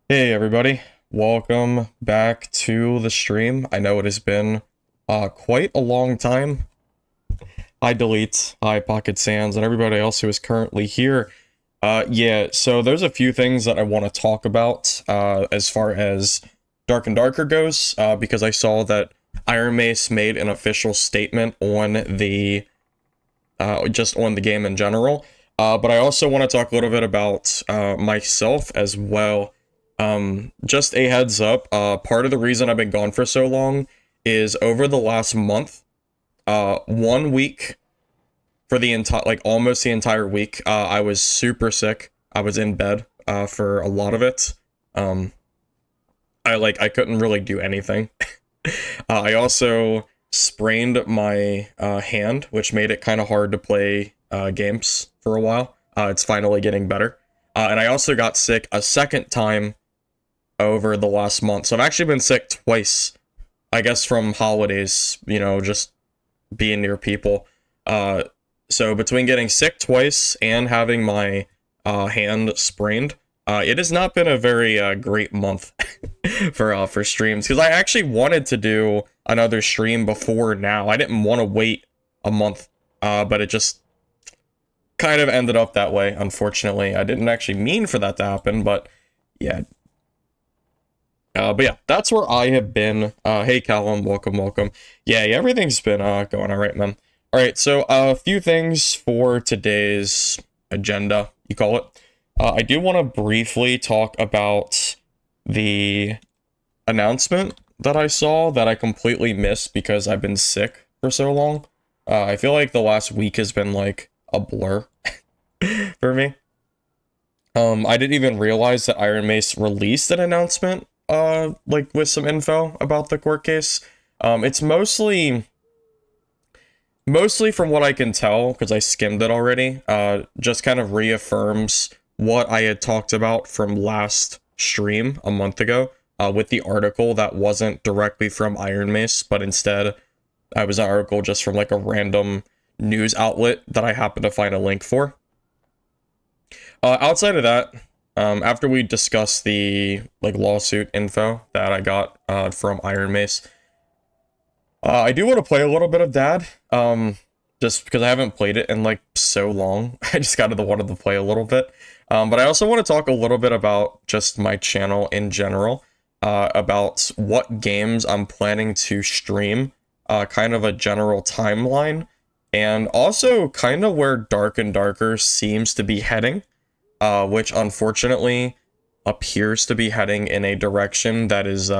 Hey everybody, welcome back to the stream. I know it has been quite a long time. Hi Delete, hi Pocket Sands, and everybody else who is currently here. Yeah, so there's a few things that I want to talk about as far as Dark and Darker goes, because I saw that Ironmace made an official statement on the just on the game in general. But I also want to talk a little bit about myself as well. Just a heads up, part of the reason I've been gone for so long is over the last month, 1 week for the entire, like almost the entire week, I was super sick. I was in bed for a lot of it. Um, I couldn't really do anything. I also sprained my hand, which made it kind of hard to play games for a while. It's finally getting better. And I also got sick a second time over the last month. So I've actually been sick twice, I guess from holidays, just being near people. So between getting sick twice and having my hand sprained, it has not been a very great month for streams, because I actually wanted to do another stream before now. I didn't want to wait a month, but it just kind of ended up that way, unfortunately. I didn't actually mean for that to happen, but yeah. But yeah, that's where I have been. Hey Callum, welcome. Yeah, everything's been going all right, man. All right, so a few things for today's agenda, you call it. I do want to briefly talk about the announcement that I saw that I completely missed because I've been sick for so long. I feel like the last week has been like a blur for me. I didn't even realize that Ironmace released an announcement, like with some info about the court case. It's mostly from what I can tell, because I skimmed it already, just kind of reaffirms what I had talked about from last stream a month ago, with the article that wasn't directly from Ironmace, but instead it was an article just from like a random news outlet that I happened to find a link for. Outside of that, after we discuss the like lawsuit info that I got from Ironmace, I do want to play a little bit of Dad, just because I haven't played it in like so long. I just wanted to play a little bit. But I also want to talk a little bit about just my channel in general, about what games I'm planning to stream, kind of a general timeline, and also kind of where Dark and Darker seems to be heading, which unfortunately appears to be heading in a direction that is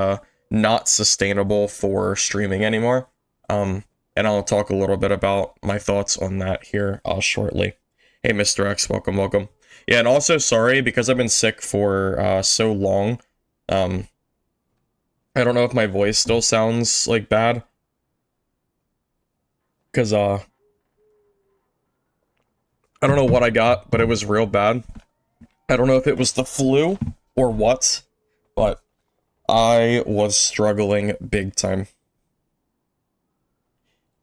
not sustainable for streaming anymore. And I'll talk a little bit about my thoughts on that here shortly. Hey, Mr. X, welcome. Yeah, and also sorry, because I've been sick for so long. I don't know if my voice still sounds like bad, because I don't know what I got, but it was real bad. I don't know if it was the flu or what, but I was struggling big time.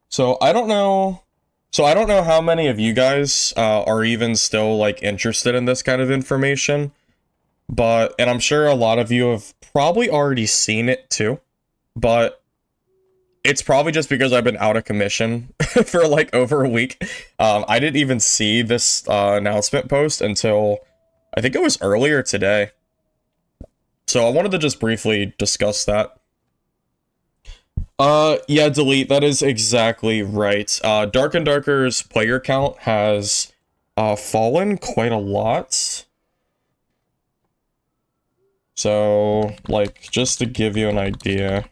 So I don't know how many of you guys are even still like interested in this kind of information, and I'm sure a lot of you have probably already seen it too, but it's probably just because I've been out of commission for like over a week. I didn't even see this announcement post until I think it was earlier today. So I wanted to just briefly discuss that. Yeah, Delete, that is exactly right. Dark and Darker's player count has fallen quite a lot. So, like, just to give you an idea,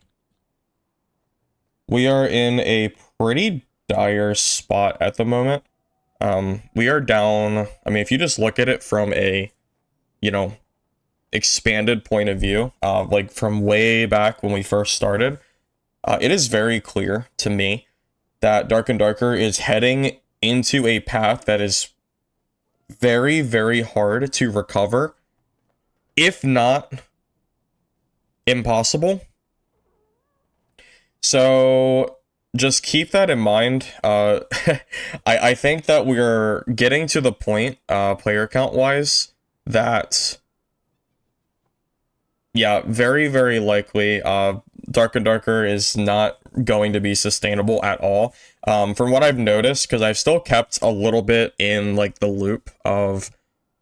we are in a pretty dire spot at the moment. We are down, I mean, if you just look at it from a, expanded point of view, like from way back when we first started, it is very clear to me that Dark and Darker is heading into a path that is very, very hard to recover, if not impossible. So just keep that in mind. I think that we're getting to the point, player count wise, that Yeah, very, very likely. Dark and Darker is not going to be sustainable at all. From what I've noticed, because I've still kept a little bit in like the loop of,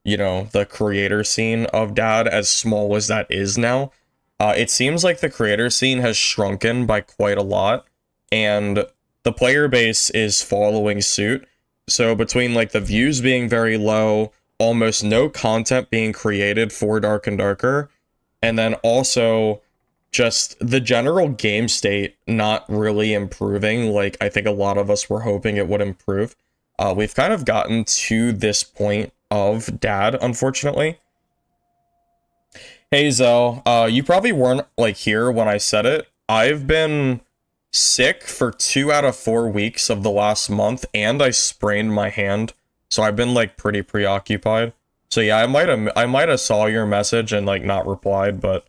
the creator scene of Dad, as small as that is now. It seems like the creator scene has shrunken by quite a lot, and the player base is following suit. So between like the views being very low, almost no content being created for Dark and Darker, and then also just the general game state not really improving like I think a lot of us were hoping it would improve. We've kind of gotten to this point of Dad, unfortunately. Hey Zell, you probably weren't like here when I said it. I've been sick for 2 out of 4 weeks of the last month, and I sprained my hand, so I've been like pretty preoccupied. So yeah, I might have saw your message and like not replied, but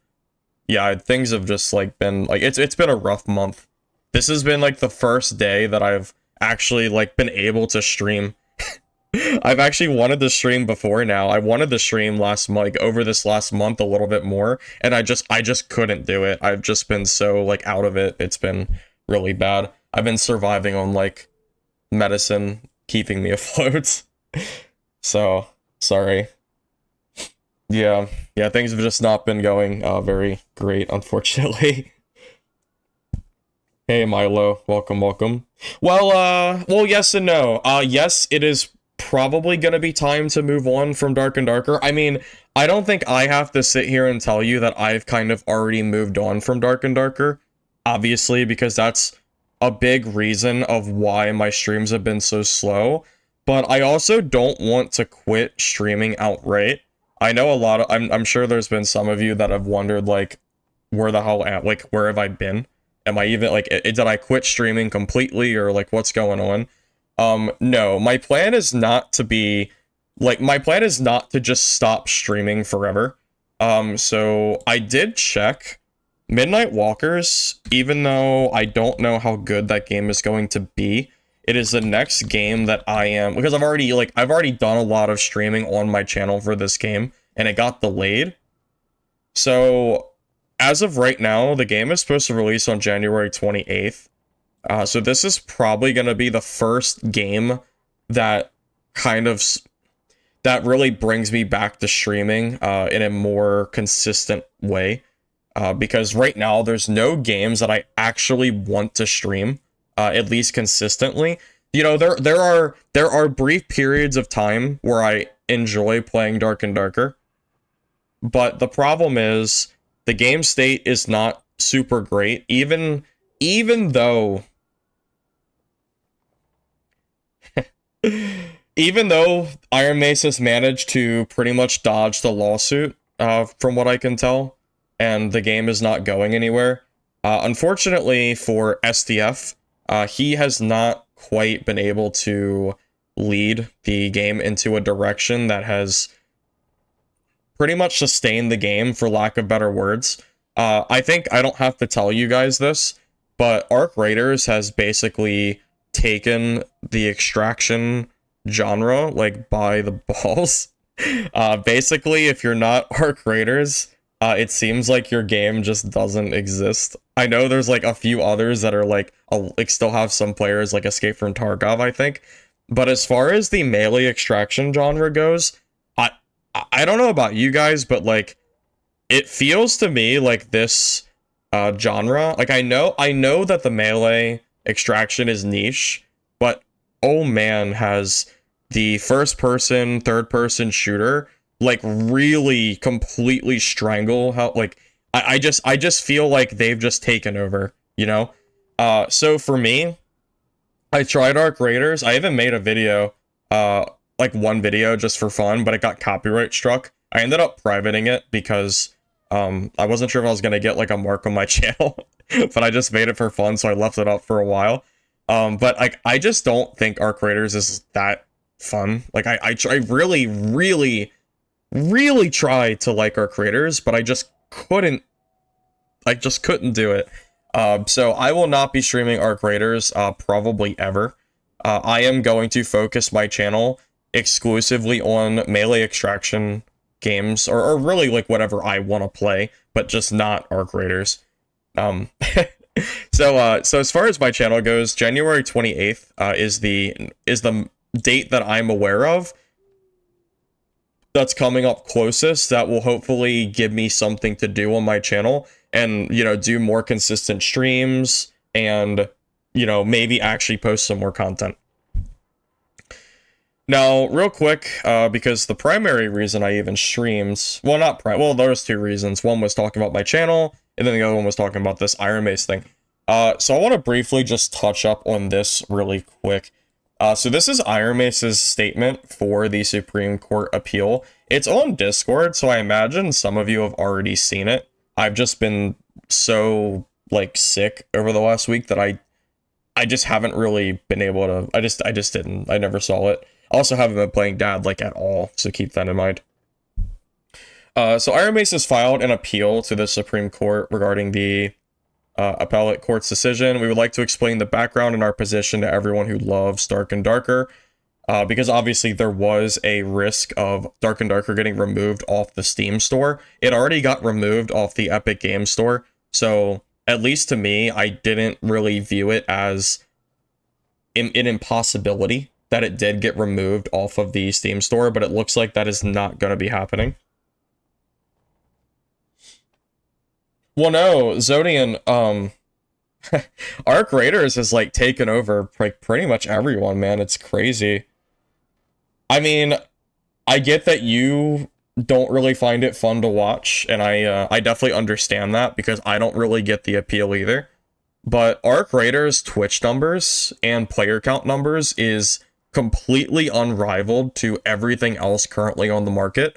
yeah, things have just like been like it's been a rough month. This has been like the first day that I've actually like been able to stream. I've actually wanted to stream before now. I wanted to stream last month, like over this last month a little bit more, and I just couldn't do it. I've just been so like out of it. It's been really bad. I've been surviving on like medicine keeping me afloat. So, sorry. Yeah, things have just not been going very great, unfortunately. Hey Milo, welcome. Well, yes and no. Yes, it is probably gonna be time to move on from Dark and Darker. I mean, I don't think I have to sit here and tell you that I've kind of already moved on from Dark and Darker, obviously, because that's a big reason of why my streams have been so slow. But I also don't want to quit streaming outright. I know I'm sure there's been some of you that have wondered, like, where the hell at, like, where have I been? Am I even, like, did I quit streaming completely, or, like, what's going on? No, my plan is not to be, like, my plan is not to just stop streaming forever. So I did check Midnight Walkers, even though I don't know how good that game is going to be. It is the next game that I am, because I've already done a lot of streaming on my channel for this game, and it got delayed. So, as of right now, the game is supposed to release on January 28th. So this is probably going to be the first game that that really brings me back to streaming in a more consistent way. Because right now, there's no games that I actually want to stream. At least consistently. There are brief periods of time where I enjoy playing Dark and Darker, but the problem is the game state is not super great, even though Ironmace has managed to pretty much dodge the lawsuit, from what I can tell, and the game is not going anywhere. Unfortunately for SDF, he has not quite been able to lead the game into a direction that has pretty much sustained the game, for lack of better words. I think I don't have to tell you guys this, but Arc Raiders has basically taken the extraction genre, like, by the balls. Basically, if you're not Arc Raiders, it seems like your game just doesn't exist. I know there's like a few others that are like still have some players, like Escape from Tarkov, I think. But as far as the melee extraction genre goes, I don't know about you guys, but like it feels to me like this genre, like I know that the melee extraction is niche, but oh man, has the first person, third person shooter like really completely strangle how, like, I just feel like they've just taken over, so for me, I tried Arc Raiders. I even made a video, like one video just for fun, but it got copyright struck. I ended up privating it because I wasn't sure if I was gonna get like a mark on my channel, but I just made it for fun, so I left it up for a while. But like I just don't think Arc Raiders is that fun. Like I really tried to like Arc Raiders, but I just couldn't do it. So I will not be streaming Arc Raiders probably ever. I am going to focus my channel exclusively on melee extraction games, or really like whatever I want to play, but but just Not Arc Raiders. So as far as my channel goes, January 28th is the date that I'm aware of that's coming up closest, that will hopefully give me something to do on my channel and, you know, do more consistent streams and, you know, maybe actually post some more content. Now, real quick, because the primary reason I even streamed, well, there was two reasons. One was talking about my channel, and then the other one was talking about this Ironmace thing. So I want to briefly just touch up on this really quick. So this is Ironmace's statement for the Supreme Court appeal. It's on Discord, so I imagine some of you have already seen it. I've just been so, like, sick over the last week that I just haven't really been able to, I just didn't, I never saw it. I also haven't been playing Dad, like, at all, so keep that in mind. So Ironmace has filed an appeal to the Supreme Court regarding the appellate court's decision. We would like to explain the background and our position to everyone who loves Dark and Darker, because obviously there was a risk of Dark and Darker getting removed off the Steam store. It already got removed off the Epic Games store, so at least to me, I didn't really view it as an impossibility that it did get removed off of the Steam store, but it looks like that is not going to be happening. Well, no, Zodian, Arc Raiders has, like, taken over, like, pretty much everyone, man. It's crazy. I mean, I get that you don't really find it fun to watch, and I definitely understand that, because I don't really get the appeal either. But Arc Raiders' Twitch numbers and player count numbers is completely unrivaled to everything else currently on the market.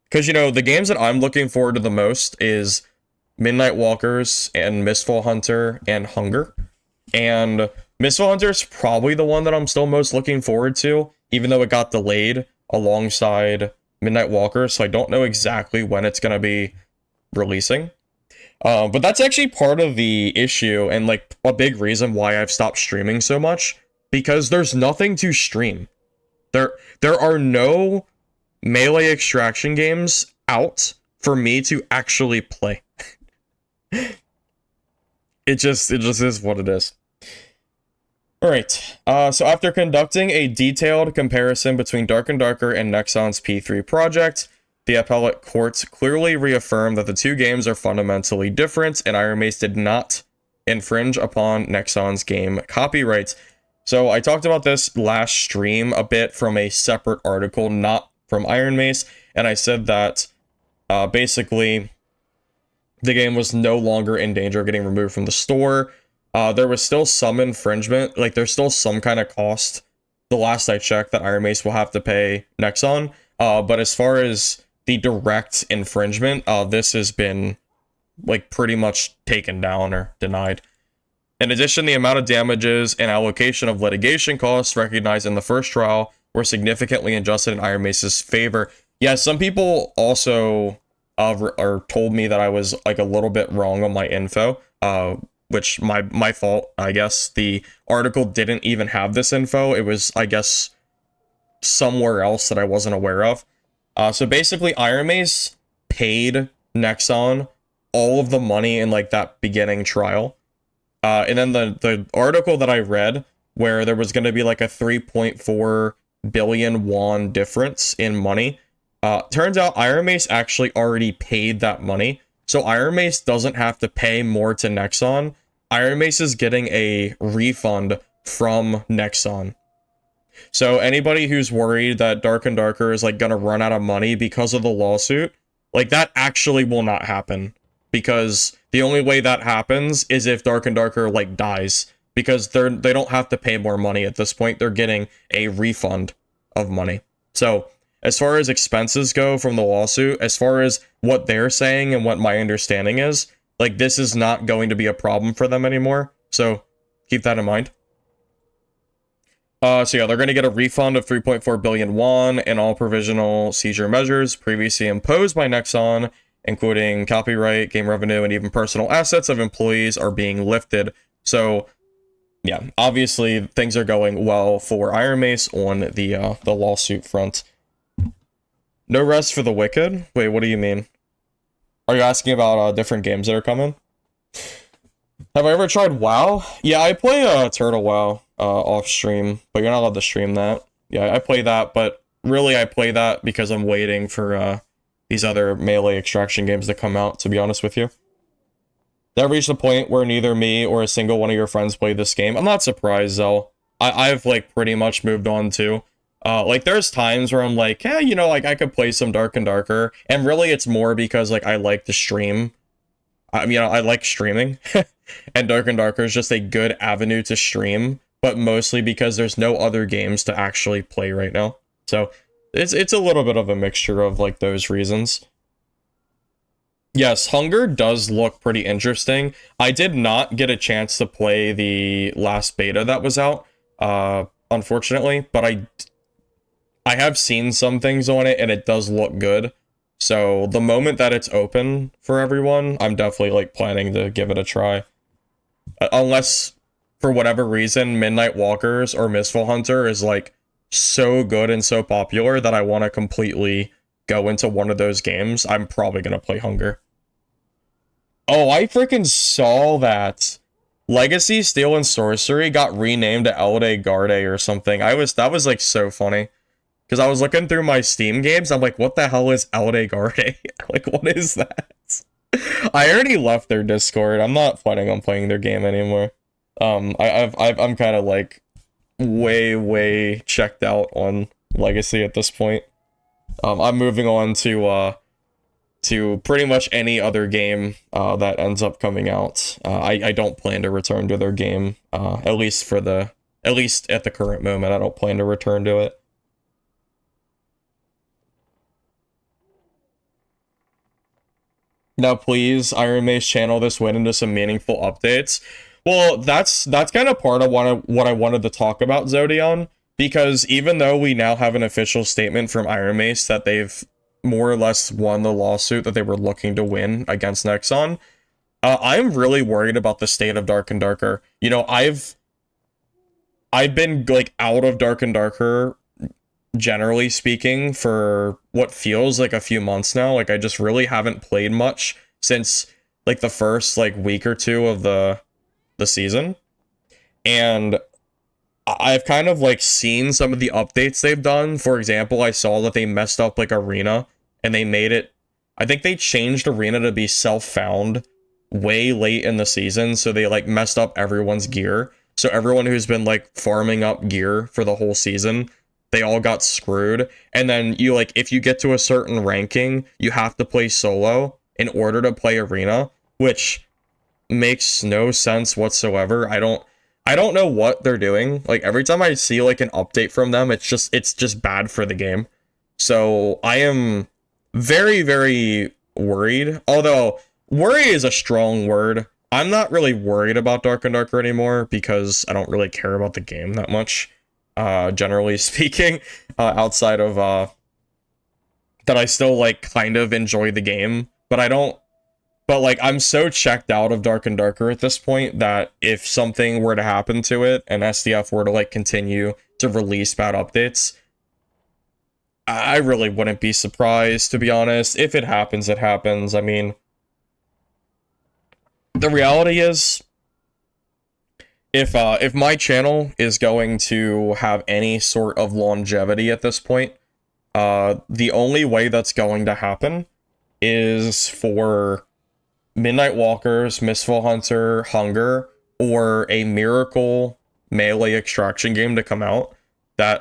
Because, you know, the games that I'm looking forward to the most is Midnight Walkers and Mistfall Hunter and Hunger. And Mistfall Hunter is probably the one that I'm still most looking forward to, even though it got delayed alongside Midnight Walker, so I don't know exactly when it's going to be releasing. But that's actually part of the issue, and, like, a big reason why I've stopped streaming so much, because there's nothing to stream. There are no melee extraction games out for me to actually play. It just is what it is. Alright, so after conducting a detailed comparison between Dark and Darker and Nexon's P3 project, the appellate courts clearly reaffirmed that the two games are fundamentally different, and Ironmace did not infringe upon Nexon's game copyrights. So I talked about this last stream a bit from a separate article, not from Ironmace, and I said that basically the game was no longer in danger of getting removed from the store. There was still some infringement, like there's still some kind of cost, the last I checked, that Ironmace will have to pay Nexon, but as far as the direct infringement, this has been, like, pretty much taken down or denied. In addition, the amount of damages and allocation of litigation costs recognized in the first trial were significantly adjusted in Ironmace's favor. Yeah, some people also told me that I was, like, a little bit wrong on my info, which my fault, I guess. The article didn't even have this info. It was, I guess, somewhere else that I wasn't aware of. So basically, Ironmace paid Nexon all of the money in, like, that beginning trial. And then the article that I read, where there was going to be, like, a 3.4 billion won difference in money, turns out Ironmace actually already paid that money. So Ironmace doesn't have to pay more to Nexon. Ironmace is getting a refund from Nexon. So anybody who's worried that Dark and Darker is, like, gonna run out of money because of the lawsuit, like, that actually will not happen. Because the only way that happens is if Dark and Darker, like, dies. Because they don't have to pay more money at this point. They're getting a refund of money. So as far as expenses go from the lawsuit, as far as what they're saying and what my understanding is, like, this is not going to be a problem for them anymore. So keep that in mind. So yeah, they're going to get a refund of 3.4 billion won, and all provisional seizure measures previously imposed by Nexon, including copyright, game revenue, and even personal assets of employees, are being lifted. So yeah, obviously things are going well for Ironmace on the lawsuit front. No rest for the wicked? Wait, what do you mean? Are you asking about different games that are coming? Have I ever tried WoW? Yeah, I play Turtle WoW off stream, but you're not allowed to stream that. Yeah, I play that, but really I play that because I'm waiting for these other melee extraction games to come out, to be honest with you. That reached a point where neither me or a single one of your friends played this game. I'm not surprised, though. I've, like, pretty much moved on, too. Like, there's times where I'm like, yeah, you know, like, I could play some Dark and Darker, and really it's more because, like, I like to stream. I mean, I like streaming, and Dark and Darker is just a good avenue to stream, but mostly because there's no other games to actually play right now. So, it's a little bit of a mixture of, like, those reasons. Yes, Hunger does look pretty interesting. I did not get a chance to play the last beta that was out, unfortunately, but I have seen some things on it, and it does look good. So the moment that it's open for everyone, I'm definitely, like, planning to give it a try. Unless, for whatever reason, Midnight Walkers or Mistful Hunter is, like, so good and so popular that I want to completely go into one of those games, I'm probably going to play Hunger. Oh, I freaking saw that. Legacy, Steel, and Sorcery got renamed to Elde Garde or something. That was like so funny. Because I was looking through my Steam games, I'm like, what the hell is Elde Garde? Like, what is that? I already left their Discord. I'm not planning on playing their game anymore. I'm kind of like way checked out on Legacy at this point. I'm moving on to pretty much any other game that ends up coming out. I don't plan to return to their game, at least at the current moment. I don't plan to return to it. Now, please, Ironmace, channel this win into some meaningful updates. Well, that's kind of part of what I wanted to talk about, Zodion, because even though we now have an official statement from Ironmace that they've more or less won the lawsuit that they were looking to win against Nexon, I'm really worried about the state of Dark and Darker. You know, I've been, like, out of Dark and Darker, generally speaking, for what feels like a few months now. Like, I just really haven't played much since, like, the first, like, week or two of the season. And I've kind of, like, seen some of the updates they've done. For example, I saw that they messed up, like, Arena, and they made it, I think they changed Arena to be self-found way late in the season, so they, like, messed up everyone's gear. So everyone who's been, like, farming up gear for the whole season, they all got screwed. And then you, like, if you get to a certain ranking, you have to play solo in order to play Arena, which makes no sense whatsoever. I don't know what they're doing. Like, every time I see, like, an update from them, it's just bad for the game. So I am very worried. Although, worry is a strong word. I'm not really worried about Dark and Darker anymore because I don't really care about the game that much, generally speaking, outside of, that I still, like, kind of enjoy the game, but I don't. But, like, I'm so checked out of Dark and Darker at this point that if something were to happen to it and SDF were to, like, continue to release bad updates, I really wouldn't be surprised, to be honest. If it happens, it happens. I mean, the reality is, if my channel is going to have any sort of longevity at this point, the only way that's going to happen is for Midnight Walkers, Mistful Hunter, Hunger, or a Miracle melee extraction game to come out that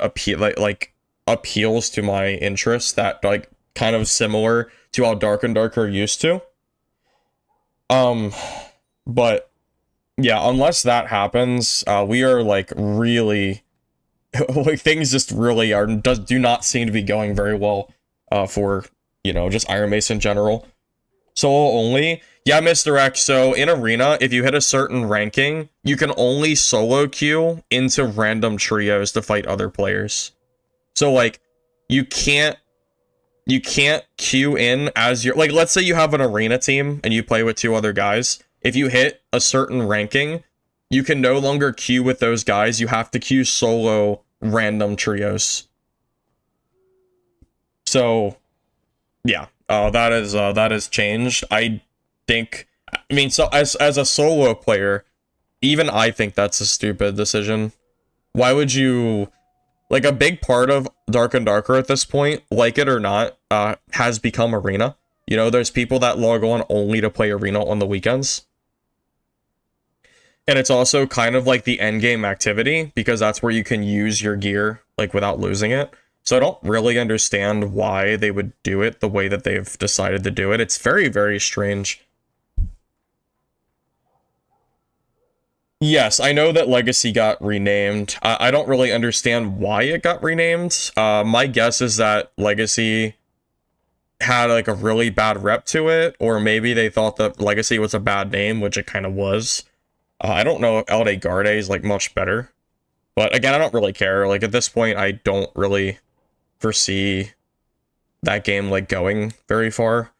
appeals to my interests, that, like, kind of similar to how Dark and Darker used to. But yeah, unless that happens, we are, like, really like, things just really do not seem to be going very well for, you know, just Ironmace in general. Solo only. Yeah, Mr. X, so in Arena, if you hit a certain ranking, you can only solo queue into random trios to fight other players. So, like, you can't queue in as your, like, let's say you have an Arena team and you play with 2 other guys. If you hit a certain ranking, you can no longer queue with those guys. You have to queue solo random trios. So, yeah, That is changed. I think, I mean, so as a solo player, even I think that's a stupid decision. Why would you, like, a big part of Dark and Darker at this point, like it or not, has become Arena. You know, there's people that log on only to play Arena on the weekends. And it's also kind of like the end game activity, because that's where you can use your gear, like, without losing it. So I don't really understand why they would do it the way that they've decided to do it. It's very, very strange. Yes, I know that Legacy got renamed. I don't really understand why it got renamed. My guess is that Legacy had like a really bad rep to it, or maybe they thought that Legacy was a bad name, which it kind of was. I don't know if Elde Garde is like much better, but again, I don't really care. Like at this point, I don't really foresee that game like going very far,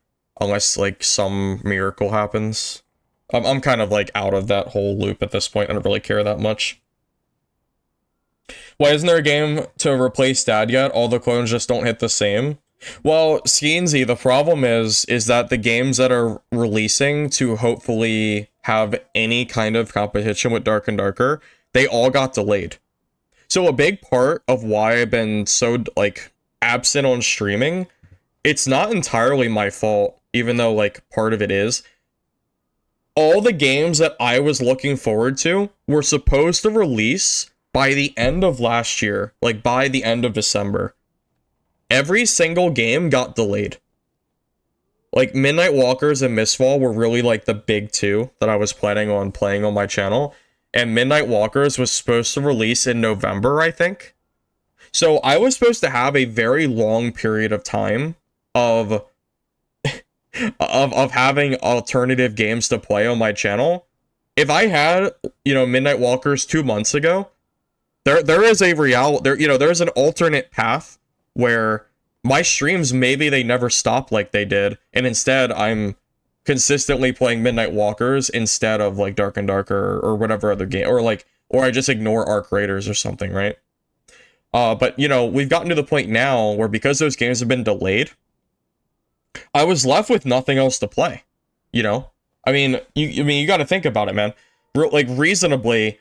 unless like some miracle happens. I'm kind of like out of that whole loop at this point. I don't really care that much. Why isn't there a game to replace Dad yet? All the clones just don't hit the same. Well, Skeensy, the problem is that the games that are releasing to hopefully have any kind of competition with Dark and Darker, they all got delayed. So a big part of why I've been so like absent on streaming, it's not entirely my fault, even though like part of it is. All the games that I was looking forward to were supposed to release by the end of last year, like by the end of December. Every single game got delayed. Like Midnight Walkers and Mistfall were really like the big two that I was planning on playing on my channel. And Midnight Walkers was supposed to release in November, I think. So I was supposed to have a very long period of time of having alternative games to play on my channel. If I had, you know, Midnight Walkers 2 months ago, there is a there's an alternate path where my streams, maybe they never stop like they did, and instead I'm consistently playing Midnight Walkers instead of like Dark and Darker or whatever other game, or I just ignore Arc Raiders or something, right? But you know, we've gotten to the point now where because those games have been delayed, I was left with nothing else to play. You know, I mean, you got to think about it, man. Like reasonably,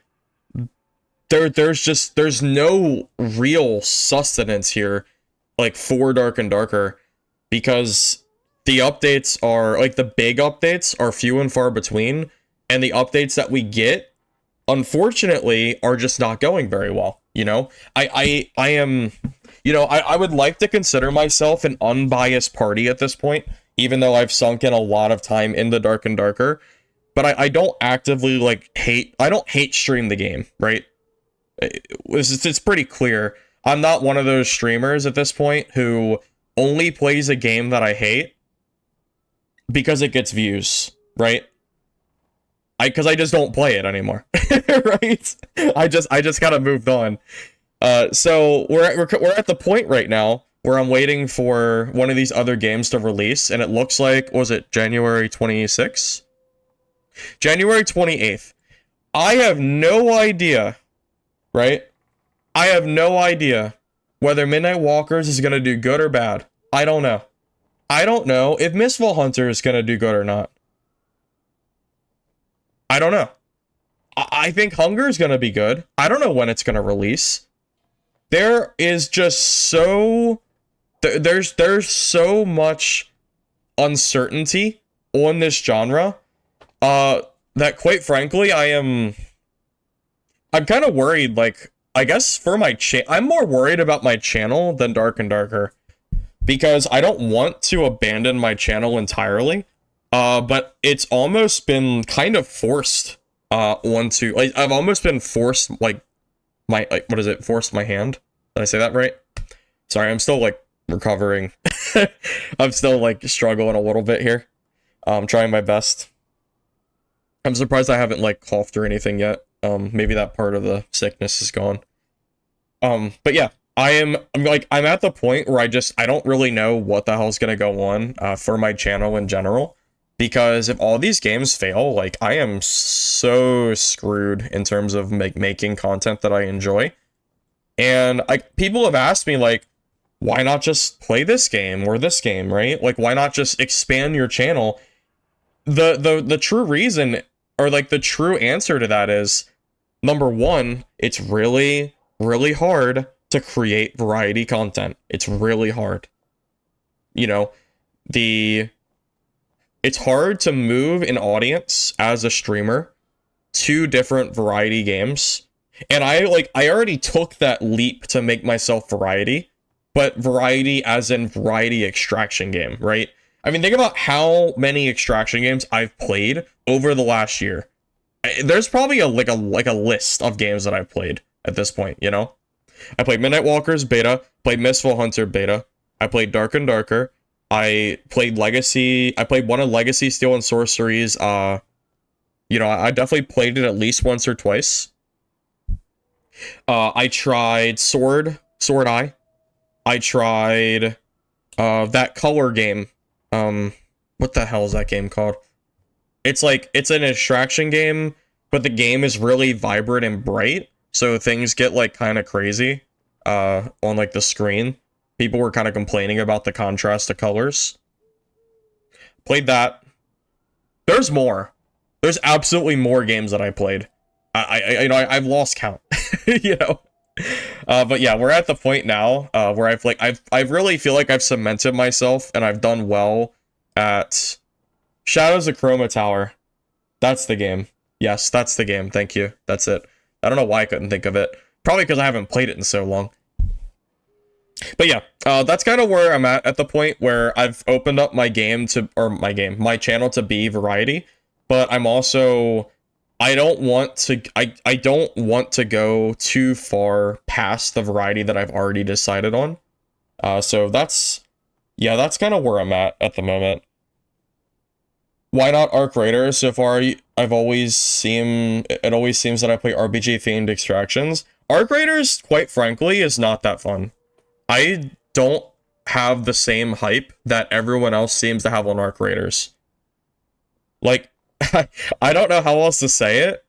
there's no real sustenance here, like for Dark and Darker, because the updates are like the big updates are few and far between, and the updates that we get, unfortunately, are just not going very well. You know, I am. You know, I would like to consider myself an unbiased party at this point, even though I've sunk in a lot of time in the Dark and Darker. But I don't actively, like, I don't hate stream the game, right? It's pretty clear. I'm not one of those streamers at this point who only plays a game that I hate because it gets views, right? Because I just don't play it anymore, right? I just gotta move on. So we're at the point right now where I'm waiting for one of these other games to release, and it looks like, was it January 26th? January 28th. I have no idea, right? I have no idea whether Midnight Walkers is going to do good or bad. I don't know. I don't know if Mistfall Hunter is going to do good or not. I don't know. I think Hunger is going to be good. I don't know when it's going to release. There is just so... There's so much uncertainty on this genre that, quite frankly, I'm kind of worried, like, I guess for my I'm more worried about my channel than Dark and Darker, because I don't want to abandon my channel entirely, but it's almost been kind of forced onto, like, I've almost been forced, like, what is it, forced my hand? Did I say that right? Sorry, I'm still, like, recovering. I'm still, like, struggling a little bit here. I'm trying my best. I'm surprised I haven't, like, coughed or anything yet. Maybe that part of the sickness is gone. But yeah, I'm at the point where I don't really know what the hell's gonna go on, for my channel in general. Because if all these games fail, like, I am so screwed in terms of making content that I enjoy. And people have asked me, like, why not just play this game or this game, right? Like, why not just expand your channel? The true reason, or like the true answer to that is, number one, it's really, really hard to create variety content. It's really hard. You know, it's hard to move an audience as a streamer to different variety games. And I already took that leap to make myself variety, but variety as in variety extraction game, right? I mean, think about how many extraction games I've played over the last year. There's probably a list of games that I've played at this point, you know? I played Midnight Walkers beta, played Mistfall Hunter beta, I played Dark and Darker, I played Legacy, I played one of Legacy Steel and Sorceries, you know, I definitely played it at least once or twice. I tried Sword Eye. I tried that color game. What the hell is that game called? It's like, it's an extraction game, but the game is really vibrant and bright, so things get like kind of crazy on like the screen. People were kind of complaining about the contrast of colors. Played that. There's more. There's absolutely more games that I played. You know, I've lost count. You know. But yeah, we're at the point now where I really feel like I've cemented myself and I've done well at Shadows of Chroma Tower. That's the game. Yes, that's the game. Thank you. That's it. I don't know why I couldn't think of it. Probably because I haven't played it in so long. But yeah, that's kind of where I'm at the point where I've opened up my channel to be variety, but I'm also, I don't want to go too far past the variety that I've already decided on. So that's kind of where I'm at the moment. Why not Arc Raiders? So far, it always seems that I play RPG themed extractions. Arc Raiders, quite frankly, is not that fun. I don't have the same hype that everyone else seems to have on Arc Raiders. Like, I don't know how else to say it,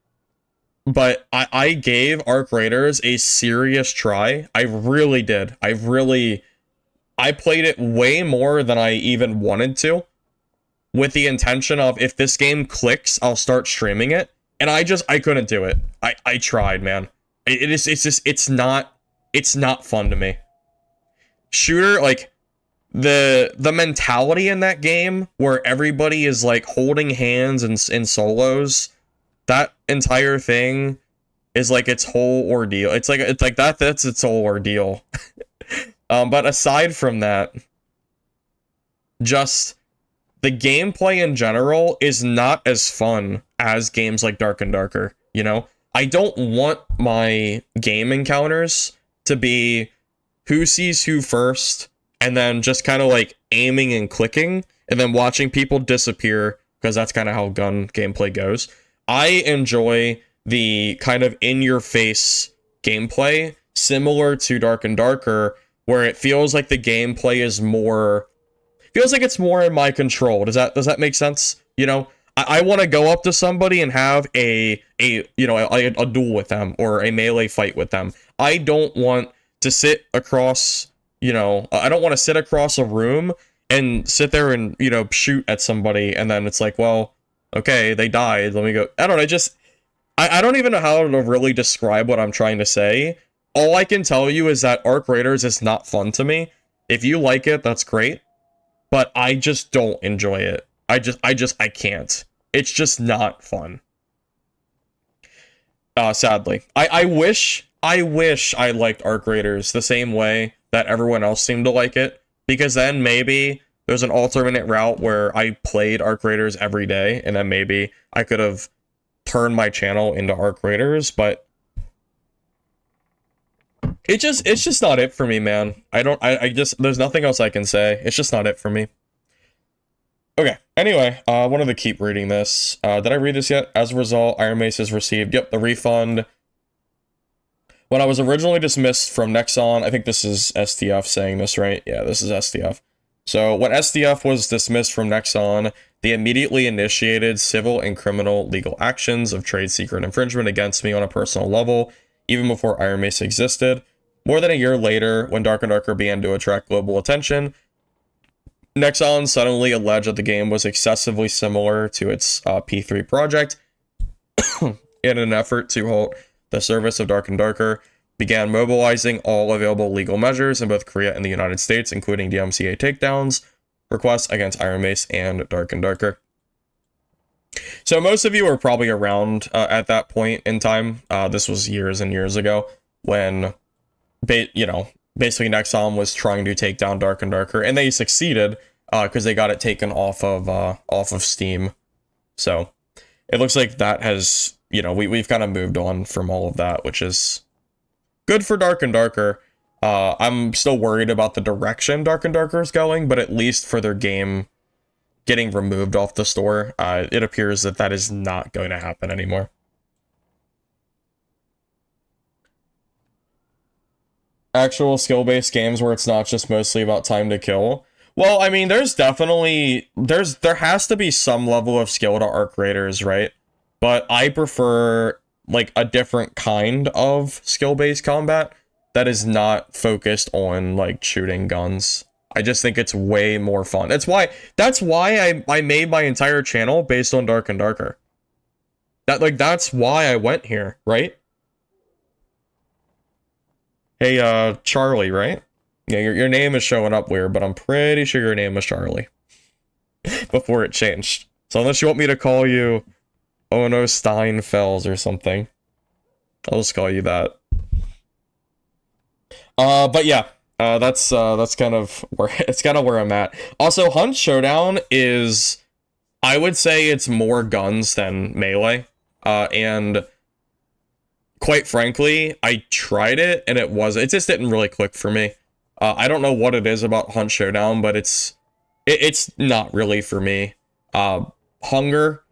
but I gave Arc Raiders a serious try. I really did. I played it way more than I even wanted to, with the intention of, if this game clicks, I'll start streaming it. And I couldn't do it. I tried, man. It's not fun to me. Shooter, like, the mentality in that game where everybody is like holding hands in solos, that entire thing is like its whole ordeal. It's like that's its whole ordeal. But aside from that, just the gameplay in general is not as fun as games like Dark and Darker, you know? I don't want my game encounters to be who sees who first, and then just kind of like aiming and clicking, and then watching people disappear, because that's kind of how gun gameplay goes. I enjoy the kind of in-your-face gameplay, similar to Dark and Darker, where it feels like the gameplay is more... feels like it's more in my control. Does that make sense? You know, I want to go up to somebody and have a duel with them, or a melee fight with them. I don't want to sit across, I don't want to sit across a room and sit there and, shoot at somebody, and then it's like, well, okay, they died, let me go. I don't know, I don't even know how to really describe what I'm trying to say. All I can tell you is that Arc Raiders is not fun to me. If you like it, that's great, but I just don't enjoy it. I can't. It's just not fun. Sadly. I wish I liked Arc Raiders the same way that everyone else seemed to like it, because then maybe there's an alternate route where I played Arc Raiders every day, and then maybe I could have turned my channel into Arc Raiders, but it's just not it for me, man. There's nothing else I can say. It's just not it for me. Okay, anyway, I wanted to keep reading this. Did I read this yet? As a result, Ironmace has received, the refund. When I was originally dismissed from Nexon, I think this is STF saying this, right? Yeah, this is STF. So, when STF was dismissed from Nexon, they immediately initiated civil and criminal legal actions of trade secret infringement against me on a personal level, even before Ironmace existed. More than a year later, when Dark and Darker began to attract global attention, Nexon suddenly alleged that the game was excessively similar to its P3 project. In an effort to halt the service of Dark and Darker, began mobilizing all available legal measures in both Korea and the United States, including DMCA takedowns, requests against Ironmace and Dark and Darker. So most of you are probably around at that point in time. This was years and years ago when, basically Nexon was trying to take down Dark and Darker, and they succeeded because they got it taken off of Steam. So it looks like that has, we've kind of moved on from all of that, which is good for Dark and Darker. I'm still worried about the direction Dark and Darker is going, but at least for their game getting removed off the store, it appears that that is not going to happen anymore. Actual skill-based games where it's not just mostly about time to kill. Well, I mean, there's definitely, there has to be some level of skill to arc raiders, right? But I prefer, like, a different kind of skill-based combat that is not focused on, like, shooting guns. I just think it's way more fun. That's why I made my entire channel based on Dark and Darker. That's why I went here, right? Hey, Charlie, right? Yeah, your name is showing up weird, but I'm pretty sure your name was Charlie before it changed. So unless you want me to call you Ono Steinfels or something, I'll just call you that. But yeah, that's kind of where I'm at. Also, Hunt Showdown is, I would say it's more guns than melee, and quite frankly, I tried it and it just didn't really click for me. I don't know what it is about Hunt Showdown, but it's not really for me. Hunger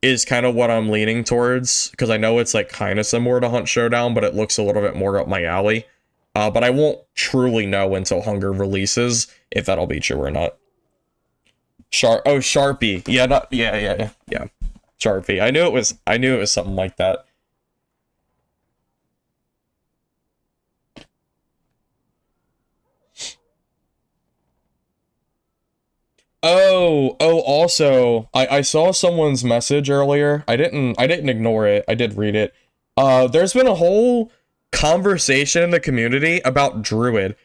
is kind of what I'm leaning towards, because I know it's like kind of similar to Hunt Showdown, but it looks a little bit more up my alley. But I won't truly know until Hunger releases if that'll be true or not. Sharpie. Yeah, yeah. Sharpie. I knew it was something like that. Also, I saw someone's message earlier. I didn't ignore it. I did read it. There's been a whole conversation in the community about Druid.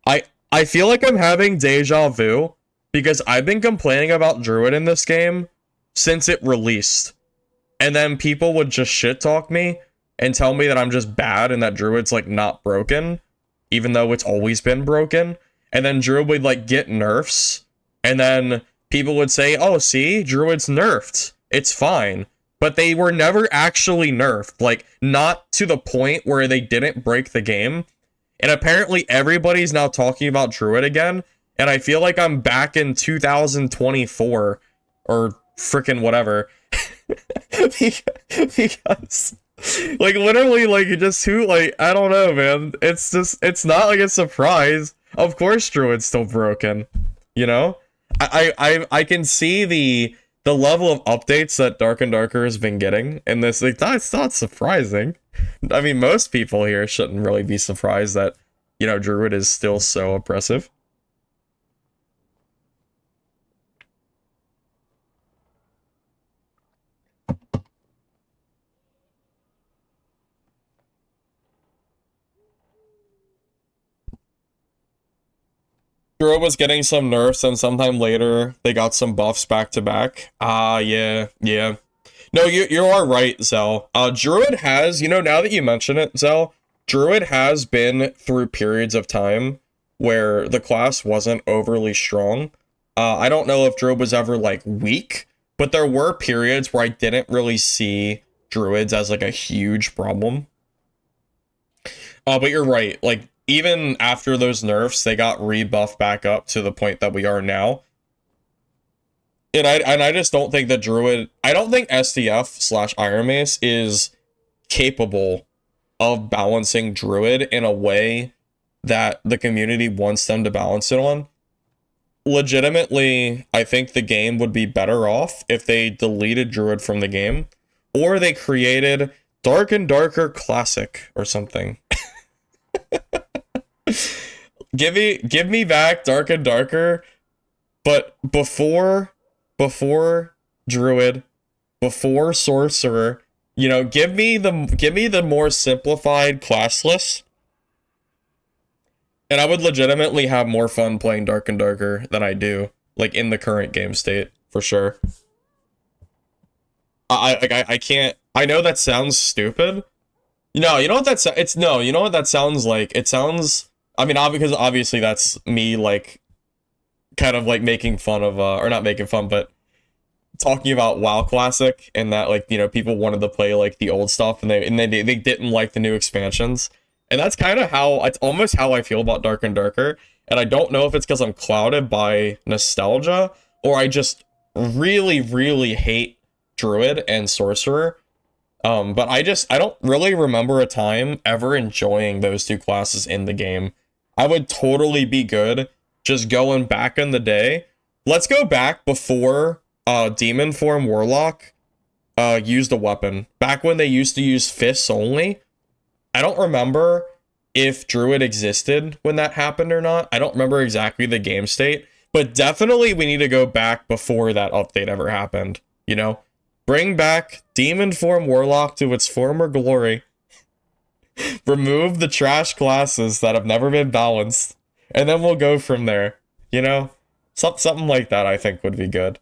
I feel like I'm having deja vu because I've been complaining about Druid in this game since it released. And then people would just shit talk me and tell me that I'm just bad and that Druid's like not broken, even though it's always been broken. And then Druid would like get nerfs, and then people would say, oh, see, Druid's nerfed. It's fine. But they were never actually nerfed, like, not to the point where they didn't break the game. And apparently everybody's now talking about Druid again, and I feel like I'm back in 2024, or frickin' whatever. Because, like, literally, like, just who, like, I don't know, man. It's not like a surprise. Of course Druid's still broken, you know? I can see the level of updates that Dark and Darker has been getting in this. Like, it's not surprising. I mean, most people here shouldn't really be surprised that, Druid is still so oppressive. Druid was getting some nerfs, and sometime later they got some buffs back to back. Yeah. No, you are right, Zell. Druid has, now that you mention it, Zell, Druid has been through periods of time where the class wasn't overly strong. I don't know if Druid was ever, like, weak, but there were periods where I didn't really see Druids as, like, a huge problem. But you're right, like, even after those nerfs, they got rebuffed back up to the point that we are now. And I just don't think that Druid... I don't think SDF/Ironmace is capable of balancing Druid in a way that the community wants them to balance it on. Legitimately, I think the game would be better off if they deleted Druid from the game, or they created Dark and Darker Classic or something. Give me back Dark and Darker, but before Druid, before Sorcerer, you know, give me the more simplified class list. And I would legitimately have more fun playing Dark and Darker than I do, like, in the current game state, for sure. I can't, I know that sounds stupid. You know what that you know what that sounds like? It sounds, I mean, because obviously that's me, like, kind of, like, making fun of, or not making fun, but talking about WoW Classic, and that, like, you know, people wanted to play, like, the old stuff, and they didn't like the new expansions. And that's kind of how, it's almost how I feel about Dark and Darker. And I don't know if it's because I'm clouded by nostalgia, or I just really, really hate Druid and Sorcerer. But I don't really remember a time ever enjoying those two classes in the game. I would totally be good just going back in the day. Let's go back before Demon Form Warlock used a weapon. Back when they used to use fists only. I don't remember if Druid existed when that happened or not. I don't remember exactly the game state, but definitely we need to go back before that update ever happened, you know? Bring back Demon Form Warlock to its former glory. Remove the trash classes that have never been balanced, and then we'll go from there, you know? Something like that I think would be good.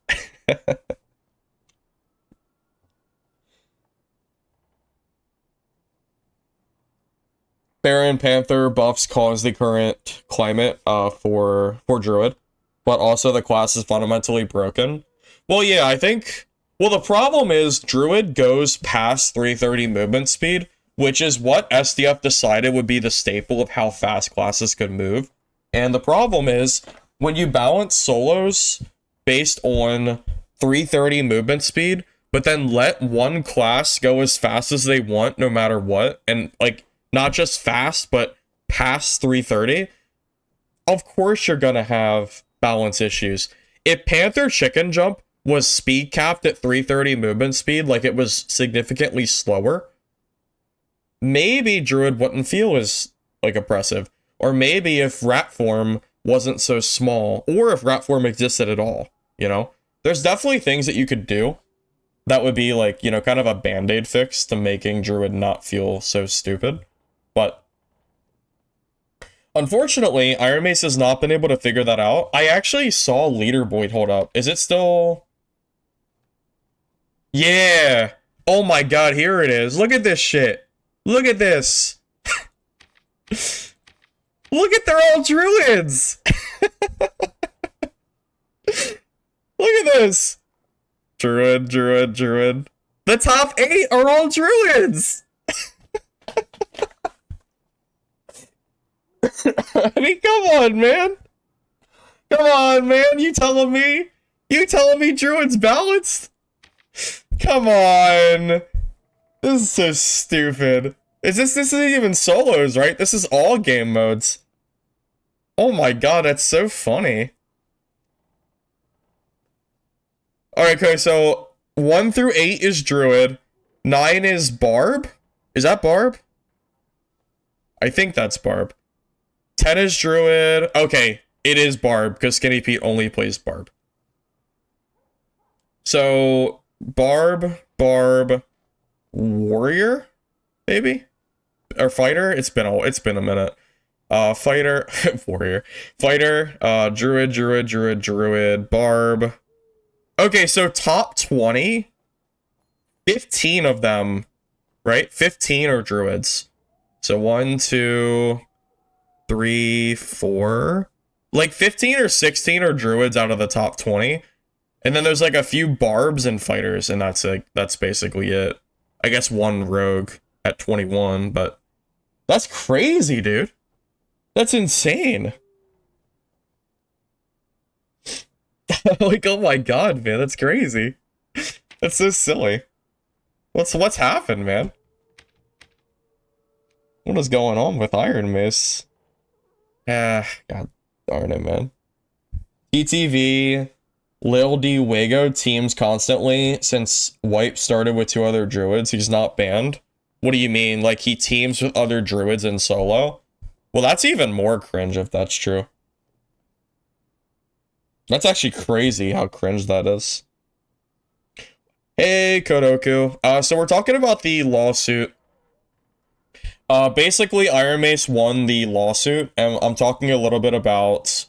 Baron Panther buffs cause the current climate for Druid, but also the class is fundamentally broken. Well, yeah, I think, well, the problem is Druid goes past 330 movement speed, which is what SDF decided would be the staple of how fast classes could move. And the problem is, when you balance solos based on 330 movement speed, but then let one class go as fast as they want no matter what, and, like, not just fast, but past 330, of course you're gonna have balance issues. If Panther Chicken Jump was speed capped at 330 movement speed, like it was significantly slower, maybe Druid wouldn't feel as, like, oppressive. Or maybe if Rat Form wasn't so small, or if Rat Form existed at all, you know? There's definitely things that you could do that would be, like, you know, kind of a band-aid fix to making Druid not feel so stupid. But unfortunately, Ironmace has not been able to figure that out. I actually saw Leaderboard hold up. Is it still... Yeah! Oh my god, here it is. Look at this shit. Look at this. Look at, they're all Druids! Look at this. Druid. The top 8 are all Druids! I mean, come on, man. Come on, man. You telling me Druid's balanced? Come on. This is so stupid. This isn't even solos, right? This is all game modes. Oh my god, that's so funny. Alright, okay, so 1 through 8 is Druid. 9 is Barb? Is that Barb? I think that's Barb. 10 is Druid. Okay, it is Barb, because Skinny Pete only plays Barb. So, Barb, Warrior, maybe? Or Fighter? It's been a minute. Fighter, Warrior. Fighter, Druid, Barb. Okay, so top 20, 15 of them, right? 15 are Druids. So 1, 2... 3, 4, like 15 or 16 are Druids out of the top 20, and then there's like a few Barbs and Fighters, and that's basically it. I guess 1 Rogue at 21, but that's crazy, dude. That's insane. Like, oh my god, man, that's crazy. That's so silly. What's happened, man? What is going on with Ironmace? God darn it, man. TTV, Lil D Wago teams constantly since Wipe started with 2 other Druids. He's not banned. What do you mean? Like, he teams with other Druids in solo? Well, that's even more cringe if that's true. That's actually crazy how cringe that is. Hey, Kodoku. So we're talking about the lawsuit. Basically, Ironmace won the lawsuit, and I'm talking a little bit about...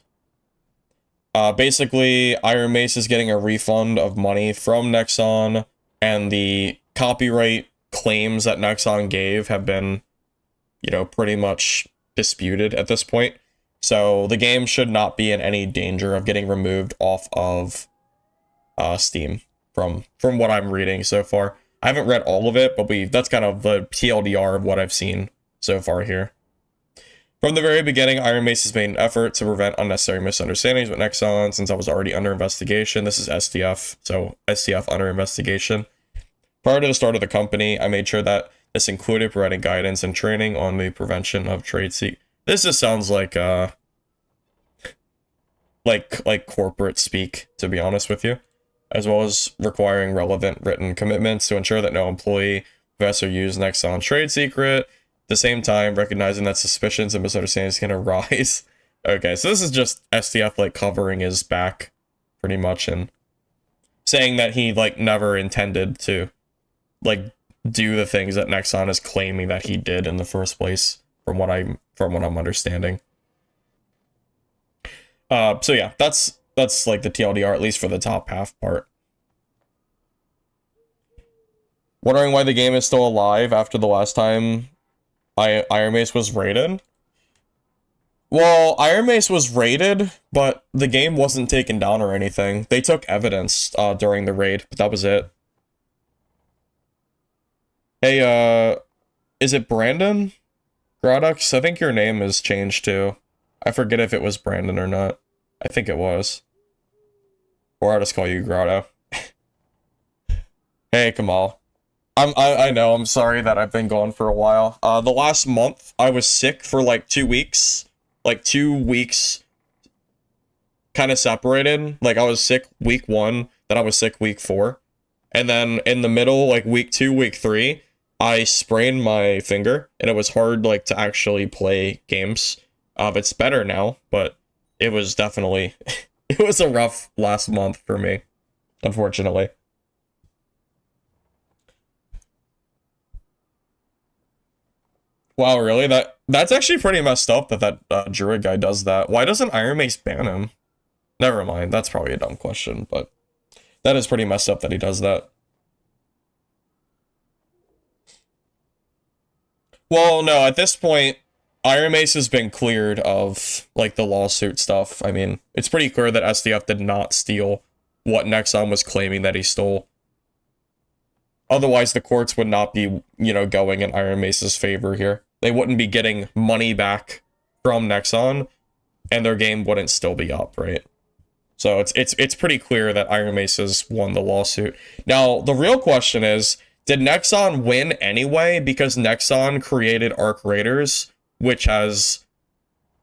basically, Ironmace is getting a refund of money from Nexon, and the copyright claims that Nexon gave have been, you know, pretty much disputed at this point. So the game should not be in any danger of getting removed off of Steam from what I'm reading so far. I haven't read all of it, but that's kind of the TLDR of what I've seen so far here. From the very beginning, Ironmace's made an effort to prevent unnecessary misunderstandings with Nexon since I was already under investigation. This is STF, so STF under investigation. Prior to the start of the company, I made sure that this included providing guidance and training on the prevention of trade secrets. This just sounds like corporate speak, to be honest with you, as well as requiring relevant written commitments to ensure that no employee, possess or use Nexon trade secret. At the same time, recognizing that suspicions and misunderstandings can arise. Okay, so this is just STF like covering his back, pretty much, and saying that he like never intended to like do the things that Nexon is claiming that he did in the first place, from what I'm understanding. So yeah, that's like the TLDR, at least for the top half part. Wondering why the game is still alive after the last time Ironmace was raided? Well, Ironmace was raided, but the game wasn't taken down or anything. They took evidence during the raid, but that was it. Hey, is it Brandon? Gradux? I think your name is changed too. I forget if it was Brandon or not. I think it was. Or I'll just call you Grotto. Hey, Kamal. I know, I'm sorry that I've been gone for a while. The last month, I was sick for like 2 weeks. Like 2 weeks kind of separated. Like I was sick week 1, then I was sick week 4. And then in the middle, like week 2, week 3, I sprained my finger, and it was hard like to actually play games. It's better now, but it was definitely, it was a rough last month for me, unfortunately. Wow, really? That's actually pretty messed up that Druid guy does that. Why doesn't Ironmace ban him? Never mind, that's probably a dumb question, but that is pretty messed up that he does that. Well, no, at this point, Ironmace has been cleared of, like, the lawsuit stuff. I mean, it's pretty clear that SDF did not steal what Nexon was claiming that he stole. Otherwise, the courts would not be, you know, going in Ironmace's favor here. They wouldn't be getting money back from Nexon, and their game wouldn't still be up, right? So it's pretty clear that Ironmace has won the lawsuit. Now, the real question is, did Nexon win anyway because Nexon created Arc Raiders, which has,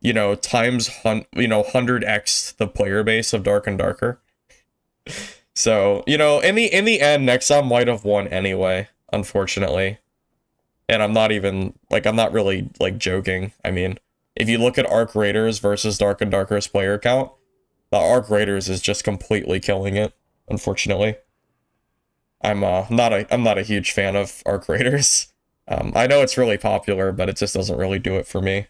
you know, times 100x the player base of Dark and Darker? So, you know, in the end, Nexon might have won anyway, unfortunately. And I'm not really, like, joking. I mean, if you look at Arc Raiders versus Dark and Darker's player count, the Arc Raiders is just completely killing it, unfortunately. I'm not a huge fan of Arc Raiders. I know it's really popular, but it just doesn't really do it for me.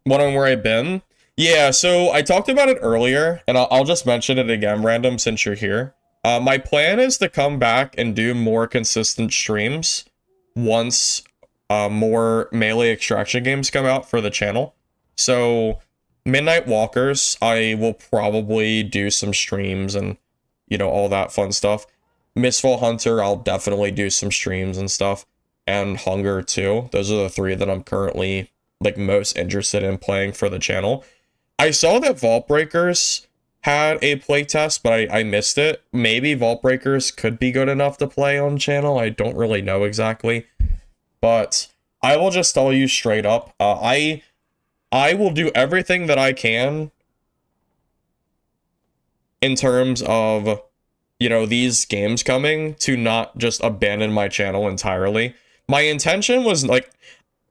Wondering where I've been? Yeah, so I talked about it earlier, and I'll just mention it again, random, since you're here. My plan is to come back and do more consistent streams once more melee extraction games come out for the channel. So, Midnight Walkers, I will probably do some streams and, you know, all that fun stuff. Mistfall Hunter, I'll definitely do some streams and stuff. And Hunger, too. Those are the 3 that I'm currently, like, most interested in playing for the channel. I saw that Vault Breakers had a playtest, but I missed it. Maybe Vault Breakers could be good enough to play on channel. I don't really know exactly. But I will just tell you straight up, I will do everything that I can in terms of, you know, these games coming to not just abandon my channel entirely. My intention was, like,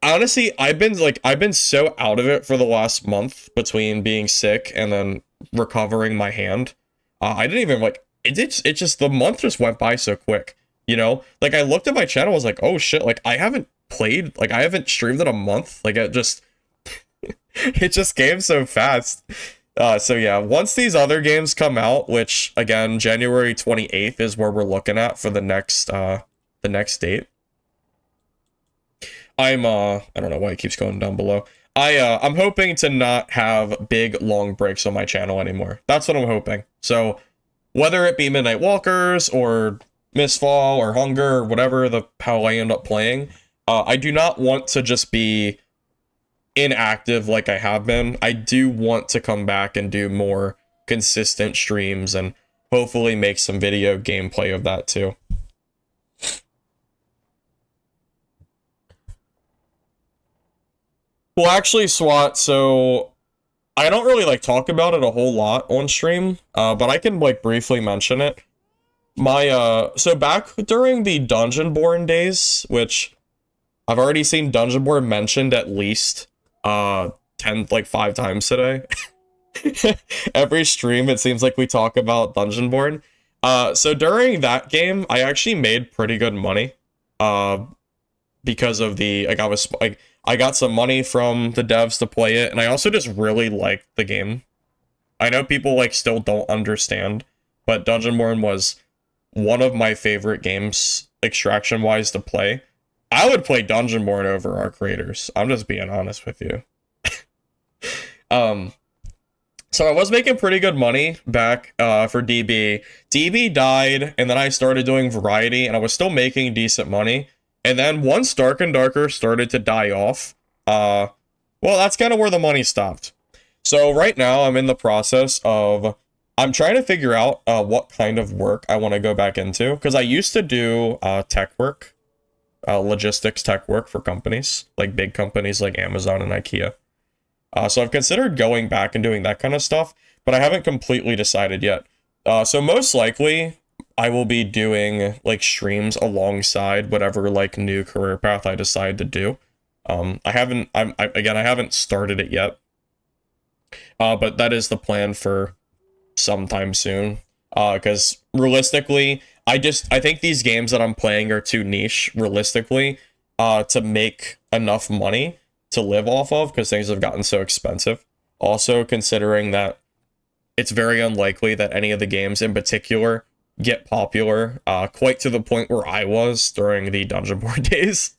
honestly, I've been so out of it for the last month between being sick and then recovering my hand. I didn't even like it just the month just went by so quick, you know? Like I looked at my channel, I was like, "Oh shit, like I haven't played, like I haven't streamed in a month." Like it just it just came so fast. So yeah, once these other games come out, which again, January 28th is where we're looking at for the next date. I don't know why it keeps going down below. I'm hoping to not have big long breaks on my channel anymore. That's what I'm hoping. So whether it be Midnight Walkers or Mistfall or Hunger or whatever the how I end up playing, I do not want to just be inactive like I have been. I do want to come back and do more consistent streams and hopefully make some video gameplay of that too. Well, actually, SWAT, so I don't really like talk about it a whole lot on stream, but I can like briefly mention it. So back during the Dungeonborn days, which I've already seen Dungeonborn mentioned at least 5 times today. Every stream it seems like we talk about Dungeonborn. So during that game, I actually made pretty good money. Because of the I got some money from the devs to play it, and I also just really liked the game. I know people like still don't understand, but Dungeonborn was one of my favorite games extraction wise to play. I would play Dungeonborn over our creators. I'm just being honest with you. So I was making pretty good money back for DB. DB died, and then I started doing variety, and I was still making decent money. And then once Dark and Darker started to die off, well, that's kind of where the money stopped. So right now I'm in the process of, I'm trying to figure out what kind of work I want to go back into. Because I used to do tech work, logistics tech work for companies, like big companies like Amazon and IKEA. So I've considered going back and doing that kind of stuff, but I haven't completely decided yet. So most likely, I will be doing like streams alongside whatever like new career path I decide to do. I haven't started it yet. But that is the plan for sometime soon. Because realistically, I think these games that I'm playing are too niche, realistically, to make enough money to live off of, because things have gotten so expensive. Also, considering that it's very unlikely that any of the games in particular get popular, quite to the point where I was during the Dungeonborn days.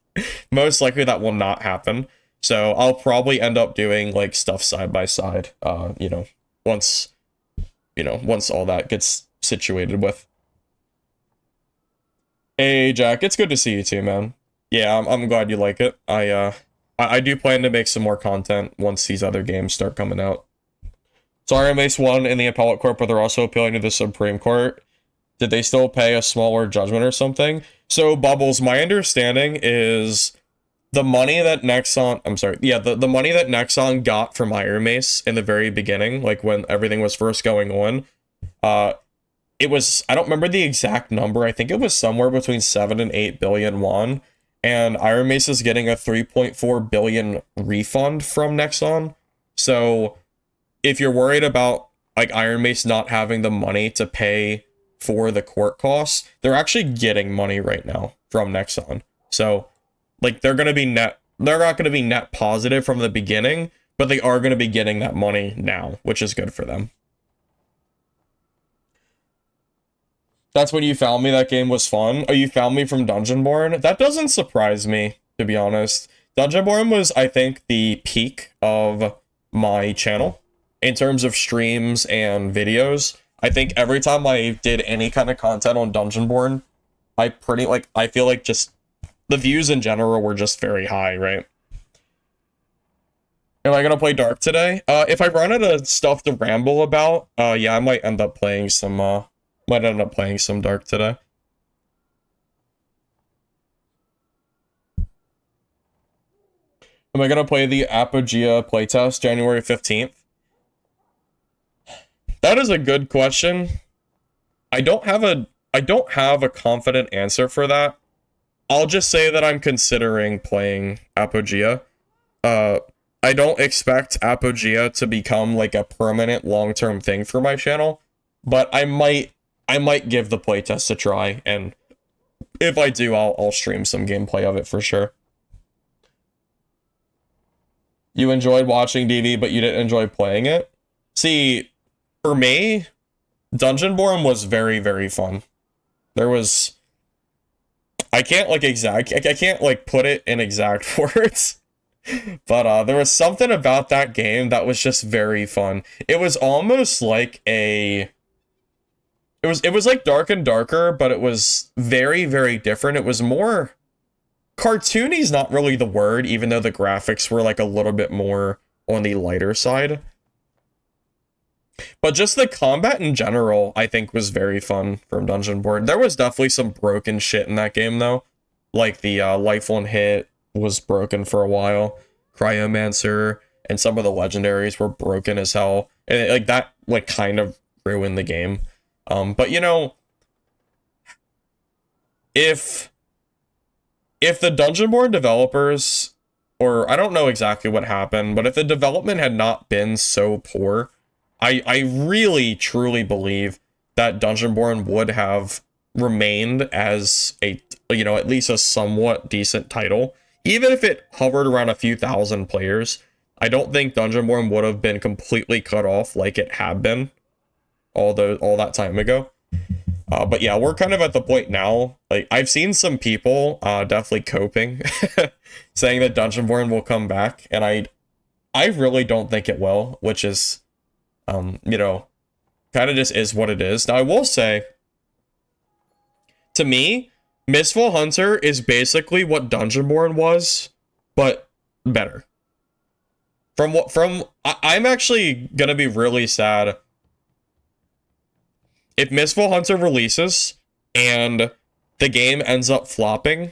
Most likely that will not happen. So I'll probably end up doing like stuff side by side, once all that gets situated with. Hey Jack, it's good to see you too, man. Yeah, I'm glad you like it. I do plan to make some more content once these other games start coming out. So Ironmace won in the appellate court, but they're also appealing to the Supreme Court. Did they still pay a smaller judgment or something? So, Bubbles, my understanding is the money that Nexon... the money that Nexon got from Ironmace in the very beginning, like when everything was first going on, it was... I don't remember the exact number. I think it was somewhere between 7 and 8 billion won. And Ironmace is getting a 3.4 billion refund from Nexon. So, if you're worried about, like, Ironmace not having the money to pay for the court costs, they're actually getting money right now from Nexon. So, like, they're not going to be net positive from the beginning, but they are going to be getting that money now, which is good for them. That's when you found me. That game was fun. Oh, you found me from Dungeonborn? That doesn't surprise me, to be honest. Dungeonborn was, I think, the peak of my channel in terms of streams and videos. I think every time I did any kind of content on Dungeonborn, I feel like just the views in general were just very high, right? Am I gonna play Dark today? If I run out of stuff to ramble about, yeah, I might end up playing some Dark today. Am I gonna play the Apogea playtest January 15th? That is a good question. I don't have a confident answer for that. I'll just say that I'm considering playing Apogea. I don't expect Apogea to become like a permanent long-term thing for my channel, but I might give the playtest a try, and if I do, I'll stream some gameplay of it for sure. You enjoyed watching DV, but you didn't enjoy playing it? See, for me, Dungeonborn was very, very fun. There was... I can't put it in exact words, but there was something about that game that was just very fun. It was almost like a... It was like Dark and Darker, but it was very, very different. It was more... Cartoony's not really the word, even though the graphics were like a little bit more on the lighter side. But just the combat in general, I think, was very fun from Dungeonborn. There was definitely some broken shit in that game, though. Like, the Life on Hit was broken for a while. Cryomancer and some of the legendaries were broken as hell. And, like, that, like, kind of ruined the game. But, you know, if the Dungeonborn developers, or I don't know exactly what happened, but if the development had not been so poor, I really, truly believe that Dungeonborn would have remained as a, you know, at least a somewhat decent title. Even if it hovered around a few thousand players, I don't think Dungeonborn would have been completely cut off like it had been all that time ago. But yeah, we're kind of at the point now, like, I've seen some people definitely coping, saying that Dungeonborn will come back, and I really don't think it will, which is... you know, kind of just is what it is. Now, I will say, to me, Mistfall Hunter is basically what Dungeonborn was, but better. I'm actually gonna be really sad if Mistfall Hunter releases and the game ends up flopping.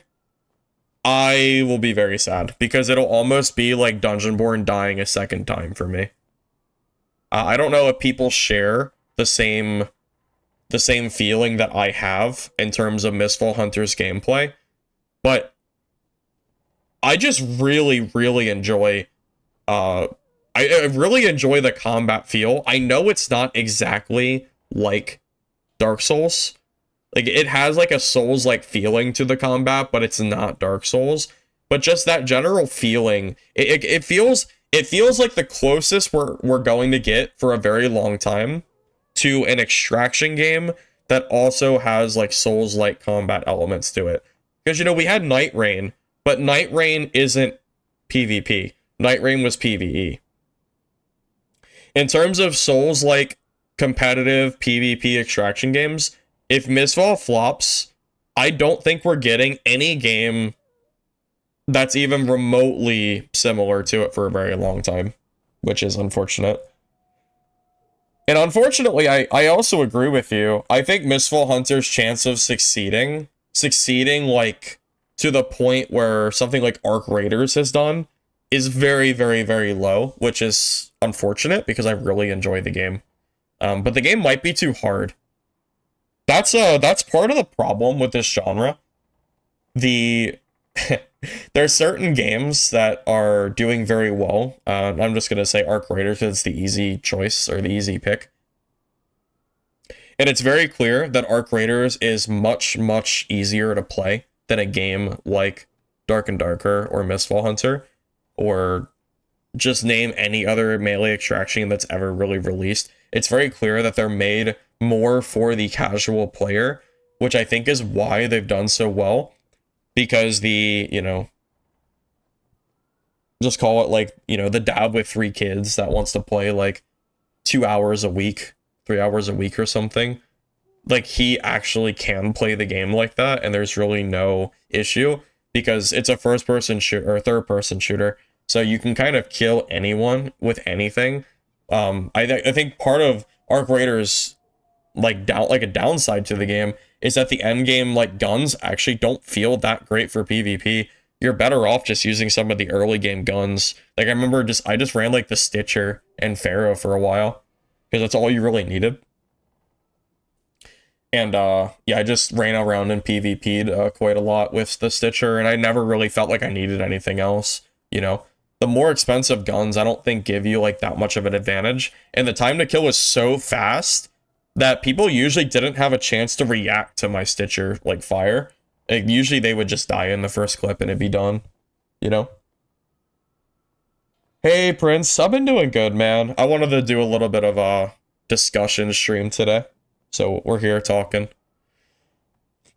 I will be very sad, because it'll almost be like Dungeonborn dying a second time for me. I don't know if people share the same feeling that I have in terms of Mistfall Hunter's gameplay, but I just really, really enjoy, I really enjoy the combat feel. I know it's not exactly like Dark Souls. Like, it has like a Souls-like feeling to the combat, but it's not Dark Souls. But just that general feeling, it feels like the closest we're going to get for a very long time to an extraction game that also has like Souls-like combat elements to it. Because, you know, we had Night Rain, but Night Rain isn't PvP. Night Rain was PvE. In terms of Souls-like competitive PvP extraction games, if Mistfall flops, I don't think we're getting any game that's even remotely similar to it for a very long time, which is unfortunate. And unfortunately, I also agree with you. I think Mistfall Hunter's chance of succeeding like to the point where something like Arc Raiders has done is very, very, very low, which is unfortunate because I really enjoy the game. But the game might be too hard. That's part of the problem with this genre. There are certain games that are doing very well. I'm just going to say Arc Raiders because it's the easy choice, or the easy pick. And it's very clear that Arc Raiders is much, much easier to play than a game like Dark and Darker or Mistfall Hunter, or just name any other melee extraction that's ever really released. It's very clear that they're made more for the casual player, which I think is why they've done so well. Because the, you know, just call it like, you know, the dad with 3 kids that wants to play like 2 hours a week, 3 hours a week or something. Like, he actually can play the game like that, and there's really no issue because it's a first-person shooter or third-person shooter, so you can kind of kill anyone with anything. I think part of Arc Raiders, like a downside to the game, is that the end game, like, guns actually don't feel that great for PvP. You're better off just using some of the early game guns. Like, I remember I just ran like the Stitcher and Pharaoh for a while because that's all you really needed. And yeah, I just ran around and PvP'd quite a lot with the Stitcher, and I never really felt like I needed anything else, you know? The more expensive guns, I don't think give you like that much of an advantage, and the time to kill was so fast that people usually didn't have a chance to react to my Stitcher, like, fire. Like, usually they would just die in the first clip and it'd be done, you know? Hey, Prince, I've been doing good, man. I wanted to do a little bit of a discussion stream today. So we're here talking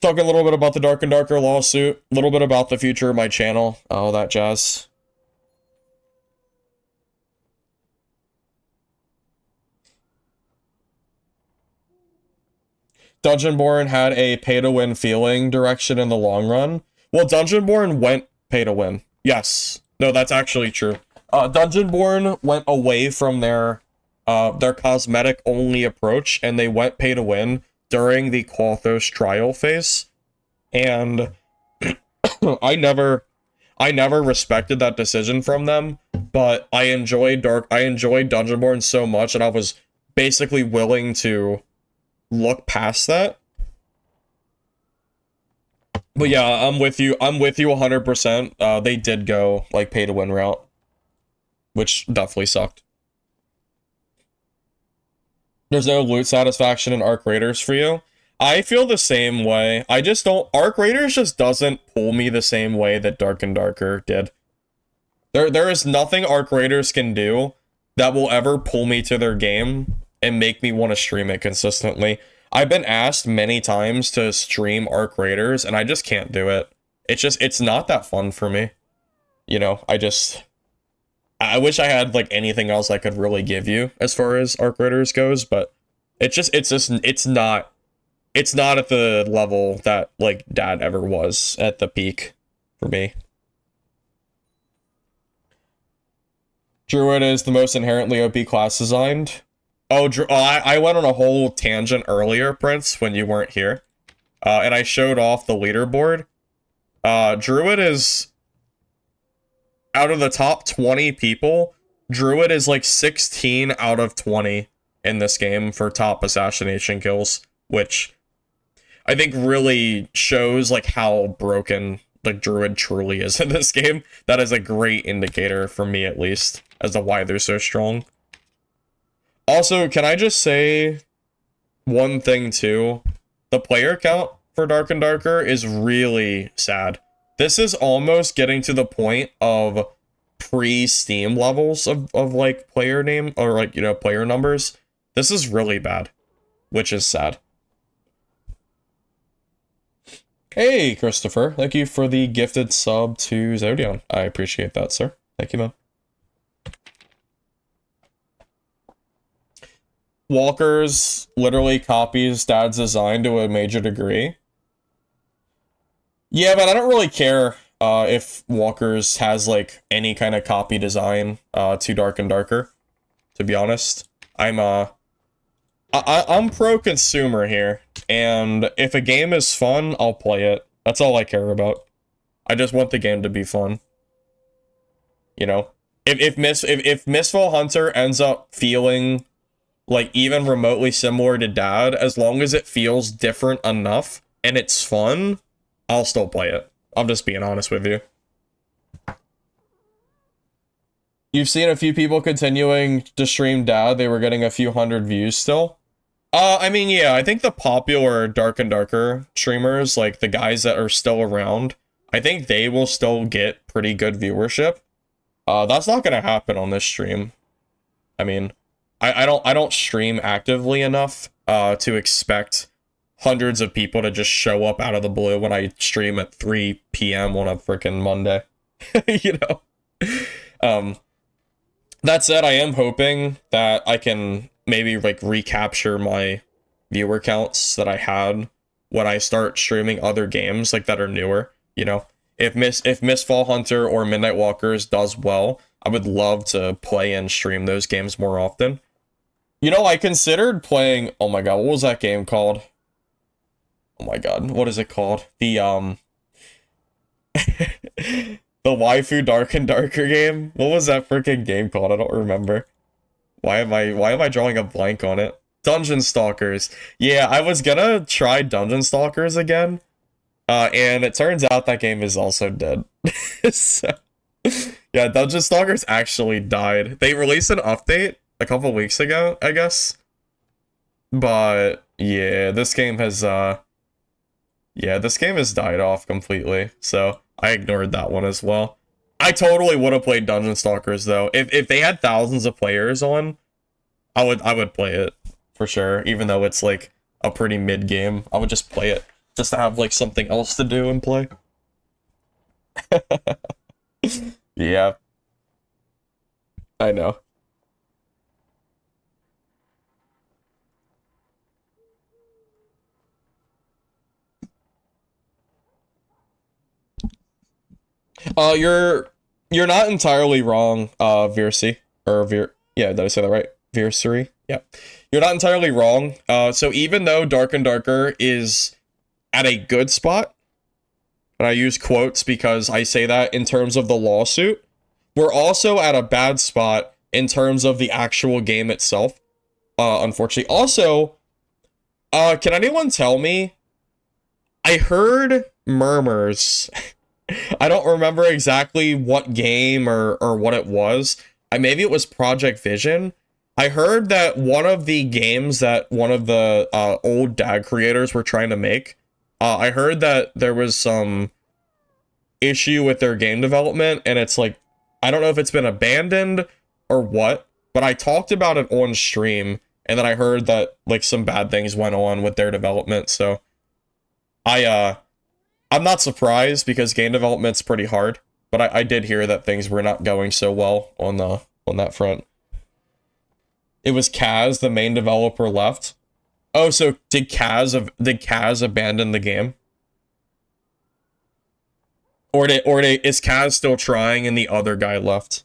a little bit about the Dark and Darker lawsuit, a little bit about the future of my channel, all that jazz. Dungeonborn had a pay-to-win feeling direction in the long run. Well, Dungeonborn went pay-to-win. Yes. No, that's actually true. Dungeonborn went away from their cosmetic-only approach, and they went pay-to-win during the Quathos trial phase. And I never respected that decision from them, but I enjoyed Dungeonborn so much, and I was basically willing to look past that. But yeah, I'm with you 100%. They did go like pay to win route, which definitely sucked. There's no loot satisfaction in Arc Raiders for you. I feel the same way. I just don't, Arc Raiders just doesn't pull me the same way that Dark and Darker did. There is nothing Arc Raiders can do that will ever pull me to their game and make me want to stream it consistently. I've been asked many times to stream Arc Raiders, and I just can't do it. It's not that fun for me. You know, I wish I had, like, anything else I could really give you as far as Arc Raiders goes, but it's not at the level that, like, Dad ever was at the peak for me. Druid is the most inherently OP class designed. Oh, I went on a whole tangent earlier, Prince, when you weren't here. And I showed off the leaderboard. Druid is... Out of the top 20 people, Druid is like 16 out of 20 in this game for top assassination kills, which I think really shows like how broken like Druid truly is in this game. That is a great indicator for me, at least, as to why they're so strong. Also, can I just say one thing too? The player count for Dark and Darker is really sad. This is almost getting to the point of pre-Steam levels of like player name or like, you know, player numbers. This is really bad, which is sad. Hey, Christopher, thank you for the gifted sub to Zodion. I appreciate that, sir. Thank you, man. Walker's literally copies Dad's design to a major degree. Yeah, but I don't really care if Walker's has like any kind of copy design to Dark and Darker. To be honest, I'm pro-consumer here, and if a game is fun, I'll play it. That's all I care about. I just want the game to be fun. You know, if Mistfall Hunter ends up feeling like even remotely similar to Dad, as long as it feels different enough and it's fun, I'll still play it. I'm just being honest with you. You've seen a few people continuing to stream Dad. They were getting a few hundred views still. I mean, yeah, I think the popular Dark and Darker streamers, like the guys that are still around, I think they will still get pretty good viewership. That's not gonna happen on this stream. I mean, I don't stream actively enough to expect hundreds of people to just show up out of the blue when I stream at 3 p.m. on a freaking Monday. You know? That said, I am hoping that I can maybe like recapture my viewer counts that I had when I start streaming other games like that are newer. You know, if Mistfall Hunter or Midnight Walkers does well, I would love to play and stream those games more often. You know, I considered playing, oh my god, what was that game called? Oh my god, what is it called? The the waifu Dark and Darker game? What was that freaking game called? I don't remember. Why am I drawing a blank on it? Dungeon Stalkers. Yeah, I was gonna try Dungeon Stalkers again, and it turns out that game is also dead. So, yeah, Dungeon Stalkers actually died. They released an update a couple weeks ago, I guess. But yeah, this game has died off completely. So I ignored that one as well. I totally would have played Dungeon Stalkers though. If they had thousands of players on, I would play it for sure. Even though it's like a pretty mid game, I would just play it just to have like something else to do and play. Yeah, I know. You're not entirely wrong, Virsi. Or yeah, did I say that right? Virsary? Yeah. You're not entirely wrong. So even though Dark and Darker is at a good spot, and I use quotes because I say that in terms of the lawsuit, we're also at a bad spot in terms of the actual game itself. Unfortunately. Also, can anyone tell me? I heard murmurs. I don't remember exactly what game or what it was. Maybe it was Project Vision. I heard that one of the games that one of the old DAG creators were trying to make, I heard that there was some issue with their game development, and it's like, I don't know if it's been abandoned or what, but I talked about it on stream, and then I heard that like some bad things went on with their development, so I'm not surprised because game development's pretty hard, but I did hear that things were not going so well on that front. It was Kaz, the main developer, left. Oh, so did Kaz abandon the game? Or is Kaz still trying and the other guy left?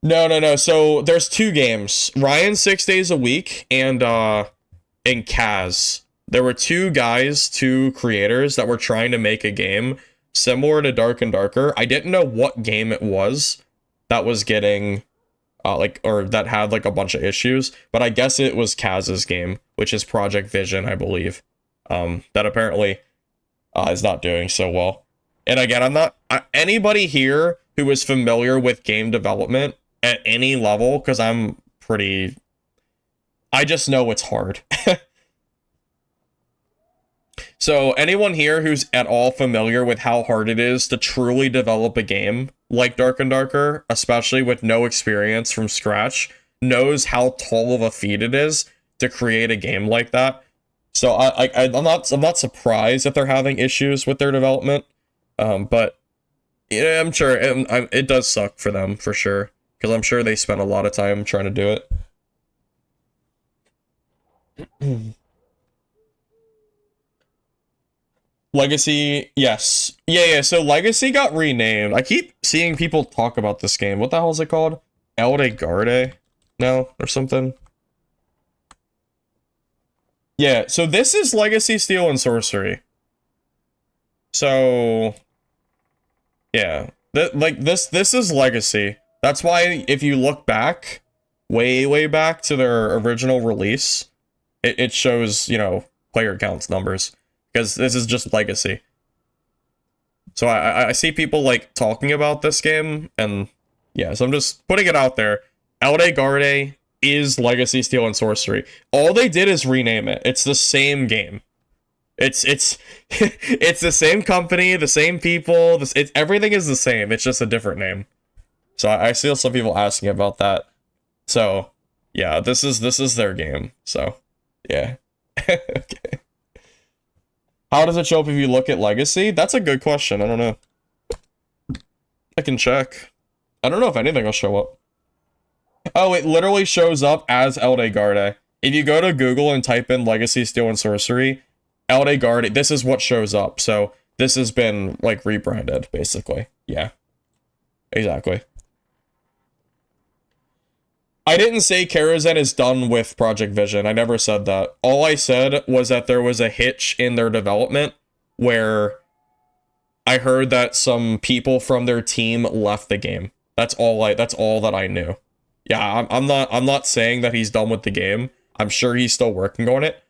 No. So there's two games. Ryan 6 days a week and Kaz. There were two creators that were trying to make a game similar to Dark and Darker. I didn't know what game it was that was getting or that had like a bunch of issues, but I guess it was Kaz's game, which is Project Vision, I believe. That apparently is not doing so well. And again, anybody here who is familiar with game development at any level, because I just know it's hard. So anyone here who's at all familiar with how hard it is to truly develop a game like Dark and Darker, especially with no experience from scratch, knows how tall of a feat it is to create a game like that. So I'm not surprised that they're having issues with their development, but yeah, I'm sure it does suck for them for sure, because I'm sure they spent a lot of time trying to do it. Legacy, yes. Yeah, so Legacy got renamed. I keep seeing people talk about this game. What the hell is it called? Leaderboard? No? Or something? Yeah, so this is Legacy, Steel, and Sorcery. So, yeah. This is Legacy. That's why if you look back, way back to their original release, it shows, player counts numbers. Because this is just Legacy. So I see people like talking about this game, and yeah, so I'm just putting it out there. Leaderboard is Legacy, Steel, and Sorcery. All they did is rename it. It's the same game. It's it's the same company, the same people. Everything is the same. It's just a different name. So I see some people asking about that. So yeah, this is their game. So yeah. Okay. How does it show up if you look at Legacy? That's a good question. I don't know. I can check. I don't know if anything will show up. Oh, it literally shows up as Leaderboard. If you go to Google and type in Legacy, Steel, and Sorcery, Leaderboard, this is what shows up. So this has been like rebranded, basically. Yeah. Exactly. I didn't say Karazen is done with Project Vision. I never said that. All I said was that there was a hitch in their development where I heard that some people from their team left the game. That's all that I knew. Yeah, I'm not saying that he's done with the game. I'm sure he's still working on it.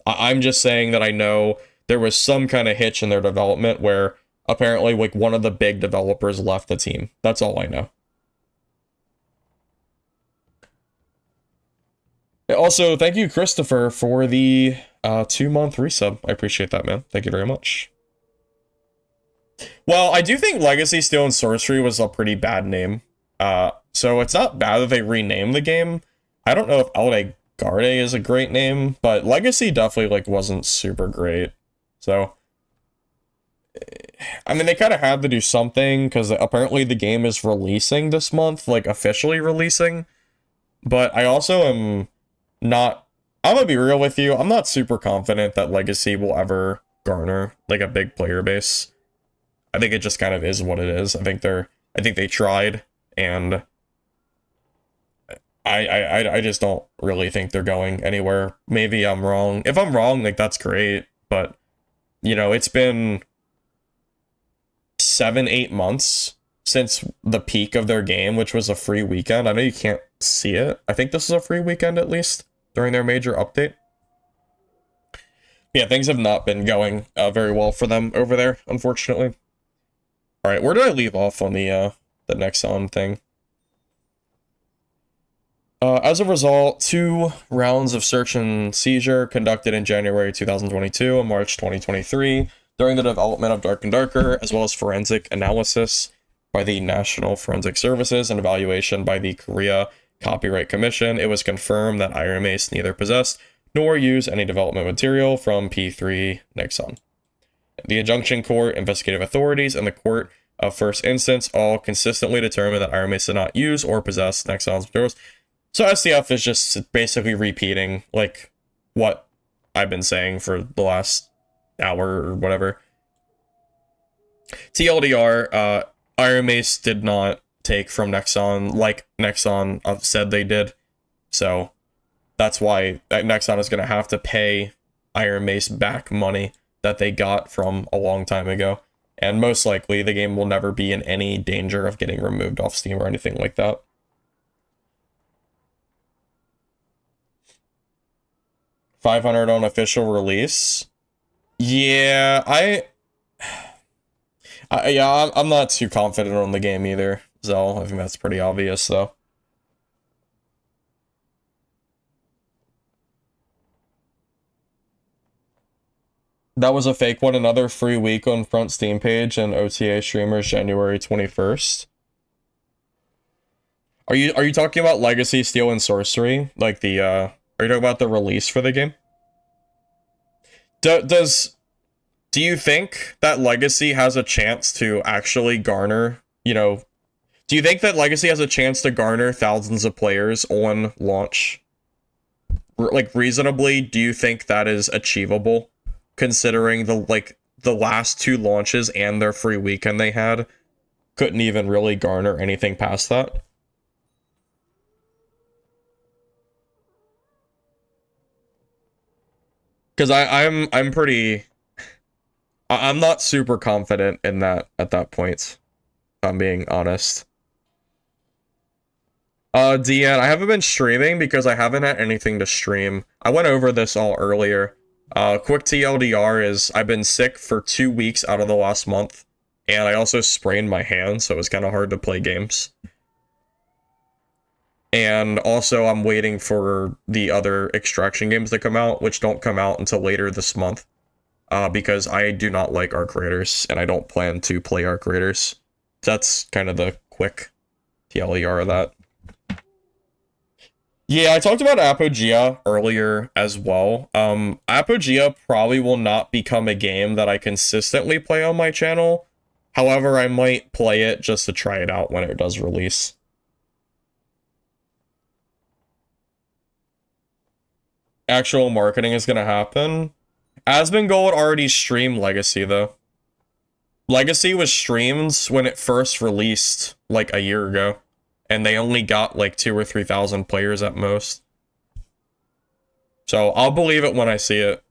I'm just saying that I know there was some kind of hitch in their development where apparently like one of the big developers left the team. That's all I know. Also, thank you, Christopher, for the 2-month resub. I appreciate that, man. Thank you very much. Well, I do think Legacy, Steel, and Sorcery was a pretty bad name. So it's not bad that they renamed the game. I don't know if Alde Garde is a great name, but Legacy definitely like wasn't super great. So, I mean, they kind of had to do something because apparently the game is releasing this month, like officially releasing. But I also am not, I'm gonna be real with you, I'm not super confident that Legacy will ever garner like a big player base. I think it just kind of is what it is. I think they tried, and I just don't really think they're going anywhere. Maybe I'm wrong. If I'm wrong, like that's great, but you know, it's been 7-8 months since the peak of their game, which was a free weekend. I know you can't see it. I think this is a free weekend at least during their major update. Yeah, things have not been going very well for them over there, unfortunately. All right, where did I leave off on the Nexon thing? As a result, 2 rounds of search and seizure conducted in January 2022 and March 2023 during the development of Dark and Darker, as well as forensic analysis by the National Forensic Services and evaluation by the Korea Copyright Commission, it was confirmed that Ironmace neither possessed nor used any development material from P3 Nexon. The injunction court, investigative authorities, and the court of first instance all consistently determined that Ironmace did not use or possess Nexon's materials. So SDF is just basically repeating like what I've been saying for the last hour or whatever. TLDR, Ironmace did not take from Nexon like Nexon said they did. So that's why Nexon is going to have to pay Ironmace back money that they got from a long time ago. And most likely the game will never be in any danger of getting removed off Steam or anything like that. $500 on official release. Yeah, I'm not too confident on the game either, Zell. I think that's pretty obvious, though. That was a fake one. Another free week on front Steam page and OTA streamers January 21st. Are you talking about Legacy, Steel, and Sorcery? Like the are you talking about the release for the game? Do you think that Legacy has a chance to actually garner, you know, do you think that Legacy has a chance to garner thousands of players on launch? Like, reasonably, do you think that is achievable? Considering the last 2 launches and their free weekend they had couldn't even really garner anything past that? Because I'm pretty... I'm not super confident in that at that point, if I'm being honest. Deanne, I haven't been streaming because I haven't had anything to stream. I went over this all earlier. Quick TLDR is I've been sick for 2 weeks out of the last month, and I also sprained my hand, so it was kind of hard to play games. And also, I'm waiting for the other extraction games to come out, which don't come out until later this month. Because I do not like Arc Raiders, and I don't plan to play Arc Raiders. So that's kind of the quick TLDR of that. Yeah, I talked about Apogea earlier as well. Apogea probably will not become a game that I consistently play on my channel. However, I might play it just to try it out when it does release. Actual marketing is going to happen. Asmongold already streamed Legacy, though. Legacy was streamed when it first released, like, a year ago. And they only got, like, 2,000 or 3,000 players at most. So, I'll believe it when I see it.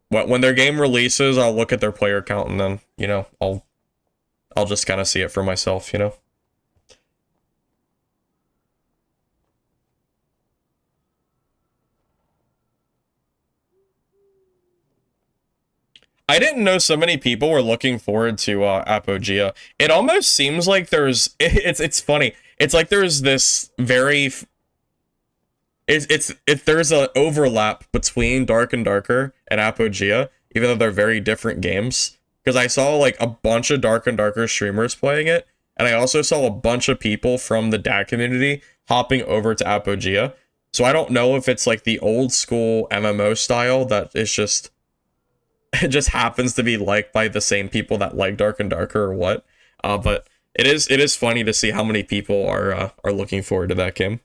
When their game releases, I'll look at their player count and then, you know, I'll just kind of see it for myself, you know? I didn't know so many people were looking forward to Apogea. It almost seems like it's funny. It's like there's this very there's an overlap between Dark and Darker and Apogea, even though they're very different games. Because I saw like a bunch of Dark and Darker streamers playing it, and I also saw a bunch of people from the DAC community hopping over to Apogea. So I don't know if it's like the old school MMO style that is just it just happens to be liked by the same people that like Dark and Darker or what. But it is funny to see how many people are looking forward to that game.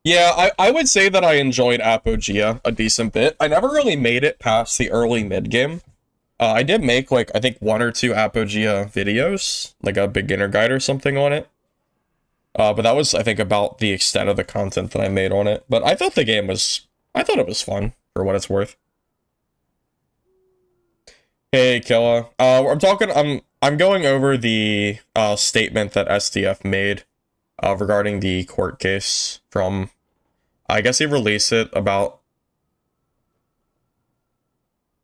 Yeah, I would say that I enjoyed Apogea a decent bit. I never really made it past the early mid game. I did make like I think 1 or 2 Apogea videos, like a beginner guide or something on it. But that was I think about the extent of the content that I made on it. But I thought I thought it was fun for what it's worth. Hey Killa, I'm going over the statement that SDF made regarding the court case from, I guess he released it about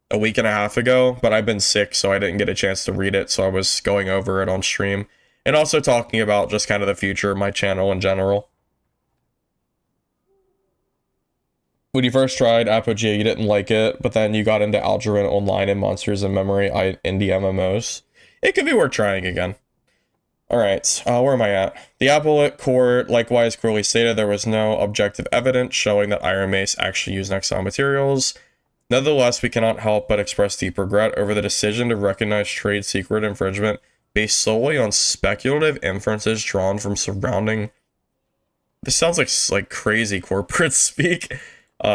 a week and a half ago, but I've been sick, so I didn't get a chance to read it, so I was going over it on stream, and also talking about just kind of the future of my channel in general. When you first tried Apogea, you didn't like it, but then you got into Algernon Online and Monsters in Memory indie MMOs. It could be worth trying again. Alright, where am I at? The appellate court likewise clearly stated there was no objective evidence showing that Ironmace actually used Nexon materials. Nevertheless, we cannot help but express deep regret over the decision to recognize trade secret infringement based solely on speculative inferences drawn from surrounding... This sounds like crazy corporate speak.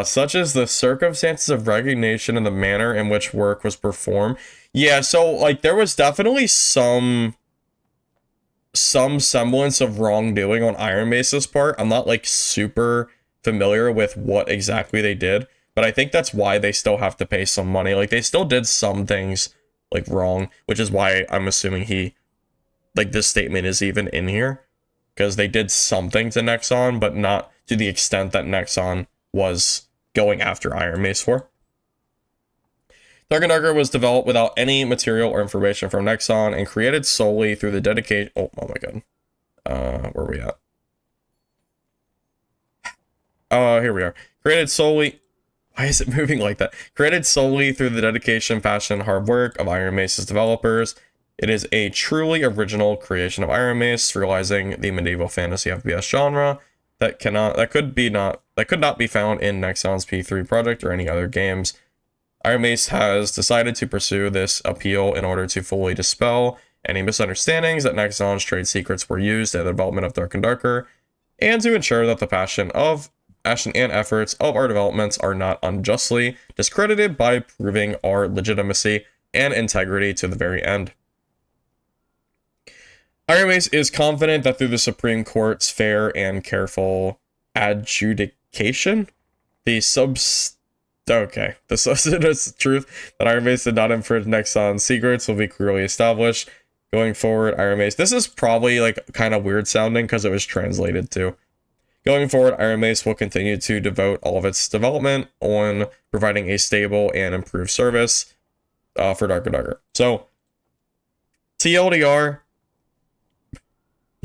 Such as the circumstances of recognition and the manner in which work was performed. Yeah, so, like, there was definitely some semblance of wrongdoing on Ironmace's part. I'm not, like, super familiar with what exactly they did, but I think that's why they still have to pay some money. Like, they still did some things, like, wrong, which is why I'm assuming this statement is even in here. Because they did something to Nexon, but not to the extent that Nexon was going after Ironmace for. Dark and Darker was developed without any material or information from Nexon and created solely through the dedication... Oh my god. Where are we at? Here we are. Created solely... Why is it moving like that? Created solely through the dedication, passion, and hard work of Ironmace's developers. It is a truly original creation of Ironmace, realizing the medieval fantasy FPS genre that could not be found in Nexon's P3 project or any other games. Ironmace has decided to pursue this appeal in order to fully dispel any misunderstandings that Nexon's trade secrets were used in the development of Dark and Darker, and to ensure that the passion and efforts of our developments are not unjustly discredited by proving our legitimacy and integrity to the very end. Ironmace is confident that through the Supreme Court's fair and careful adjudication, the substantive truth that Ironmace did not infringe Nexon's secrets will be clearly established. Going forward, Ironmace... This is probably, like, kind of weird sounding because it was translated too. Going forward, Ironmace will continue to devote all of its development on providing a stable and improved service for Dark and Darker. So, TLDR...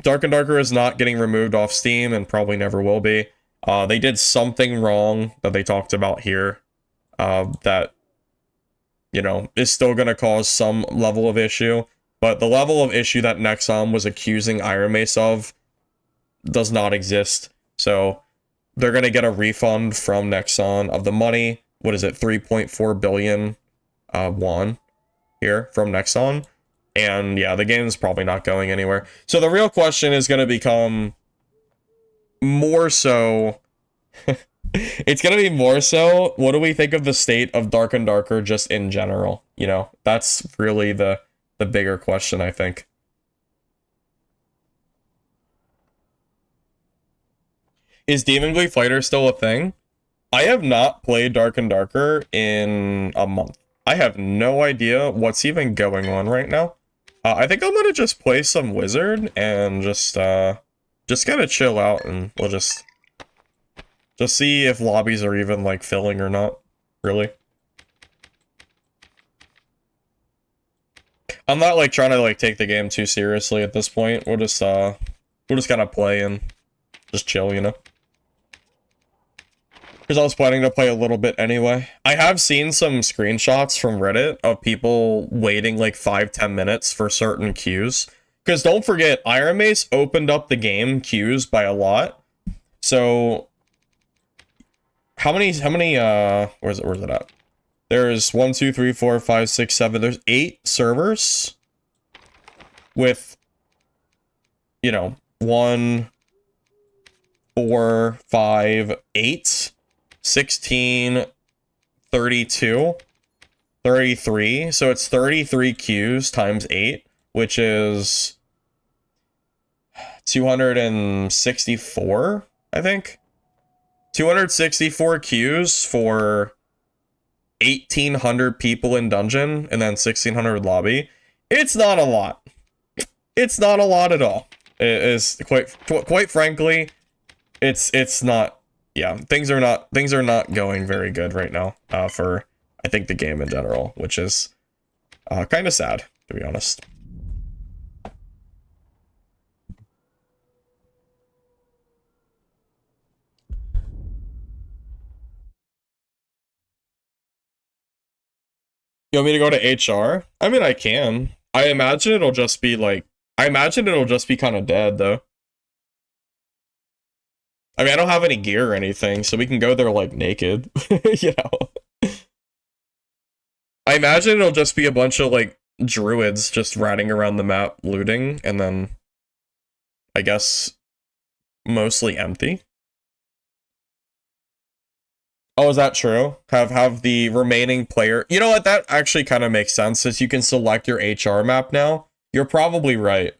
Dark and Darker is not getting removed off Steam and probably never will be. They did something wrong that they talked about here that, you know, is still going to cause some level of issue. But the level of issue that Nexon was accusing Ironmace of does not exist. So they're going to get a refund from Nexon of the money. What is it? 3.4 billion won here from Nexon. And yeah, the game's probably not going anywhere. So the real question is going to become more so... It's going to be more so, what do we think of the state of Dark and Darker just in general? You know, that's really the bigger question, I think. Is Demon Glee Fighter still a thing? I have not played Dark and Darker in a month. I have no idea what's even going on right now. I think I'm gonna just play some wizard and just gotta chill out, and we'll just see if lobbies are even like filling or not. Really. I'm not like trying to like take the game too seriously at this point. We'll just gotta play and just chill, you know? Because I was planning to play a little bit anyway. I have seen some screenshots from Reddit of people waiting like 5-10 minutes for certain queues. Because don't forget, Ironmace opened up the game queues by a lot. So how many where's it at? There's 1, 2, 3, 4, 5, 6, 7. There's 8 servers with, you know, 1, 4, 5, 8, 16, 32, 33. So it's 33 queues times 8, which is 264, I think. 264 queues for 1,800 people in dungeon and then 1,600 lobby. It's not a lot. It's not a lot at all. It is quite frankly, it's not. Yeah, things are not going very good right now for I think the game in general, which is kind of sad, to be honest. You want me to go to HR? I mean, I can. I imagine it'll just be like, kind of dead, though. I mean, I don't have any gear or anything, so we can go there, like, naked. You know? I imagine it'll just be a bunch of, like, druids just riding around the map looting, and then, I guess, mostly empty. Oh, is that true? Have the remaining player... You know what? That actually kind of makes sense, since you can select your HR map now. You're probably right.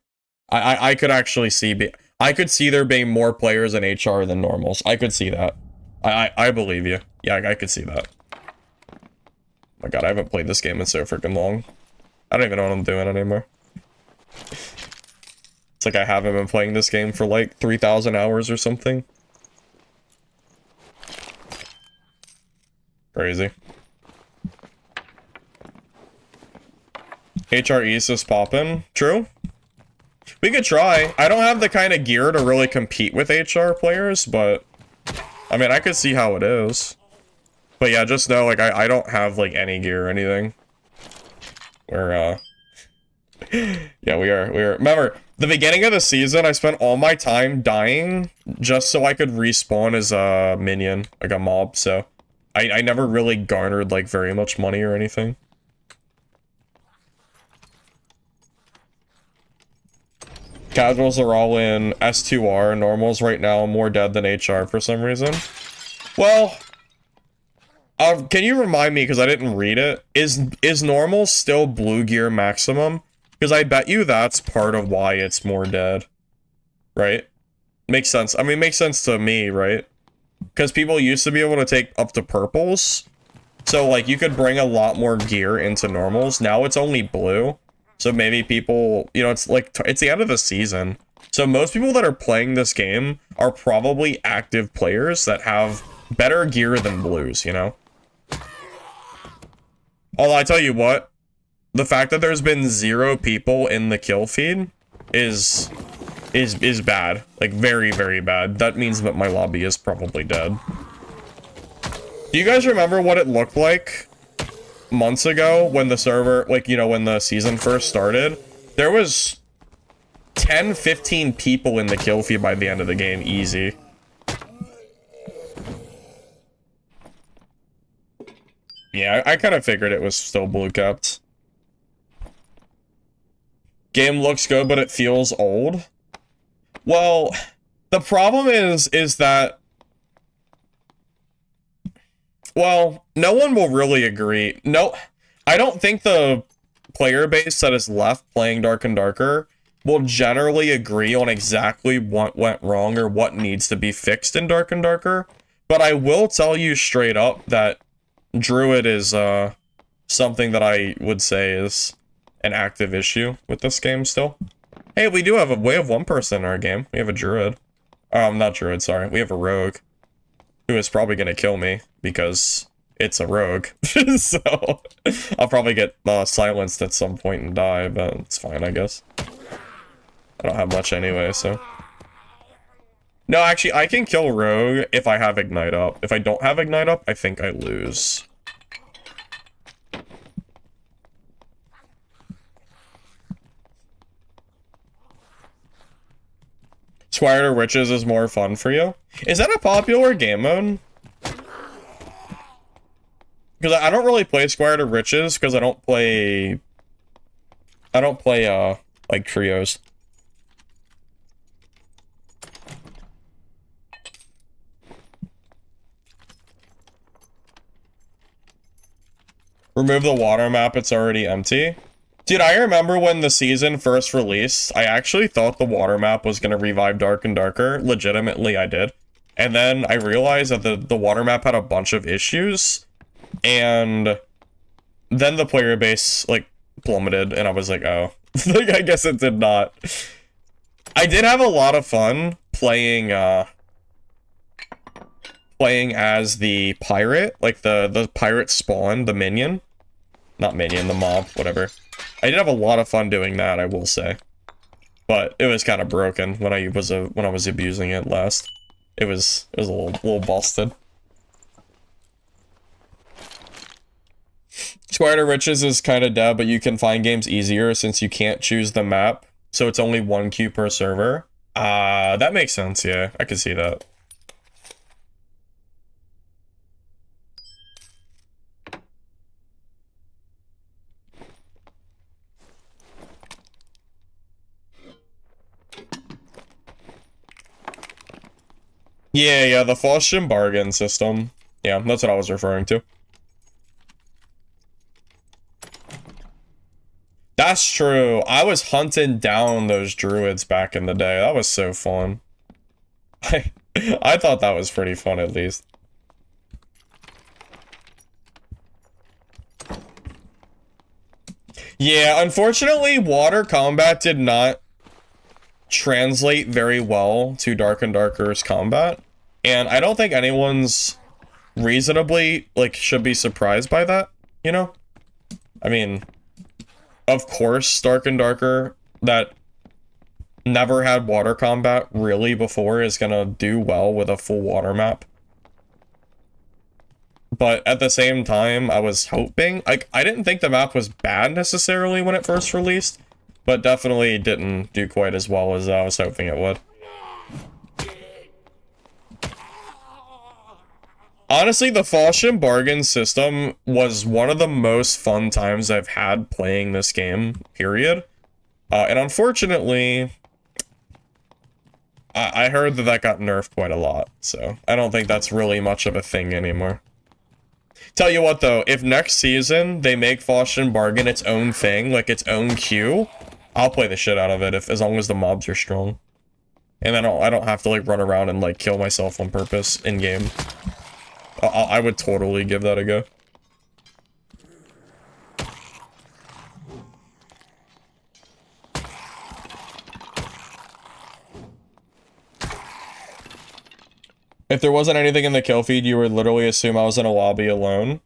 I could actually see... I could see there being more players in HR than normals. I could see that. I believe you. Yeah, I could see that. Oh my god, I haven't played this game in so freaking long. I don't even know what I'm doing anymore. It's like I haven't been playing this game for like 3,000 hours or something. Crazy. HR East is poppin'. True. We could try. I don't have the kind of gear to really compete with HR players, but I mean, I could see how it is. But yeah, just know, like, I don't have, like, any gear or anything. We're, yeah, we are. Remember, the beginning of the season, I spent all my time dying just so I could respawn as a minion, like a mob, so I never really garnered, like, very much money or anything. Casuals are all in S2R, normals right now more dead than HR for some reason. Well, can you remind me, because I didn't read it, is normal still blue gear maximum? Because I bet you that's part of why it's more dead. Right? Makes sense. I mean, makes sense to me, right? Because people used to be able to take up to purples. So, like, you could bring a lot more gear into normals. Now it's only blue. So maybe people, you know, it's like, it's the end of the season. So most people that are playing this game are probably active players that have better gear than blues, you know? Although I tell you what, the fact that there's been 0 people in the kill feed is bad. Like, very, very bad. That means that my lobby is probably dead. Do you guys remember what it looked like months ago when the server, like, you know, when the season first started? There was 10-15 people in the kill feed by the end of the game, easy. Yeah, I kind of figured it was still blue capped. Game looks good, but it feels old. Well, the problem is that, well, no one will really agree. No, I don't think the player base that is left playing Dark and Darker will generally agree on exactly what went wrong or what needs to be fixed in Dark and Darker. But I will tell you straight up that Druid is something that I would say is an active issue with this game still. Hey, we have one person in our game. We have a Druid. Not Druid, sorry. We have a Rogue, who is probably gonna kill me, because it's a Rogue. So, I'll probably get silenced at some point and die, but it's fine, I guess. I don't have much anyway, so... No, actually, I can kill Rogue if I have Ignite up. If I don't have Ignite up, I think I lose. Squire to Riches is more fun for you? Is that a popular game mode? Because I don't really play Squire to Riches, because I don't play, like, trios. Remove the water map, it's already empty. Dude, I remember when the season first released, I actually thought the water map was going to revive Dark and Darker. Legitimately, I did. And then I realized that the water map had a bunch of issues. And then the player base, like, plummeted. And I was like, oh. I guess it did not. I did have a lot of fun playing as the pirate. Like, the pirate spawn, the minion. Not minion, the mob, whatever. I did have a lot of fun doing that, I will say. But it was kind of broken when I was abusing it last. It was a little busted. Squire to Riches is kind of dead, but you can find games easier since you can't choose the map. So it's only 1 queue per server. That makes sense, yeah. I can see that. Yeah, the Faustian bargain system. Yeah, that's what I was referring to. That's true. I was hunting down those druids back in the day. That was so fun. I thought that was pretty fun, at least. Yeah, unfortunately, water combat did not translate very well to Dark and Darker's combat. And I don't think anyone's reasonably, like, should be surprised by that, you know? I mean, of course, Dark and Darker, that never had water combat really before, is gonna do well with a full water map. But at the same time, I was hoping, like, I didn't think the map was bad necessarily when it first released, but definitely didn't do quite as well as I was hoping it would. Honestly, the Faustian bargain system was one of the most fun times I've had playing this game, period. And unfortunately, I heard that got nerfed quite a lot, so I don't think that's really much of a thing anymore. Tell you what, though, if next season they make Faustian bargain its own thing, like its own queue, I'll play the shit out of it as long as the mobs are strong. And then I don't have to, like, run around and, like, kill myself on purpose in-game. I would totally give that a go. If there wasn't anything in the kill feed, you would literally assume I was in a lobby alone.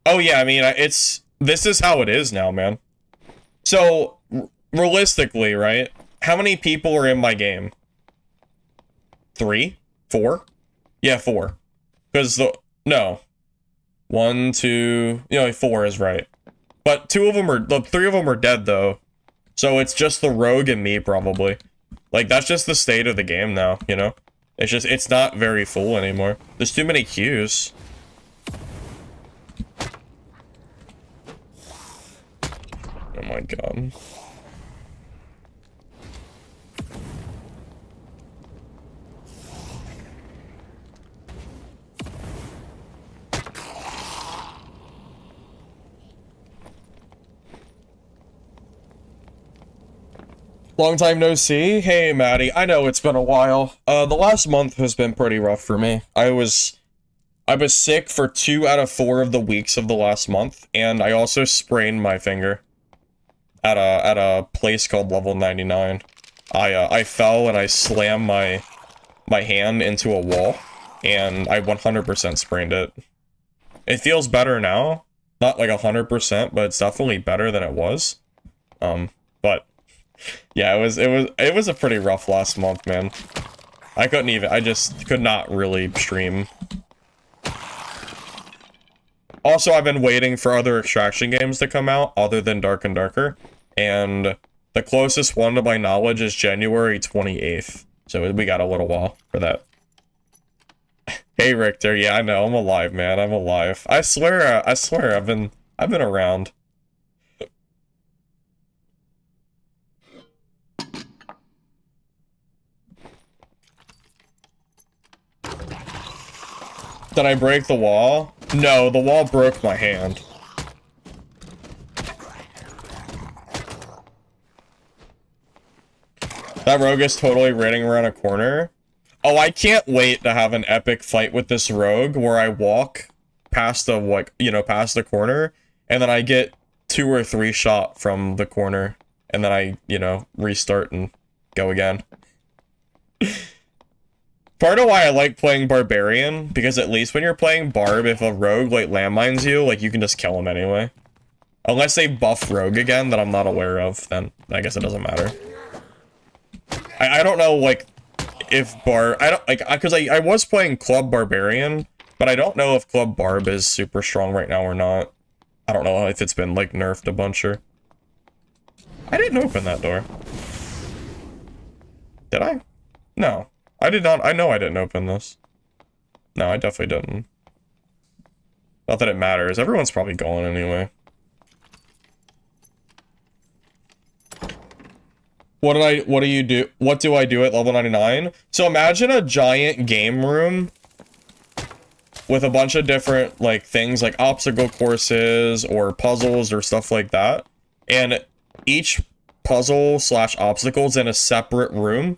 Oh yeah, I mean, this is how it is now, man. So, realistically, right? How many people are in my game? 3? 4? Yeah, 4. Because no. 1, 2, 4 is right. But 3 of them are dead, though. So it's just the rogue and me, probably. Like, that's just the state of the game now, you know? It's not very full anymore. There's too many queues. Oh my god. Long time no see. Hey, Maddie. I know it's been a while. The last month has been pretty rough for me. I was I was sick for 2 out of 4 of the weeks of the last month, and I also sprained my finger at a place called Level 99. I fell and I slammed my hand into a wall, and I 100% sprained it. It feels better now. Not like 100%, but it's definitely better than it was. But yeah, it was a pretty rough last month, man. I just could not really stream. Also, I've been waiting for other extraction games to come out other than Dark and Darker, and the closest one to my knowledge is January 28th. So we got a little while for that. Hey Richter, yeah, I know, I'm alive, man. I'm alive. I swear, I've been around. Did I break the wall? No, the wall broke my hand. That rogue is totally running around a corner. Oh, I can't wait to have an epic fight with this rogue where I walk past the, like, you know, past the corner, and then I get 2 or 3 shot from the corner, and then I, you know, restart and go again. Part of why I like playing Barbarian, because at least when you're playing Barb, if a rogue, like, landmines you, like, you can just kill him anyway. Unless they buff rogue again that I'm not aware of, then I guess it doesn't matter. I don't know, like, if because I was playing Club Barbarian, but I don't know if Club Barb is super strong right now or not. I don't know if it's been, like, nerfed a bunch or... I didn't open that door. Did I? No. I did not. I know I didn't open this. No, I definitely didn't. Not that it matters. Everyone's probably going anyway. What do you do? What do I do at level 99? So imagine a giant game room with a bunch of different, like, things like obstacle courses or puzzles or stuff like that. And each puzzle slash obstacle's in a separate room.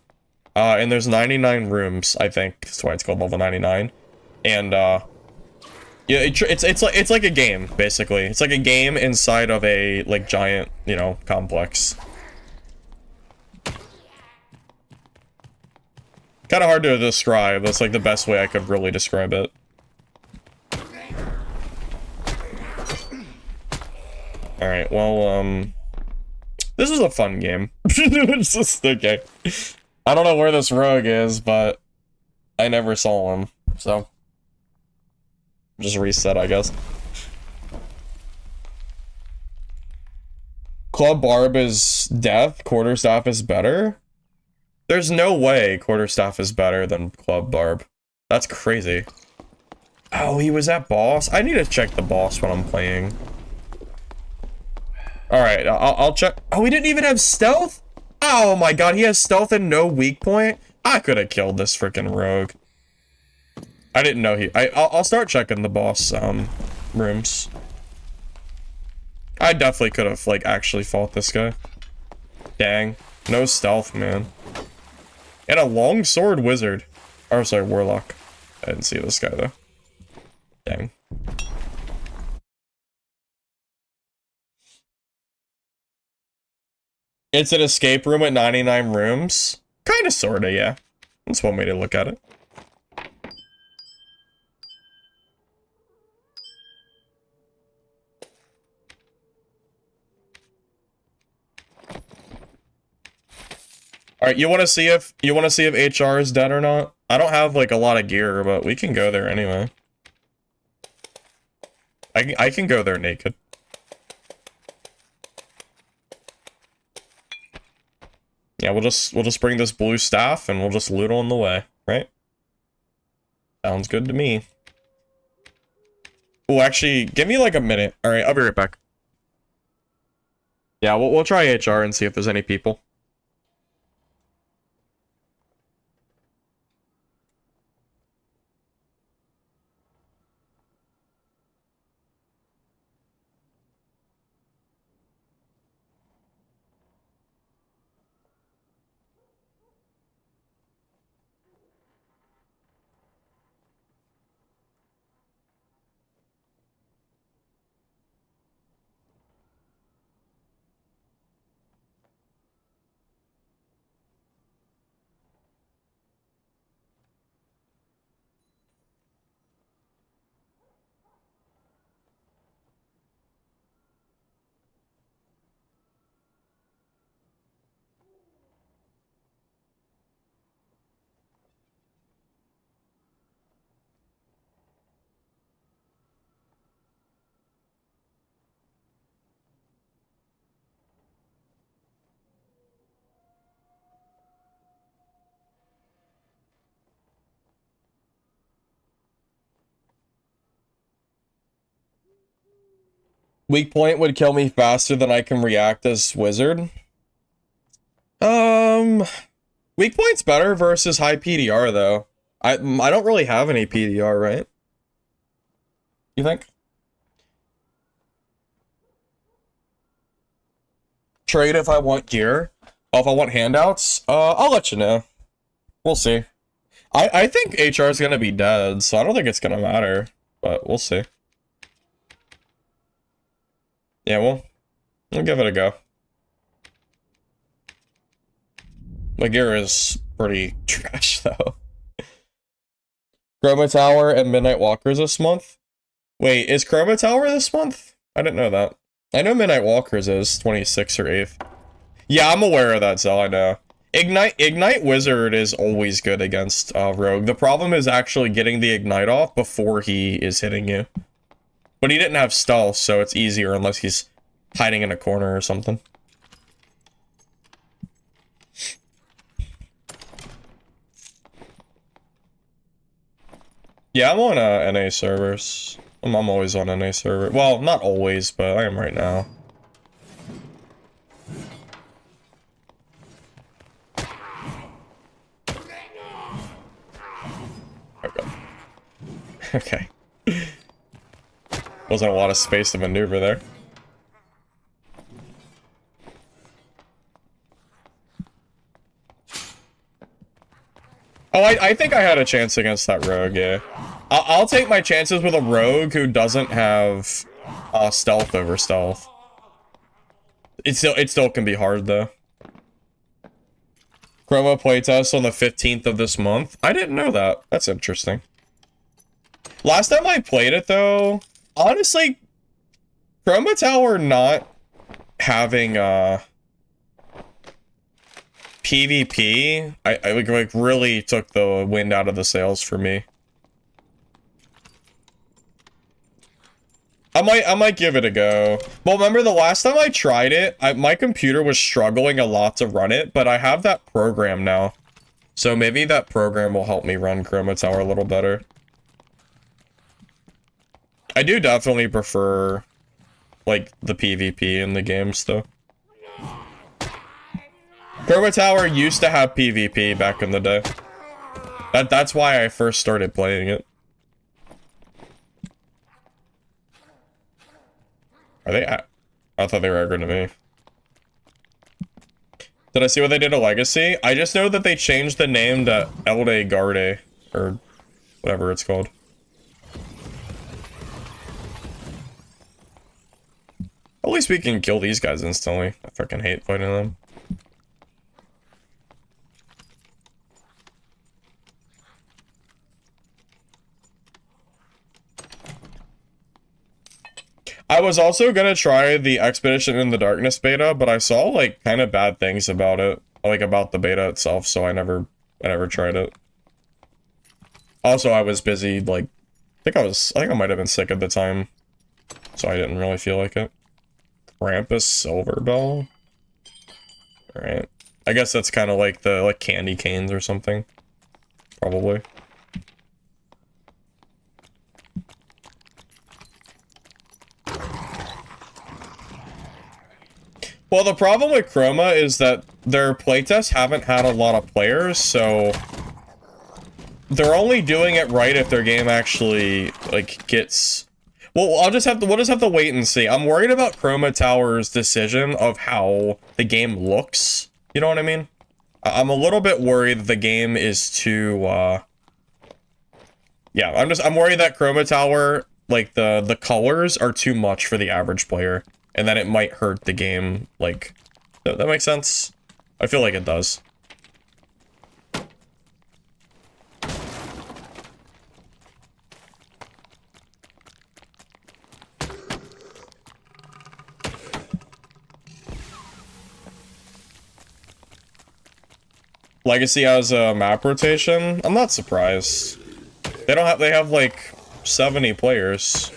And there's 99 rooms, I think. That's why it's called level 99. And, yeah, it's like a game, basically. It's like a game inside of a, like, giant, you know, complex. Kind of hard to describe. That's, like, the best way I could really describe it. Alright, well, this is a fun game. It's just, okay. I don't know where this rogue is, but I never saw him, so just reset, I guess. Club Barb is death, Quarterstaff is better? There's no way Quarterstaff is better than Club Barb. That's crazy. Oh, he was at boss? I need to check the boss when I'm playing. Alright, I'll check. Oh, he didn't even have stealth? Oh my god, he has stealth and no weak point? I could have killed this freaking rogue. I didn't know I'll start checking the boss, rooms. I definitely could have, like, actually fought this guy. Dang. No stealth, man. And a longsword wizard. Or, sorry, warlock. I didn't see this guy, though. Dang. It's an escape room with 99 rooms. Kinda, sorta, yeah. That's one way to look at it. Alright, you wanna see if HR is dead or not? I don't have, like, a lot of gear, but we can go there anyway. I can go there naked. Yeah, we'll just bring this blue staff and we'll just loot on the way, right? Sounds good to me. Oh, actually, give me like a minute. All right, I'll be right back. Yeah, we'll try HR and see if there's any people. Weak point would kill me faster than I can react as wizard. Weak point's better versus high PDR though. I don't really have any PDR, right? You think? Trade if I want gear. Oh, if I want handouts? I'll let you know. We'll see. I think HR is gonna be dead, so I don't think it's gonna matter. But we'll see. Yeah, we'll give it a go. My gear is pretty trash, though. Chroma Tower and Midnight Walkers this month? Wait, is Chroma Tower this month? I didn't know that. I know Midnight Walkers is 26th or 8th. Yeah, I'm aware of that, Zell, I know. Ignite Wizard is always good against Rogue. The problem is actually getting the Ignite off before he is hitting you. But he didn't have stealth, so it's easier unless he's hiding in a corner or something. Yeah, I'm on NA servers. I'm always on NA server. Well, not always, but I am right now. Okay. Wasn't a lot of space to maneuver there. Oh, I think I had a chance against that rogue, yeah. I'll take my chances with a rogue who doesn't have stealth over stealth. It still can be hard, though. Chroma playtest on the 15th of this month. I didn't know that. That's interesting. Last time I played it, though, honestly, Chroma Tower not having PvP, I like really took the wind out of the sails for me. I might give it a go. Well, remember the last time I tried it, my computer was struggling a lot to run it, but I have that program now. So maybe that program will help me run Chroma Tower a little better. I do definitely prefer, like, the PvP in the games, though. Chroma Tower used to have PvP back in the day. That's why I first started playing it. Are they? I thought they were aggroing to me. Did I see what they did to Legacy? I just know that they changed the name to Elde Garde, or whatever it's called. At least we can kill these guys instantly. I fucking hate fighting them. I was also gonna try the Expedition in the Darkness beta, but I saw like kind of bad things about it, like about the beta itself, so I never tried it. Also, I was busy, like, I think I might have been sick at the time, so I didn't really feel like it. Krampus Silverbell? Alright. I guess that's kind of like the, like, candy canes or something. Probably. Well, the problem with Chroma is that their playtests haven't had a lot of players, so they're only doing it right if their game actually, like, gets... Well, we'll just have to wait and see. I'm worried about Chroma Tower's decision of how the game looks. You know what I mean? I'm a little bit worried that the game is too, yeah, I'm worried that Chroma Tower, like, the colors are too much for the average player. And that it might hurt the game, like... That makes sense? I feel like it does. Legacy has a map rotation? I'm not surprised. They have like 70 players.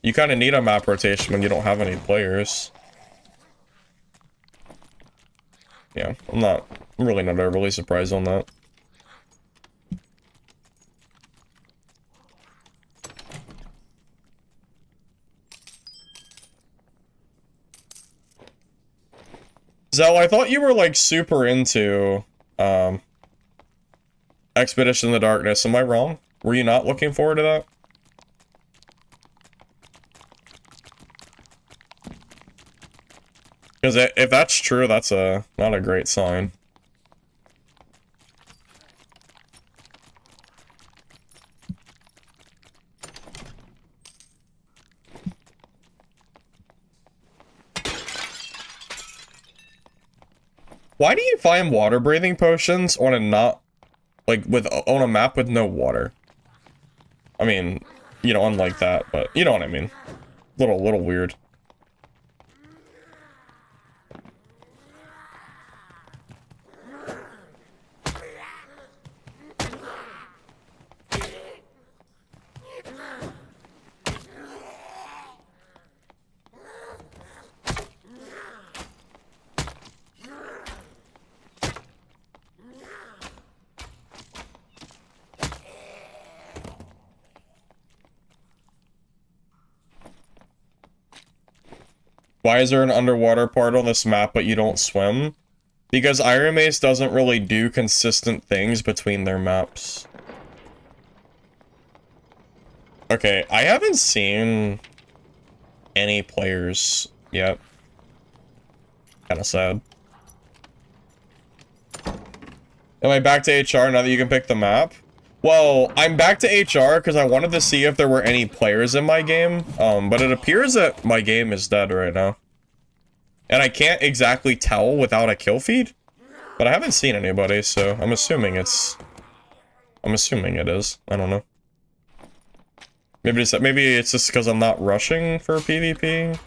You kind of need a map rotation when you don't have any players. Yeah, I'm really not overly surprised on that. Zell, I thought you were like super into Expedition in the Darkness. Am I wrong? Were you not looking forward to that? Because if that's true, that's not a great sign. Why do you find water breathing potions on a on a map with no water? I mean, you know, unlike that, but you know what I mean. Little weird. Why is there an underwater part on this map but you don't swim? Because Ironmace doesn't really do consistent things between their maps. Okay, I haven't seen any players yet. Kinda sad. Am I back to HR now that you can pick the map? Well, I'm back to HR because I wanted to see if there were any players in my game, but it appears that my game is dead right now. And I can't exactly tell without a kill feed, but I haven't seen anybody, so I'm assuming it is. I don't know. Maybe it's just because I'm not rushing for PvP.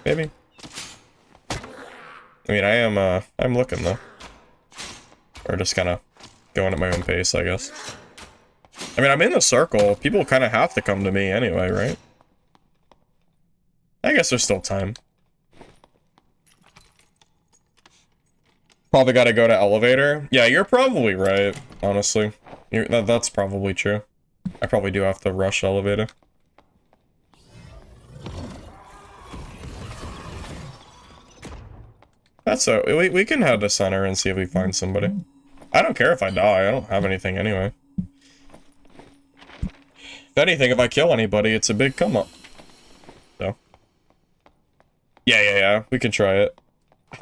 Maybe. I mean, I'm looking though. Or just kind of going at my own pace, I guess. I mean, I'm in the circle. People kind of have to come to me anyway, right? I guess there's still time. Probably gotta go to elevator. Yeah, you're probably right, honestly. That's probably true. I probably do have to rush elevator. That's so we can head to center and see if we find somebody. I don't care if I die. I don't have anything anyway. If anything, if I kill anybody, it's a big come up. So. Yeah. We can try it.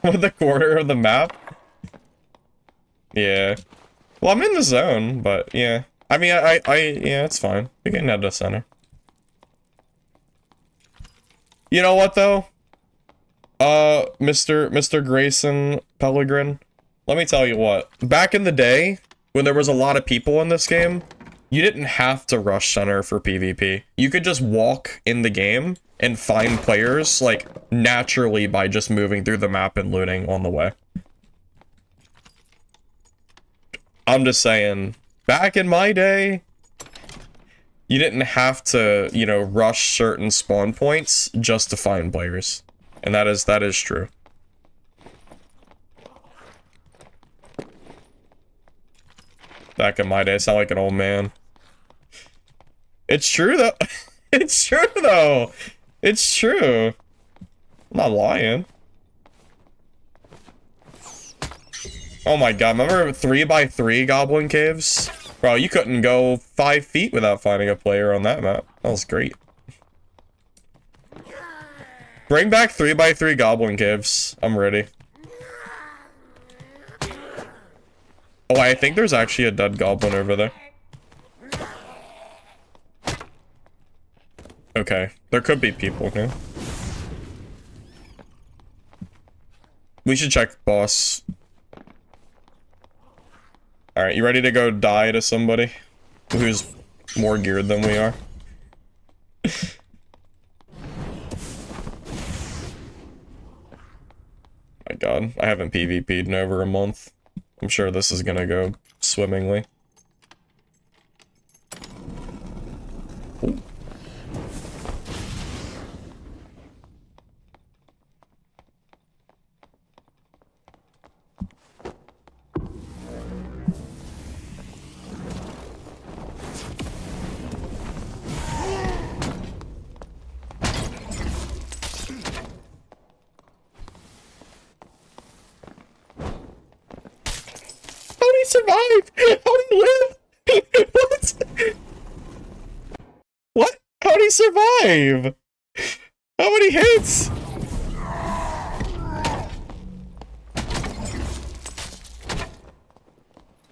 With the quarter of the map. Yeah. Well, I'm in the zone, but yeah. I mean, yeah, it's fine. We can head to center. You know what though? Mr. Grayson Pellegrin, let me tell you what. Back in the day, when there was a lot of people in this game, you didn't have to rush center for PvP. You could just walk in the game and find players, like, naturally by just moving through the map and looting on the way. I'm just saying, back in my day, you didn't have to, you know, rush certain spawn points just to find players. And that is true. Back in my day, I sound like an old man. It's true though. It's true though. It's true. I'm not lying. Oh my god, remember 3x3 goblin caves? Bro, you couldn't go 5 feet without finding a player on that map. That was great. Bring back 3x3 goblin caves. I'm ready. Oh, I think there's actually a dead goblin over there. Okay, there could be people here. We should check boss. Alright, you ready to go die to somebody who's more geared than we are? My god, I haven't PvP'd in over a month. I'm sure this is gonna go swimmingly. Ooh. survive? How'd he live? What? What? How'd he survive? How many hits?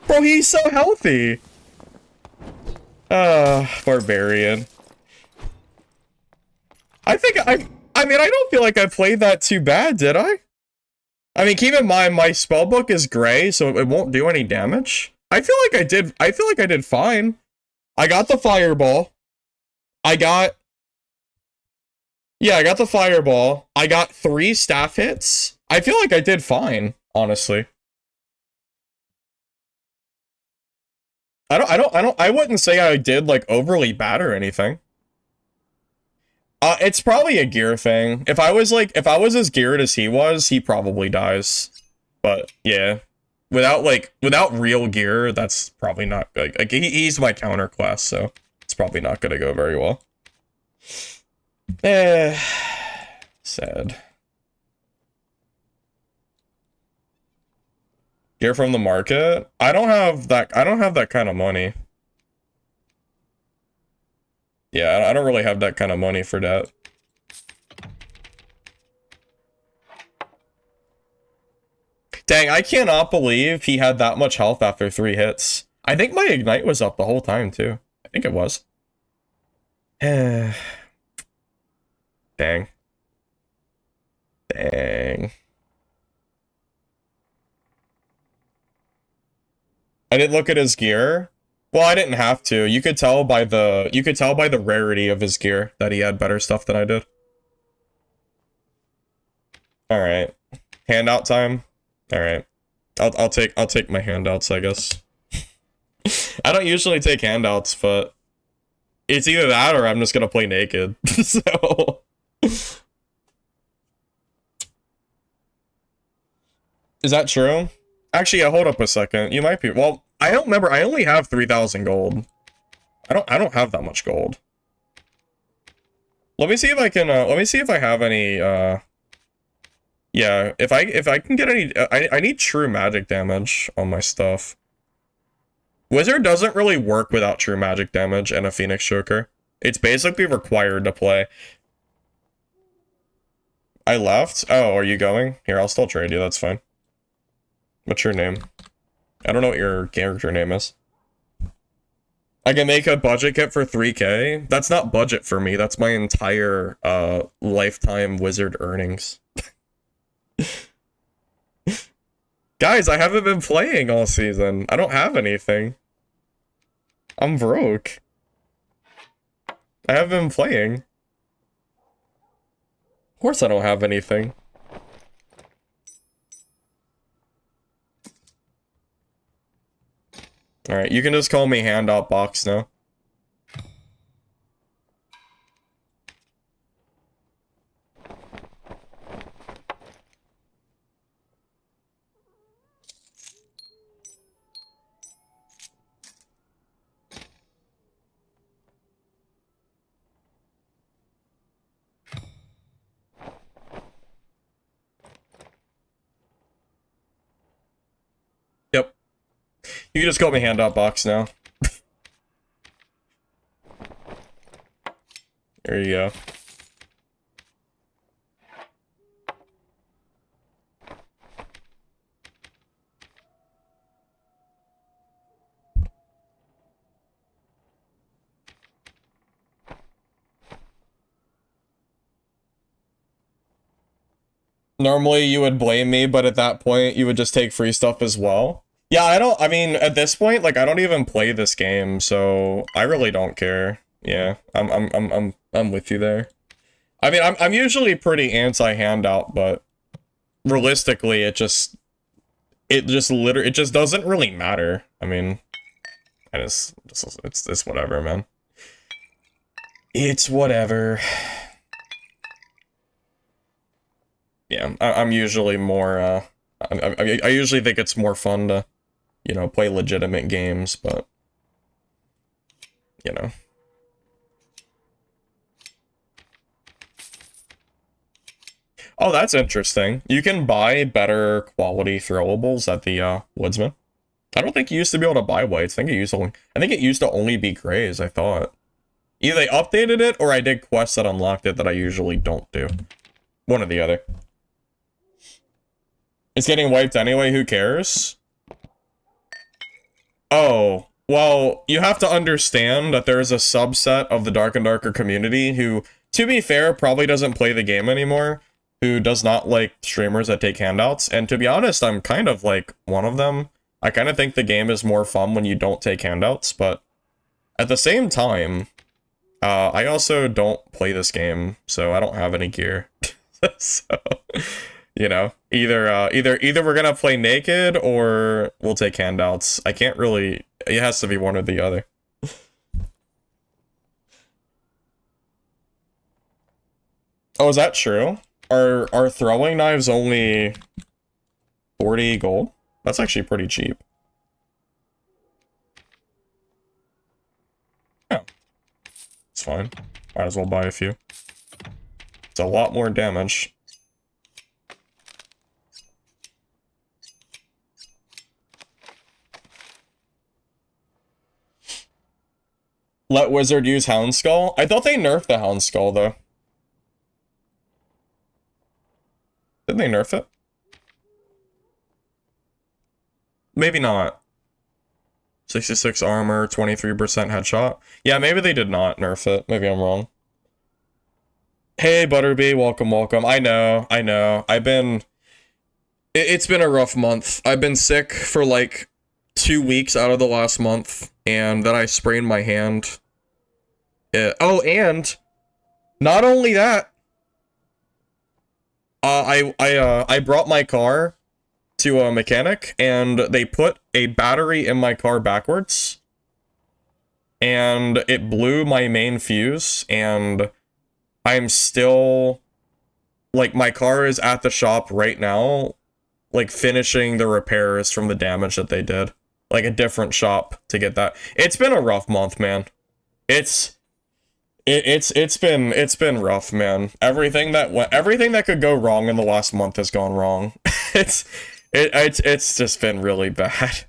Bro, he's so healthy. Barbarian. I mean, I don't feel like I played that too bad, did I? I mean, keep in mind, my spellbook is gray, so it won't do any damage. I feel like I did fine. I got the fireball. I got the fireball. I got 3 staff hits. I feel like I did fine, honestly. I wouldn't say I did, like, overly bad or anything. It's probably a gear thing. If I was as geared as he was, he probably dies. But, yeah. Without real gear, that's probably not, like he's my counter class, so it's probably not gonna go very well. Sad. Gear from the market? I don't have that kind of money. Yeah, I don't really have that kind of money for that. Dang, I cannot believe he had that much health after 3 hits. I think my ignite was up the whole time, too. I think it was. Dang. Dang. I didn't look at his gear. Well, I didn't have to. You could tell by the rarity of his gear that he had better stuff than I did. All right. Handout time. All right. I'll take my handouts, I guess. I don't usually take handouts, but it's either that or I'm just gonna play naked. So is that true? Actually, yeah, hold up a second. You might be. Well, I don't remember. I only have 3,000 gold. I don't have that much gold. Let me see if I can. Let me see if I have any. Yeah, if I can get any. I need true magic damage on my stuff. Wizard doesn't really work without true magic damage and a Phoenix Choker. It's basically required to play. I left? Oh, are you going? Here, I'll still trade you. That's fine. What's your name? I don't know what your character name is. I can make a budget kit for 3K. That's not budget for me. That's my entire lifetime wizard earnings. Guys, I haven't been playing all season. I don't have anything. I'm broke. I haven't been playing. Of course I don't have anything. Alright, you can just call me Handout Box now. Yep. You can just call me Handout Box now. There you go. Normally you would blame me, but at that point you would just take free stuff as well. Yeah, I mean, at this point, like, I don't even play this game, so I really don't care. Yeah, I'm with you there. I mean, I'm usually pretty anti-handout, but realistically, it just doesn't really matter. I mean, it's whatever, man. It's whatever. Yeah, I'm usually more, I usually think it's more fun to, you know, play legitimate games, but, you know. Oh, that's interesting. You can buy better quality throwables at the, Woodsman. I don't think you used to be able to buy whites. I think it used to only be grays, I thought. Either they updated it or I did quests that unlocked it that I usually don't do. One or the other. It's getting wiped anyway, who cares? Oh, well, you have to understand that there's a subset of the Dark and Darker community who, to be fair, probably doesn't play the game anymore, who does not like streamers that take handouts, and to be honest, I'm kind of like one of them. I kind of think the game is more fun when you don't take handouts, but at the same time, I also don't play this game, so I don't have any gear. So, you know, either we're gonna play naked or we'll take handouts. I can't really, it has to be one or the other. Oh, is that true? Are throwing knives only 40 gold? That's actually pretty cheap. Yeah. It's fine. Might as well buy a few. It's a lot more damage. Let Wizard use Hound Skull? I thought they nerfed the Hound Skull, though. Didn't they nerf it? Maybe not. 66 armor, 23% headshot. Yeah, maybe they did not nerf it. Maybe I'm wrong. Hey, Butterbee, welcome, welcome. I know. It's been a rough month. I've been sick for like 2 weeks out of the last month, and then I sprained my hand. Oh, and not only that, I brought my car to a mechanic, and they put a battery in my car backwards, and it blew my main fuse, and I'm still, like, my car is at the shop right now, like, finishing the repairs from the damage that they did. Like, a different shop to get that. It's been a rough month, man. It's been rough, man. Everything that could go wrong in the last month has gone wrong. It's just been really bad.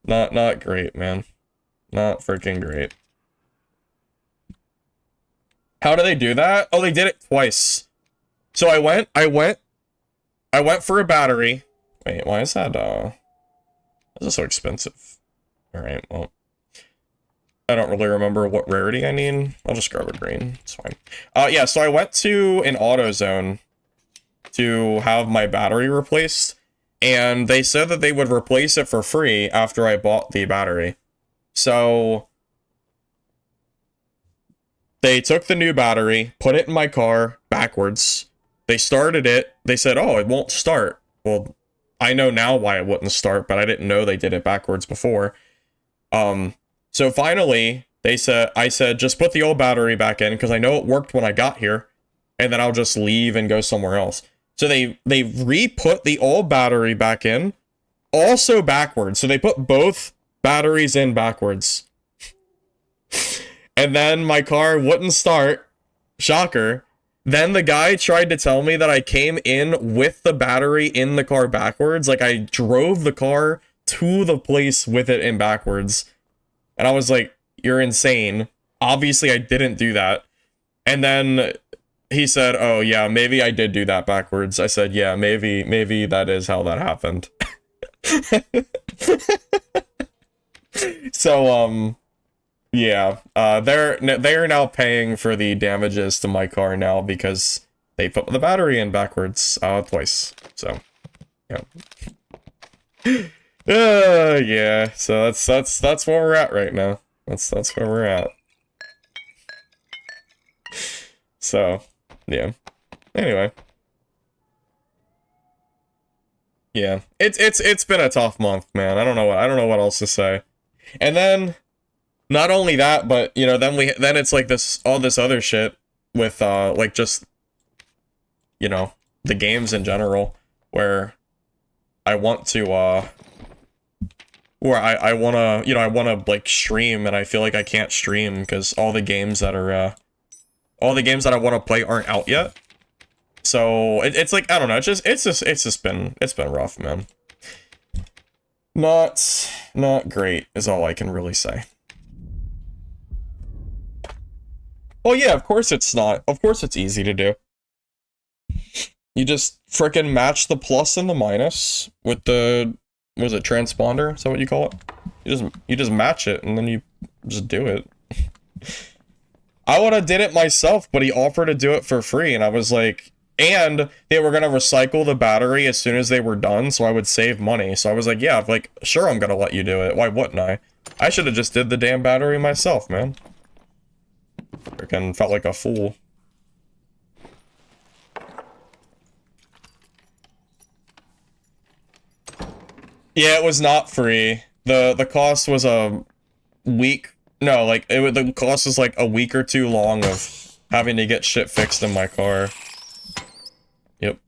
Not great, man. Not freaking great. How do they do that? Oh, they did it twice. So I went for a battery. Wait, why is that so expensive? Alright, well, I don't really remember what rarity I need. I'll just grab a green. It's fine. Yeah, so I went to an AutoZone to have my battery replaced, and they said that they would replace it for free after I bought the battery. So they took the new battery, put it in my car backwards. They started it. They said, oh, it won't start. Well, I know now why it wouldn't start, but I didn't know they did it backwards before. So finally, I said, just put the old battery back in, because I know it worked when I got here, and then I'll just leave and go somewhere else. So they re-put the old battery back in, also backwards. So they put both batteries in backwards. And then my car wouldn't start. Shocker. Then the guy tried to tell me that I came in with the battery in the car backwards. Like, I drove the car to the place with it in backwards. And I was like, you're insane. Obviously, I didn't do that. And then he said, oh, yeah, maybe I did do that backwards. I said, yeah, maybe that is how that happened. So, yeah, they are now paying for the damages to my car now because they put the battery in backwards twice. So, yeah. Yeah. So that's where we're at right now. That's where we're at. So, yeah. Anyway. Yeah. It's been a tough month, man. I don't know what else to say. And then not only that, but you know, then it's like all this other shit with like just, you know, the games in general, where I want to I wanna like stream, and I feel like I can't stream because all the games that I want to play aren't out yet. So it's like, I don't know, it's just been rough, man. Not great is all I can really say. Well, yeah, of course it's not. Of course it's easy to do. You just frickin' match the plus and the minus with the, what is it, transponder? Is that what you call it? You just match it and then you just do it. I would have did it myself, but he offered to do it for free, and I was like, and they were gonna recycle the battery as soon as they were done, so I would save money. So I was like, yeah, like, sure, I'm gonna let you do it. Why wouldn't I? I should have just did the damn battery myself, man. Freaking felt like a fool. Yeah, it was not free. The cost was a week. No, like the cost was like a week or two long of having to get shit fixed in my car. Yep.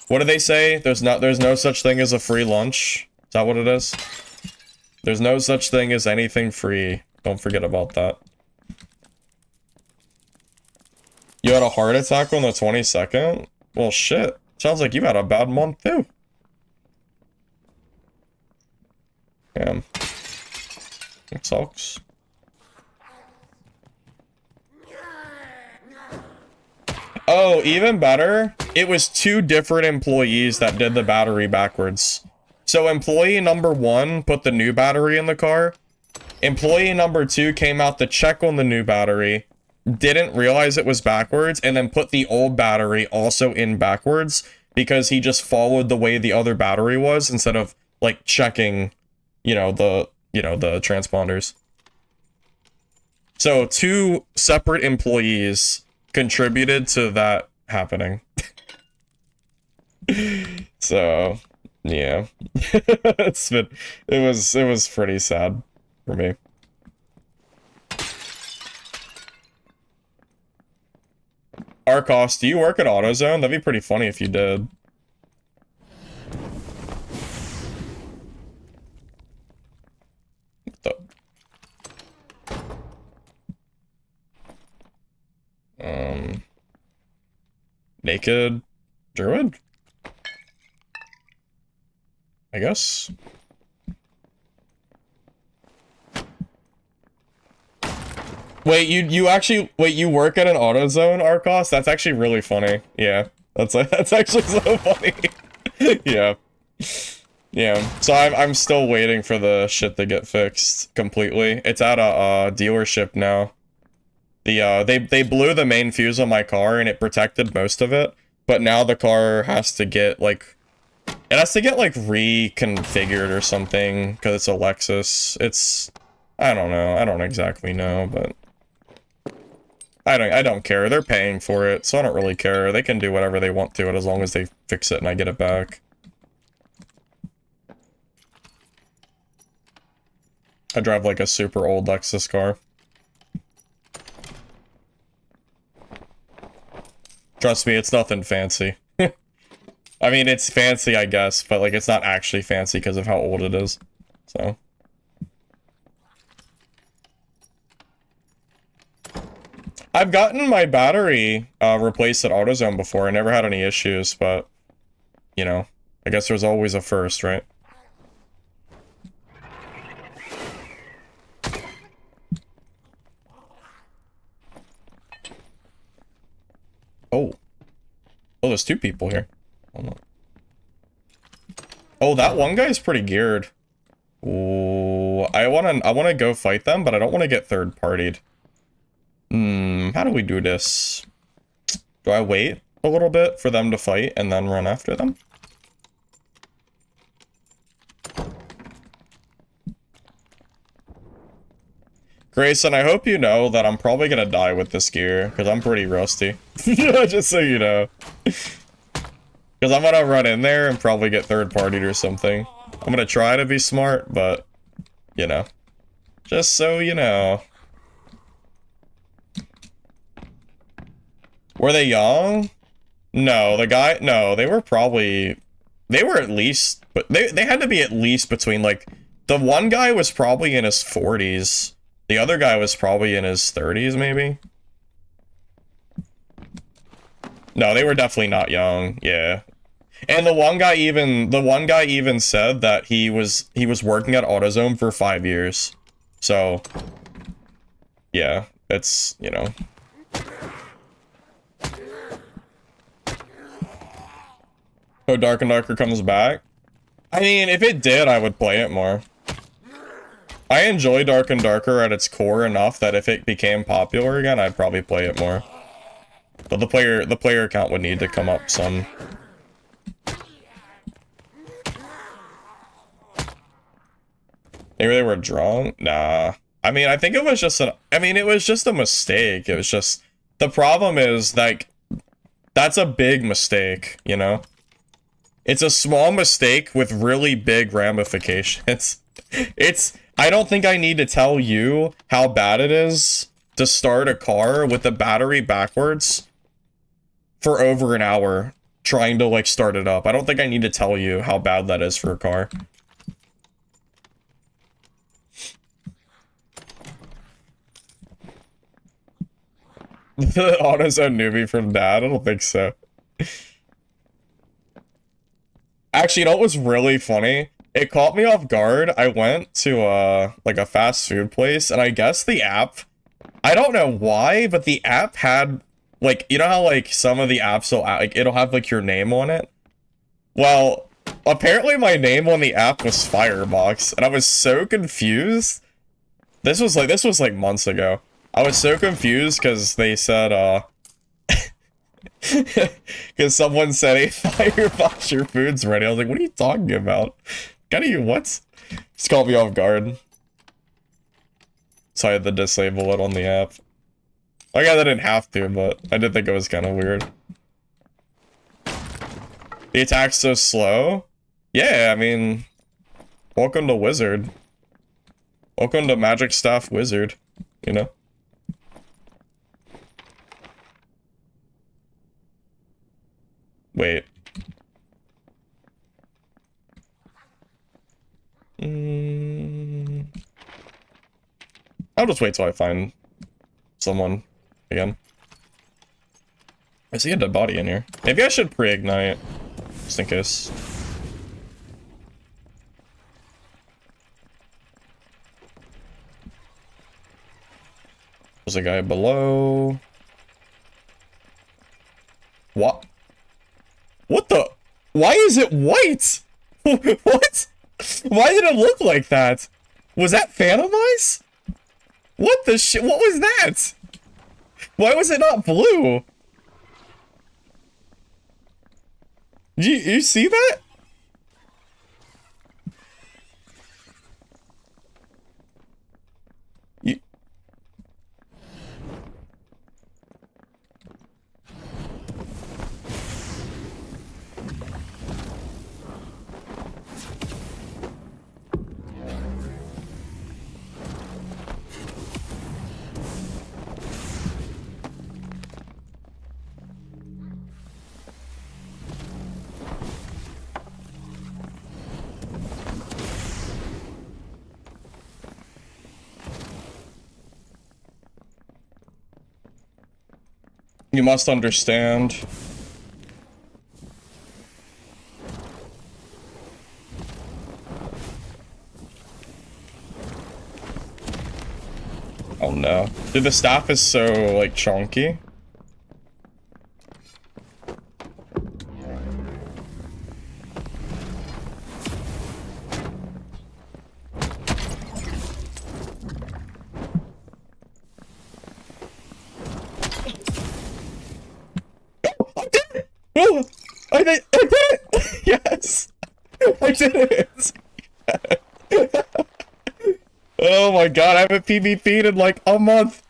What do they say? There's no such thing as a free lunch. Is that what it is? There's no such thing as anything free. Don't forget about that. You had a heart attack on the 22nd? Well, shit. Sounds like you had a bad month, too. Damn. It sucks. Oh, even better. It was 2 different employees that did the battery backwards. So employee number 1 put the new battery in the car. Employee number 2 came out to check on the new battery, didn't realize it was backwards, and then put the old battery also in backwards because he just followed the way the other battery was instead of like checking, the transponders. So 2 separate employees contributed to that happening. So yeah. it was pretty sad for me. Arcos, do you work at AutoZone? That'd be pretty funny if you did. Naked Druid? I guess. Wait, you work at an AutoZone, Arcos? That's actually really funny. Yeah. That's actually so funny. Yeah. Yeah. So I'm still waiting for the shit to get fixed completely. It's at a dealership now. They blew the main fuse on my car and it protected most of it, but now the car has to get like reconfigured or something because it's a Lexus. It's, I don't know. I don't exactly know, but I don't care. They're paying for it, so I don't really care. They can do whatever they want to it as long as they fix it and I get it back. I drive like a super old Lexus car. Trust me, it's nothing fancy. I mean, it's fancy, I guess, but like it's not actually fancy because of how old it is. So. I've gotten my battery replaced at AutoZone before. I never had any issues, but, I guess there's always a first, right? Oh. Oh, there's 2 people here. Hold on. Oh, that one guy's pretty geared. Ooh, I wanna go fight them, but I don't want to get third-partied. How do we do this? Do I wait a little bit for them to fight and then run after them? Grayson, I hope you know that I'm probably gonna die with this gear, because I'm pretty rusty. Just so you know. Because I'm gonna run in there and probably get third-partied or something. I'm gonna try to be smart, but, just so you know. Were they young? No, they were probably, they were at least, but they had to be at least between, like, the one guy was probably in his 40s. The other guy was probably in his 30s, maybe? No, they were definitely not young, yeah. And the one guy even said that he was working at AutoZone for 5 years. So yeah, it's, you know. So Dark and Darker comes back. I mean, if it did, I would play it more. I enjoy Dark and Darker at its core enough that if it became popular again, I'd probably play it more. But the player count would need to come up some. Maybe they were drunk? Nah. I mean, I think it was just it was just a mistake. It was just, the problem is, like, that's a big mistake, you know? It's a small mistake with really big ramifications. I don't think I need to tell you how bad it is to start a car with the battery backwards for over an hour trying to, like, start it up. I don't think I need to tell you how bad that is for a car. The AutoZone newbie from Dad? I don't think so. Actually, you know what was really funny? It caught me off guard. I went to, like, a fast food place, and I guess the app, I don't know why, but the app had, like, you know how, like, some of the apps will, like, it'll have, like, your name on it? Well, apparently my name on the app was Firebox, and I was so confused. This was like months ago. I was so confused because they said, because someone said, "Hey, Firebox, your food's ready." I was like, what are you talking about? What? Just caught me off guard. So I had to disable it on the app. I guess I didn't have to, but I did think it was kind of weird. The attack's so slow? Yeah, I mean, welcome to Wizard. Welcome to Magic Staff Wizard, you know? Wait. I'll just wait till I find someone again. I see a dead body in here. Maybe I should pre-ignite, just in case. There's a guy below. What? What the? Why is it white? What? Why did it look like that? Was that Phantom Eyes? What the shit? What was that? Why was it not blue? You see that? You must understand. Oh no. Dude, the staff is so, like, chunky. Oh, I did it! Yes! I did it! Oh my god, I haven't PvP'd in like a month!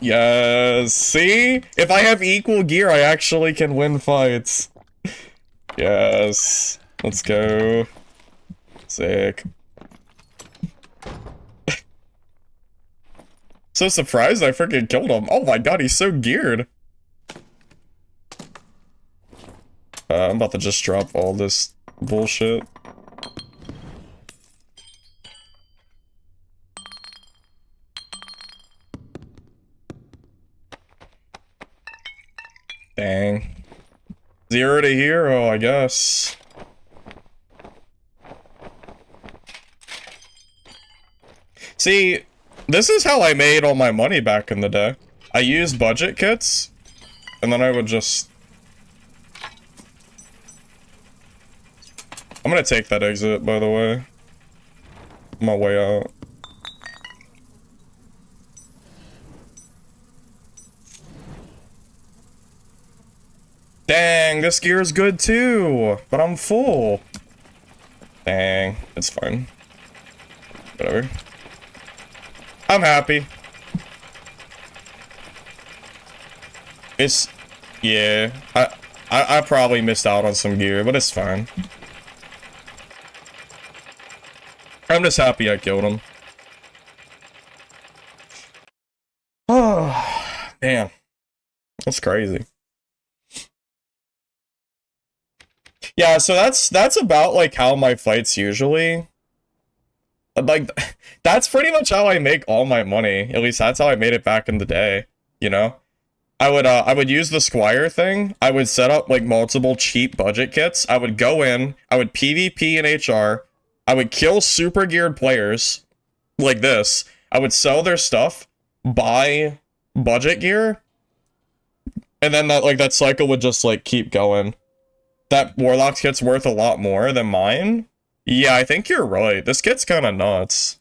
Yes, see? If I have equal gear, I actually can win fights. Yes. Let's go. Sick. So surprised I freaking killed him. Oh my god, he's so geared. I'm about to just drop all this bullshit. 0 to hero, I guess. See, this is how I made all my money back in the day. I used budget kits, and then I would just... I'm gonna take that exit, by the way. On my way out. Dang, this gear is good too, but I'm full. Dang, it's fine. Whatever. I'm happy. It's... yeah, I probably missed out on some gear, but it's fine. I'm just happy I killed him. Oh, man. That's crazy. Yeah, so that's about, like, how my fights usually... like, that's pretty much how I make all my money. At least that's how I made it back in the day, you know? I would use the Squire thing. I would set up, like, multiple cheap budget kits. I would go in, I would PvP in HR, I would kill super geared players, like this. I would sell their stuff, buy budget gear, and then that cycle would just, like, keep going. That Warlock's kit's worth a lot more than mine. Yeah, I think you're right. This kit's kind of nuts.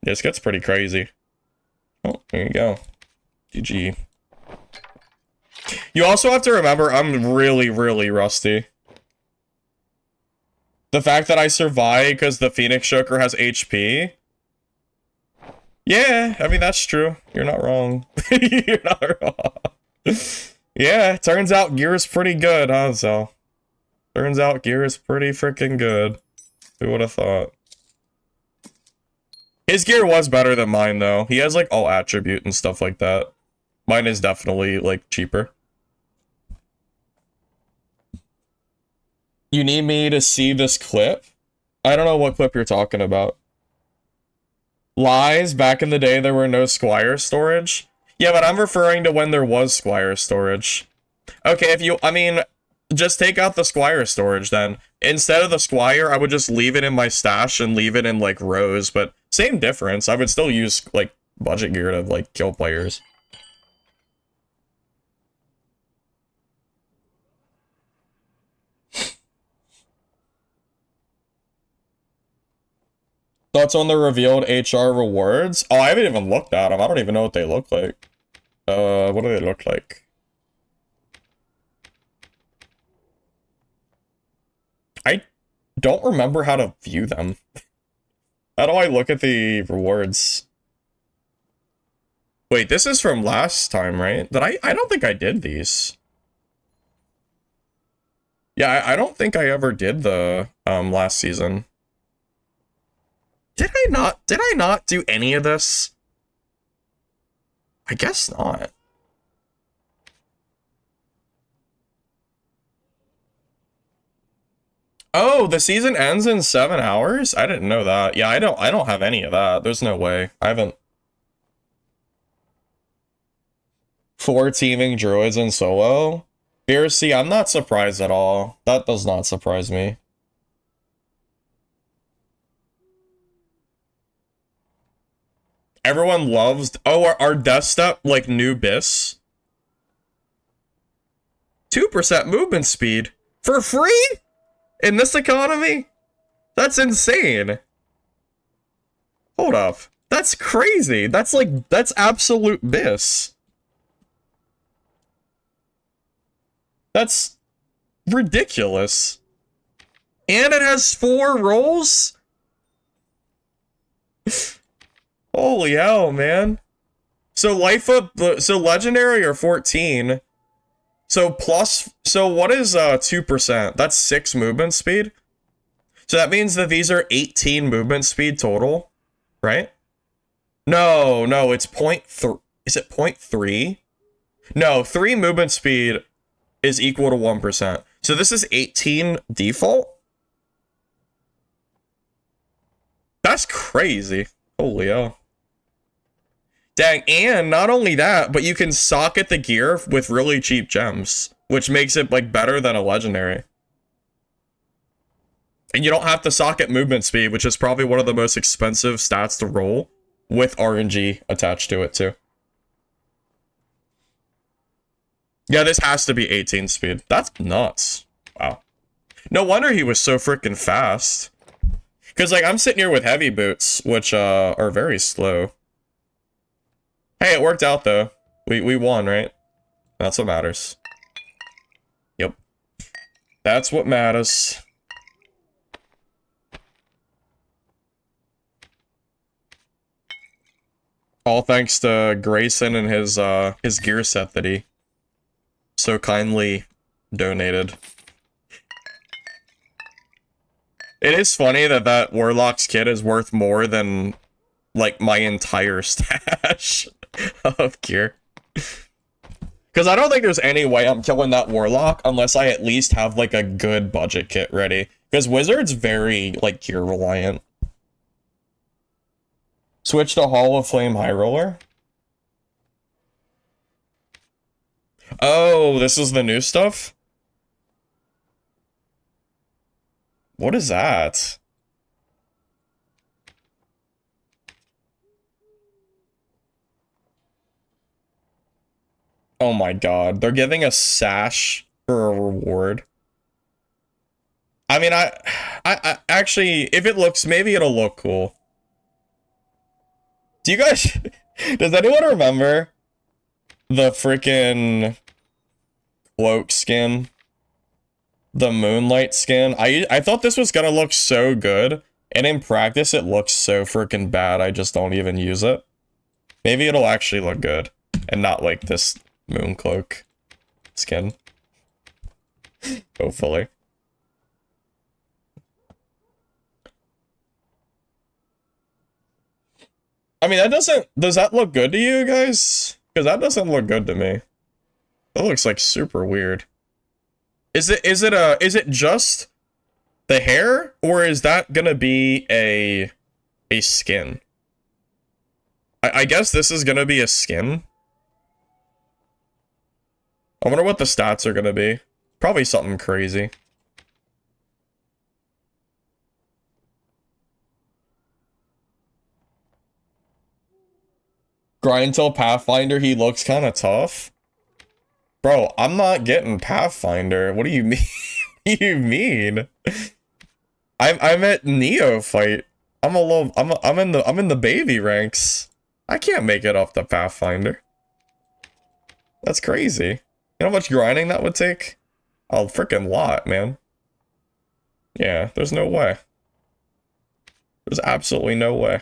This kit's pretty crazy. Oh, there you go. GG. You also have to remember, I'm really, really rusty. The fact that I survived because the Phoenix Choker has HP. Yeah, I mean, that's true. You're not wrong. You're not wrong. Yeah, turns out gear is pretty good, huh, so. Turns out gear is pretty freaking good. Who would have thought? His gear was better than mine, though. He has, like, all attribute and stuff like that. Mine is definitely, like, cheaper. You need me to see this clip? I don't know what clip you're talking about. Lies, back in the day there were no Squire storage? Yeah, but I'm referring to when there was Squire storage. Okay, if you, I mean, just take out the Squire storage then. Instead of the Squire, I would just leave it in my stash and leave it in, like, rows, but same difference. I would still use, like, budget gear to, like, kill players. Thoughts on the revealed HR rewards? Oh, I haven't even looked at them. I don't even know what they look like. What do they look like? I don't remember how to view them. How do I look at the rewards? Wait, this is from last time, right? I don't think I did these. Yeah, I don't think I ever did the last season. Did I not do any of this? I guess not. Oh, the season ends in 7 hours? I didn't know that. Yeah, I don't have any of that. There's no way. I haven't. 4 teaming druids in solo? Fiercey, I'm not surprised at all. That does not surprise me. Everyone loves... Oh, our death step, like, new bis? 2% movement speed? For free? In this economy? That's insane. Hold up. That's crazy. That's, like, that's absolute bis. That's ridiculous. And it has 4 rolls? Holy hell, man. So so legendary or 14. So what is 2%? That's 6 movement speed. So that means that these are 18 movement speed total, right? No, it's 0.3. Is it 0.3? No, 3 movement speed is equal to 1%. So this is 18 default? That's crazy. Holy hell. Dang, and not only that, but you can socket the gear with really cheap gems. which makes it like better than a legendary. And you don't have to socket movement speed, which is probably one of the most expensive stats to roll, with RNG attached to it too. Yeah, this has to be 18 speed. That's nuts. Wow. No wonder he was so freaking fast. Because, like, I'm sitting here with heavy boots, which are very slow. Hey, it worked out, though. We won, right? That's what matters. Yep. That's what matters. All thanks to Grayson and his gear set that he so kindly donated. It is funny that that Warlock's kit is worth more than, like, my entire stash of gear. Because I don't think there's any way I'm killing that Warlock unless I at least have, like, a good budget kit ready. Because Wizard's very, like, gear reliant. Switch to Hall of Flame High Roller. Oh, this is the new stuff? What is that? Oh my god, they're giving a sash for a reward. I mean, I actually, if it looks, maybe it'll look cool. Do you guys, does anyone remember the freaking cloak skin? The Moonlight skin? I thought this was gonna look so good, and in practice it looks so freaking bad, I just don't even use it. Maybe it'll actually look good, and not like this Mooncloak skin. Hopefully. I mean, does that look good to you guys? Because that doesn't look good to me. That looks like super weird. Is it just the hair, or is that gonna be a skin? I guess this is gonna be a skin. I wonder what the stats are gonna be. Probably something crazy. Grind till Pathfinder, he looks kind of tough. Bro, I'm not getting Pathfinder. What do you mean? What do you mean? I'm at Neophyte. I'm in the baby ranks. I can't make it off the Pathfinder. That's crazy. You know how much grinding that would take? A freaking lot, man. Yeah, there's no way. There's absolutely no way.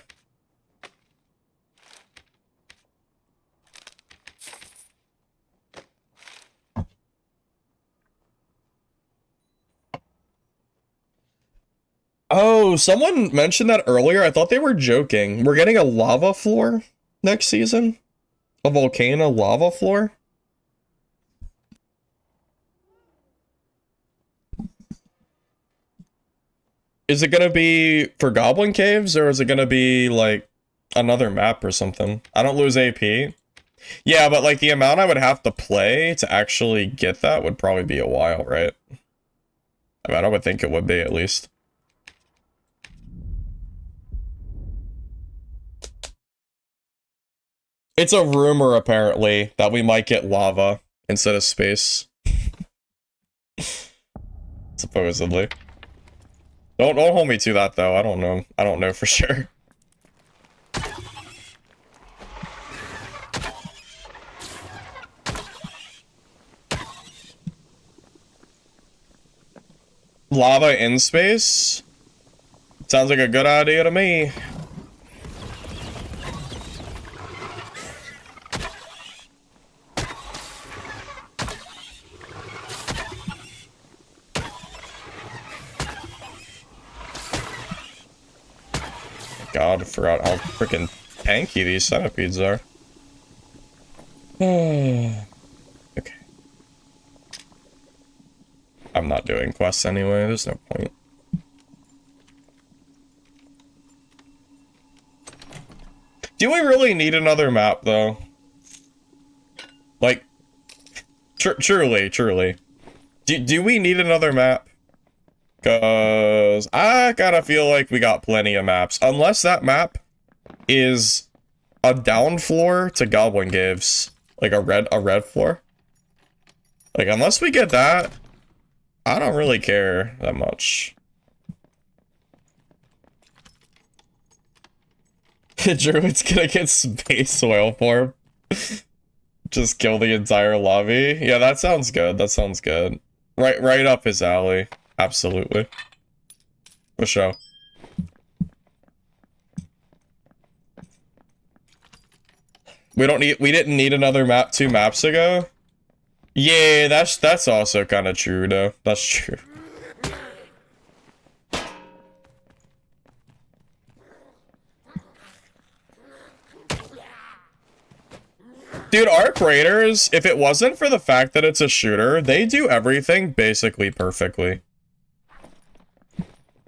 Oh, someone mentioned that earlier. I thought they were joking. We're getting a lava floor next season? A volcano lava floor? Is it gonna be for Goblin Caves, or is it gonna be, like, another map or something? I don't lose AP. Yeah, but, like, the amount I would have to play to actually get that would probably be a while, right? I mean, I would think it would be, at least. It's a rumor, apparently, that we might get lava instead of space. Supposedly. Don't hold me to that, though. I don't know. I don't know for sure. Lava in space? Sounds like a good idea to me. God, I forgot how freaking tanky these centipedes are. Okay. I'm not doing quests anyway, there's no point. Do we really need another map, though? Like, Truly, truly. Do we need another map? Cause I kinda feel like we got plenty of maps. Unless that map is a down floor to Goblin Caves. Like a red floor. Like unless we get that, I don't really care that much. Druid's gonna get space oil form. Just kill the entire lobby. Yeah, that sounds good. That sounds good. Right up his alley. Absolutely. For sure. We didn't need another map 2 maps ago. Yeah, that's also kind of true though. That's true. Dude, Arc Raiders, if it wasn't for the fact that it's a shooter, they do everything basically perfectly.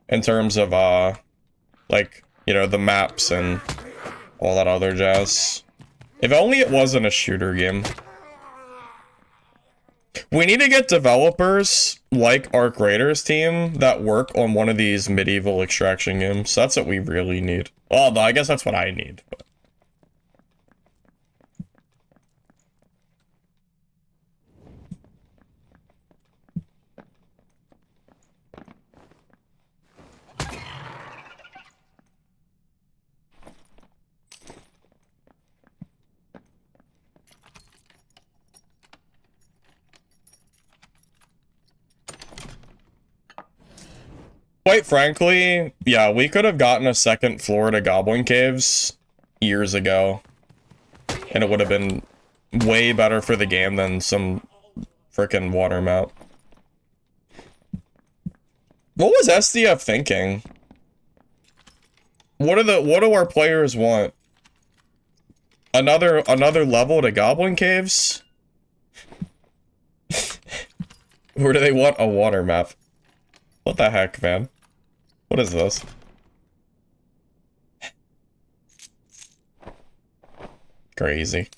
In terms of, like, you know, the maps and all that other jazz. If only it wasn't a shooter game. We need to get developers like Arc Raiders team that work on one of these medieval extraction games. That's what we really need. Well, I guess that's what I need. But. Quite frankly, yeah, we could have gotten a second floor to Goblin Caves years ago. And it would have been way better for the game than some frickin' water map. What was SDF thinking? What do our players want? Another level to Goblin Caves? Or do they want a water map? What the heck, man? What is this? Crazy.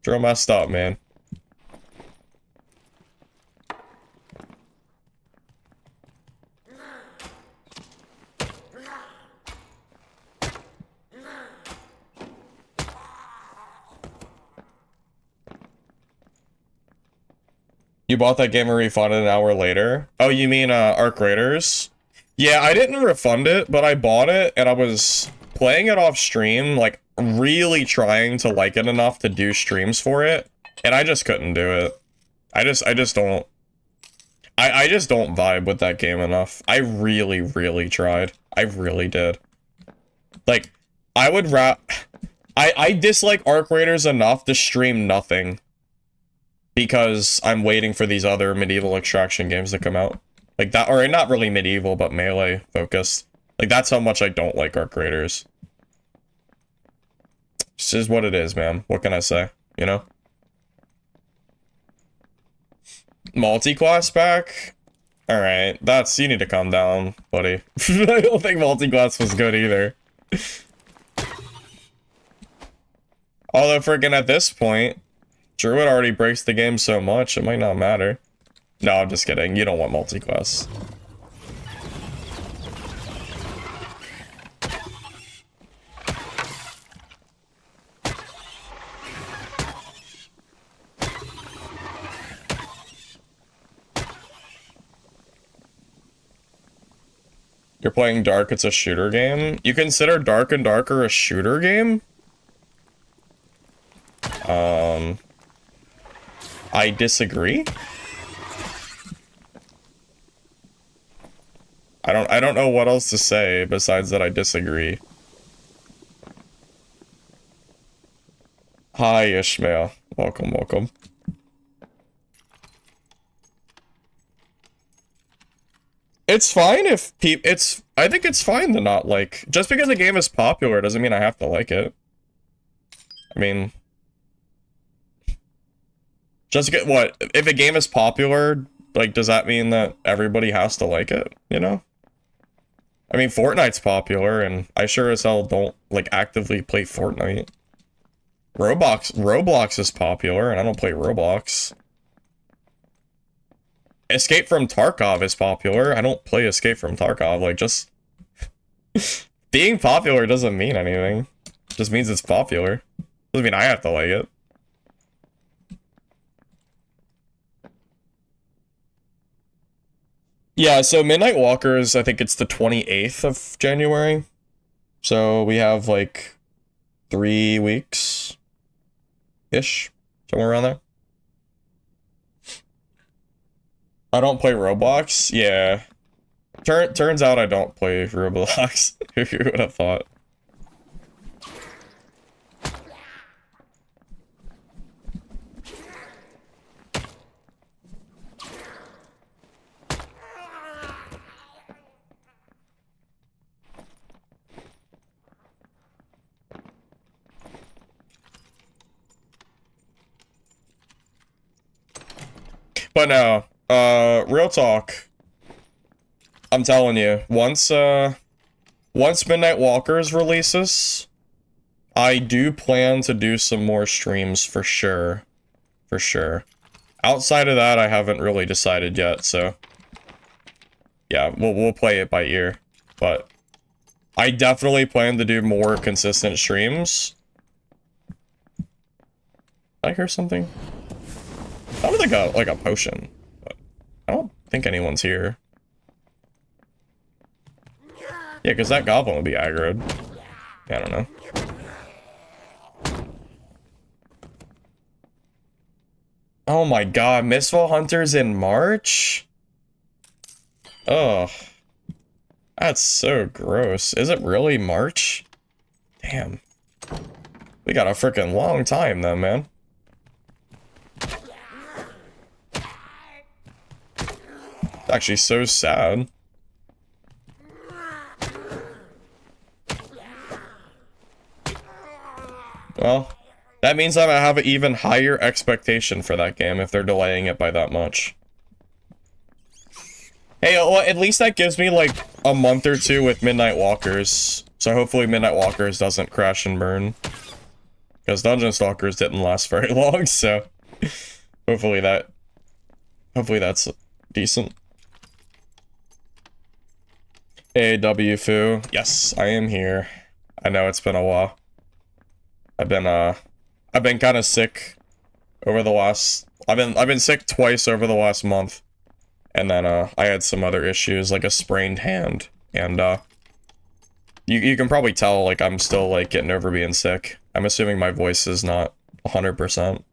Drill messed up, man. You bought that game and refunded an hour later? Oh, you mean, Arc Raiders? Yeah, I didn't refund it, but I bought it, and I was playing it off stream, like, really trying to like it enough to do streams for it, and I just couldn't do it. I just don't... I just don't vibe with that game enough. I really, really tried. I really did. Like, I would I dislike Arc Raiders enough to stream nothing. Because I'm waiting for these other medieval extraction games to come out. Like that, or not really medieval, but melee focused. Like that's how much I don't like Arc Raiders. This is what it is, man. What can I say? You know? Multi-class pack? Alright, you need to calm down, buddy. I don't think multi-class was good either. Although freaking at this point, Druid already breaks the game so much, it might not matter. No, I'm just kidding. You don't want multi-class. You're playing Dark, it's a shooter game? You consider Dark and Darker a shooter game? I disagree. I don't know what else to say besides that I disagree. Hi, Ishmael. Welcome, welcome. It's fine if I think it's fine to not like, just because a game is popular doesn't mean I have to like it. I mean, just get what? If a game is popular, like, does that mean that everybody has to like it, you know? I mean, Fortnite's popular, and I sure as hell don't, like, actively play Fortnite. Roblox is popular, and I don't play Roblox. Escape from Tarkov is popular. I don't play Escape from Tarkov. Like, just... being popular doesn't mean anything. It just means it's popular. Doesn't mean I have to like it. Yeah, so Midnight Walkers, I think it's the 28th of January. So we have, like, 3 weeks-ish. Somewhere around there. I don't play Roblox? Yeah. Turns out I don't play Roblox. Who would have thought? But no, real talk. I'm telling you, once Midnight Walkers releases, I do plan to do some more streams for sure. For sure. Outside of that, I haven't really decided yet, so... yeah, we'll play it by ear. But I definitely plan to do more consistent streams. Did I hear something? I don't think like a potion, but I don't think anyone's here. Yeah, because that goblin would be aggroed. Yeah, I don't know. Oh my god, Mistfall Hunters in March? Oh, that's so gross. Is it really March? Damn. We got a freaking long time then, man. Actually so sad. Well, that means I have an even higher expectation for that game if they're delaying it by that much. Hey, well, at least that gives me like a month or two with Midnight Walkers. So hopefully Midnight Walkers doesn't crash and burn. Because Dungeon Stalkers didn't last very long, so hopefully that's decent. Hey, W-Foo. Yes, I am here. I know it's been a while. I've been kind of sick over the last... I've been sick twice over the last month. And then, I had some other issues, like a sprained hand. And, you can probably tell, like, I'm still, like, getting over being sick. I'm assuming my voice is not 100%.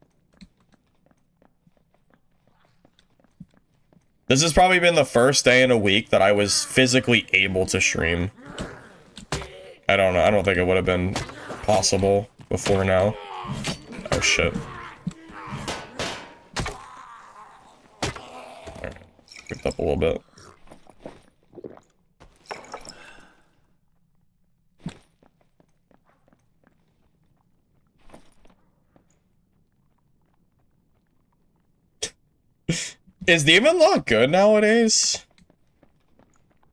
This has probably been the first day in a week that I was physically able to stream. I don't know. I don't think it would have been possible before now. Oh, shit. Alright. Picked up a little bit. Is Demon Lock good nowadays?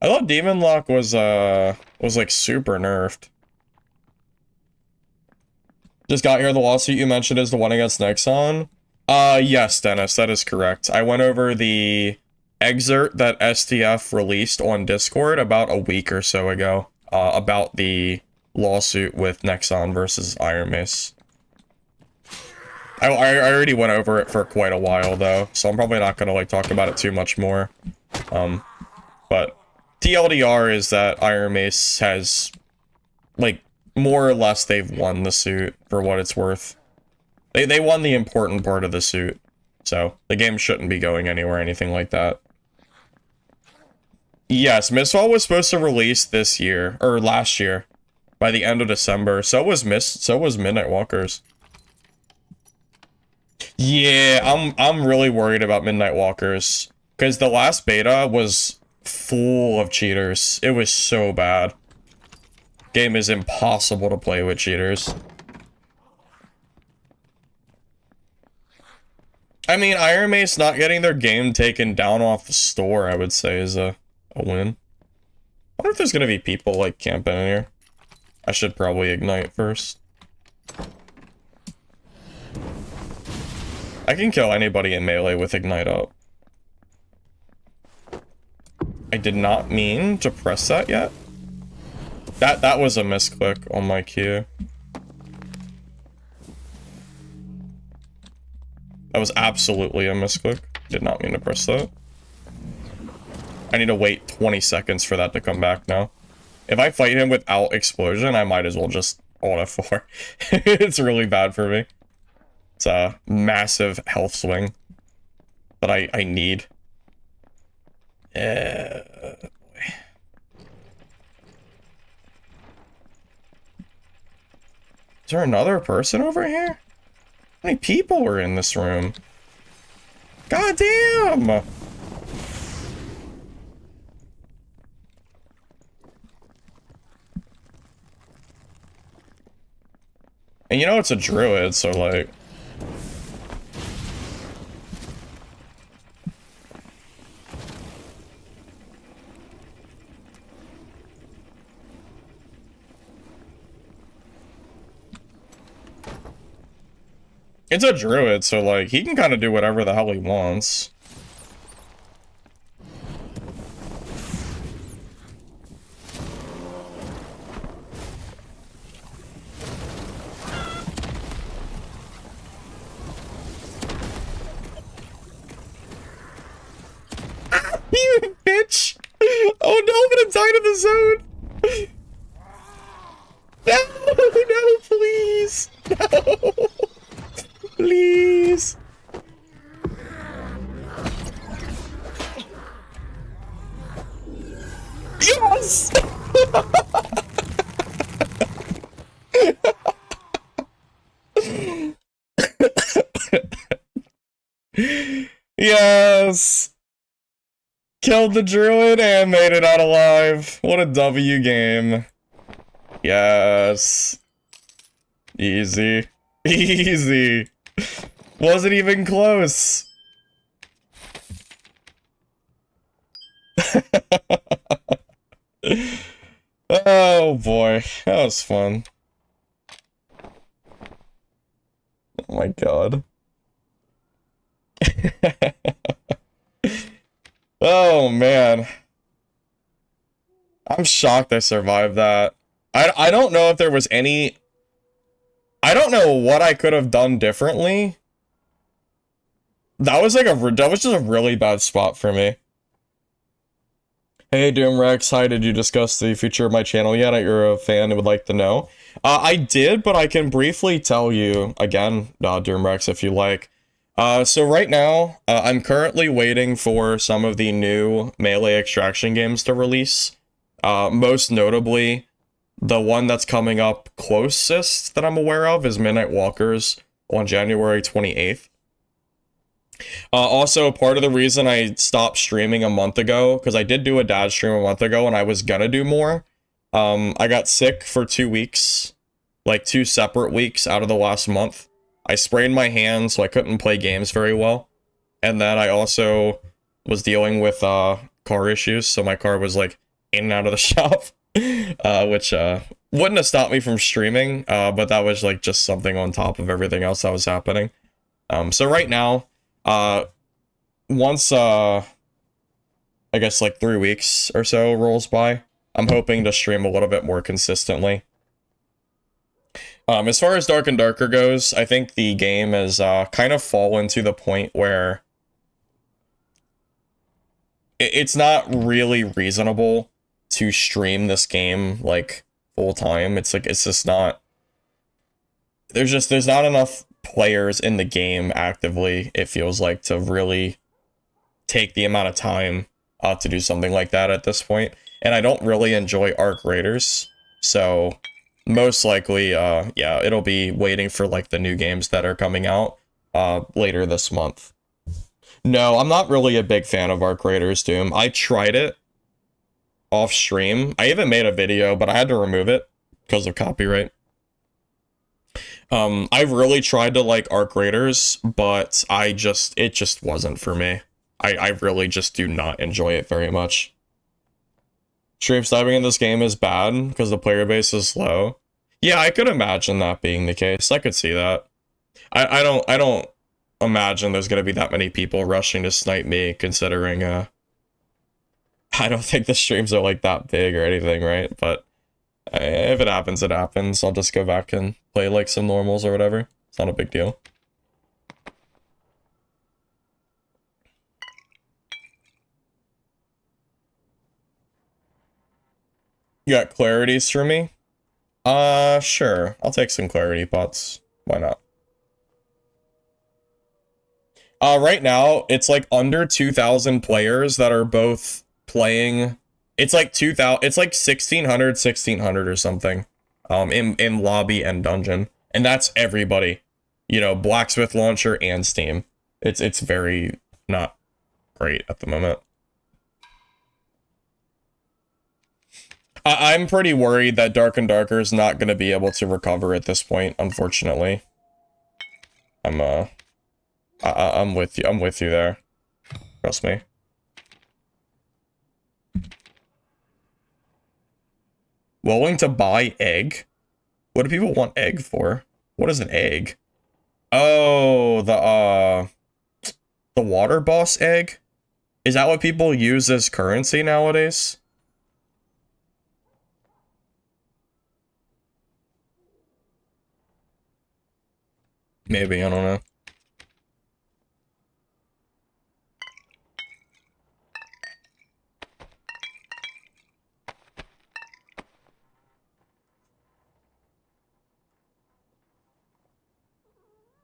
I thought Demon Lock was like super nerfed. Just got here, the lawsuit you mentioned is the one against Nexon? Yes, Dennis, that is correct. I went over the excerpt that STF released on Discord about a week or so ago, about the lawsuit with Nexon versus Ironmace. I already went over it for quite a while, though, so I'm probably not gonna, like, talk about it too much more. But TLDR is that Ironmace has, like, more or less they've won the suit, for what it's worth. They won the important part of the suit, so the game shouldn't be going anywhere, anything like that. Yes, Mistfall was supposed to release this year, or last year, by the end of December. So was Midnight Walkers. Yeah, I'm really worried about Midnight Walkers, because the last beta was full of cheaters. It was so bad. Game is impossible to play with cheaters. I mean, Ironmace not getting their game taken down off the store, I would say, is a win. I wonder if there's gonna be people, like, camping in here. I should probably ignite first. I can kill anybody in melee with Ignite up. I did not mean to press that yet. That was a misclick on my Q. That was absolutely a misclick. Did not mean to press that. I need to wait 20 seconds for that to come back now. If I fight him without explosion, I might as well just ult F4. It's really bad for me. It's a massive health swing that I need. Boy. Is there another person over here? How many people are in this room? God damn! And you know it's a druid, so like... It's a druid, so like, he can kind of do whatever the hell he wants. You bitch! Oh no, I'm gonna die to the zone! No, no, please! No! Please! Yes! Yes! Killed the druid and made it out alive. What a W game. Yes. Easy. Easy. Wasn't even close. Oh boy, that was fun. Oh my god. Oh man. I'm shocked I survived that. I don't know if there was any... I don't know what I could have done differently. That was like that was just a really bad spot for me. Hey Doomrex, hi, did you discuss the future of my channel yet? You're a fan and would like to know. I did, but I can briefly tell you again, Doomrex, if you like. So right now, I'm currently waiting for some of the new melee extraction games to release. Most notably, the one that's coming up closest that I'm aware of is Midnight Walkers on January 28th. Also, part of the reason I stopped streaming a month ago, because I did do a dad stream a month ago and I was gonna do more. I got sick for 2 weeks, like 2 separate weeks out of the last month. I sprained my hand, so I couldn't play games very well. And then I also was dealing with car issues, so my car was like in and out of the shop, which wouldn't have stopped me from streaming, but that was like just something on top of everything else that was happening. So right now, once I guess like 3 weeks or so rolls by, I'm hoping to stream a little bit more consistently. As far as Dark and Darker goes, I think the game has kind of fallen to the point where it's not really reasonable to stream this game like full time. It's like, it's just not, there's not enough players in the game actively, it feels like, to really take the amount of time to do something like that at this point. And I don't really enjoy Arc Raiders, so most likely, yeah, it'll be waiting for like the new games that are coming out later this month. No, I'm not really a big fan of Arc Raiders, Doom. I tried it off stream. I even made a video, but I had to remove it because of copyright. I've really tried to like Arc Raiders, but it just wasn't for me. I really just do not enjoy it very much. Stream sniping in this game is bad because the player base is low. Yeah, I could imagine that being the case. I could see that. I don't imagine there's gonna be that many people rushing to snipe me, considering, I don't think the streams are, like, that big or anything, right? But if it happens, it happens. I'll just go back and play, like, some normals or whatever. It's not a big deal. You got clarities for me? Sure. I'll take some clarity pots. Why not? Right now, it's like under 2,000 players that are both playing. It's like 2,000, it's like 1,600 or something. In lobby and dungeon. And that's everybody. You know, Blacksmith Launcher and Steam. It's very not great at the moment. I'm pretty worried that Dark and Darker is not going to be able to recover at this point, unfortunately. I'm with you. I'm with you there. Trust me. Willing to buy egg? What do people want egg for? What is an egg? Oh, the water boss egg? Is that what people use as currency nowadays? Maybe, I don't know.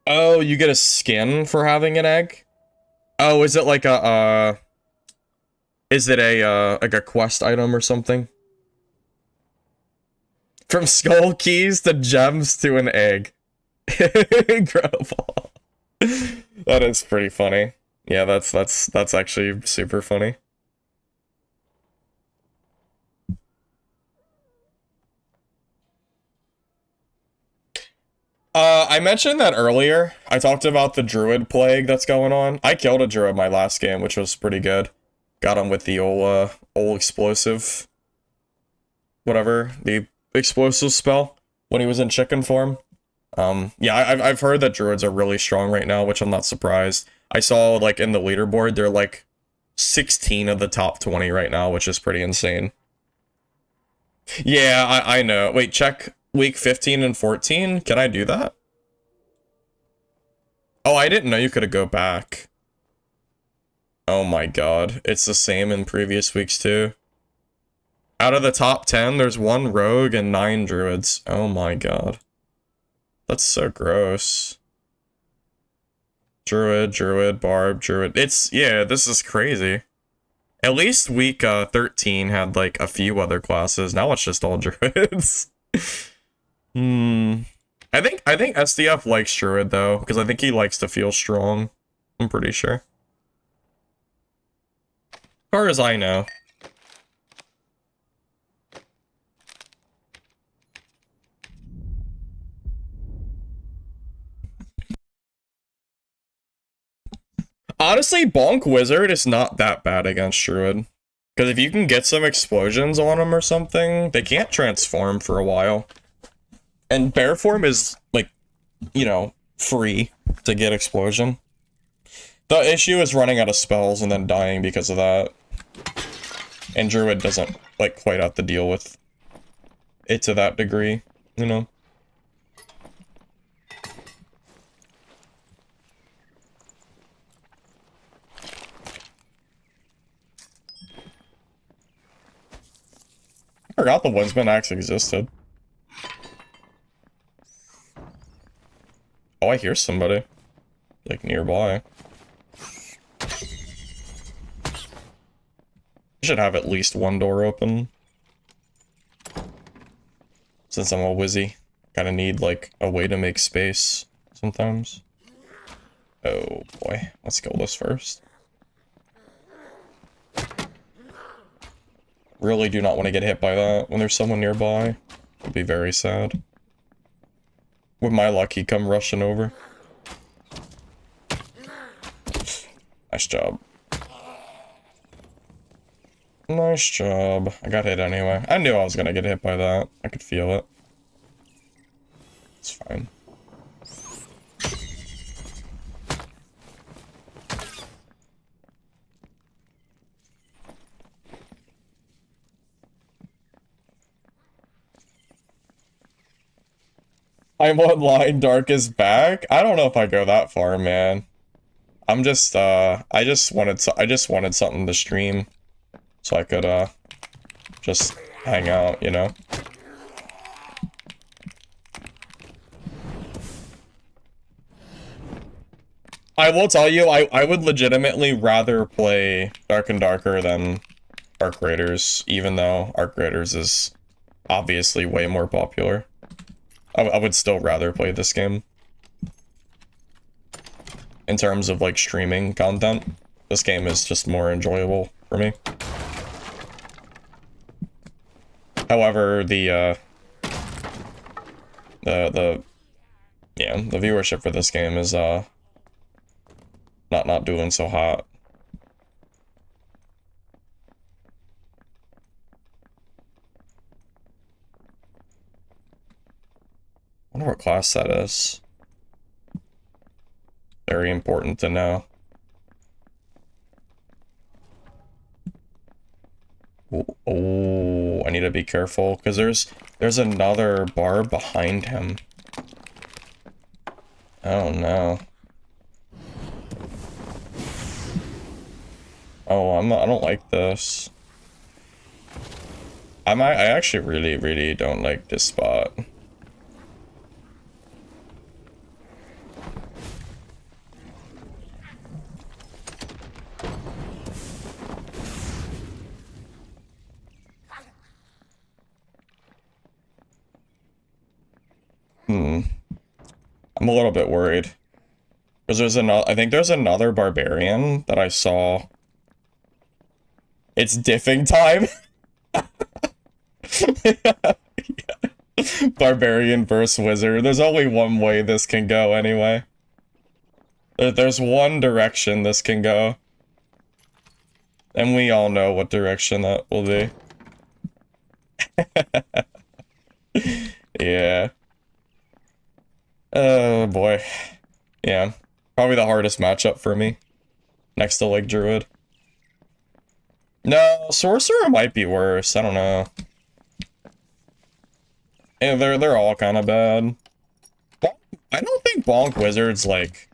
Oh, you get a skin for having an egg? Oh, is it like a, is it a, like a quest item or something? From skull keys to gems to an egg. Incredible. That is pretty funny. Yeah, that's actually super funny. I mentioned that earlier. I talked about the Druid plague that's going on. I killed a Druid my last game, which was pretty good. Got him with the old explosive, whatever, the explosive spell when he was in chicken form. Yeah, I've heard that Druids are really strong right now, which I'm not surprised. I saw, like, in the leaderboard, they're, like, 16 of the top 20 right now, which is pretty insane. Yeah, I know. Wait, check week 15 and 14? Can I do that? Oh, I didn't know you could go back. Oh my god. It's the same in previous weeks, too. Out of the top 10, there's 1 rogue and 9 druids. Oh my god. That's so gross. Druid, barb, druid. Yeah, this is crazy. At least week 13 had, like, a few other classes. Now it's just all druids. I think SDF likes druid, though, because I think he likes to feel strong. I'm pretty sure. As far as I know. Honestly, Bonk Wizard is not that bad against Druid. Because if you can get some explosions on them or something, they can't transform for a while. And Bear Form is, like, you know, free to get explosion. The issue is running out of spells and then dying because of that. And Druid doesn't, like, quite have to deal with it to that degree, you know? I forgot the Winsman axe existed. Oh, I hear somebody. Like, nearby. I should have at least 1 door open. Since I'm a wizzy. Kinda need, like, a way to make space sometimes. Oh, boy. Let's kill this first. Really do not want to get hit by that when there's someone nearby. It'd be very sad. With my luck, he'd come rushing over. Nice job. Nice job. I got hit anyway. I knew I was gonna get hit by that. I could feel it. It's fine. I'm online, Dark is back. I don't know if I go that far, man. I'm just I just wanted something to stream so I could just hang out, you know. I will tell you, I would legitimately rather play Dark and Darker than Arc Raiders, even though Arc Raiders is obviously way more popular. I would still rather play this game. In terms of, like, streaming content, this game is just more enjoyable for me. However, the viewership for this game is, not doing so hot. I wonder what class that is. Very important to know. Oh, I need to be careful because there's another barb behind him. Oh no. Oh, I don't like this. I actually really don't like this spot. I'm a little bit worried. Because I think there's another barbarian that I saw. It's diffing time. Yeah. Barbarian versus wizard. There's only one way this can go anyway. There's one direction this can go. And we all know what direction that will be. Yeah. Oh boy. Yeah. Probably the hardest matchup for me. Next to, like, Druid. No, Sorcerer might be worse. I don't know. And they're all kind of bad. I don't think Bonk Wizard's, like,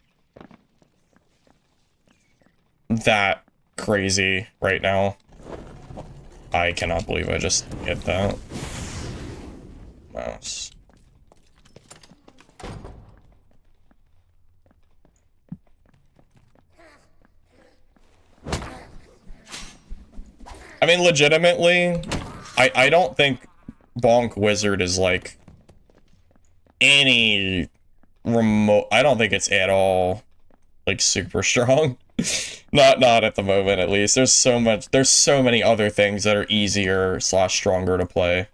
that crazy right now. I cannot believe I just hit that. Mouse. I mean, legitimately, I don't think Bonk Wizard is, like, any remote... I don't think it's at all, like, super strong. Not at the moment, at least. There's so many other things that are easier / stronger to play.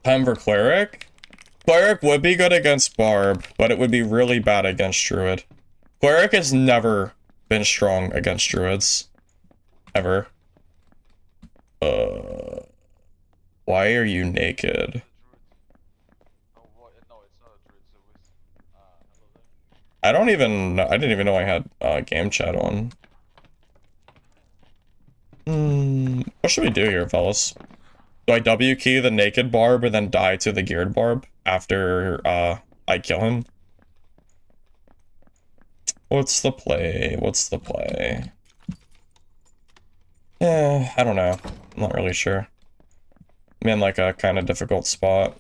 Time for Cleric? Cleric would be good against Barb, but it would be really bad against Druid. Cleric has never been strong against Druids. Ever. Why are you naked? I didn't even know I had game chat on. What should we do here, fellas? Do I W key the naked barb and then die to the geared barb after I kill him? What's the play? What's the play? Yeah, I don't know. I'm not really sure. I'm in, like, a kind of difficult spot.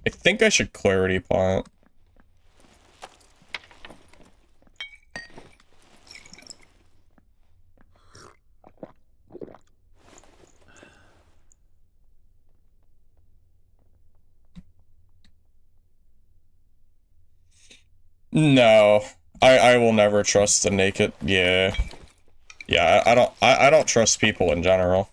I think I should clarity plant. No, I will never trust the naked. Yeah, I don't trust people in general.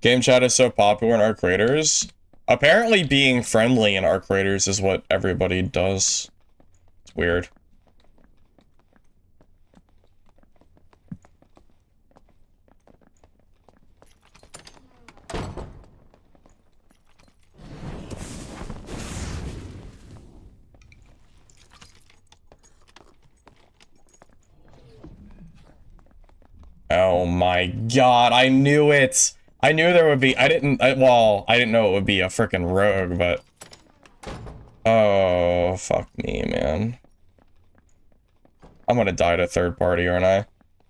Game chat is so popular in Arc Raiders. Apparently, being friendly in Arc Raiders is what everybody does. It's weird. Oh my god, I knew it! I knew there would be- I didn't know it would be a freaking rogue, but... Oh, fuck me, man. I'm gonna die to third party, aren't I?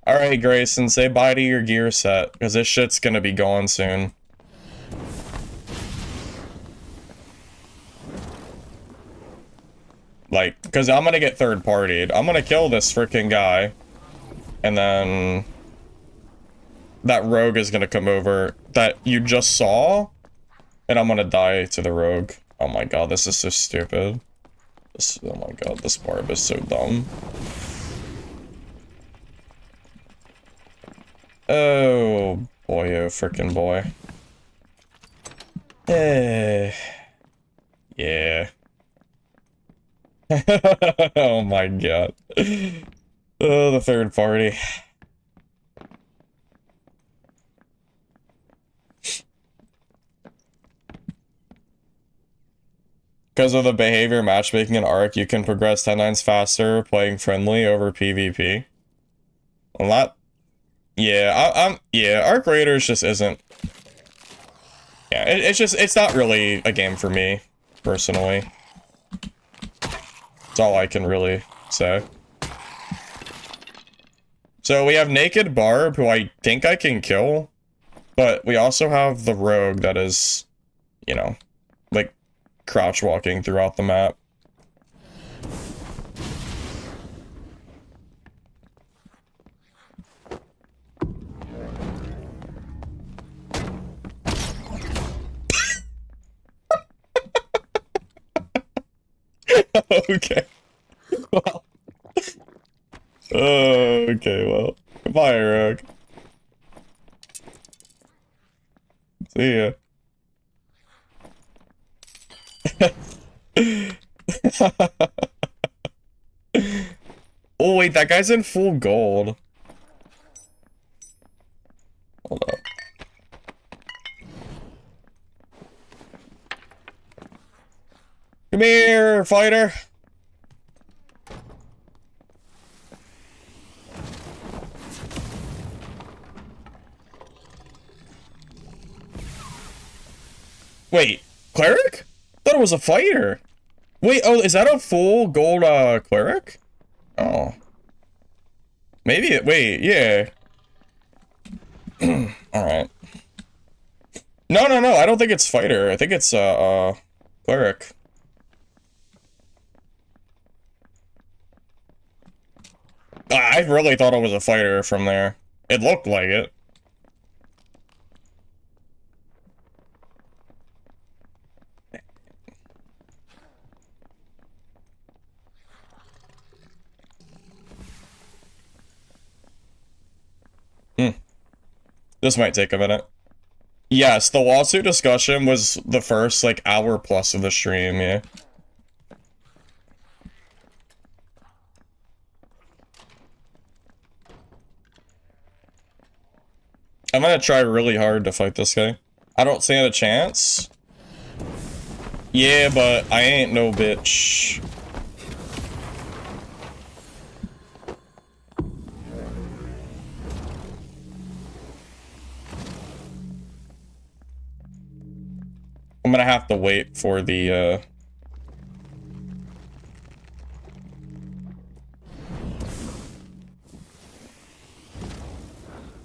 Alright, Grayson, say bye to your gear set, because this shit's gonna be gone soon. Like, because I'm gonna get third partied. I'm gonna kill this freaking guy. And then... that rogue is gonna come over that you just saw. And I'm gonna die to the rogue. Oh my god, this is so stupid. Oh my god, this barb is so dumb. Oh boy, oh frickin' boy. Yeah. Oh my god. Oh, the third party. Because of the behavior matchmaking in Arc, you can progress 10 nines faster playing friendly over PvP. Well, not... Yeah, yeah, Arc Raiders just isn't... Yeah, it's not really a game for me, personally. That's all I can really say. So we have Naked Barb, who I think I can kill. But we also have the Rogue that is, you know, like, crouch walking throughout the map. Okay. Well. Okay, well. Goodbye, Rogue. See ya. Oh, wait, that guy's in full gold. Hold up. Come here, fighter. Wait, Cleric? I thought it was a fighter. Wait, oh, is that a full gold, Cleric? Oh. Maybe it, wait, yeah. Alright. No, I don't think it's fighter. I think it's, Cleric. I really thought it was a fighter from there. It looked like it. This might take a minute. Yes, the lawsuit discussion was the first, like, hour plus of the stream, yeah. I'm gonna try really hard to fight this guy. I don't stand a chance. Yeah, but I ain't no bitch. I'm gonna have to wait for the,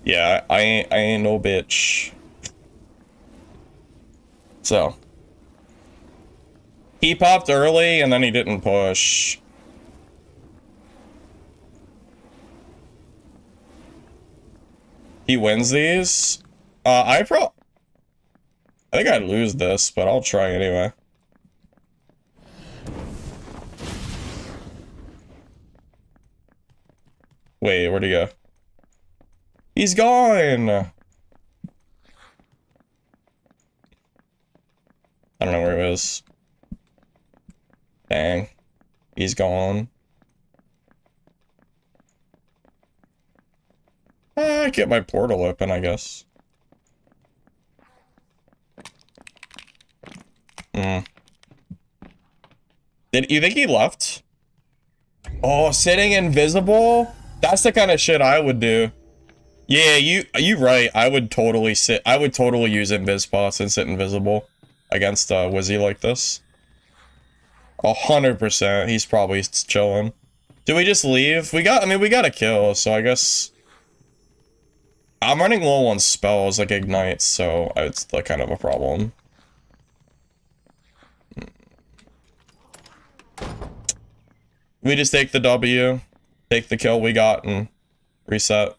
Yeah, I ain't no bitch. So. He popped early, and then he didn't push. He wins these? I think I'd lose this, but I'll try anyway. Wait, where'd he go? He's gone! I don't know where he is. Dang. He's gone. I get my portal open, I guess. Did you think he left? Oh, sitting invisible? That's the kind of shit I would do. Yeah, you right. I would totally use invis bots and sit invisible against a Wizzy like this. 100%. He's probably chilling. Do we just leave? We got a kill, so I guess I'm running low on spells like ignites, so it's like kind of a problem. We just take the W, take the kill we got, and reset.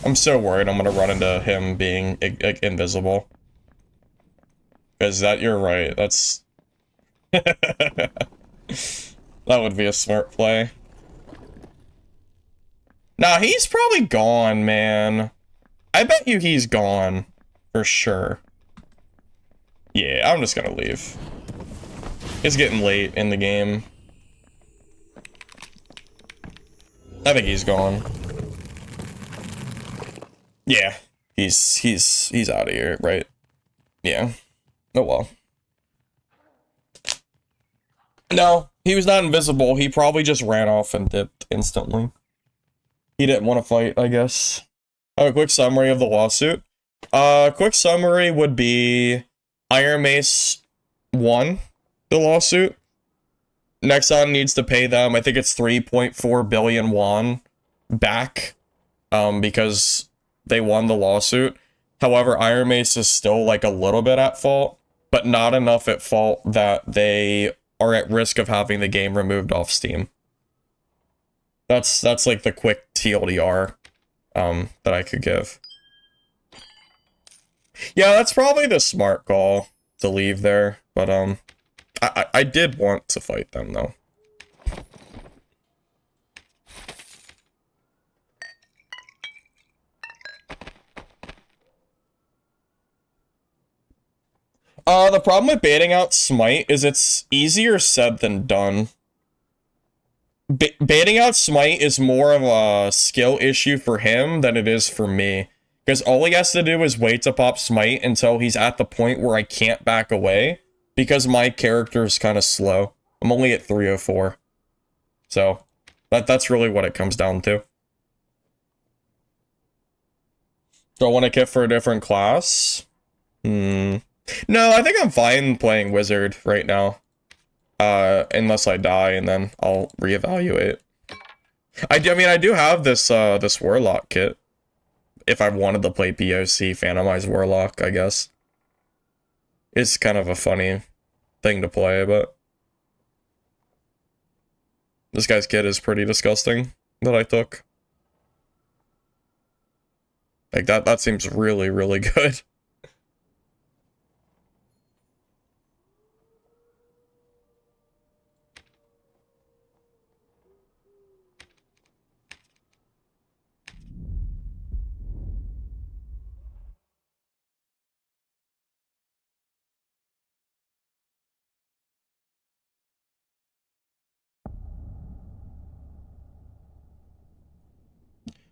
I'm so worried I'm gonna run into him being invisible. Because you're right, that's... that would be a smart play. Nah, he's probably gone, man. I bet you he's gone. For sure. Yeah, I'm just gonna leave. It's getting late in the game. I think he's gone. Yeah, he's out of here, right? Yeah. Oh well. No, he was not invisible. He probably just ran off and dipped instantly. He didn't want to fight, I guess. A quick summary of the lawsuit. Quick summary would be Ironmace won the lawsuit. Nexon needs to pay them, I think it's 3.4 billion won back, because they won the lawsuit. However, Ironmace is still like a little bit at fault, but not enough at fault that they are at risk of having the game removed off Steam. That's like the quick TLDR that I could give. Yeah, that's probably the smart call to leave there, but I did want to fight them though. The problem with baiting out Smite is it's easier said than done. Baiting out Smite is more of a skill issue for him than it is for me. Because all he has to do is wait to pop Smite until he's at the point where I can't back away. Because my character is kind of slow. I'm only at 304. So, that's really what it comes down to. Do I want to kit for a different class? No, I think I'm fine playing Wizard right now. Unless I die, and then I'll reevaluate. I mean, I do have this, this Warlock kit. If I wanted to play POC Phantomized Warlock, I guess. It's kind of a funny thing to play, but... This guy's kit is pretty disgusting that I took. Like, that seems really, really good.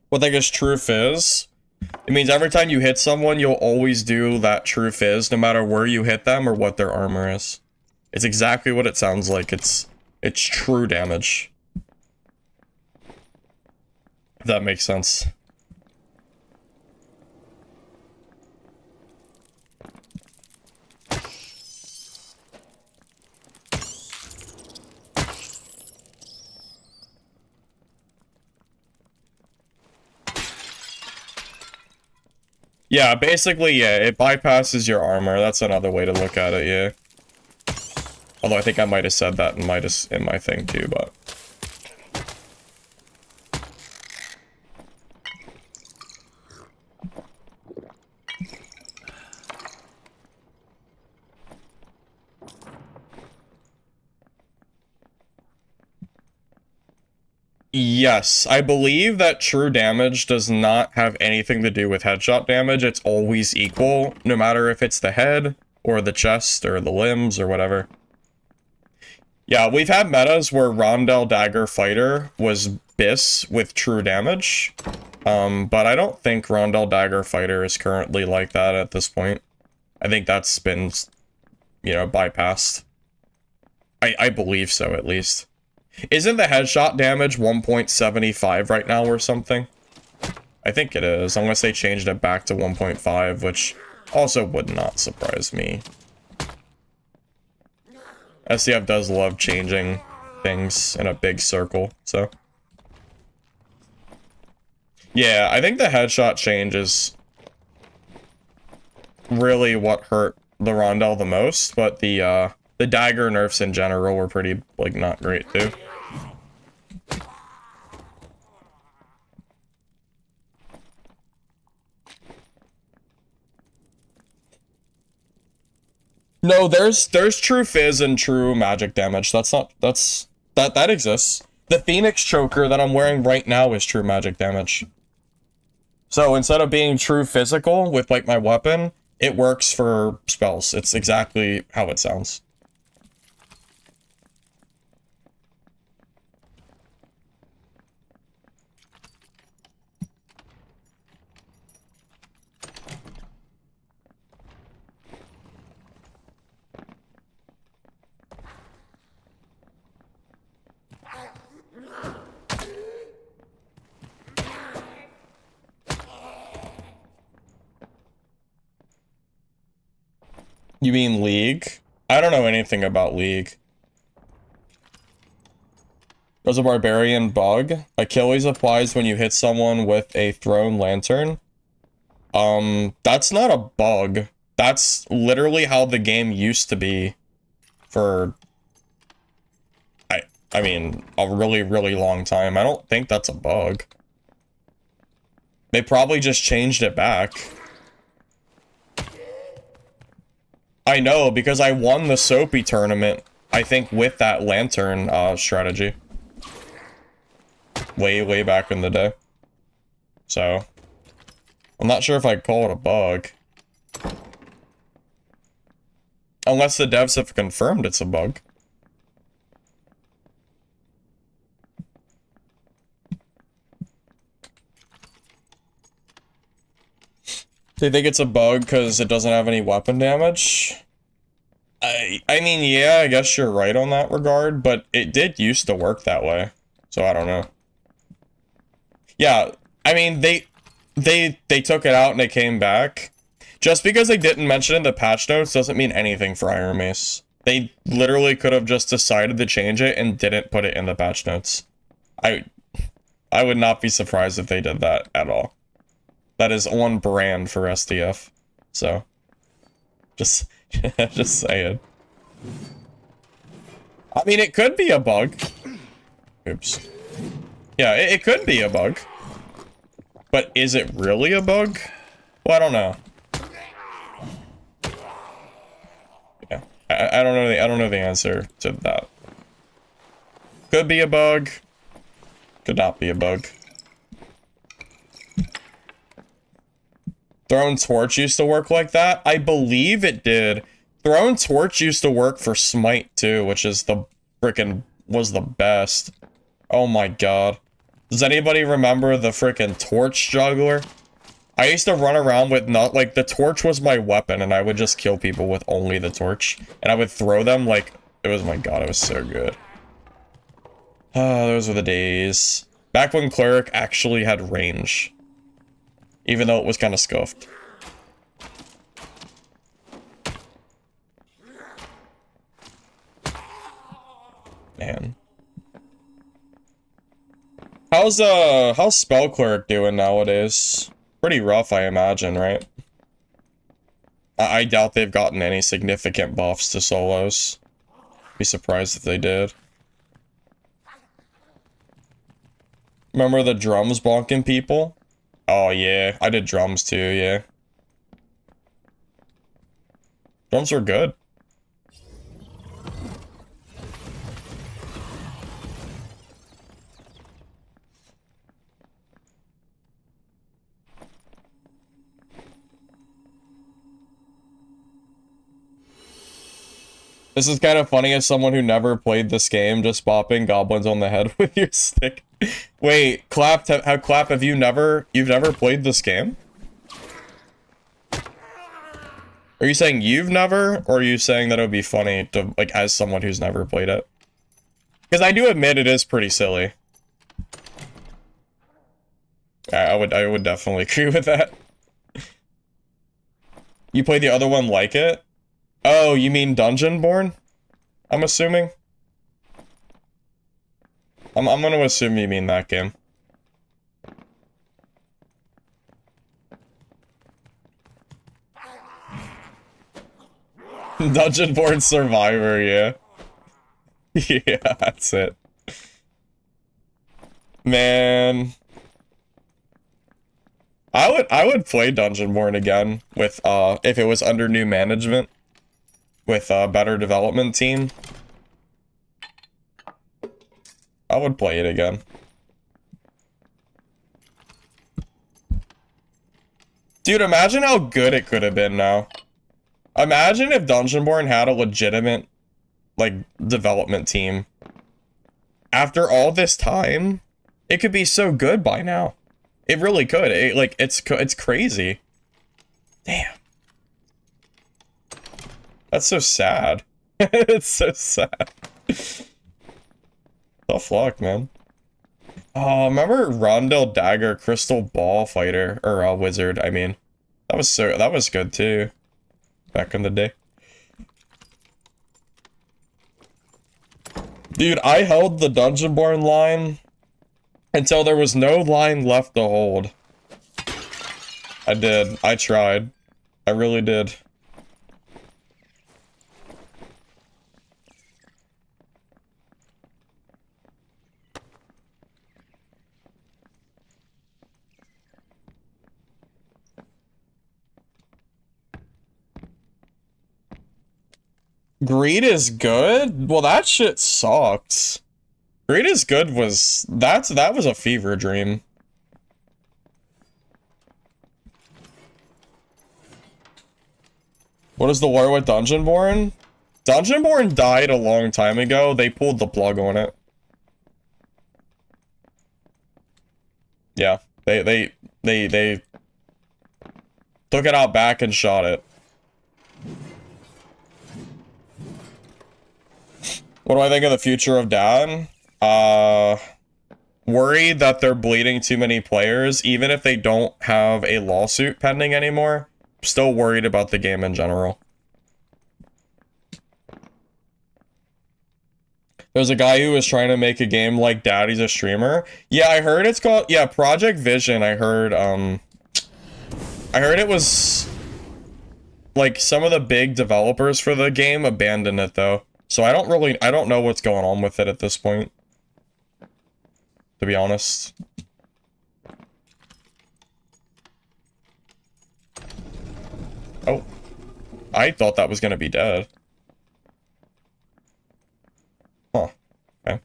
What I guess true fizz? It means every time you hit someone, you'll always do that true fizz, no matter where you hit them or what their armor is. It's exactly what it sounds like. It's true damage. If that makes sense. Yeah, basically, yeah, it bypasses your armor. That's another way to look at it, yeah. Although I think I might have said that in my thing too, but... Yes, I believe that true damage does not have anything to do with headshot damage. It's always equal, no matter if it's the head, or the chest, or the limbs, or whatever. Yeah, we've had metas where Rondel Dagger Fighter was BIS with true damage. But I don't think Rondel Dagger Fighter is currently like that at this point. I think that's been, you know, bypassed. I believe so, at least. Isn't the headshot damage 1.75 right now or something? I think it is, unless they changed it back to 1.5, which also would not surprise me. SCF does love changing things in a big circle, so. Yeah, I think the headshot change is really what hurt the Rondel the most, but the dagger nerfs in general were pretty, like, not great, too. No, there's true fizz and true magic damage. That exists. The Phoenix choker that I'm wearing right now is true magic damage. So instead of being true physical with like my weapon, it works for spells. It's exactly how it sounds. You mean League? I don't know anything about League. There's a barbarian bug. Achilles applies when you hit someone with a thrown lantern. That's not a bug. That's literally how the game used to be for, I mean, a really, really long time. I don't think that's a bug. They probably just changed it back. I know, because I won the Soapy tournament, I think, with that lantern strategy. Way back in the day. So, I'm not sure if I'd call it a bug. Unless the devs have confirmed it's a bug. Do you think it's a bug because it doesn't have any weapon damage? I mean, yeah, I guess you're right on that regard, but it did used to work that way. So I don't know. Yeah, I mean, they took it out and it came back. Just because they didn't mention it in the patch notes doesn't mean anything for Ironmace. They literally could have just decided to change it and didn't put it in the patch notes. I would not be surprised if they did that at all. That is on brand for SDF. So, just saying. I mean, it could be a bug. Oops. Yeah, it could be a bug. But is it really a bug? Well, I don't know. Yeah, I don't know. I don't know the answer to that. Could be a bug. Could not be a bug. Thrown Torch used to work like that? I believe it did. Thrown Torch used to work for Smite too, which is the was the best. Oh my god. Does anybody remember the frickin' Torch Juggler? I used to run around with the Torch was my weapon and I would just kill people with only the Torch. And I would throw them like, it was, my god, it was so good. Those were the days. Back when Cleric actually had range. Even though it was kind of scuffed. Man. How's Spell Cleric doing nowadays? Pretty rough, I imagine, right? I doubt they've gotten any significant buffs to solos. Be surprised if they did. Remember the drums bonking people? Oh yeah, I did drums too, yeah. Drums are good. This is kind of funny as someone who never played this game, just bopping goblins on the head with your stick. Wait, Clap, have you've never played this game? Are you saying you've never, or are you saying that it would be funny to, like, as someone who's never played it? Because I do admit it is pretty silly. I would definitely agree with that. You play the other one like it? Oh, you mean Dungeonborn? I'm assuming. I'm gonna assume you mean that game. Dungeonborn Survivor, yeah. Yeah, that's it. Man. I would play Dungeonborn again with if it was under new management with a better development team. I would play it again. Dude, imagine how good it could have been now. Imagine if Dungeonborn had a legitimate like development team. After all this time, it could be so good by now. It really could. It's crazy. Damn. That's so sad. It's so sad. The fuck, man. Oh, remember Rondell Dagger Crystal Ball Fighter or Wizard? I mean, that was good too. Back in the day. Dude, I held the Dungeonborn line until there was no line left to hold. I did. I tried. I really did. Greed is good? Well, that shit sucks. Greed is good was... That was a fever dream. What is the war with Dungeonborn? Dungeonborn died a long time ago. They pulled the plug on it. Yeah. They took it out back and shot it. What do I think of the future of Dan? Worried that they're bleeding too many players, even if they don't have a lawsuit pending anymore. Still worried about the game in general. There's a guy who was trying to make a game like Daddy's a streamer. Yeah, I heard it's called, yeah, Project Vision. I heard it was like some of the big developers for the game abandoned it though. So I don't know what's going on with it at this point, to be honest. Oh, I thought that was gonna be dead. Huh, okay.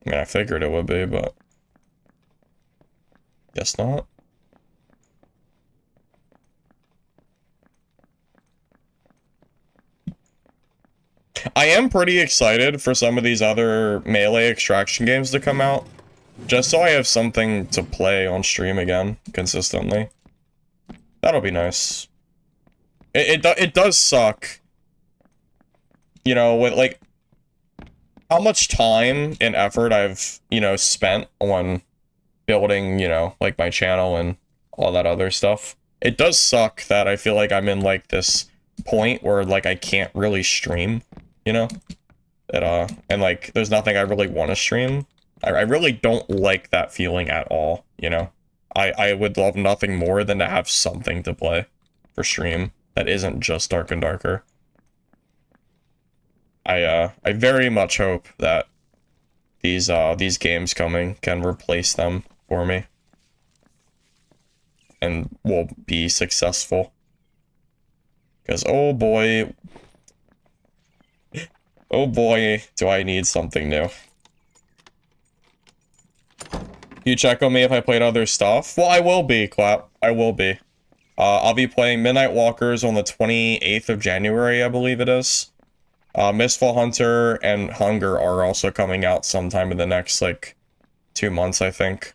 I mean, I figured it would be, but guess not. I am pretty excited for some of these other melee extraction games to come out, just so I have something to play on stream again, consistently. That'll be nice. It does suck, you know, with, like, how much time and effort I've, you know, spent on building, you know, like, my channel and all that other stuff. It does suck that I feel like I'm in, like, this point where, like, I can't really stream. You know, and like, there's nothing I really want to stream. I really don't like that feeling at all. You know, I would love nothing more than to have something to play for stream that isn't just Dark and Darker. I very much hope that these games coming can replace them for me and will be successful. Because oh boy, do I need something new. You check on me if I played other stuff? Well, I will be, Clap. I will be. I'll be playing Midnight Walkers on the 28th of January, I believe it is. Mistfall Hunter and Hunger are also coming out sometime in the next, like, 2 months, I think.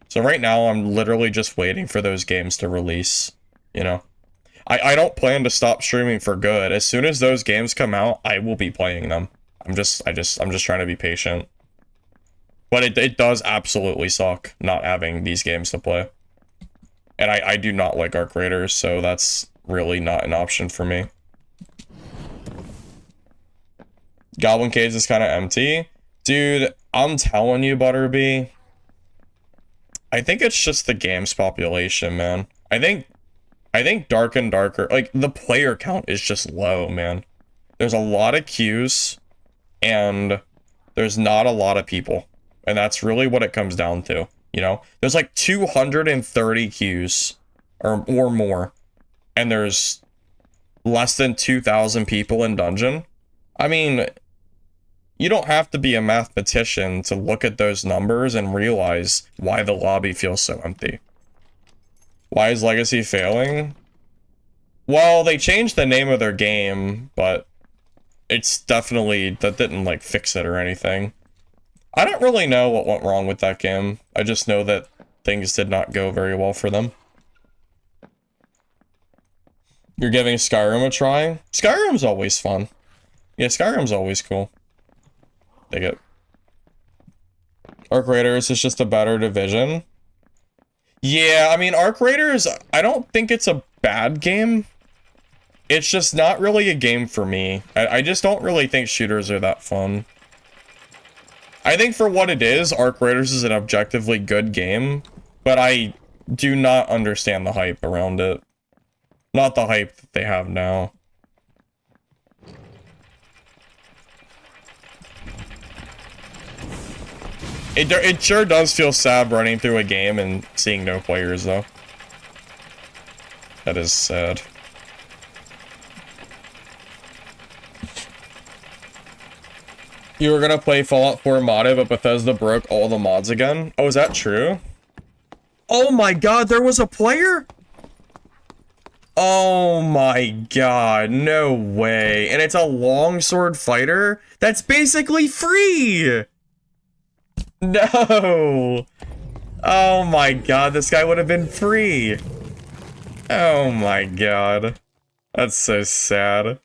So right now, I'm literally just waiting for those games to release, you know? I don't plan to stop streaming for good. As soon as those games come out, I will be playing them. I'm just trying to be patient. But it does absolutely suck not having these games to play. And I do not like Arc Raiders, so that's really not an option for me. Goblin Cage is kind of empty. Dude, I'm telling you, Butterbee. I think it's just the game's population, man. I think Dark and Darker, like, the player count is just low, man. There's a lot of queues, and there's not a lot of people. And that's really what it comes down to, you know? There's like 230 queues, or more, and there's less than 2,000 people in dungeon. I mean, you don't have to be a mathematician to look at those numbers and realize why the lobby feels so empty. Why is Legacy failing? Well, they changed the name of their game, but it's definitely, that didn't like fix it or anything. I don't really know what went wrong with that game. I just know that things did not go very well for them. You're giving Skyrim a try? Skyrim's always fun. Yeah, Skyrim's always cool. Dig it. Arc Raiders is just a better division. Yeah, I mean, Arc Raiders, I don't think it's a bad game. It's just not really a game for me. I just don't really think shooters are that fun. I think for what it is, Arc Raiders is an objectively good game, but I do not understand the hype around it. Not the hype that they have now. It sure does feel sad running through a game and seeing no players, though. That is sad. You were gonna play Fallout 4 modded, but Bethesda broke all the mods again? Oh, is that true? Oh my god, there was a player? Oh my god, no way. And it's a longsword fighter? That's basically free! No! Oh my god, this guy would have been free. Oh my god. That's so sad.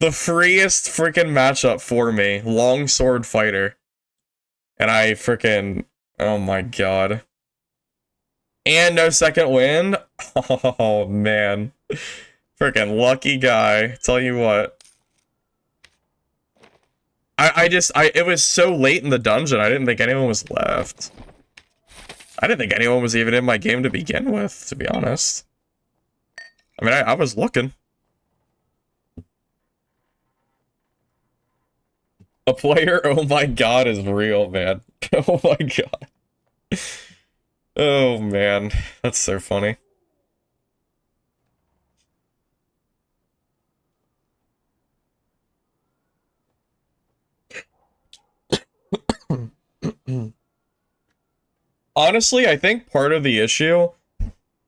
The freest freaking matchup for me. Longsword fighter. And I freaking... Oh my god. And no second win? Oh man. Freaking lucky guy. Tell you what. It was so late in the dungeon, I didn't think anyone was left. I didn't think anyone was even in my game to begin with, to be honest. I mean, I was looking. A player, oh my god, is real, man. Oh my god. Oh man, that's so funny. Honestly, I think part of the issue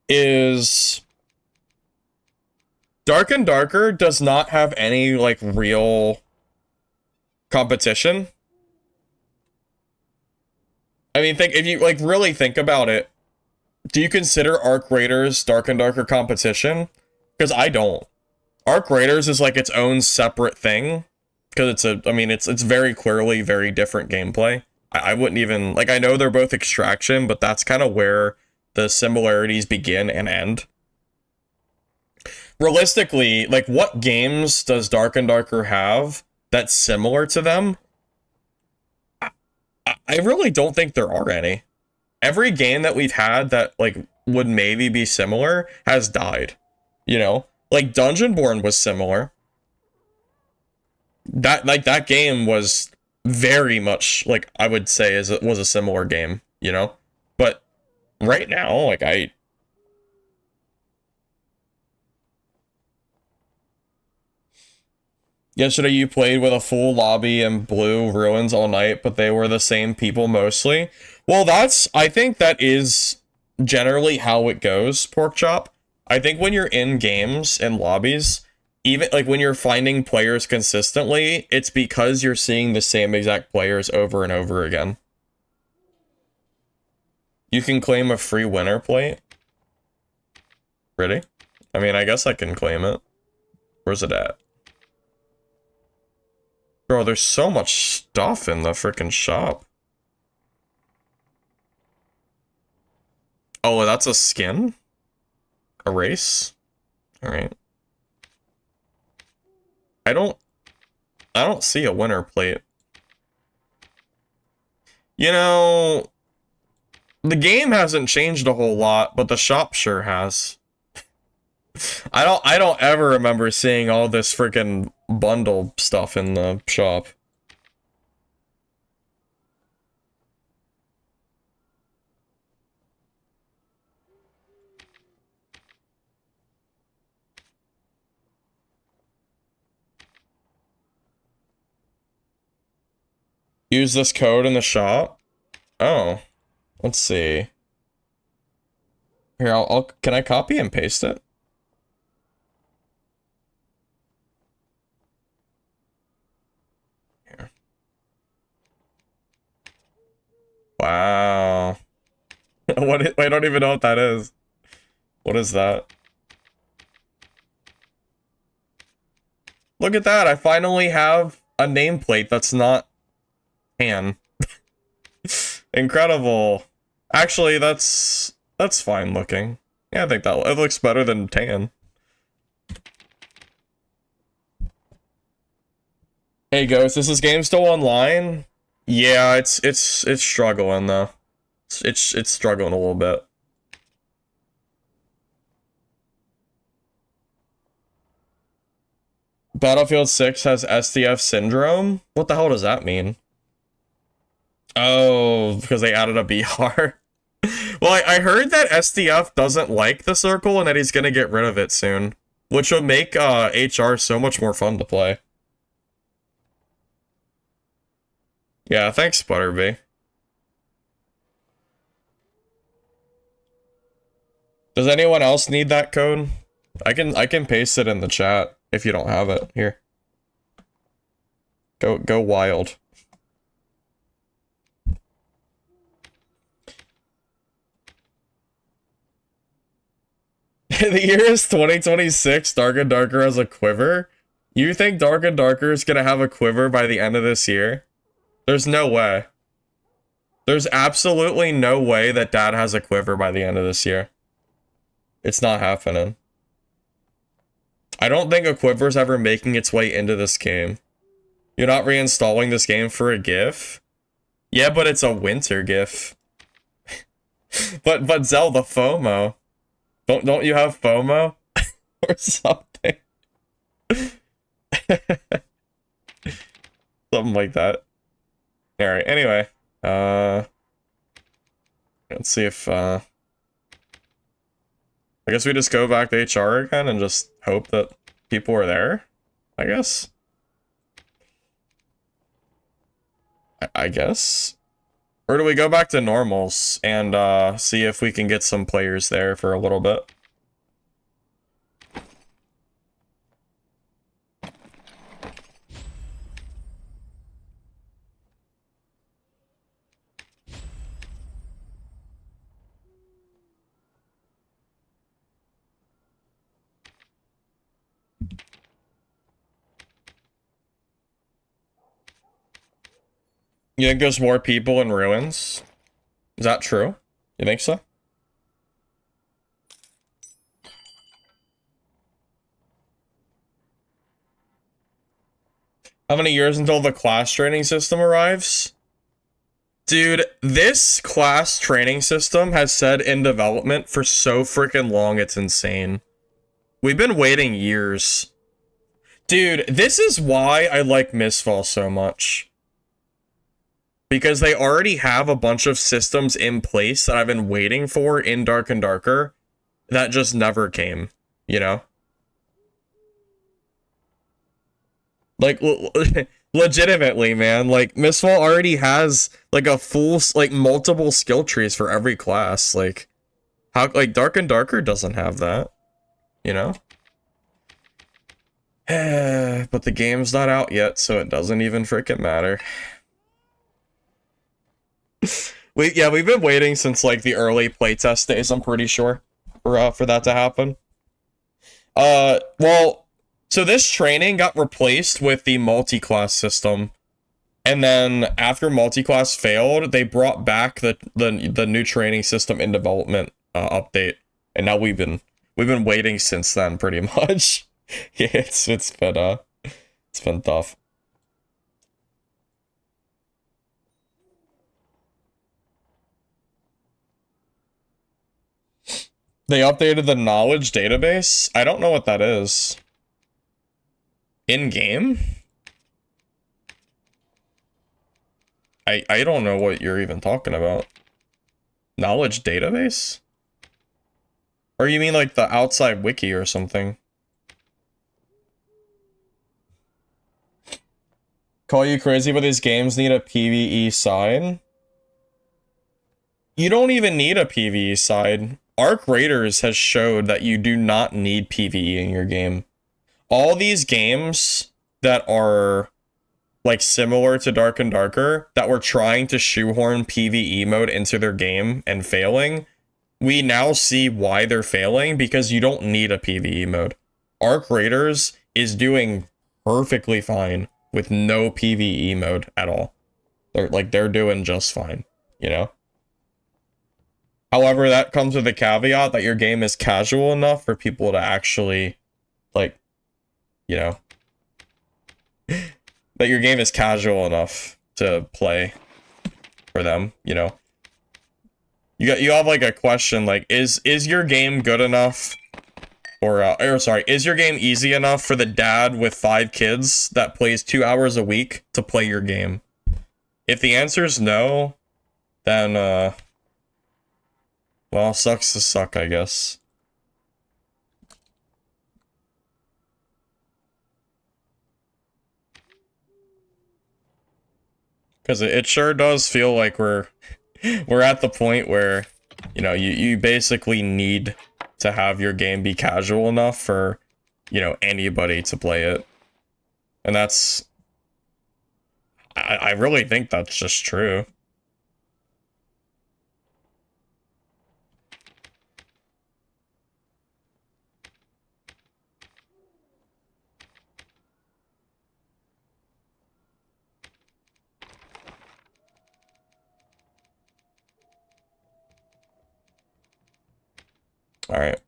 is Dark and Darker does not have any, like, real competition. I mean, if you, like, really think about it, do you consider Arc Raiders Dark and Darker competition? Because I don't. Arc Raiders is, like, its own separate thing. Because it's very clearly very different gameplay. I wouldn't even, like, I know they're both extraction, but that's kind of where the similarities begin and end. Realistically, like, what games does Dark and Darker have that's similar to them? I really don't think there are any. Every game that we've had that, like, would maybe be similar has died. You know? Like, Dungeonborn was similar. That game was very much, like, I would say was a similar game, you know? But right now, like, Yesterday you played with a full lobby and blew ruins all night, but they were the same people mostly. Well, I think that is generally how it goes, Porkchop. I think when you're in games and lobbies, even, like, when you're finding players consistently, it's because you're seeing the same exact players over and over again. You can claim a free winner plate? Really? I mean, I guess I can claim it. Where's it at? Bro, there's so much stuff in the freaking shop. Oh, that's a skin? A race? Alright. I don't see a winner plate. You know, the game hasn't changed a whole lot, but the shop sure has. I don't ever remember seeing all this freaking bundle stuff in the shop. Use this code in the shop? Oh. Let's see. Here, can I copy and paste it? Here. Wow. I don't even know what that is. What is that? Look at that, I finally have a nameplate that's not tan. Incredible. Actually, that's fine looking. Yeah, I think it looks better than tan. Hey Ghost, is this game still online? Yeah, it's struggling though. It's struggling a little bit. Battlefield 6 has SDF syndrome? What the hell does that mean? Oh, because they added a BR. Well, I heard that SDF doesn't like the circle and that he's gonna get rid of it soon, which would make HR so much more fun to play. Yeah, thanks, Butterbee. Does anyone else need that code? I can paste it in the chat if you don't have it. Here. Go wild. The year is 2026, Dark and Darker has a quiver? You think Dark and Darker is gonna have a quiver by the end of this year? There's no way. There's absolutely no way that Dad has a quiver by the end of this year. It's not happening. I don't think a quiver's ever making its way into this game. You're not reinstalling this game for a GIF? Yeah, but it's a winter GIF. but Zelda FOMO. Don't you have FOMO? Or something? Something like that. Alright, anyway. Let's see if, I guess we just go back to HR again and just hope that people are there, I guess. I guess? Or do we go back to normals and see if we can get some players there for a little bit? You think there's more people in ruins? Is that true? You think so? How many years until the class training system arrives? Dude, this class training system has said in development for so freaking long, it's insane. We've been waiting years. Dude, this is why I like Mistfall so much. Because they already have a bunch of systems in place that I've been waiting for in Dark and Darker that just never came, you know? Like, legitimately, man, like, Mistfall already has, like, a full, like, multiple skill trees for every class, like, how, like, Dark and Darker doesn't have that, you know? But the game's not out yet, so it doesn't even freaking matter. We've been waiting since, like, the early playtest days, I'm pretty sure, for that to happen. Well, So this training got replaced with the multi-class system. And then after multi-class failed, they brought back the new training system in development update. And now we've been waiting since then pretty much. Yeah, it's been tough. They updated the knowledge database? I don't know what that is. In-game? I don't know what you're even talking about. Knowledge database? Or you mean like the outside wiki or something? Call you crazy, but these games need a PvE side? You don't even need a PvE side. Arc Raiders has showed that you do not need PvE in your game. All these games that are like similar to Dark and Darker that were trying to shoehorn PvE mode into their game and failing, we now see why they're failing because you don't need a PvE mode. Arc Raiders is doing perfectly fine with no PvE mode at all. They're doing just fine, you know? However, that comes with a caveat that your game is casual enough for people to actually, like, you know, that your game is casual enough to play for them, you know. You have like a question like, is your game good enough, or sorry, is your game easy enough for the dad with 5 kids that plays 2 hours a week to play your game? If the answer is no, then well, sucks to suck, I guess. Because it sure does feel like we're at the point where, you know, you basically need to have your game be casual enough for, you know, anybody to play it. And that's... I really think that's just true. Alright.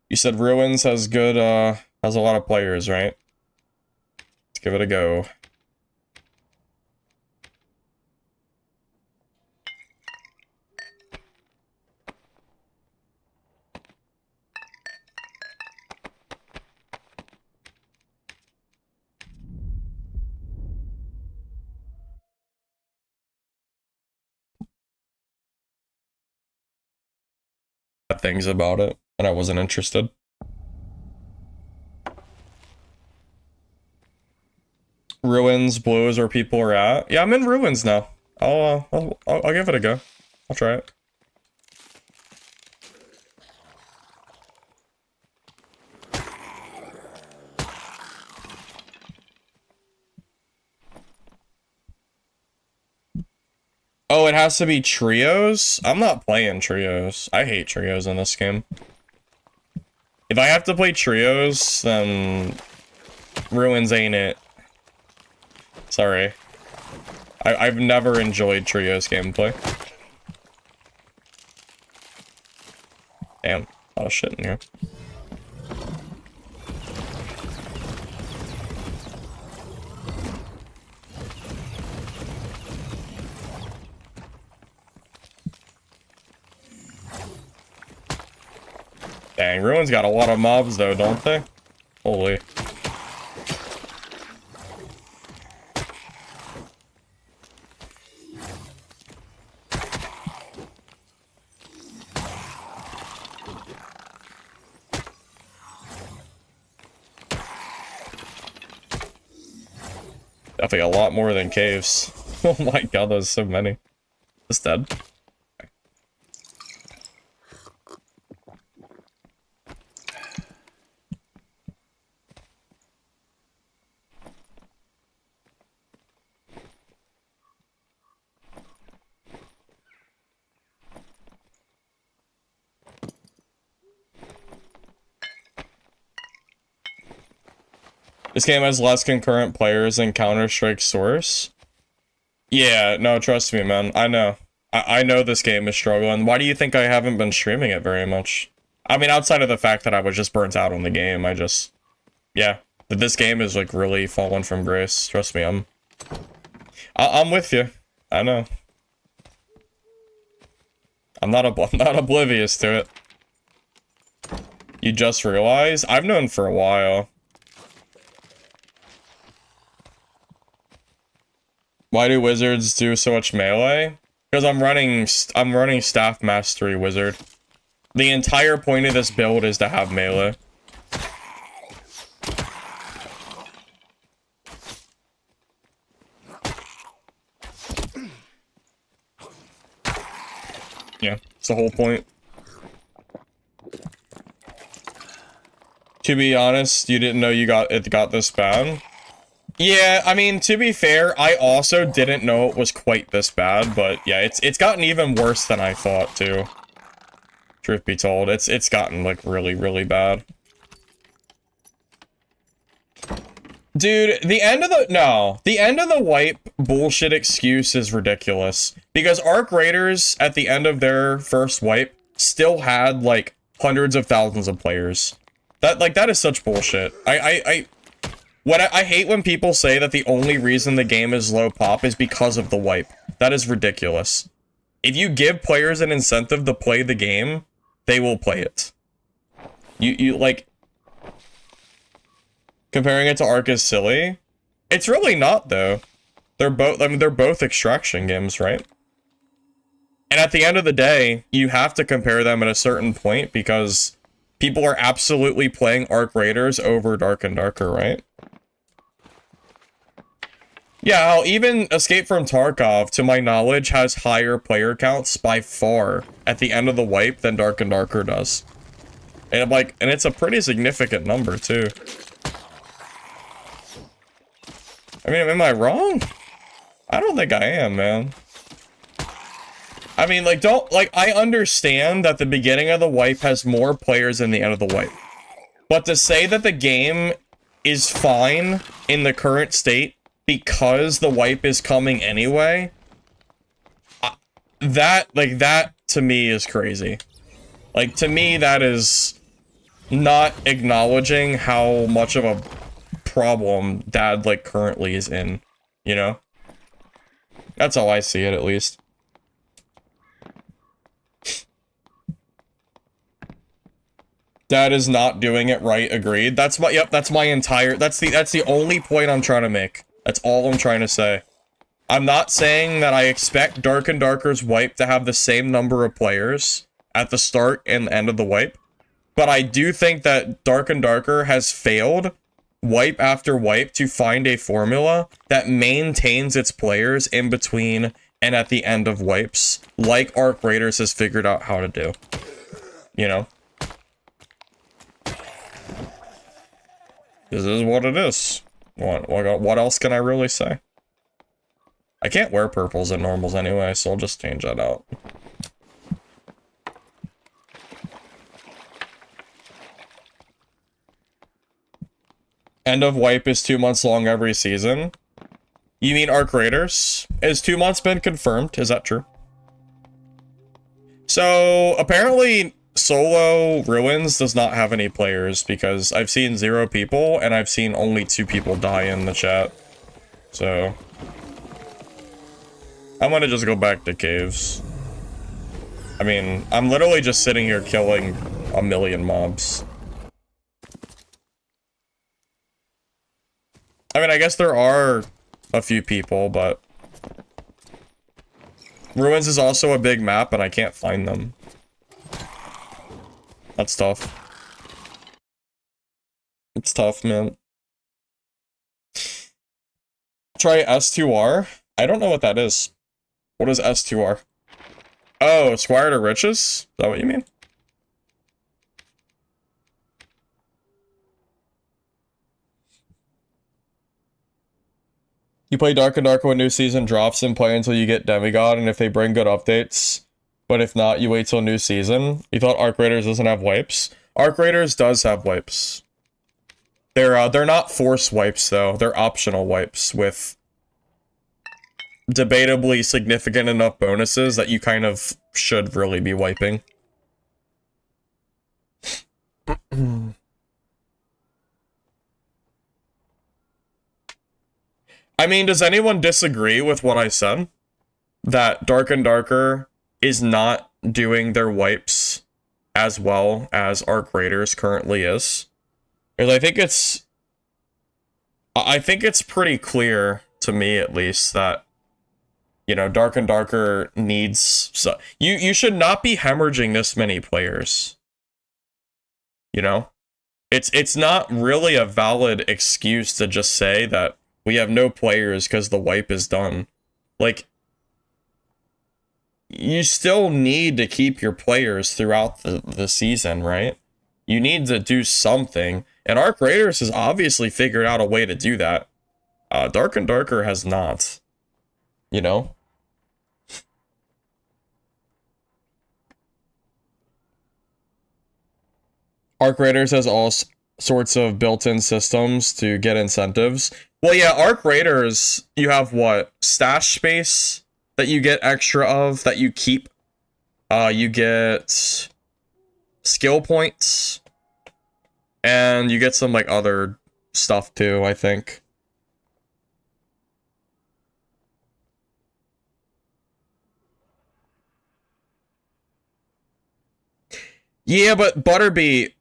You said Ruins has good, has a lot of players, right? Let's give it a go. Things about it, and I wasn't interested. Ruins, Blue is where people are at. Yeah, I'm in Ruins now. I'll give it a go. I'll try it. Oh, it has to be trios? I'm not playing trios. I hate trios in this game. If I have to play trios, then Ruins ain't it. Sorry. I've never enjoyed trios gameplay. Damn, a lot of shit in here. Dang, Ruins got a lot of mobs though, don't they? Holy. Definitely a lot more than caves. Oh my god, there's so many. It's dead. This game has less concurrent players than Counter-Strike Source. Yeah, no, trust me, man. I know. I know this game is struggling. Why do you think I haven't been streaming it very much? I mean, outside of the fact that I was just burnt out on the game, yeah. This game is, like, really fallen from grace. Trust me, I'm with you. I know. I'm not oblivious to it. You just realized? I've known for a while. Why do wizards do so much melee? Because I'm running Staff Mastery Wizard. The entire point of this build is to have melee. Yeah, it's the whole point. To be honest, you didn't know it got this bad? Yeah, I mean, to be fair, I also didn't know it was quite this bad, but yeah, it's gotten even worse than I thought, too. Truth be told, it's gotten, like, really, really bad. Dude, the end of the wipe bullshit excuse is ridiculous. Because Arc Raiders, at the end of their first wipe, still had, like, hundreds of thousands of players. That is such bullshit. I hate when people say that the only reason the game is low pop is because of the wipe. That is ridiculous. If you give players an incentive to play the game, they will play it. You like... Comparing it to Ark is silly. It's really not, though. They're both extraction games, right? And at the end of the day, you have to compare them at a certain point because people are absolutely playing Arc Raiders over Dark and Darker, right? Yeah, hell, even Escape from Tarkov, to my knowledge, has higher player counts by far at the end of the wipe than Dark and Darker does. And it's a pretty significant number, too. I mean, am I wrong? I don't think I am, man. I mean, I understand that the beginning of the wipe has more players than the end of the wipe. But to say that the game is fine in the current state because the wipe is coming anyway, that to me is crazy. Like, to me, that is not acknowledging how much of a problem Dad, like, currently is in, you know? That's how I see it, at least. Dad is not doing it right, agreed. That's my entire, that's the only point I'm trying to make. That's all I'm trying to say. I'm not saying that I expect Dark and Darker's wipe to have the same number of players at the start and end of the wipe, but I do think that Dark and Darker has failed wipe after wipe to find a formula that maintains its players in between and at the end of wipes, like Arc Raiders has figured out how to do. You know? This is what it is. What else can I really say? I can't wear purples and normals anyway, so I'll just change that out. End of wipe is 2 months long every season. You mean Arc Raiders? Is 2 months been confirmed? Is that true? So, apparently, solo Ruins does not have any players because I've seen 0 people and I've seen only 2 people die in the chat. So, I'm gonna just go back to caves. I mean, I'm literally just sitting here killing a million mobs. I mean, I guess there are a few people, but Ruins is also a big map and I can't find them. That's tough. It's tough, man. Try S2R? I don't know what that is. What is S2R? Oh, Squire to Riches? Is that what you mean? You play Dark and Darker when new season drops and play until you get Demigod, and if they bring good updates. But if not, you wait till new season. You thought Arc Raiders doesn't have wipes? Arc Raiders does have wipes. They're not force wipes though. They're optional wipes with debatably significant enough bonuses that you kind of should really be wiping. I mean, does anyone disagree with what I said? That Dark and Darker is not doing their wipes as well as Arc Raiders currently is? Because I think it's pretty clear, to me at least, that, you know, Dark and Darker needs... So, you should not be hemorrhaging this many players. You know? It's not really a valid excuse to just say that we have no players because the wipe is done. Like, you still need to keep your players throughout the season, right? You need to do something. And Arc Raiders has obviously figured out a way to do that. Dark and Darker has not. You know? Arc Raiders has all sorts of built-in systems to get incentives. Well, yeah, Arc Raiders, you have what? Stash space that you get extra of, that you keep. You get skill points. And you get some, like, other stuff, too, I think. Yeah, but Butterbeat,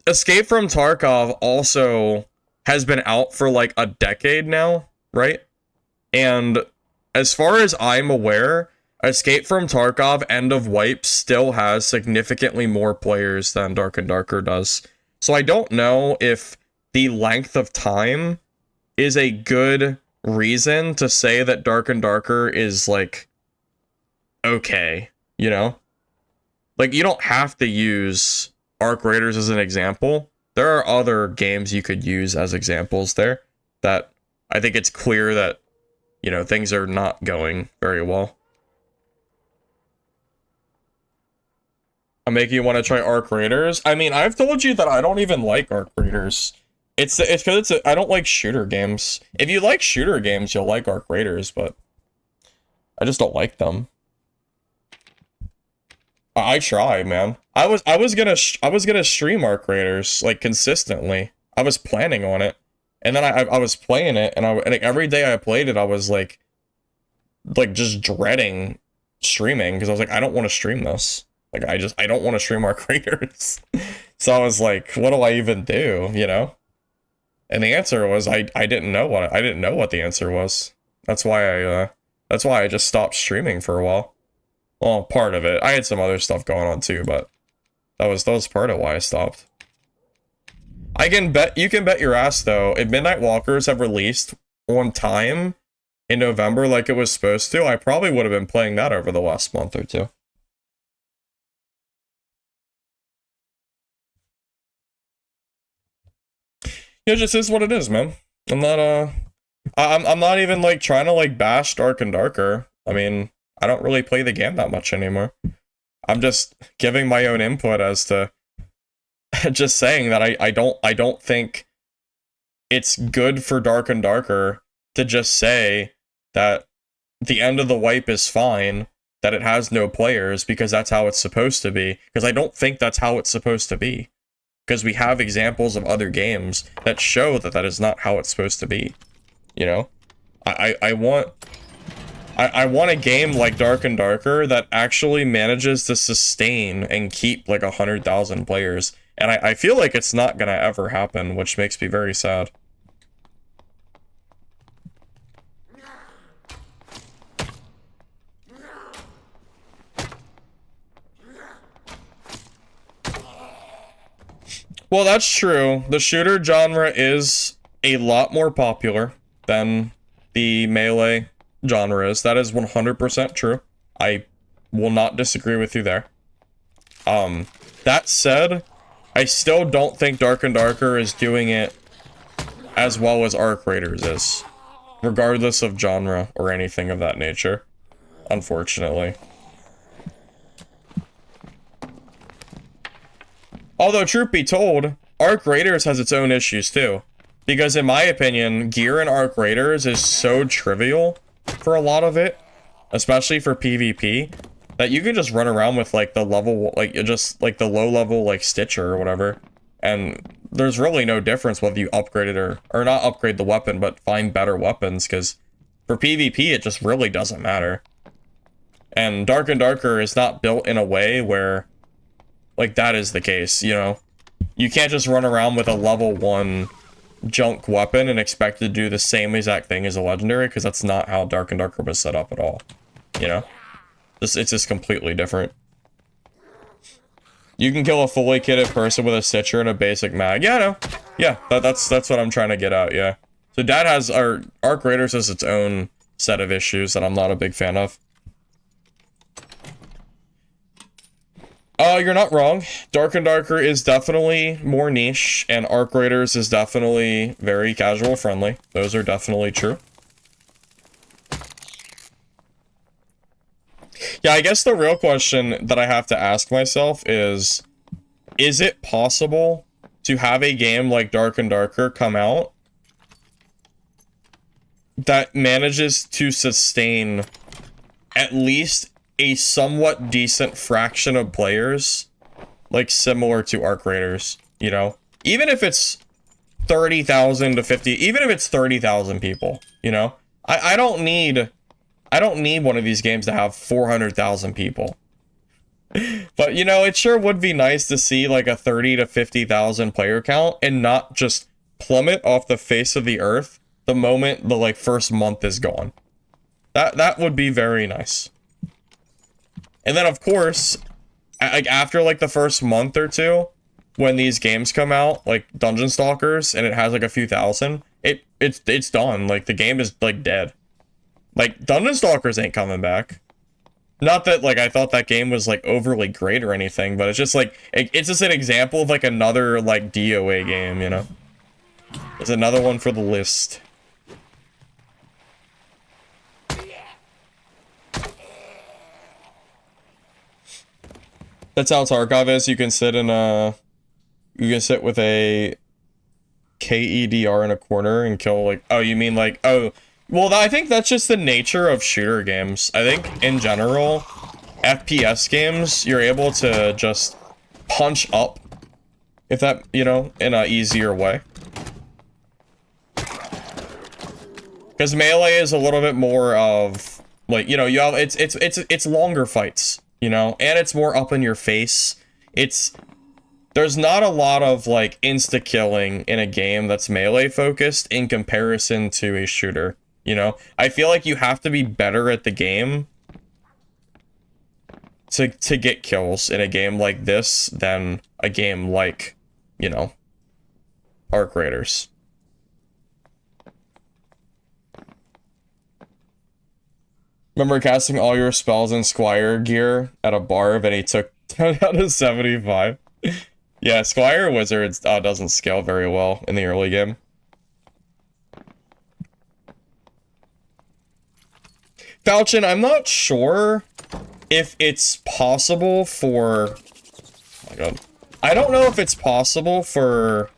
Escape from Tarkov also has been out for, like, a decade now, right? And as far as I'm aware, Escape from Tarkov End of Wipe still has significantly more players than Dark and Darker does. So I don't know if the length of time is a good reason to say that Dark and Darker is, like, okay, you know? Like, you don't have to use Arc Raiders as an example. There are other games you could use as examples there that I think it's clear that, you know, things are not going very well. I'm making you want to try Arc Raiders. I mean, I've told you that I don't even like Arc Raiders. It's because I don't like shooter games. If you like shooter games, you'll like Arc Raiders, but I just don't like them. I try, man. I was gonna stream Arc Raiders, like, consistently. I was planning on it, and then I was playing it, and like, every day I played it, I was like just dreading streaming, because I was like, I don't want to stream this. Like, I don't want to stream Arc Raiders. So I was like, what do I even do, you know? And the answer was I didn't know what the answer was. That's why I just stopped streaming for a while. Well, part of it. I had some other stuff going on too, but that was part of why I stopped. You can bet your ass though, if Midnight Walkers have released on time in November like it was supposed to, I probably would have been playing that over the last month or two. Yeah, it just is what it is, man. I'm not even, like, trying to, like, bash Dark and Darker. I mean, I don't really play the game that much anymore. I'm just giving my own input as to just saying that I don't think it's good for Dark and Darker to just say that the end of the wipe is fine, that it has no players because that's how it's supposed to be. Because I don't think that's how it's supposed to be. Because we have examples of other games that show that that is not how it's supposed to be. You know? I want a game like Dark and Darker that actually manages to sustain and keep like 100,000 players. And I feel like it's not gonna ever happen, which makes me very sad. Well, that's true. The shooter genre is a lot more popular than the melee genre is. That is 100% true. I will not disagree with you there. That said, I still don't think Dark and Darker is doing it as well as Arc Raiders is, regardless of genre or anything of that nature, unfortunately. Although, truth be told, Arc Raiders has its own issues too. Because in my opinion, gear in Arc Raiders is so trivial for a lot of it, especially for PvP, that you can just run around with like the level, like just like the low level like Stitcher or whatever, and there's really no difference whether you upgrade it or not upgrade the weapon, but find better weapons, because for PvP it just really doesn't matter. And Dark and Darker is not built in a way where like that is the case, you know? You can't just run around with a level 1 junk weapon and expect to do the same exact thing as a legendary, because that's not how Dark and Darker was set up at all, you know? It's just completely different. You can kill a fully kitted person with a Stitcher and a basic mag. Yeah, no. Yeah, that's what I'm trying to get out, yeah. So Dad has, our Arc Raiders has its own set of issues that I'm not a big fan of. You're not wrong. Dark and Darker is definitely more niche, and Arc Raiders is definitely very casual friendly. Those are definitely true. Yeah, I guess the real question that I have to ask myself is it possible to have a game like Dark and Darker come out that manages to sustain at least a somewhat decent fraction of players, like similar to Arc Raiders, you know? Even if it's 30,000 to 50, even if it's 30,000 people, you know? I don't need one of these games to have 400,000 people. But, you know, it sure would be nice to see like a 30 to 50,000 player count and not just plummet off the face of the earth the moment the like first month is gone. That would be very nice. And then of course, like after like the first month or two, when these games come out, like Dungeon Stalkers, and it has like a few thousand, it's done. Like the game is like dead. Like Dungeon Stalkers ain't coming back. Not that like I thought that game was like overly great or anything, but it's just like it's just an example of like another like DOA game, you know. It's another one for the list. That's how Tarkov is. You can sit in a... You can sit with a KEDR in a corner and kill, like... Oh, you mean, like... Oh, well, I think that's just the nature of shooter games. I think, in general, FPS games, you're able to just punch up. If that, you know, in a easier way. Because Melee is a little bit more of... Like, you know, you have... It's longer fights. You know, and it's more up in your face. There's not a lot of like insta-killing in a game that's melee focused in comparison to a shooter, you know? I feel like you have to be better at the game to get kills in a game like this than a game like, you know, Arc Raiders. Remember casting all your spells in Squire gear at a barb and he took 10 out of 75? Yeah, Squire Wizards doesn't scale very well in the early game. Falchion, I'm not sure if it's possible for... Oh my god. I don't know if it's possible for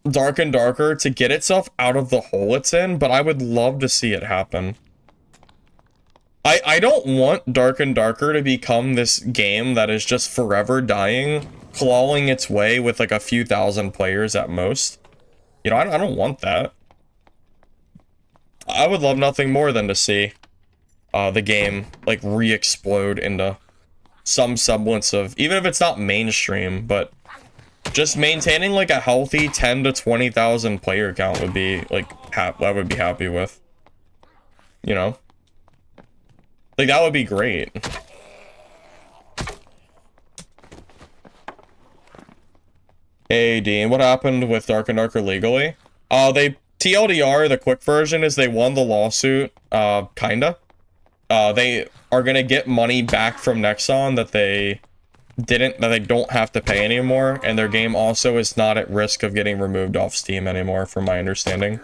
Dark and Darker to get itself out of the hole it's in, but I would love to see it happen. I don't want Dark and Darker to become this game that is just forever dying, clawing its way with like a few thousand players at most. You know, I don't want that. I would love nothing more than to see the game like re-explode into some semblance of, even if it's not mainstream, but just maintaining like a healthy 10 to 20,000 player count would be like, I would be happy with. You know? Like, that would be great. Hey, Dean, what happened with Dark and Darker legally? TLDR, the quick version, is they won the lawsuit, kinda. They are gonna get money back from Nexon that they don't have to pay anymore, and their game also is not at risk of getting removed off Steam anymore, from my understanding.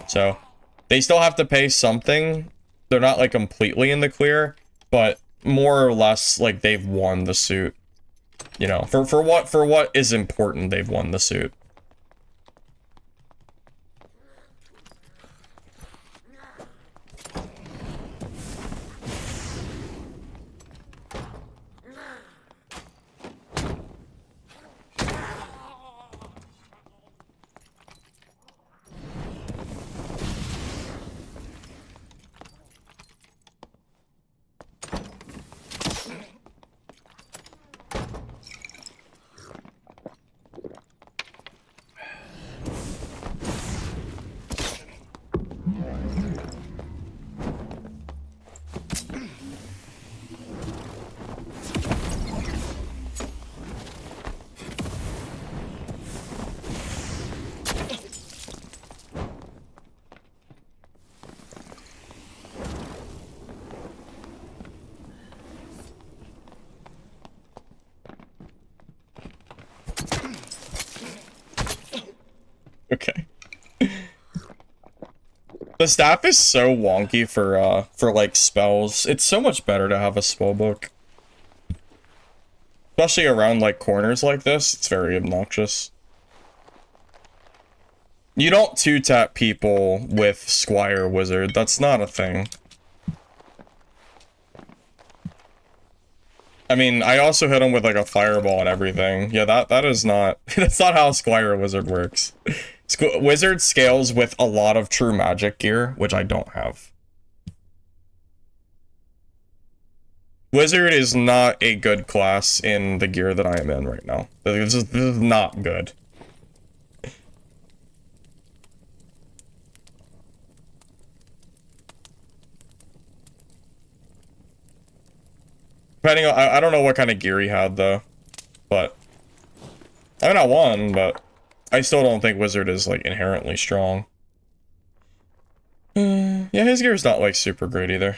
So, they still have to pay something. They're not, like, completely in the clear, but more or less, like, they've won the suit. You know, for what is important, they've won the suit. Okay. The staff is so wonky for like spells. It's so much better to have a spell book. Especially around like corners like this, it's very obnoxious. You don't two-tap people with Squire Wizard. That's not a thing. I mean, I also hit him with like a fireball and everything. Yeah, that is not... That's not how Squire Wizard works. Wizard scales with a lot of true magic gear, which I don't have. Wizard is not a good class in the gear that I am in right now. This is not good. Depending on, I don't know what kind of gear he had though, but I mean, I won, but I still don't think Wizard is like inherently strong. Yeah, his gear is not like super great either.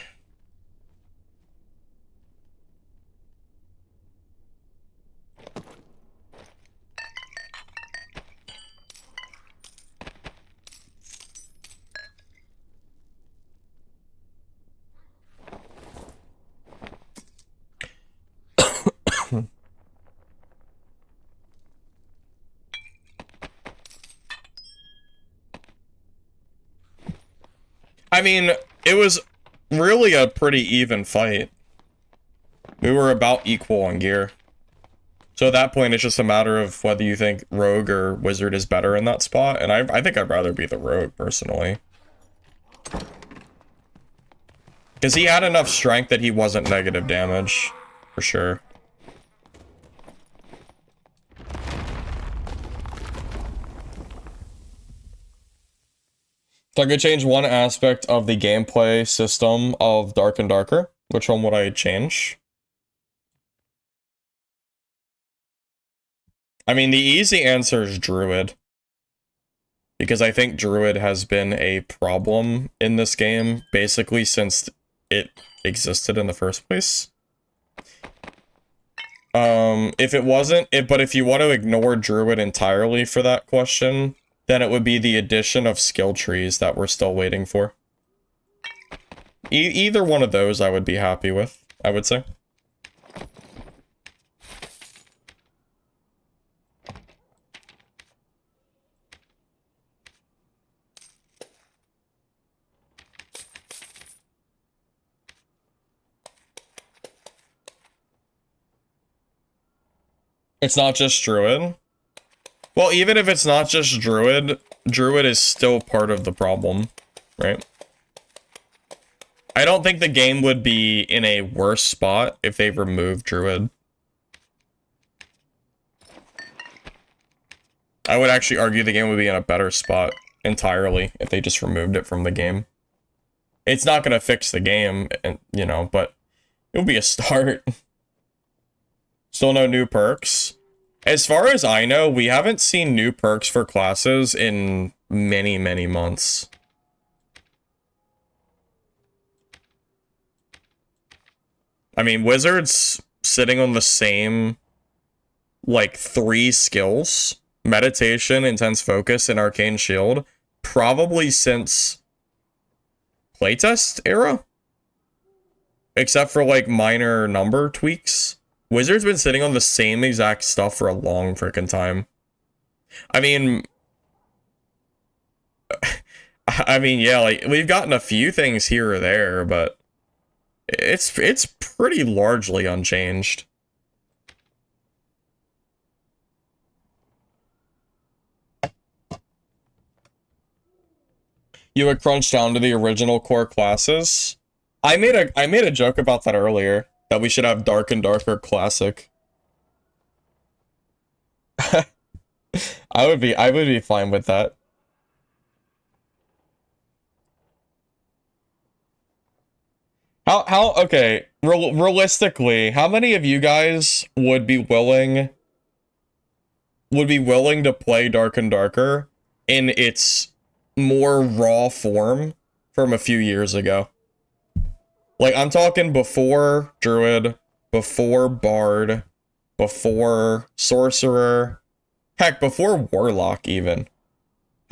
I mean, it was really a pretty even fight. We were about equal on gear. So at that point, it's just a matter of whether you think Rogue or Wizard is better in that spot, and I think I'd rather be the Rogue, personally. Because he had enough strength that he wasn't negative damage, for sure. So I could change one aspect of the gameplay system of Dark and Darker. Which one would I change? I mean, the easy answer is Druid. Because I think Druid has been a problem in this game, basically since it existed in the first place. If it wasn't, but if you want to ignore Druid entirely for that question, then it would be the addition of skill trees that we're still waiting for. Either one of those I would be happy with, I would say. It's not just Druid. Well, even if it's not just Druid, Druid is still part of the problem, right? I don't think the game would be in a worse spot if they removed Druid. I would actually argue the game would be in a better spot entirely if they just removed it from the game. It's not going to fix the game, and you know, but it would be a start. Still no new perks. As far as I know, we haven't seen new perks for classes in many, many months. I mean, Wizard's sitting on the same, like, 3 skills. Meditation, Intense Focus, and Arcane Shield. Probably since playtest era? Except for, like, minor number tweaks. Wizard's been sitting on the same exact stuff for a long frickin' time. I mean, yeah, like, we've gotten a few things here or there, but it's pretty largely unchanged. You would crunch down to the original core classes. I made a joke about that earlier, that we should have Dark and Darker Classic. I would be fine with that. Okay, realistically, how many of you guys would be willing to play Dark and Darker in its more raw form from a few years ago? Like, I'm talking before Druid, before Bard, before Sorcerer, heck, before Warlock even.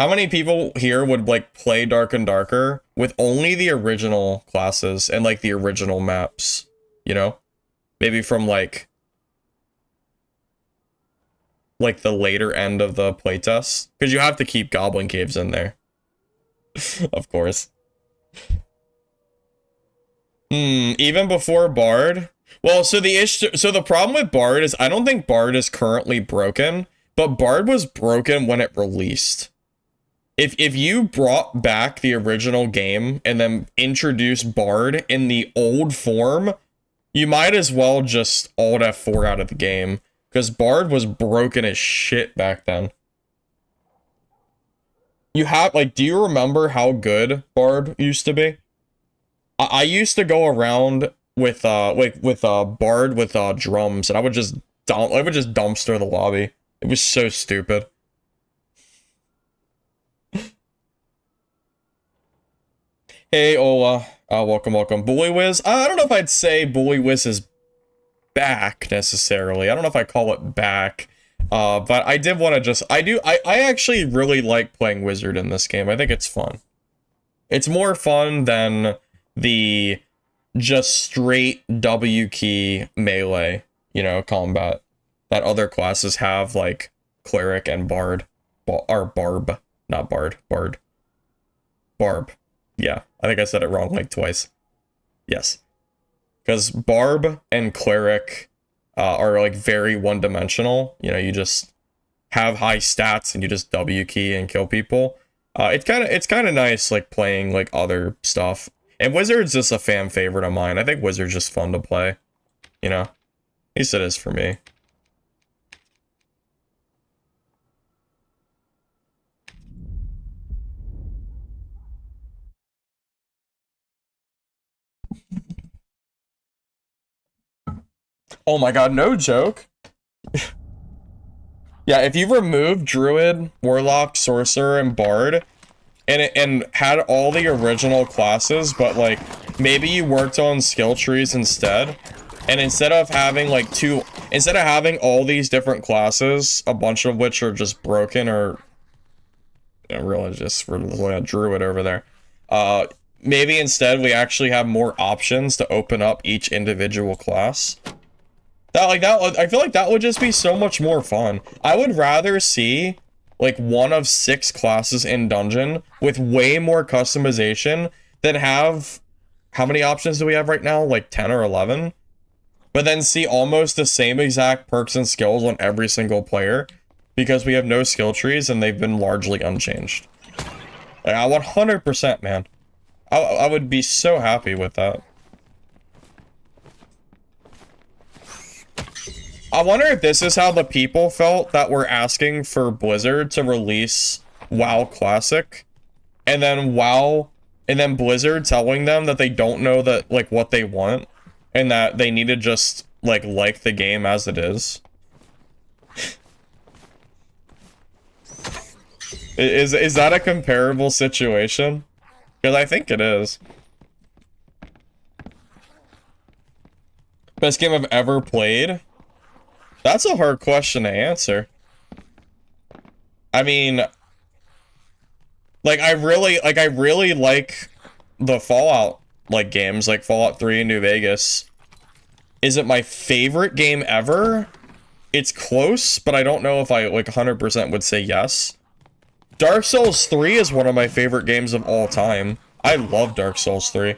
How many people here would like play Dark and Darker with only the original classes and like the original maps, you know? Maybe from like the later end of the playtest, because you have to keep Goblin Caves in there. Of course. Even before Bard? Well, so the problem with Bard is I don't think Bard is currently broken, but Bard was broken when it released. If you brought back the original game and then introduced Bard in the old form, you might as well just Alt F4 out of the game, because Bard was broken as shit back then. You have, like, do you remember how good Bard used to be? I used to go around with Bard with drums, and I would just dumpster the lobby. It was so stupid. Hey, Ola. Welcome. Bullywiz. I don't know if I'd say Bullywiz is back, necessarily. I don't know if I call it back. But I did want to I actually really like playing Wizard in this game. I think it's fun. It's more fun than the just straight W key melee, you know, combat that other classes have, like Cleric and Bard. Or Barb. Not Bard. Bard. Barb. Yeah, I think I said it wrong like twice. Yes. Because Barb and Cleric are like very one-dimensional. You know, you just have high stats and you just W key and kill people. It's kind of nice like playing like other stuff. And Wizard's just a fan favorite of mine. I think Wizard's just fun to play. You know? At least it is for me. Oh my god, no joke. Yeah, if you remove Druid, Warlock, Sorcerer, and Bard, and had all the original classes, but like maybe you worked on skill trees instead, and instead of having all these different classes, a bunch of which are just broken or really just for a Druid over there, maybe instead we actually have more options to open up each individual class. I feel like that would just be so much more fun. I would rather see like one of 6 classes in dungeon with way more customization than have, how many options do we have right now? Like 10 or 11? But then see almost the same exact perks and skills on every single player because we have no skill trees and they've been largely unchanged. Like, 100%, man. I would be so happy with that. I wonder if this is how the people felt that were asking for Blizzard to release WoW Classic, and then Blizzard telling them that they don't know that like what they want, and that they need to just like the game as it is. Is that a comparable situation? Because I think it is. Best game I've ever played? That's a hard question to answer. I mean, I really like the Fallout games, like Fallout 3 and New Vegas. Is it my favorite game ever? It's close, but I don't know if I 100% would say yes. Dark Souls 3 is one of my favorite games of all time. I love Dark Souls 3.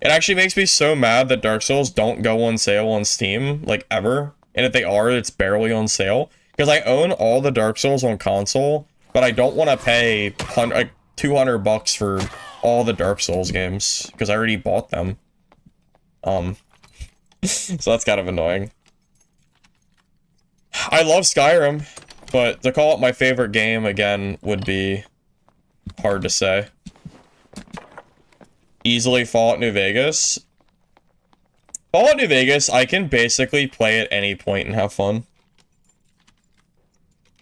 It actually makes me so mad that Dark Souls don't go on sale on Steam, ever. And if they are, it's barely on sale. Because I own all the Dark Souls on console, but I don't want to pay $200 for all the Dark Souls games, because I already bought them. So that's kind of annoying. I love Skyrim, but to call it my favorite game, again, would be hard to say. Easily Fallout New Vegas. Fallout New Vegas, I can basically play at any point and have fun.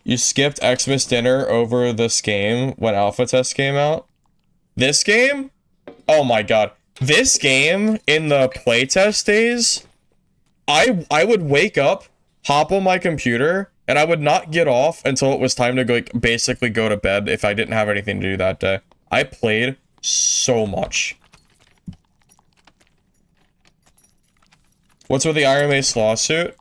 You skipped Xmas dinner over this game when Alpha Test came out. This game? Oh my god. This game, in the playtest days, I would wake up, hop on my computer, And I would not get off until it was time to go, like, basically go to bed if I didn't have anything to do that day. I played so much. What's with the Ironmace lawsuit?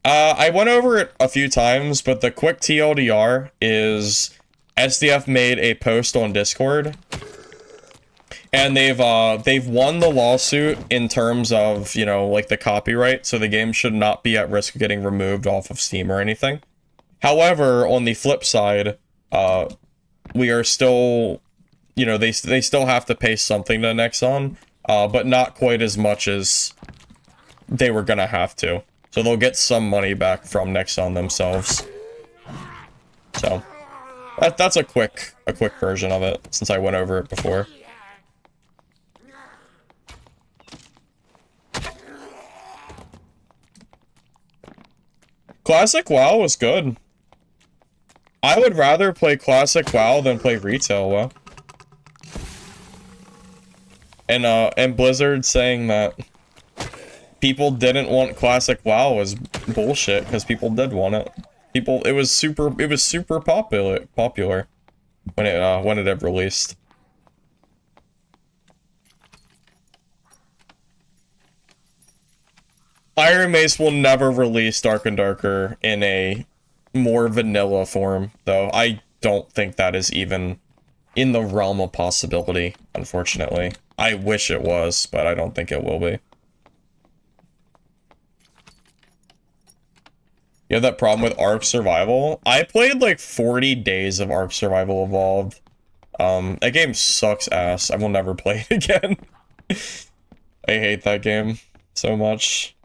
I went over it a few times, but the quick TLDR is SDF made a post on Discord, and they've won the lawsuit in terms of, you know, like the copyright, so the game should not be at risk of getting removed off of Steam or anything. However, on the flip side, we are still, you know, they still have to pay something to Nexon, but not quite as much as they were gonna have to. So they'll get some money back from Nexon themselves. So that's a quick version of it, since I went over it before. Classic WoW was good. I would rather play Classic WoW than play Retail WoW. And Blizzard saying that people didn't want Classic WoW was bullshit, because people did want it. It was super popular when it had released. Ironmace will never release Dark and Darker in a more vanilla form, though. I don't think that is even in the realm of possibility, unfortunately. I wish it was, but I don't think it will be. You have that problem with Ark Survival? I played like 40 days of Ark Survival Evolved. That game sucks ass. I will never play it again. I hate that game so much.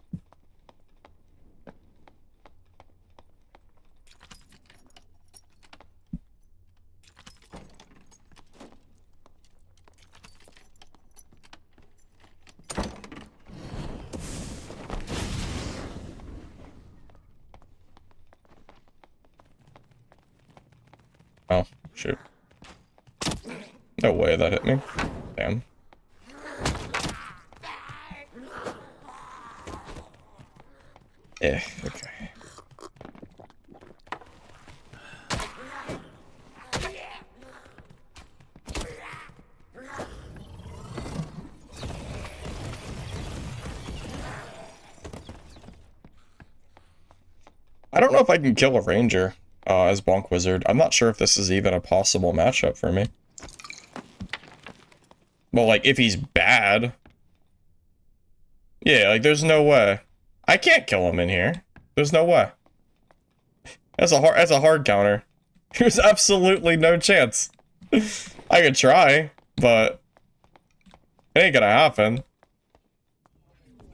Oh, shoot. No way that hit me. Damn. Okay. I don't know if I can kill a ranger as Bonk Wizard. I'm not sure if this is even a possible matchup for me. Well, like, if he's bad. Yeah, like, there's no way. I can't kill him in here. There's no way. That's a hard counter. There's absolutely no chance. I could try, but it ain't gonna happen.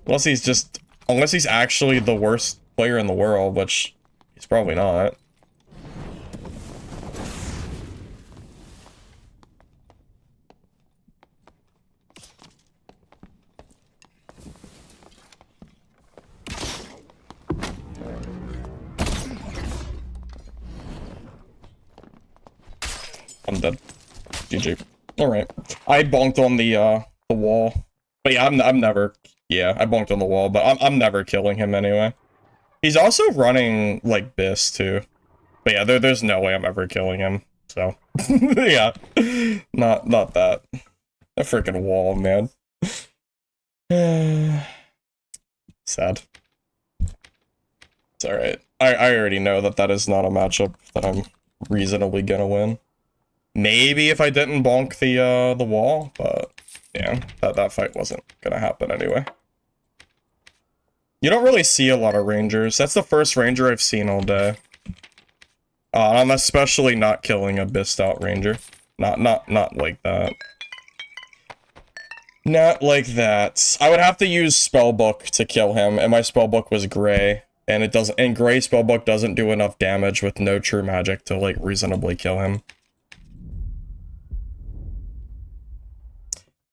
Unless he's actually the worst player in the world, which he's probably not. I'm dead. GG. Alright. I bonked on the wall. But yeah, I'm never... Yeah, I bonked on the wall, but I'm never killing him anyway. He's also running, like, Biss, too. But yeah, there's no way I'm ever killing him. So, yeah. Not that. A freaking wall, man. Sad. It's alright. I already know that is not a matchup that I'm reasonably gonna win. Maybe if I didn't bonk the wall, but yeah, that fight wasn't gonna happen anyway. You don't really see a lot of rangers. That's the first ranger I've seen all day. I'm especially not killing a Bissed out ranger. Not like that. Not like that. I would have to use Spellbook to kill him, and my Spellbook was gray, and gray Spellbook doesn't do enough damage with no true magic to, like, reasonably kill him.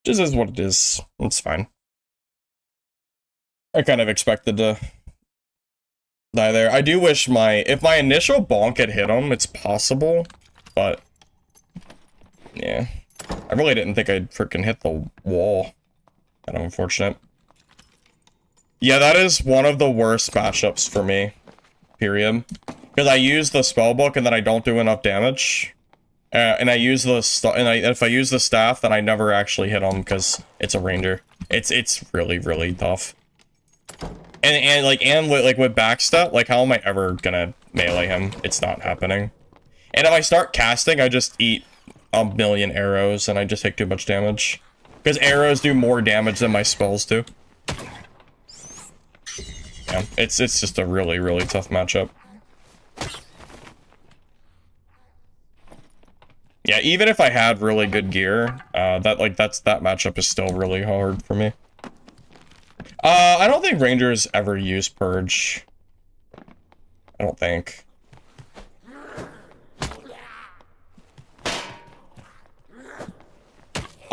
Just is what it is. It's fine. I kind of expected to die there. I do wish if my initial bonk had hit him, it's possible, but yeah. I really didn't think I'd freaking hit the wall. Kind of unfortunate. Yeah, that is one of the worst matchups for me. Period. Because I use the spellbook and then I don't do enough damage. And I use the if I use the staff, then I never actually hit him because it's a ranger. It's really, really tough. And like with backstep, like how am I ever gonna melee him? It's not happening. And if I start casting, I just eat a million arrows and I just take too much damage. Because arrows do more damage than my spells do. Yeah, it's just a really, really tough matchup. Yeah, even if I had really good gear, that matchup is still really hard for me. I don't think Rangers ever use Purge. I don't think.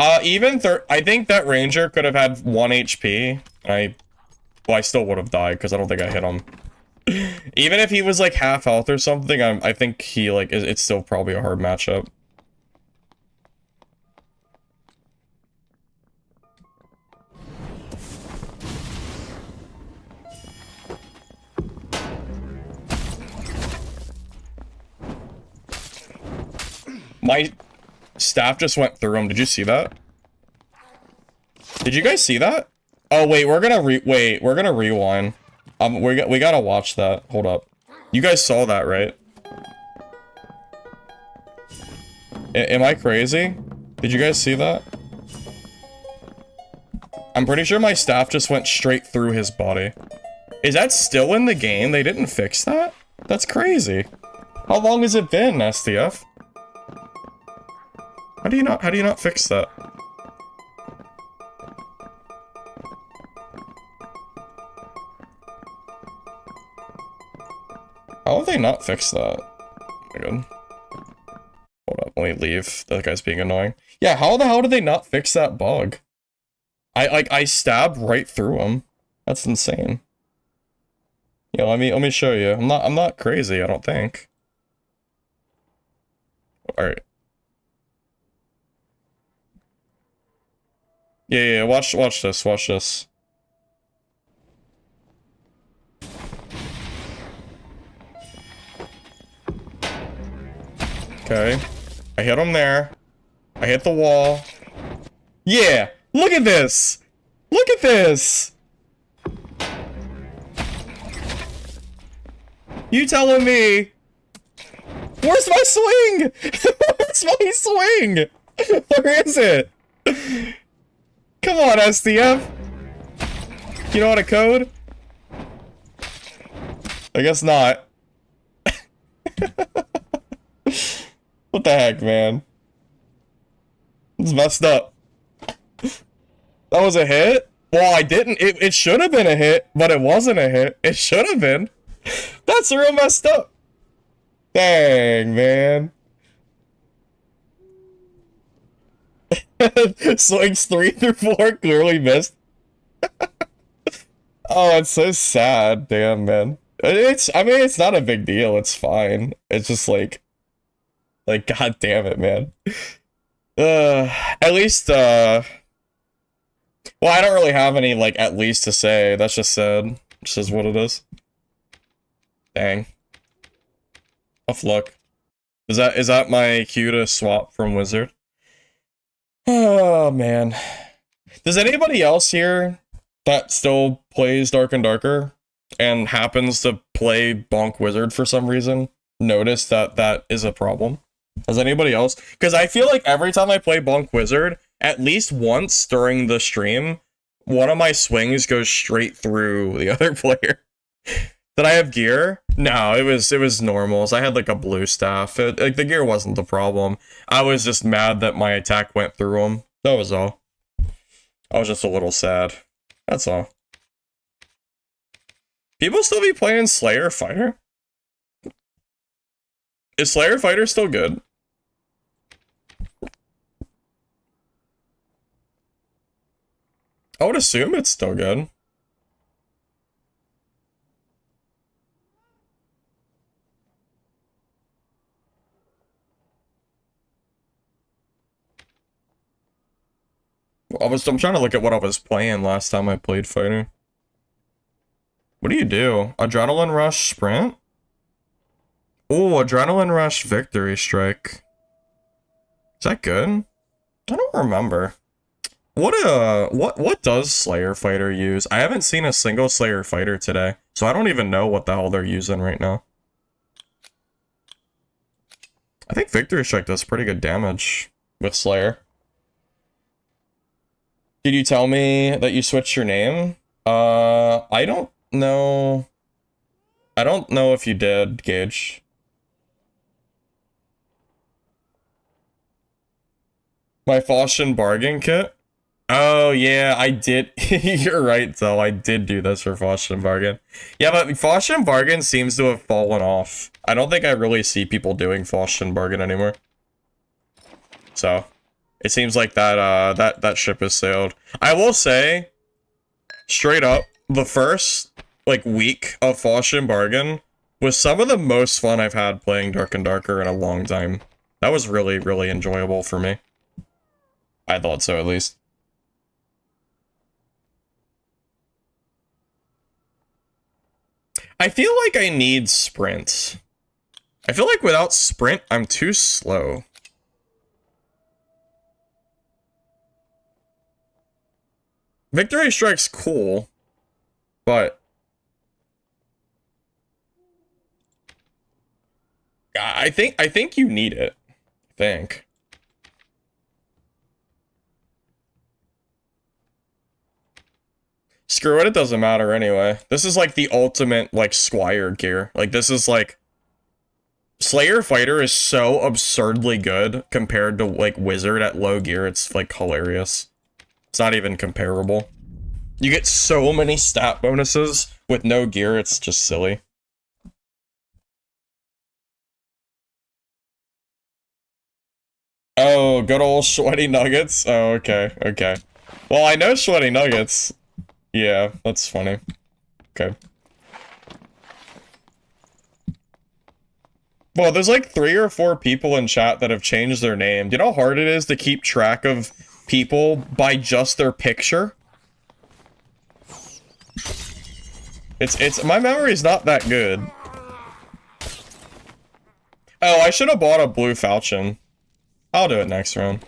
I think that Ranger could have had 1 HP. Well, I still would have died because I don't think I hit him. Even if he was like half health or something, I think he like it's still probably a hard matchup. My staff just went through him. Did you see that? Did you guys see that? Oh wait, we're gonna rewind. We gotta watch that. Hold up. You guys saw that, right? Am I crazy? Did you guys see that? I'm pretty sure my staff just went straight through his body. Is that still in the game? They didn't fix that? That's crazy. How long has it been, STF? How do you not fix that? How have they not fixed that? Oh my god. Hold up, let me leave. That guy's being annoying. Yeah, how the hell did they not fix that bug? I stabbed right through him. That's insane. Yeah, let me show you. I'm not crazy, I don't think. Alright. Yeah, watch this. Okay. I hit him there. I hit the wall. Yeah! Look at this! Look at this! You telling me? Where's my swing? Where's my swing? Where is it? Come on, SDF. You know how to code? I guess not. What the heck, man? It's messed up. That was a hit? Well, I didn't. It should have been a hit, but it wasn't a hit. It should have been. That's real messed up. Dang, man. Swings 3 through 4 clearly missed. Oh, it's so sad. Damn, man. I mean, it's not a big deal. It's fine. It's just like, god damn it, man. At least, well, I don't really have any, like, at least to say. That's just sad. Just is what it is. Dang. Tough luck. Is that my cue to swap from Wizard? Oh, man. Does anybody else here that still plays Dark and Darker and happens to play Bonk Wizard for some reason notice that that is a problem? Has anybody else? Because I feel like every time I play Bonk Wizard, at least once during the stream, one of my swings goes straight through the other player. Did I have gear? No, it was normal. So I had like a blue staff. Like the gear wasn't the problem. I was just mad that my attack went through him. That was all. I was just a little sad. That's all. People still be playing Slayer Fighter? Is Slayer Fighter still good? I would assume it's still good. I'm trying to look at what I was playing last time I played Fighter. What do you do? Adrenaline Rush Sprint? Oh, Adrenaline Rush Victory Strike. Is that good? I don't remember. What does Slayer Fighter use? I haven't seen a single Slayer Fighter today, so I don't even know what the hell they're using right now. I think Victory Strike does pretty good damage with Slayer. Did you tell me that you switched your name? I don't know. I don't know if you did, Gage. My Faustian Bargain Kit? Oh, yeah, I did. You're right, though. I did do this for Faustian Bargain. Yeah, but Faustian Bargain seems to have fallen off. I don't think I really see people doing Faustian Bargain anymore. So, it seems like that ship has sailed. I will say, straight up, the first, like, week of Faustian Bargain was some of the most fun I've had playing Dark and Darker in a long time. That was really, really enjoyable for me. I thought so, at least. I feel like I need sprint. I feel like without sprint, I'm too slow. Victory Strike's cool, but I think you need it. I think. Screw it, it doesn't matter anyway. This is like the ultimate, like, Squire gear. Like, this is like... Slayer Fighter is so absurdly good compared to, like, Wizard at low gear. It's, like, hilarious. It's not even comparable. You get so many stat bonuses with no gear, it's just silly. Oh, good old Sweaty Nuggets? Oh, okay, okay. Well, I know Sweaty Nuggets. Yeah, that's funny. Okay. Well, there's like 3 or 4 people in chat that have changed their name. Do you know how hard it is to keep track of people by just their picture? My memory's not that good. Oh, I should have bought a blue falchion. I'll do it next round.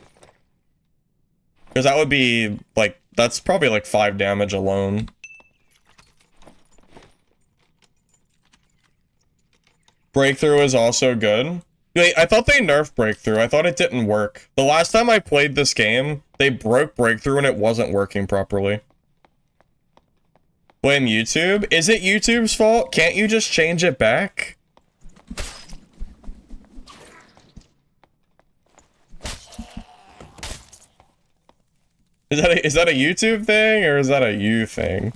Because that would be, like, that's probably like 5 damage alone. Breakthrough is also good. Wait, I thought they nerfed Breakthrough. I thought it didn't work. The last time I played this game, they broke Breakthrough and it wasn't working properly. Blame YouTube? Is it YouTube's fault? Can't you just change it back? Is that a YouTube thing, or is that a you thing?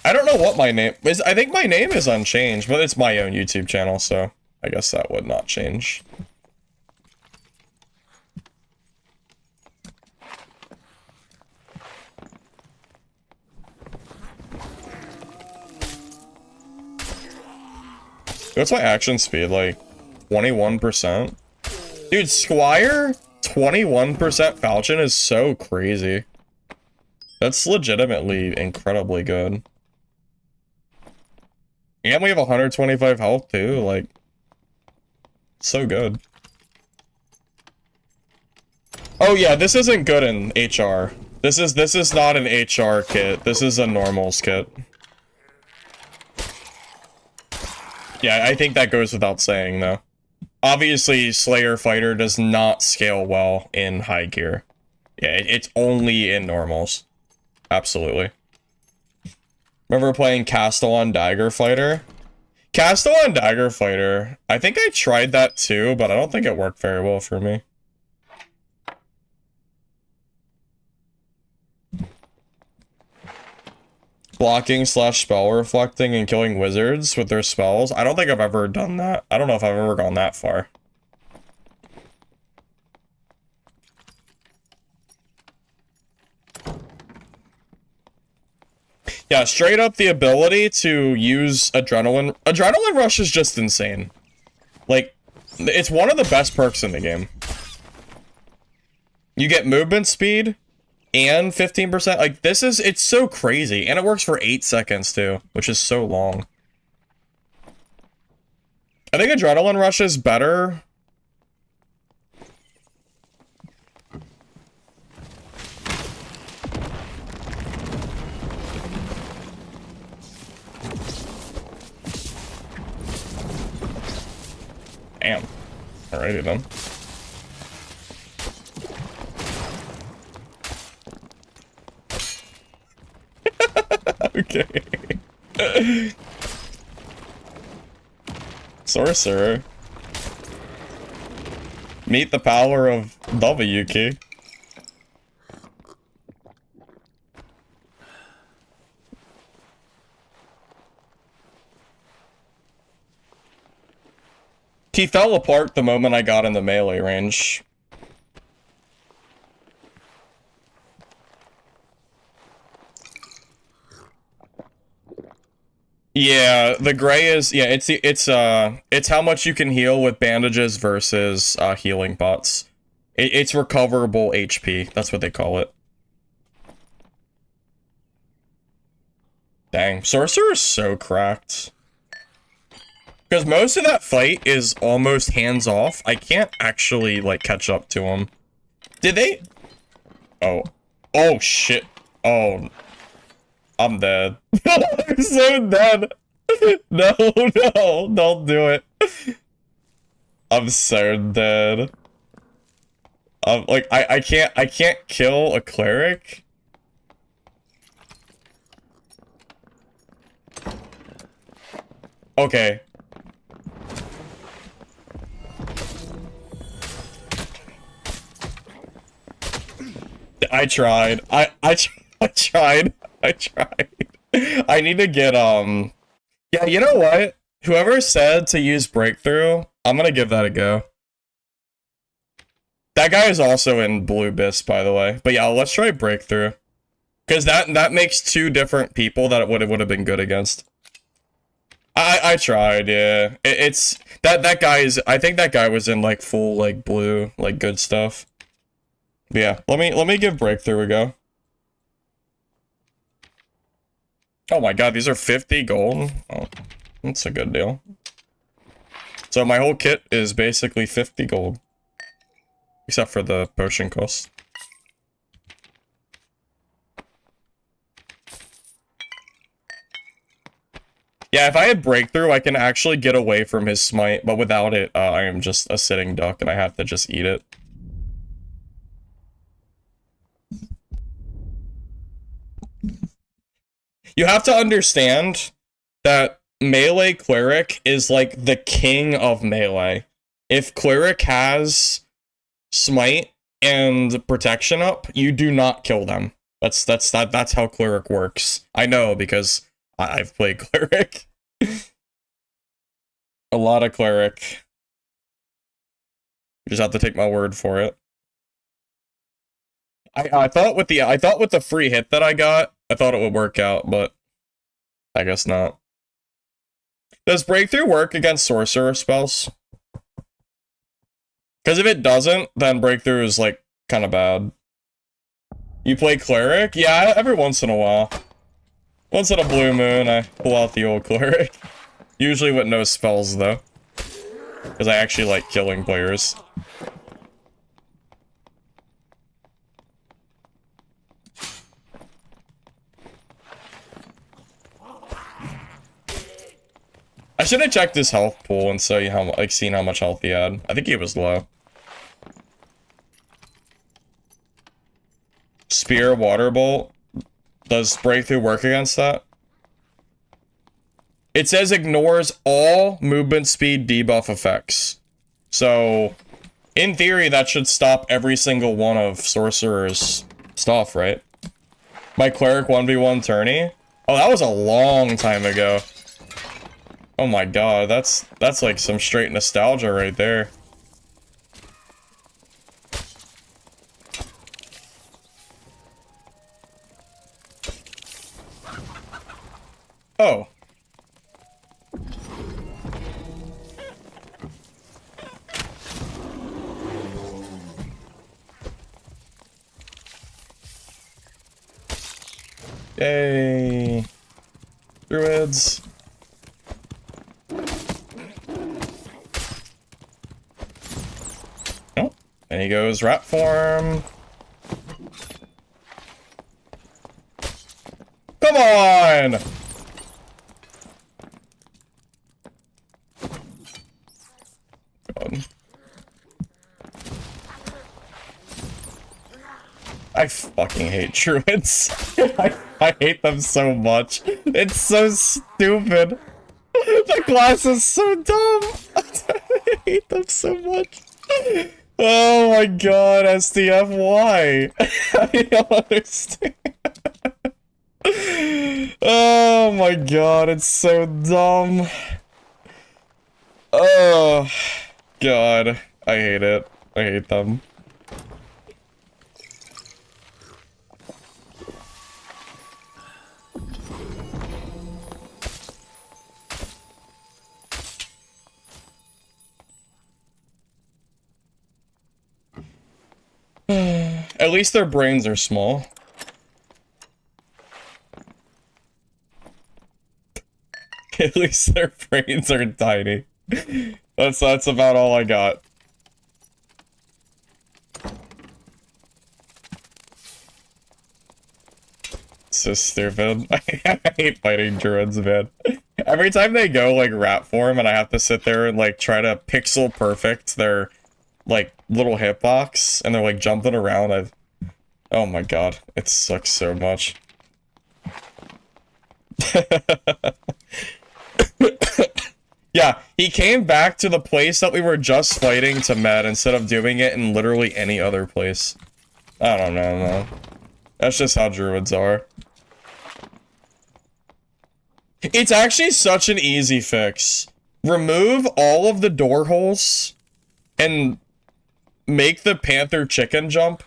I don't know what my name is. I think my name is unchanged, but it's my own YouTube channel, so I guess that would not change. What's my action speed, like 21%? Dude, Squire 21% Falchion is so crazy. That's legitimately incredibly good. And we have 125 health too, like, so good. Oh yeah, this isn't good in HR. This is not an HR kit. This is a normals kit. Yeah, I think that goes without saying though. Obviously, Slayer Fighter does not scale well in high gear. Yeah, it's only in normals. Absolutely. Remember playing Castellan Dagger Fighter? Castellan Dagger Fighter, I think I tried that too, but I don't think it worked very well for me. Blocking / spell reflecting and killing wizards with their spells. I don't think I've ever done that. I don't know if I've ever gone that far. Yeah, straight up the ability to use Adrenaline. Adrenaline Rush is just insane. Like, it's one of the best perks in the game. You get movement speed and 15%. Like, it's so crazy. And it works for 8 seconds too, which is so long. I think Adrenaline Rush is better. Damn. Alrighty then. Okay. Sorcerer. Meet the power of W key. He fell apart the moment I got in the melee range. Yeah, the gray is, yeah, it's how much you can heal with bandages versus healing pots. It's recoverable HP. That's what they call it. Dang, Sorcerer is so cracked. Because most of that fight is almost hands off. I can't actually, like, catch up to him. Did they? Oh. Oh, shit. Oh. I'm dead. I'm so dead. No, no, don't do it. I'm so dead. Like, I can't kill a cleric. Okay. I tried. I tried. I tried. I need to get, yeah, you know what? Whoever said to use Breakthrough, I'm gonna give that a go. That guy is also in Blue Abyss, by the way. But yeah, let's try Breakthrough. Because that makes two different people that it would have been good against. I tried, yeah. It's that guy is, I think that guy was in like full like blue, like good stuff. But yeah, let me give Breakthrough a go. Oh my god, these are 50 gold. Oh, that's a good deal. So my whole kit is basically 50 gold. Except for the potion cost. Yeah, if I had Breakthrough, I can actually get away from his smite, but without it, I am just a sitting duck and I have to just eat it. You have to understand that melee Cleric is like the king of melee. If Cleric has smite and protection up, you do not kill them. That's how Cleric works. I know because I've played Cleric. A lot of Cleric. You just have to take my word for it. I thought with the free hit that I got, I thought it would work out, but I guess not. Does Breakthrough work against Sorcerer spells? Because if it doesn't, then Breakthrough is, like, kind of bad. You play Cleric? Yeah, every once in a while. Once in a blue moon, I pull out the old Cleric. Usually with no spells, though. Because I actually like killing players. I should have checked his health pool and seen how much health he had. I think he was low. Spear, Water Bolt. Does Breakthrough work against that? It says ignores all movement speed debuff effects. So, in theory, that should stop every single one of Sorcerer's stuff, right? My Cleric 1v1 tourney? Oh, that was a long time ago. Oh my god, that's like some straight nostalgia right there. Oh. Yay. Druids. And he goes rat form. Come on! God. I fucking hate Druids. I hate them so much. It's so stupid. The class is so dumb. I hate them so much. Oh my god, SDF, why? I don't understand. Oh my god, it's so dumb. Oh god, I hate it. I hate them. At least their brains are small. At least their brains are tiny. That's about all I got. So stupid. I hate fighting druids, man. Every time they go like rat form and I have to sit there and like try to pixel perfect their like little hitbox and they're like jumping around, oh my god, it sucks so much. Yeah, he came back to the place that we were just fighting to med instead of doing it in literally any other place. I don't know, man. That's just how druids are. It's actually such an easy fix. Remove all of the door holes and make the panther chicken jump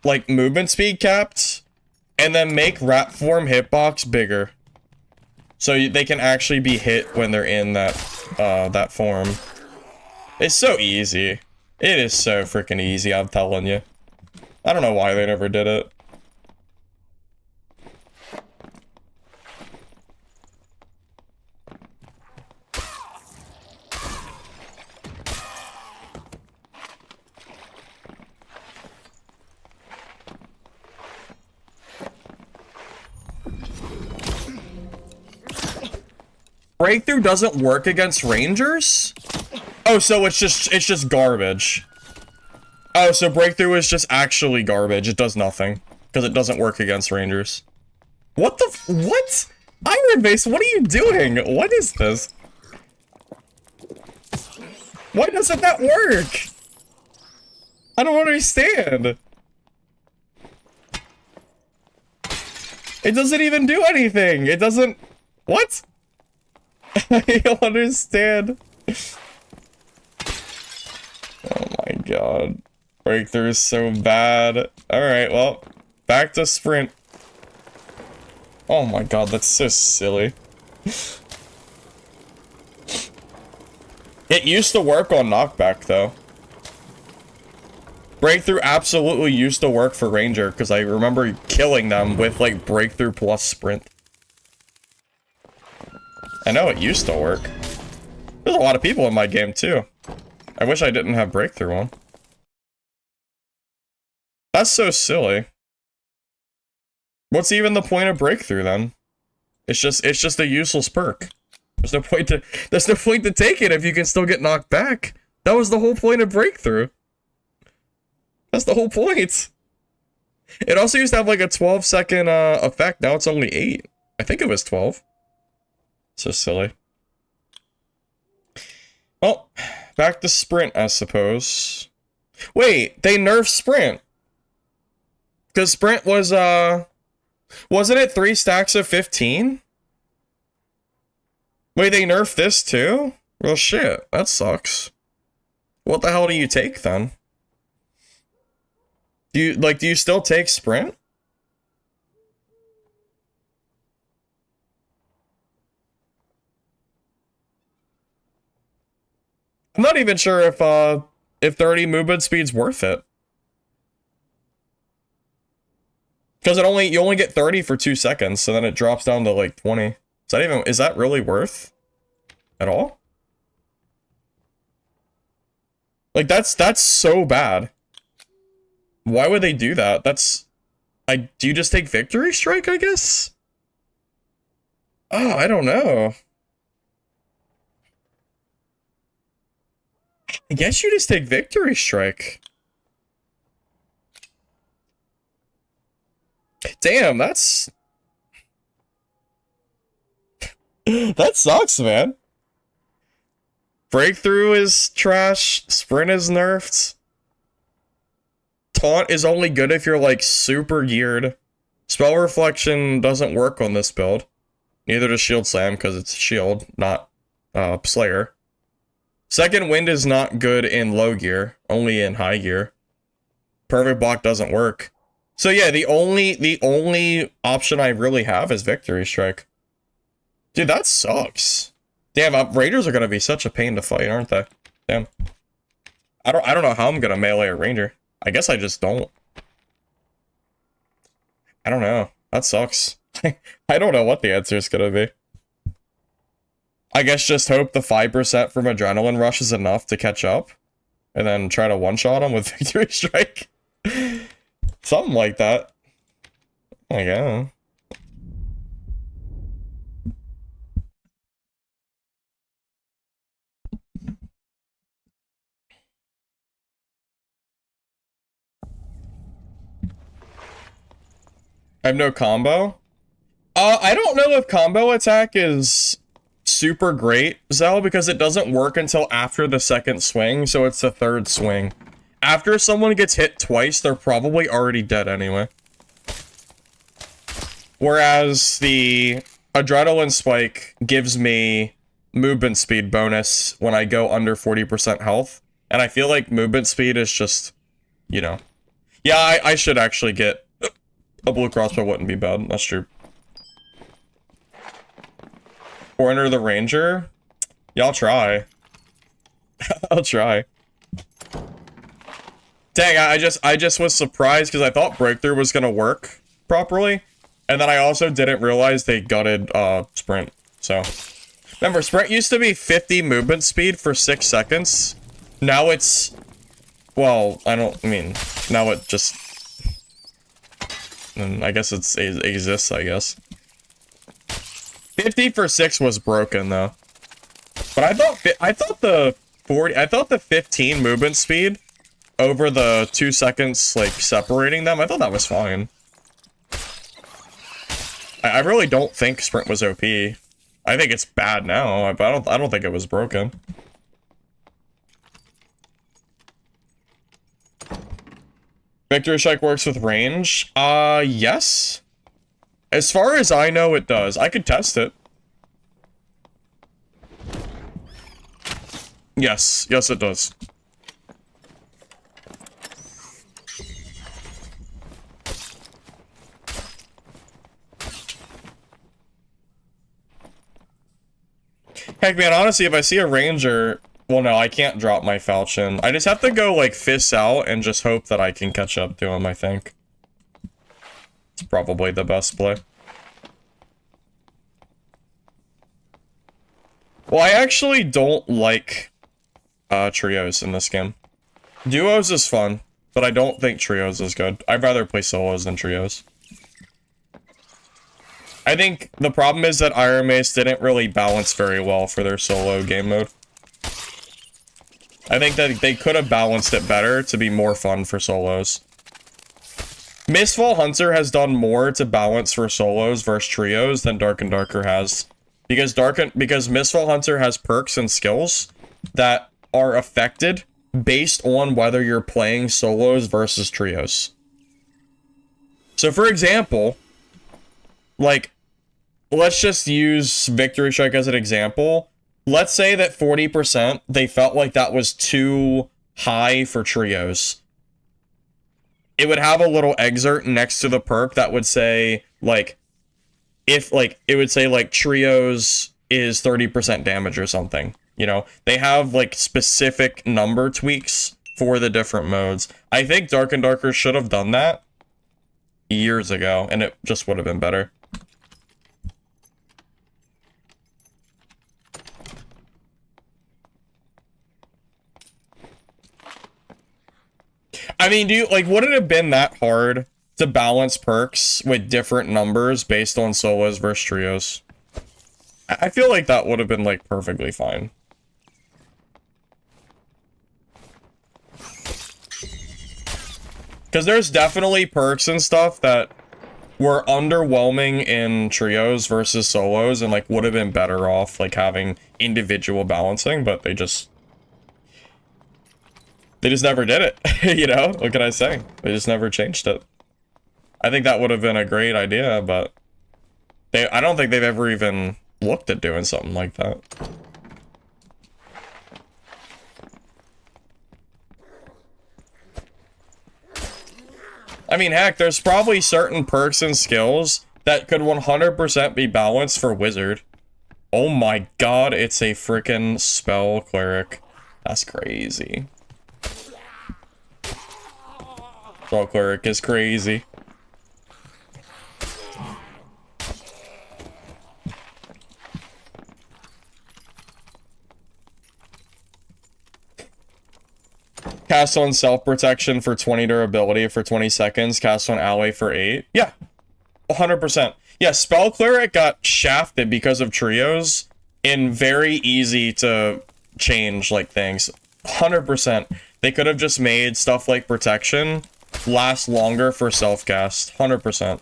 like movement speed capped, and then make rat form hitbox bigger. So they can actually be hit when they're in that, that form. It's so easy. It is so freaking easy, I'm telling you. I don't know why they never did it. Breakthrough doesn't work against rangers? Oh, so it's just garbage. Oh, so breakthrough is just actually garbage. It does nothing because it doesn't work against rangers. What the what? Ironmace, what are you doing? What is this? Why doesn't that work? I don't understand. It doesn't even do anything. It doesn't. What? I don't understand. Oh my god. Breakthrough is so bad. Alright, well, back to sprint. Oh my god, that's so silly. It used to work on knockback, though. Breakthrough absolutely used to work for Ranger, because I remember killing them with, like, Breakthrough plus Sprint. I know it used to work. There's a lot of people in my game, too. I wish I didn't have Breakthrough on. That's so silly. What's even the point of Breakthrough, then? It's just a useless perk. There's no point to take it if you can still get knocked back. That was the whole point of Breakthrough. That's the whole point. It also used to have like a 12-second effect. Now it's only 8. I think it was 12. So silly. Well, back to sprint, I suppose. Wait, they nerfed sprint. Because sprint was, wasn't it 3 stacks of 15? Wait, they nerfed this too? Well, shit, that sucks. What the hell do you take, then? Do you still take sprint? I'm not even sure if 30 movement speed's worth it. Because you only get 30 for 2 seconds, so then it drops down to like 20. Is that really worth at all? Like, that's so bad. Why would they do that? Do you just take Victory Strike, I guess? Oh, I don't know. I guess you just take Victory Strike. Damn, that's... that sucks, man. Breakthrough is trash. Sprint is nerfed. Taunt is only good if you're, like, super geared. Spell Reflection doesn't work on this build. Neither does Shield Slam, because it's Shield, not Slayer. Second Wind is not good in low gear, only in high gear. Perfect Block doesn't work. So yeah, the only option I really have is Victory Strike. Dude, that sucks. Damn, Raiders are gonna be such a pain to fight, aren't they? Damn. I don't know how I'm gonna melee a Ranger. I guess I just don't. I don't know. That sucks. I don't know what the answer is gonna be. I guess just hope the 5% from Adrenaline Rush is enough to catch up. And then try to one-shot him with Victory Strike. Something like that. I guess. I have no combo. I don't know if combo attack is super great, Zell, because it doesn't work until after the second swing, so it's the third swing. After someone gets hit twice, they're probably already dead anyway. Whereas the Adrenaline Spike gives me movement speed bonus when I go under 40% health, and I feel like movement speed is just, you know. Yeah, I should actually get a blue crossbow. Wouldn't be bad, that's true. Or enter the Ranger? Yeah, I'll try. I'll try. Dang, I just was surprised because I thought Breakthrough was gonna work properly. And then I also didn't realize they gutted Sprint. So remember, Sprint used to be 50 movement speed for 6 seconds. Now it's, well, now it just, I guess it exists, I guess. 50 for 6 was broken though. But I thought the 15 movement speed over the 2 seconds like separating them, I thought that was fine. I really don't think Sprint was OP. I think it's bad now, but I don't think it was broken. Victory Strike works with range? Yes. As far as I know, it does. I could test it. Yes. Yes, it does. Heck, man, honestly, if I see a Ranger... Well, no, I can't drop my Falchion. I just have to go, like, fists out and just hope that I can catch up to him, I think. It's probably the best play. Well, I actually don't like trios in this game. Duos is fun, but I don't think trios is good. I'd rather play solos than trios. I think the problem is that Ironmace didn't really balance very well for their solo game mode. I think that they could have balanced it better to be more fun for solos. Mistfall Hunter has done more to balance for solos versus trios than Dark and Darker has. Because Mistfall Hunter has perks and skills that are affected based on whether you're playing solos versus trios. So for example, like, let's just use Victory Strike as an example. Let's say that 40%, they felt like that was too high for trios. It would have a little excerpt next to the perk that would say, like, if, like, it would say, like, trios is 30% damage or something. You know, they have, like, specific number tweaks for the different modes. I think Dark and Darker should have done that years ago, and it just would have been better. I mean, would it have been that hard to balance perks with different numbers based on solos versus trios? I feel like that would have been, like, perfectly fine. Because there's definitely perks and stuff that were underwhelming in trios versus solos and, like, would have been better off, like, having individual balancing, but they just never did it, you know? What can I say? They just never changed it. I think that would have been a great idea, but I don't think they've ever even looked at doing something like that. I mean, heck, there's probably certain perks and skills that could 100% be balanced for Wizard. Oh my god, it's a freaking spell Cleric. That's crazy. Spell Cleric is crazy. Cast on self-protection for 20 durability for 20 seconds. Cast on ally for 8. Yeah. 100%. Yeah, Spell Cleric got shafted because of trios in very easy to change, like, things. 100%. They could have just made stuff like protection last longer for self-cast. 100%.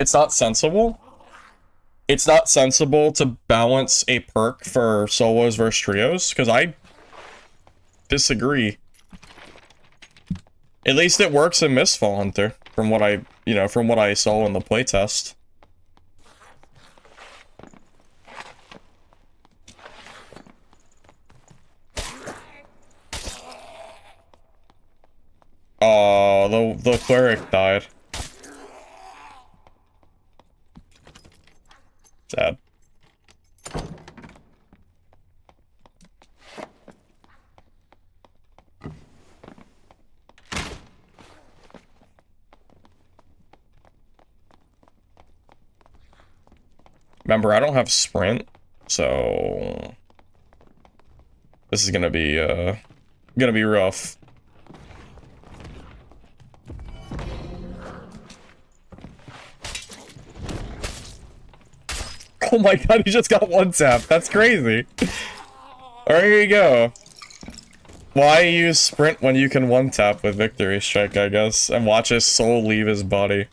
It's not sensible. It's not sensible to balance a perk for solos versus trios, because I disagree. At least it works in Mistfall Hunter, from what I saw in the playtest. Oh, the Cleric died. Sad. Remember, I don't have sprint, so this is gonna be rough. Oh my god, he just got one tap. That's crazy. Alright, here you go. Why use sprint when you can one tap with victory strike, I guess, and watch his soul leave his body.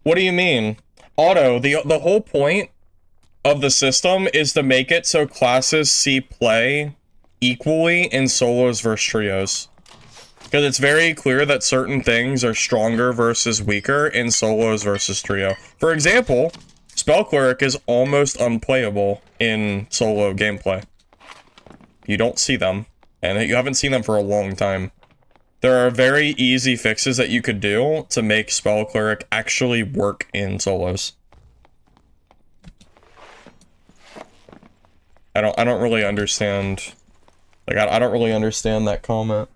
What do you mean? Auto, the whole point of the system is to make it so classes see play equally in solos versus trios. Because it's very clear that certain things are stronger versus weaker in solos versus trio. For example, Spell Cleric is almost unplayable in solo gameplay. You don't see them, and you haven't seen them for a long time. There are very easy fixes that you could do to make Spell Cleric actually work in solos. I don't really understand. Like, I don't really understand that comment.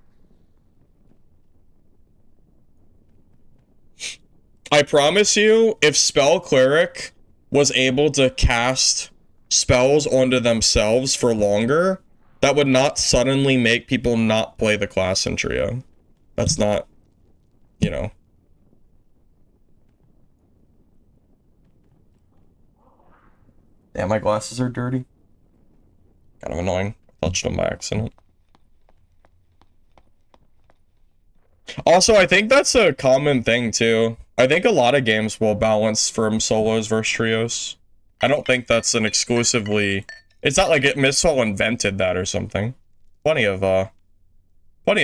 I promise you, if Spell Cleric was able to cast spells onto themselves for longer, that would not suddenly make people not play the class in trio. That's not, you know. Yeah, my glasses are dirty. Kind of annoying. I touched them by accident. Also, I think that's a common thing, too. I think a lot of games will balance from solos versus trios. I don't think that's an exclusively... It's not like Mistfall invented that or something. Plenty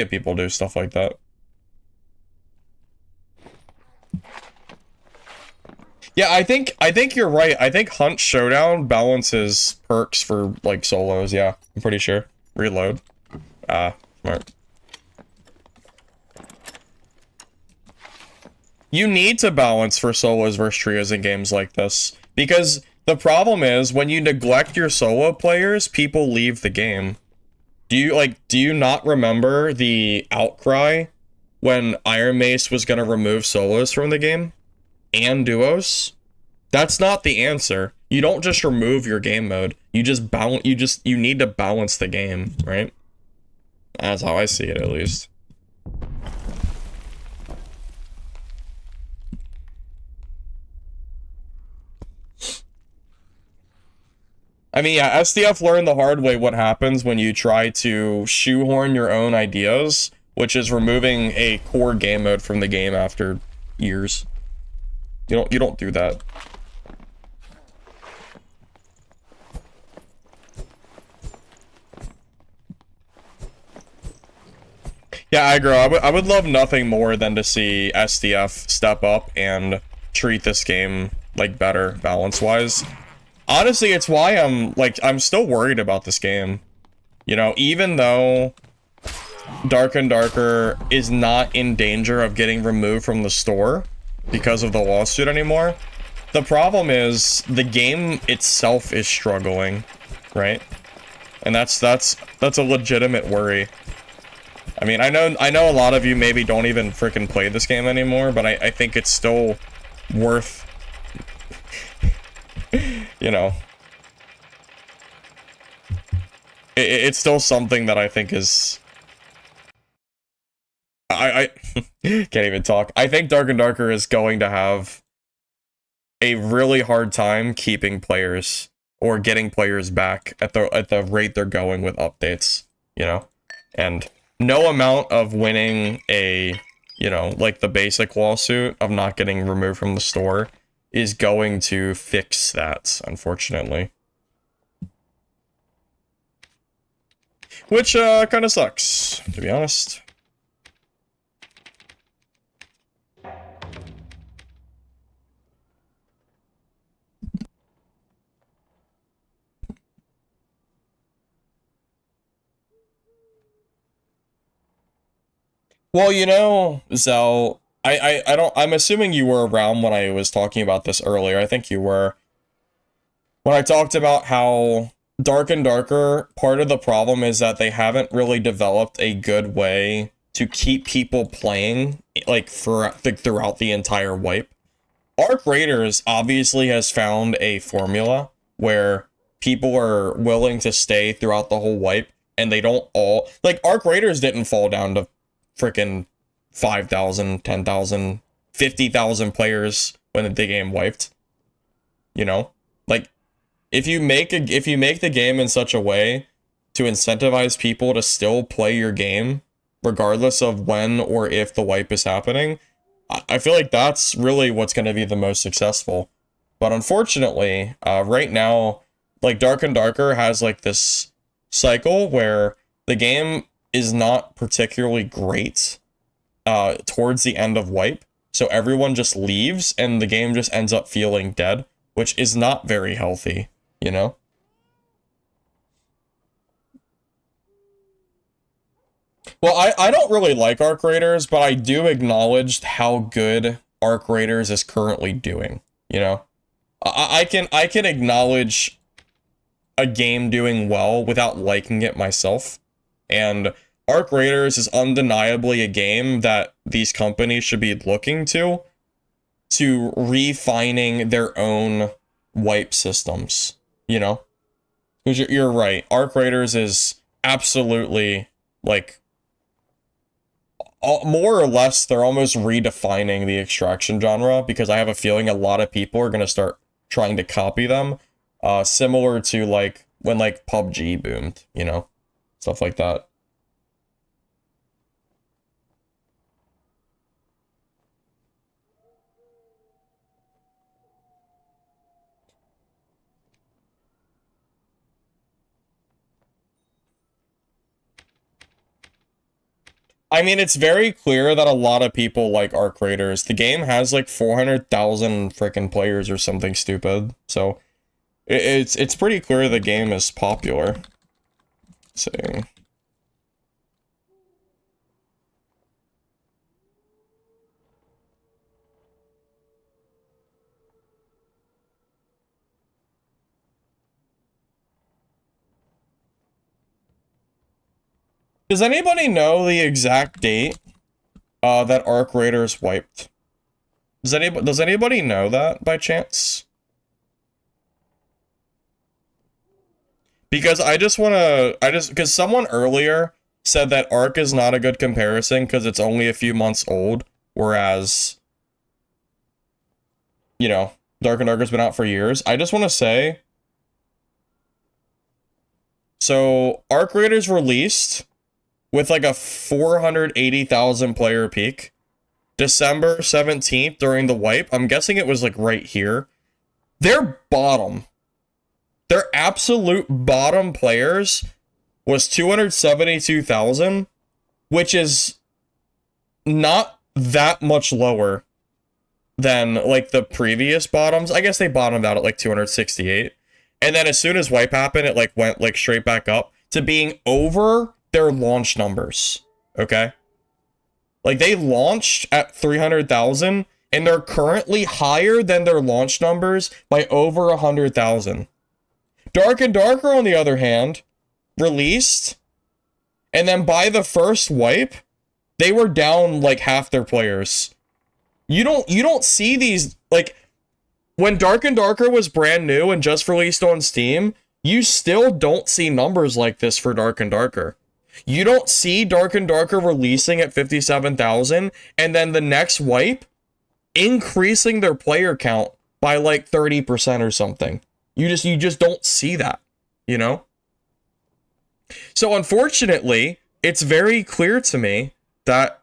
of people do stuff like that. Yeah, I think you're right. I think Hunt Showdown balances perks for, like, solos, yeah. I'm pretty sure. Reload. Smart. You need to balance for solos versus trios in games like this. Because The problem is when you neglect your solo players, people leave the game. Do you not remember the outcry when Ironmace was gonna remove solos from the game and duos? That's not the answer. You don't just remove your game mode. You just balance. You need to balance the game, right? That's how I see it, at least. I mean, yeah, SDF learned the hard way what happens when you try to shoehorn your own ideas, which is removing a core game mode from the game after years. You don't do that. Yeah, I agree. I would love nothing more than to see SDF step up and treat this game like better balance-wise. Honestly, it's why I'm still worried about this game. You know, even though Dark and Darker is not in danger of getting removed from the store because of the lawsuit anymore, the problem is the game itself is struggling, right? And that's a legitimate worry. I mean, I know a lot of you maybe don't even freaking play this game anymore, but I think it's still worth, you know, it's still something that I think is, I can't even talk. I think Dark and Darker is going to have a really hard time keeping players or getting players back at the rate they're going with updates, you know, and no amount of winning a, you know, like the basic lawsuit of not getting removed from the store is going to fix that, unfortunately. Which, kind of sucks, to be honest. Well, you know, Zell, I'm assuming you were around when I was talking about this earlier. I think you were. When I talked about how Dark and Darker, part of the problem is that they haven't really developed a good way to keep people playing, like, throughout the entire wipe. Arc Raiders obviously has found a formula where people are willing to stay throughout the whole wipe, and they don't all, like, Arc Raiders didn't fall down to freaking 5,000, 10,000, 50,000 players when the game wiped. You know? Like, if you make the game in such a way to incentivize people to still play your game, regardless of when or if the wipe is happening, I feel like that's really what's going to be the most successful. But unfortunately, right now, like, Dark and Darker has like this cycle where the game is not particularly great towards the end of wipe, so everyone just leaves and the game just ends up feeling dead, which is not very healthy, you know? Well, I don't really like Arc Raiders, but I do acknowledge how good Arc Raiders is currently doing, you know? I can acknowledge a game doing well without liking it myself, and Arc Raiders is undeniably a game that these companies should be looking to refining their own wipe systems, you know? Because you're right, Arc Raiders is absolutely, like, more or less, they're almost redefining the extraction genre, because I have a feeling a lot of people are going to start trying to copy them, similar to, like, when, like, PUBG boomed, you know? Stuff like that. I mean, it's very clear that a lot of people like Arc Raiders. The game has like 400,000 freaking players or something stupid. So it's pretty clear the game is popular. Let's see. Does anybody know the exact date that Arc Raiders wiped? Does anybody know that by chance? Because because someone earlier said that Arc is not a good comparison because it's only a few months old, whereas, you know, Dark and Darker's been out for years. I just want to say, so Arc Raiders released with like a 480,000 player peak. December 17th during the wipe. I'm guessing it was like right here. Their absolute bottom players was 272,000, which is not that much lower than like the previous bottoms. I guess they bottomed out at like 268. And then as soon as wipe happened, it like went like straight back up to being over their launch numbers. Okay? Like they launched at 300,000 and they're currently higher than their launch numbers by over 100,000. Dark and Darker, on the other hand, released, and then by the first wipe, they were down like half their players. You don't see these, like, when Dark and Darker was brand new and just released on Steam, you still don't see numbers like this for Dark and Darker. You don't see Dark and Darker releasing at 57,000 and then the next wipe increasing their player count by like 30% or something. You just don't see that, you know? So unfortunately, it's very clear to me that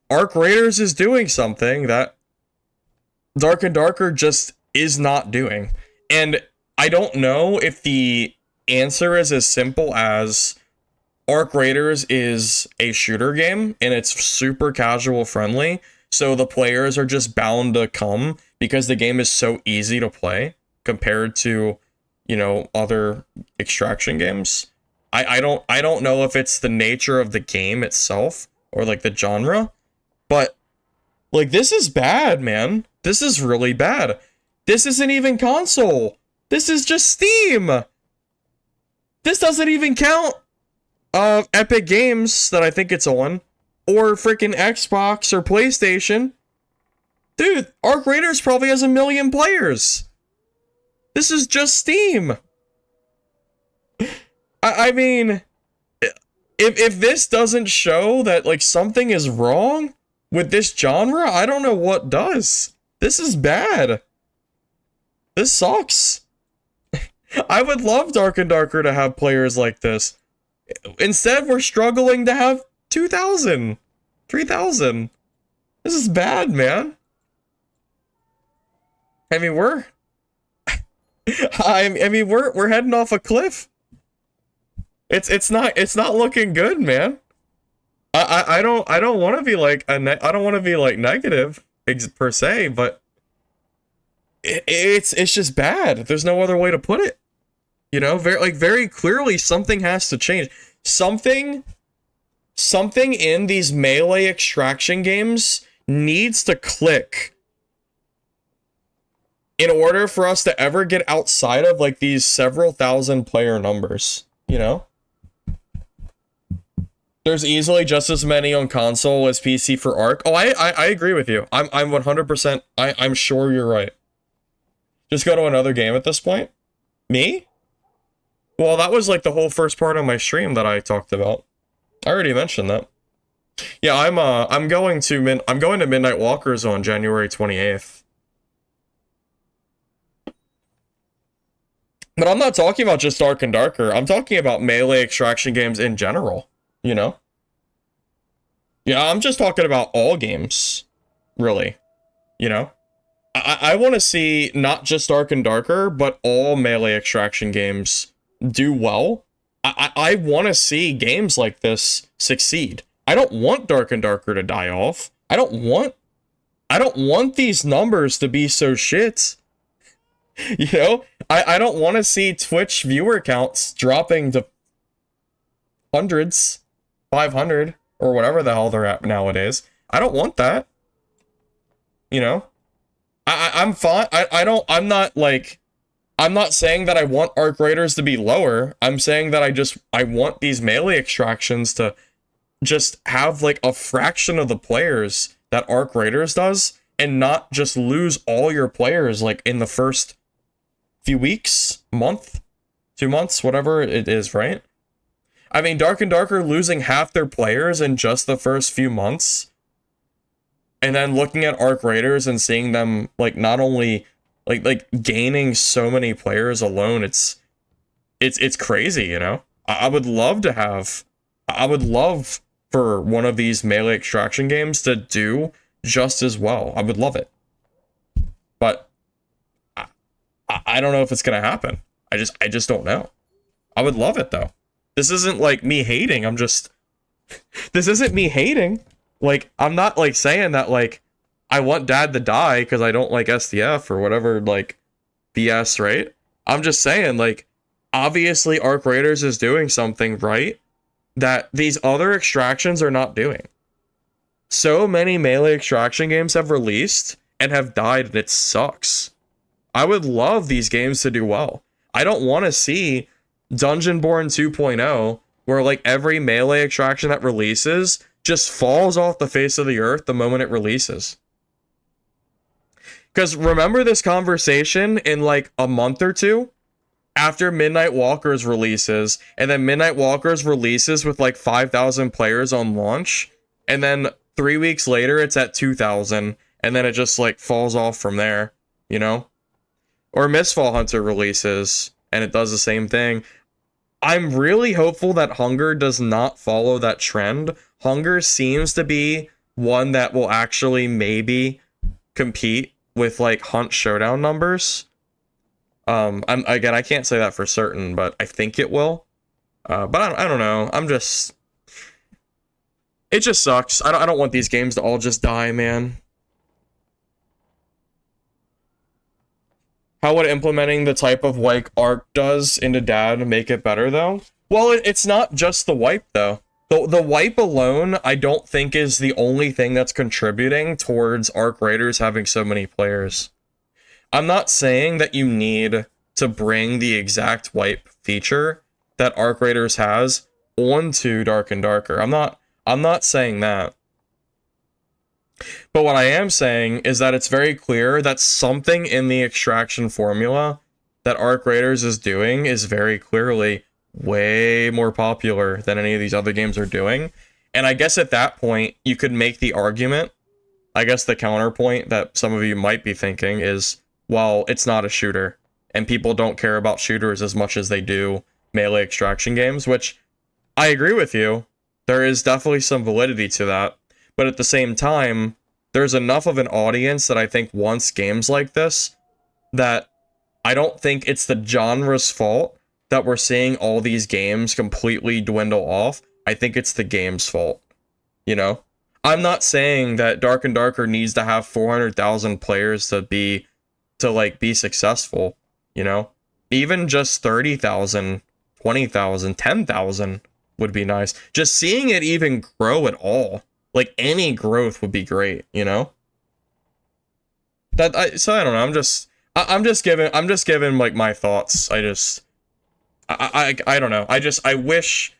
Arc Raiders is doing something that Dark and Darker just is not doing. And I don't know if the answer is as simple as Arc Raiders is a shooter game and it's super casual friendly, so the players are just bound to come because the game is so easy to play compared to, you know, other extraction games. I don't know if it's the nature of the game itself or like the genre, but like this is bad, man. This is really bad. This isn't even console. This is just Steam. This doesn't even count Epic Games that I think it's on, or freaking Xbox or PlayStation. Dude, Arc Raiders probably has 1 million players. This is just Steam. I mean, if this doesn't show that like something is wrong with this genre, I don't know what does. This is bad. This sucks. I would love Dark and Darker to have players like this. Instead, we're struggling to have 2,000, 3,000. This is bad, man. I mean, we're heading off a cliff. It's not looking good, man. I don't want to be like I don't want to be like negative per se, but it's just bad. There's no other way to put it. You know, very clearly something has to change. Something in these melee extraction games needs to click in order for us to ever get outside of like these several thousand player numbers, you know? There's easily just as many on console as PC for Arc. Oh, I agree with you. I'm 100%, I'm sure you're right. Just go to another game at this point? Me? Well, that was like the whole first part of my stream that I talked about. I already mentioned that. Yeah, I'm going to Midnight Walkers on January 28th. But I'm not talking about just Dark and Darker. I'm talking about melee extraction games in general, you know? Yeah, I'm just talking about all games, really, you know? I want to see not just Dark and Darker, but all melee extraction games do well. I want to see games like this succeed. I don't want Dark and Darker to die off. I don't want these numbers to be so shit. You know, I don't want to see Twitch viewer counts dropping to hundreds, 500, or whatever the hell they're at nowadays. I don't want that. You know, I'm fine. I'm not saying that I want Arc Raiders to be lower. I'm saying that I want these melee extractions to just have like a fraction of the players that Arc Raiders does, and not just lose all your players like in the first few weeks, month, 2 months, whatever it is, right? I mean, Dark and Darker losing half their players in just the first few months, and then looking at Arc Raiders and seeing them like not only like gaining so many players alone, it's crazy, you know? I would love to have, I would love for one of these melee extraction games to do just as well. I would love it. But I don't know if it's gonna happen. I just don't know. I would love it though. This isn't like me hating, this isn't me hating. Like, I'm not like saying that like I want dad to die because I don't like SDF or whatever like BS, right? I'm just saying like obviously Arc Raiders is doing something right that these other extractions are not doing. So many melee extraction games have released and have died, and it sucks. I would love these games to do well. I don't want to see Dungeonborn 2.0 where like every melee extraction that releases just falls off the face of the earth the moment it releases. Because remember this conversation in like a month or two after Midnight Walkers releases, and then Midnight Walkers releases with like 5,000 players on launch, and then 3 weeks later it's at 2,000, and then it just like falls off from there, you know? Or Mistfall Hunter releases, and it does the same thing. I'm really hopeful that Hunger does not follow that trend. Hunger seems to be one that will actually maybe compete with like Hunt Showdown numbers. I can't say that for certain, but I think it will. But I don't know. It just sucks. I don't want these games to all just die, man. How would implementing the type of like Arc does into Dad make it better though? Well, it's not just the wipe though. The wipe alone, I don't think is the only thing that's contributing towards Arc Raiders having so many players. I'm not saying that you need to bring the exact wipe feature that Arc Raiders has onto Dark and Darker. I'm not saying that. But what I am saying is that it's very clear that something in the extraction formula that Arc Raiders is doing is very clearly way more popular than any of these other games are doing. And I guess at that point, you could make the argument, I guess the counterpoint that some of you might be thinking is, well, it's not a shooter, and people don't care about shooters as much as they do melee extraction games, which I agree with you. There is definitely some validity to that. But at the same time, there's enough of an audience that I think wants games like this that I don't think it's the genre's fault that we're seeing all these games completely dwindle off. I think it's the game's fault, you know? I'm not saying that Dark and Darker needs to have 400,000 players to be successful, you know? Even just 30,000, 20,000, 10,000 would be nice. Just seeing it even grow at all. Like, any growth would be great, you know? So I don't know, I'm just giving like my thoughts. I don't know. I wish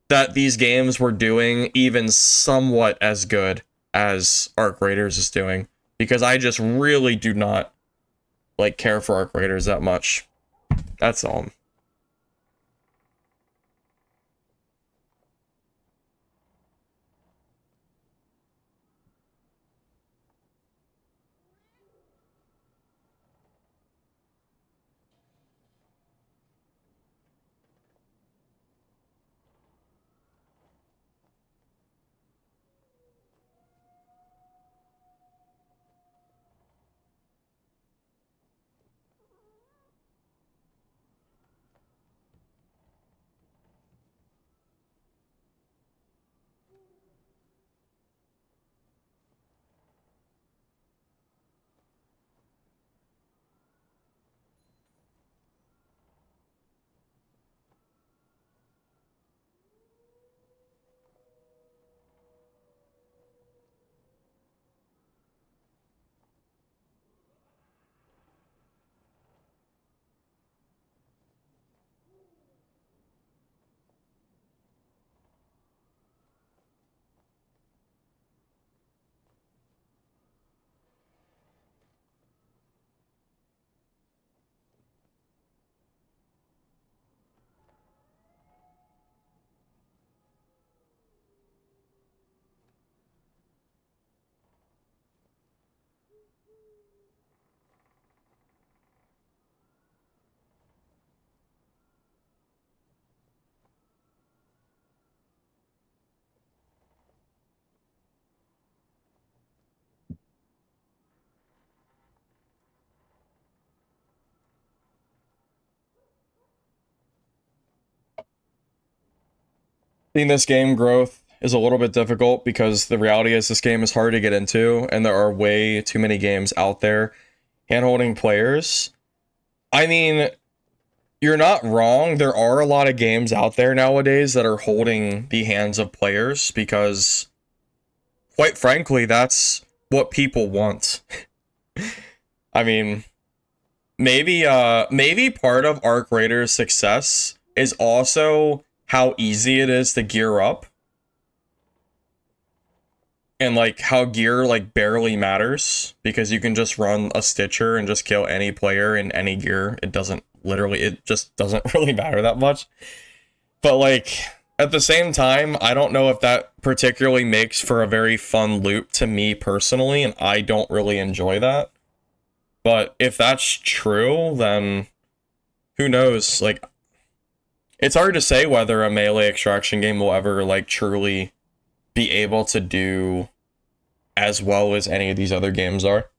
that these games were doing even somewhat as good as Arc Raiders is doing, because I just really do not like care for Arc Raiders that much. That's all. Seeing this game growth is a little bit difficult because the reality is this game is hard to get into and there are way too many games out there handholding players. I mean, you're not wrong. There are a lot of games out there nowadays that are holding the hands of players because, quite frankly, that's what people want. I mean, maybe part of Arc Raider's success is also how easy it is to gear up. And like how gear like barely matters because you can just run a Stitcher and just kill any player in any gear. It just doesn't really matter that much. But like at the same time, I don't know if that particularly makes for a very fun loop to me personally, and I don't really enjoy that. But if that's true, then who knows? Like, it's hard to say whether a melee extraction game will ever like truly be able to do as well as any of these other games are.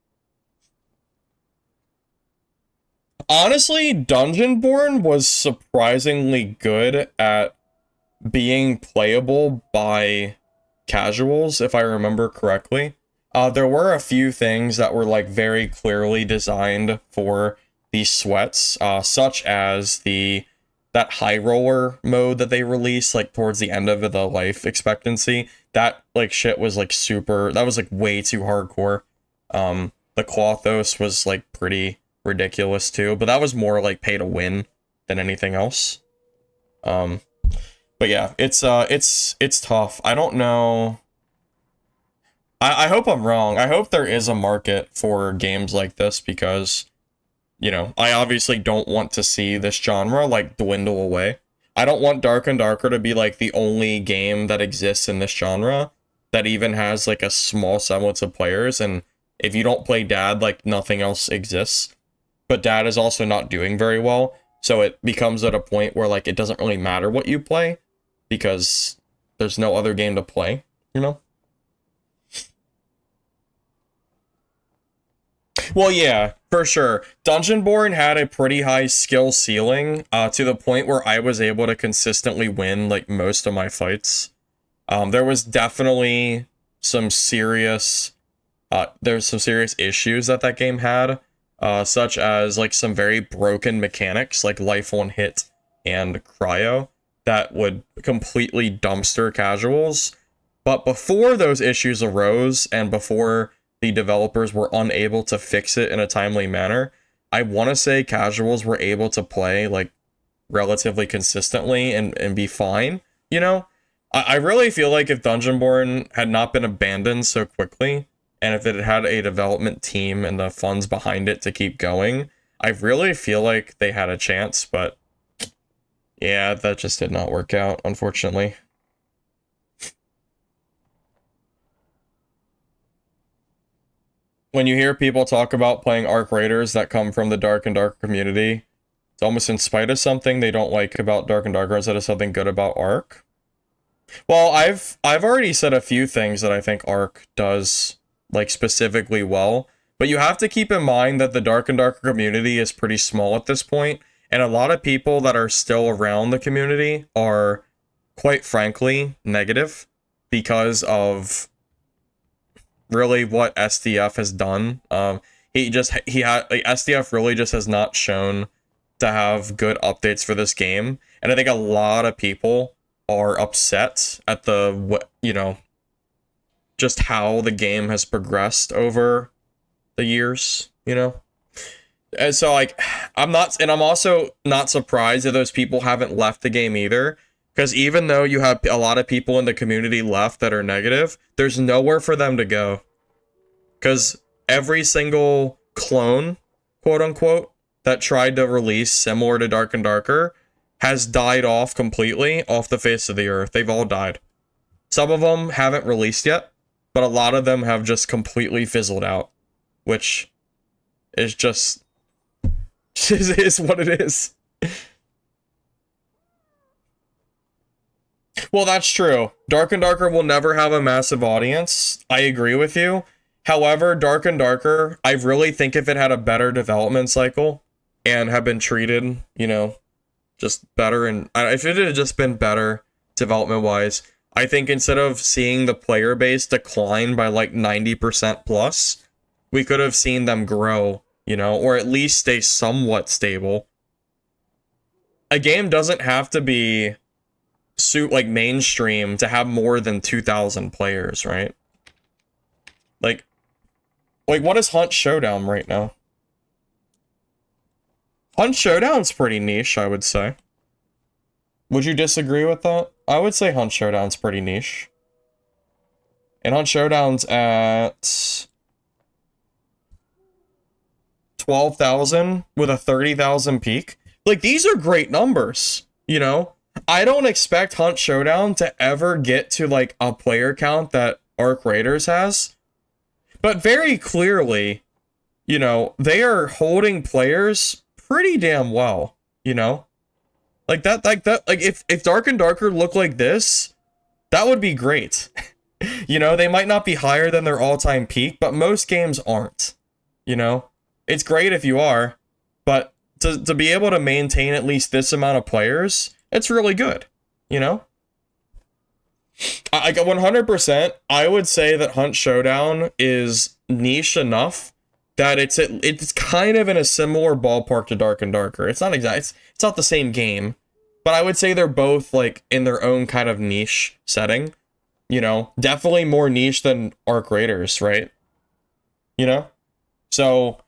Honestly, Dungeonborn was surprisingly good at being playable by casuals, if I remember correctly. There were a few things that were like very clearly designed for these sweats, such as that high roller mode that they released like towards the end of the life expectancy. That like shit was like that was like way too hardcore. The Clothos was like pretty ridiculous too, but that was more like pay to win than anything else. But yeah, it's tough. I don't know. I hope I'm wrong. I hope there is a market for games like this because, you know, I obviously don't want to see this genre like dwindle away. I don't want Dark and Darker to be like the only game that exists in this genre that even has like a small semblance of players. And if you don't play Dad, like nothing else exists. But Dad is also not doing very well. So it becomes at a point where like it doesn't really matter what you play because there's no other game to play, you know? Well, yeah, for sure. Dungeonborn had a pretty high skill ceiling, to the point where I was able to consistently win, like, most of my fights. There was definitely some serious, there's some serious issues that game had, such as, like, some very broken mechanics, like Life on Hit and Cryo, that would completely dumpster casuals. But before those issues arose, and before the developers were unable to fix it in a timely manner, I want to say casuals were able to play like relatively consistently and be fine, you know? I really feel like if Dungeonborn had not been abandoned so quickly, and if it had a development team and the funds behind it to keep going, I really feel like they had a chance, but yeah, that just did not work out, unfortunately. When you hear people talk about playing Arc Raiders that come from the Dark and Darker community, it's almost in spite of something they don't like about Dark and Darker instead of something good about Arc. Well, I've already said a few things that I think Arc does like specifically well, but you have to keep in mind that the Dark and Darker community is pretty small at this point, and a lot of people that are still around the community are, quite frankly, negative because of really what SDF has done. SDF really just has not shown to have good updates for this game, and I think a lot of people are upset at just how the game has progressed over the years, you know? And so like I'm also not surprised that those people haven't left the game either. Because even though you have a lot of people in the community left that are negative, there's nowhere for them to go. Because every single clone, quote unquote, that tried to release similar to Dark and Darker has died off completely off the face of the earth. They've all died. Some of them haven't released yet, but a lot of them have just completely fizzled out. Which is just is what it is. Well, that's true. Dark and Darker will never have a massive audience. I agree with you. However, Dark and Darker, I really think if it had a better development cycle and had been treated, just better, and if it had just been better development-wise. I think instead of seeing the player base decline by like 90% plus, we could have seen them grow, you know, or at least stay somewhat stable. A game doesn't have to be like mainstream to have more than 2,000 players, right? Like what is Hunt Showdown right now? Hunt Showdown's pretty niche, I would say. Would you disagree with that? I would say Hunt Showdown's pretty niche. And Hunt Showdown's at 12,000 with a 30,000 peak. Like, these are great numbers, you know? I don't expect Hunt Showdown to ever get to, like, a player count that Arc Raiders has. But very clearly, you know, they are holding players pretty damn well, you know? Like if Dark and Darker look like this, that would be great. You know, they might not be higher than their all-time peak, but most games aren't. You know? It's great if you are, but to be able to maintain at least this amount of players, it's really good, you know? I 100%, I would say that Hunt Showdown is niche enough that it's kind of in a similar ballpark to Dark and Darker. It's not exact, it's not the same game, but I would say they're both like in their own kind of niche setting. You know, definitely more niche than Arc Raiders, right? You know, so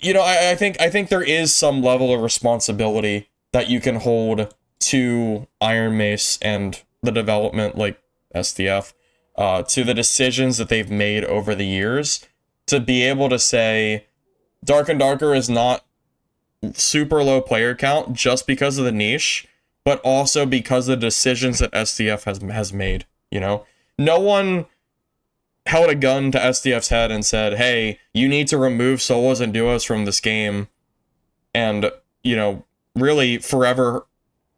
you know, I think there is some level of responsibility that you can hold to Ironmace and the development, like SDF, to the decisions that they've made over the years, to be able to say Dark and Darker is not super low player count just because of the niche, but also because of the decisions that SDF has made, you know? No one held a gun to SDF's head and said, hey, you need to remove solos and duos from this game and, you know, really forever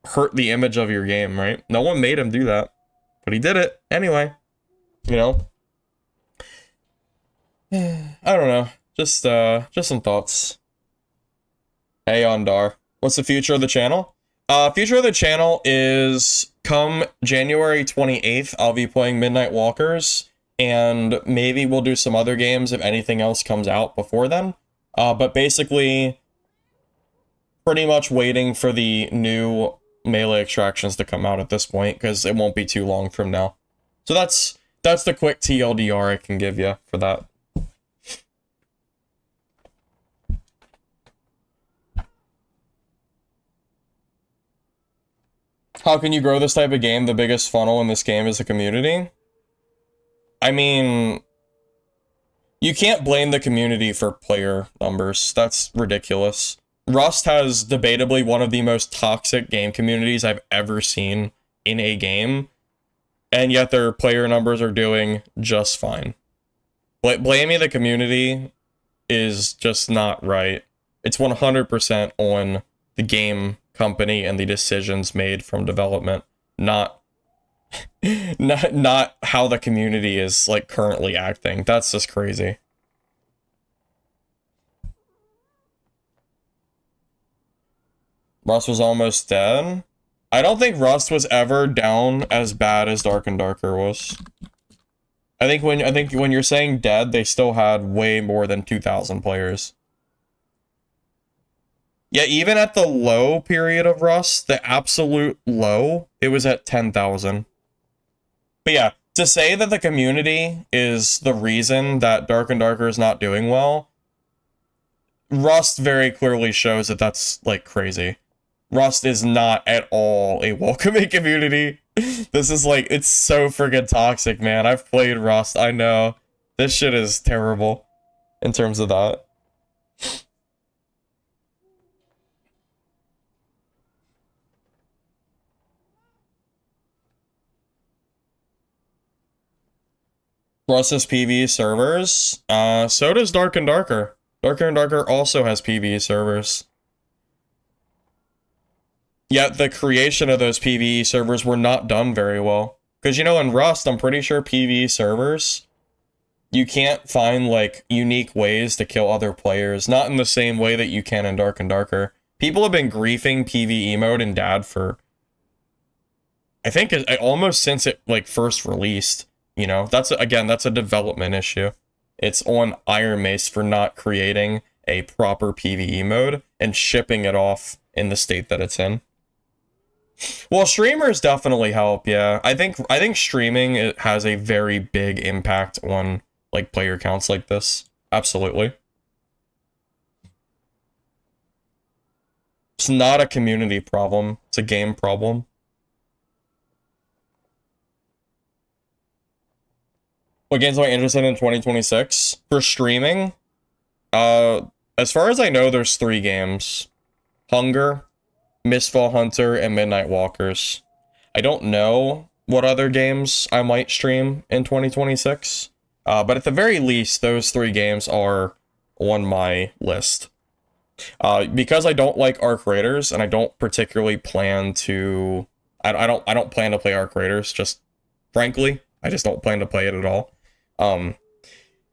hurt the image of your game, right? No one made him do that, but he did it anyway, you know? I don't know. Just some thoughts. Hey, Ondar. What's the future of the channel? Future of the channel is come January 28th, I'll be playing Midnight Walkers, and maybe we'll do some other games if anything else comes out before then. But basically, pretty much waiting for the new melee extractions to come out at this point, because it won't be too long from now. So that's the quick TLDR I can give you for that. How can you grow this type of game? The biggest funnel in this game is the community. I mean, you can't blame the community for player numbers. That's ridiculous. Rust has debatably one of the most toxic game communities I've ever seen in a game, and yet their player numbers are doing just fine. Blaming the community is just not right. It's 100% on the game company and the decisions made from development, not how the community is like currently acting. That's just crazy. Rust was almost dead. I don't think Rust was ever down as bad as Dark and Darker was. I think when you're saying dead, they still had way more than 2,000 players. Yeah, even at the low period of Rust, the absolute low, it was at 10,000. But yeah, to say that the community is the reason that Dark and Darker is not doing well, Rust very clearly shows that that's, like, crazy. Rust is not at all a welcoming community. This is, like, it's so friggin' toxic, man. I've played Rust, I know. This shit is terrible in terms of that. Rust has PvE servers. So does Dark and Darker. Darker and Darker also has PvE servers. Yet the creation of those PvE servers were not done very well. Because, you know, in Rust, I'm pretty sure PvE servers, you can't find, like, unique ways to kill other players. Not in the same way that you can in Dark and Darker. People have been griefing PvE mode in Dad for I think almost since it like first released. You know, that's a development issue. It's on Ironmace for not creating a proper PvE mode and shipping it off in the state that it's in. Well, streamers definitely help, yeah. I think streaming, it has a very big impact on like player counts like this. Absolutely. It's not a community problem, it's a game problem. What games am I interested in 2026? For streaming, as far as I know, there's 3 games. Hunger, Mistfall Hunter, and Midnight Walkers. I don't know what other games I might stream in 2026, but at the very least, those 3 games are on my list. Because I don't like Arc Raiders, and I don't particularly plan to... I don't plan to play Arc Raiders, just... Frankly, I just don't plan to play it at all.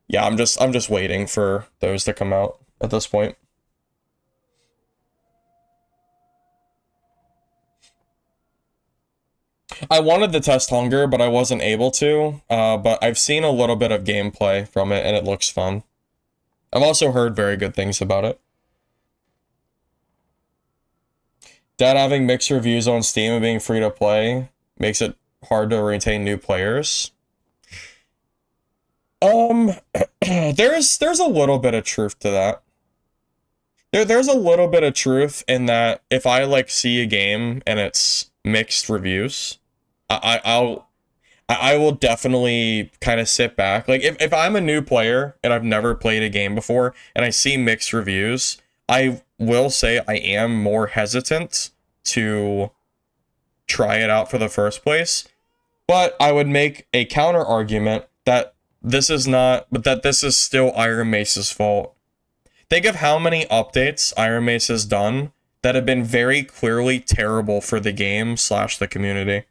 Yeah, I'm just waiting for those to come out at this point. I wanted to test Hunger, but I wasn't able to. But I've seen a little bit of gameplay from it, and it looks fun. I've also heard very good things about it. Dead having mixed reviews on Steam and being free to play makes it hard to retain new players. There's a little bit of truth to that. There's a little bit of truth in that if I like see a game and it's mixed reviews, I will definitely kind of sit back. Like if I'm a new player and I've never played a game before and I see mixed reviews, I will say I am more hesitant to try it out for the first place. But I would make a counter argument that this is still Ironmace's fault. Think of how many updates Ironmace has done that have been very clearly terrible for the game / the community.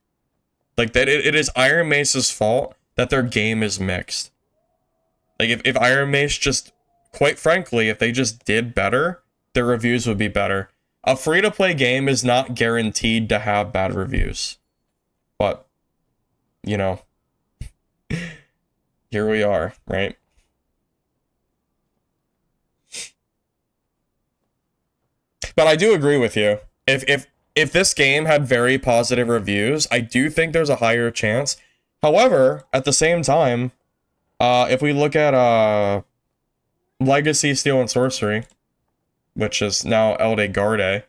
Like, that it is Ironmace's fault that their game is mixed. Like, if Ironmace just, quite frankly, if they just did better, their reviews would be better. A free-to-play game is not guaranteed to have bad reviews. But, you know... Here we are, right? But I do agree with you. If this game had very positive reviews, I do think there's a higher chance. However, at the same time, if we look at Legacy, Steel, and Sorcery, which is now Elde Garde,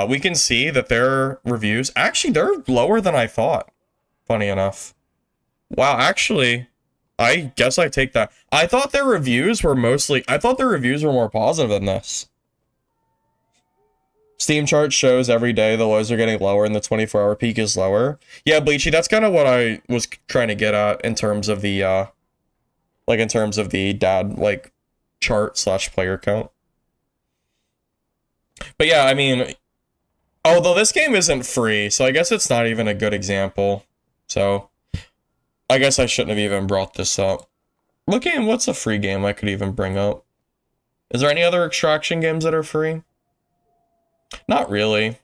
we can see that their reviews, actually, they're lower than I thought, funny enough. Wow, actually... I guess I take that. I thought their reviews were more positive than this. Steam chart shows every day the lows are getting lower and the 24-hour peak is lower. Yeah, Bleachy, that's kind of what I was trying to get at in terms of the, dad, like, chart / player count. But yeah, I mean, although this game isn't free, so I guess it's not even a good example. So... I guess I shouldn't have even brought this up. What's a free game I could even bring up? Is there any other extraction games that are free? Not really.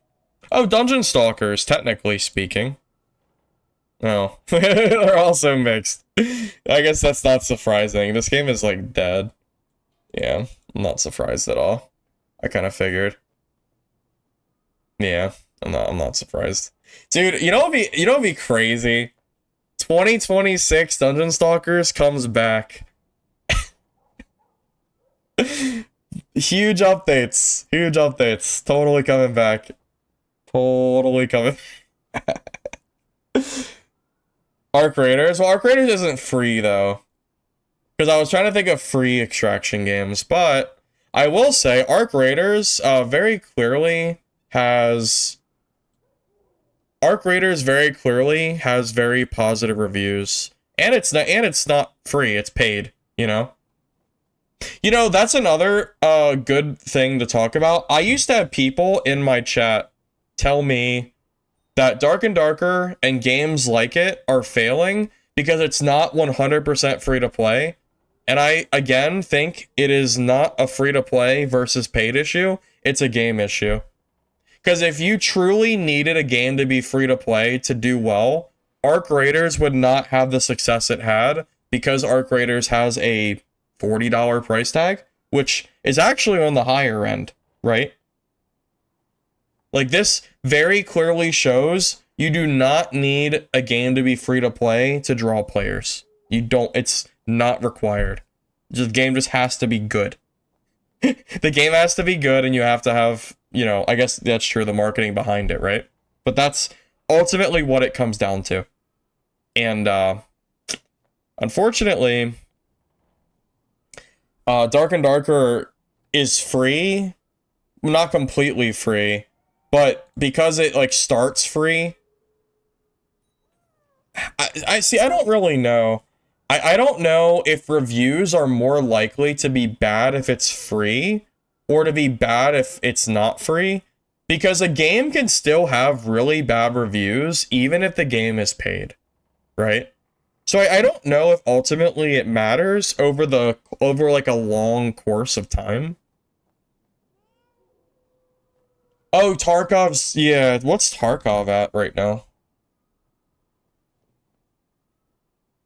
Oh, Dungeon Stalkers, technically speaking. No. They're also mixed. I guess that's not surprising. This game is, like, dead. Yeah, I'm not surprised at all. I kind of figured. Yeah, I'm not surprised. Dude, you know what'd be crazy? 2026 Dungeon Stalkers comes back. Huge updates. Totally coming back. Totally coming. Arc Raiders? Well, Arc Raiders isn't free, though. Because I was trying to think of free extraction games, but I will say Arc Raiders very clearly has very positive reviews, and it's not free, it's paid, you know? You know, that's another good thing to talk about. I used to have people in my chat tell me that Dark and Darker and games like it are failing because it's not 100% free to play. And I, again, think it is not a free to play versus paid issue. It's a game issue. Because if you truly needed a game to be free to play to do well, Arc Raiders would not have the success it had because Arc Raiders has a $40 price tag, which is actually on the higher end, right? Like, this very clearly shows you do not need a game to be free to play to draw players. You don't, it's not required. The game just has to be good. The game has to be good, and you have to have, you know, I guess that's true, the marketing behind it, right? But that's ultimately what it comes down to. And unfortunately, Dark and Darker is free, not completely free, but because it like starts free, I see, I don't really know. I don't know if reviews are more likely to be bad if it's free or to be bad if it's not free, because a game can still have really bad reviews even if the game is paid, right? So I don't know if ultimately it matters over like a long course of time. Oh, Tarkov's, yeah, what's Tarkov at right now?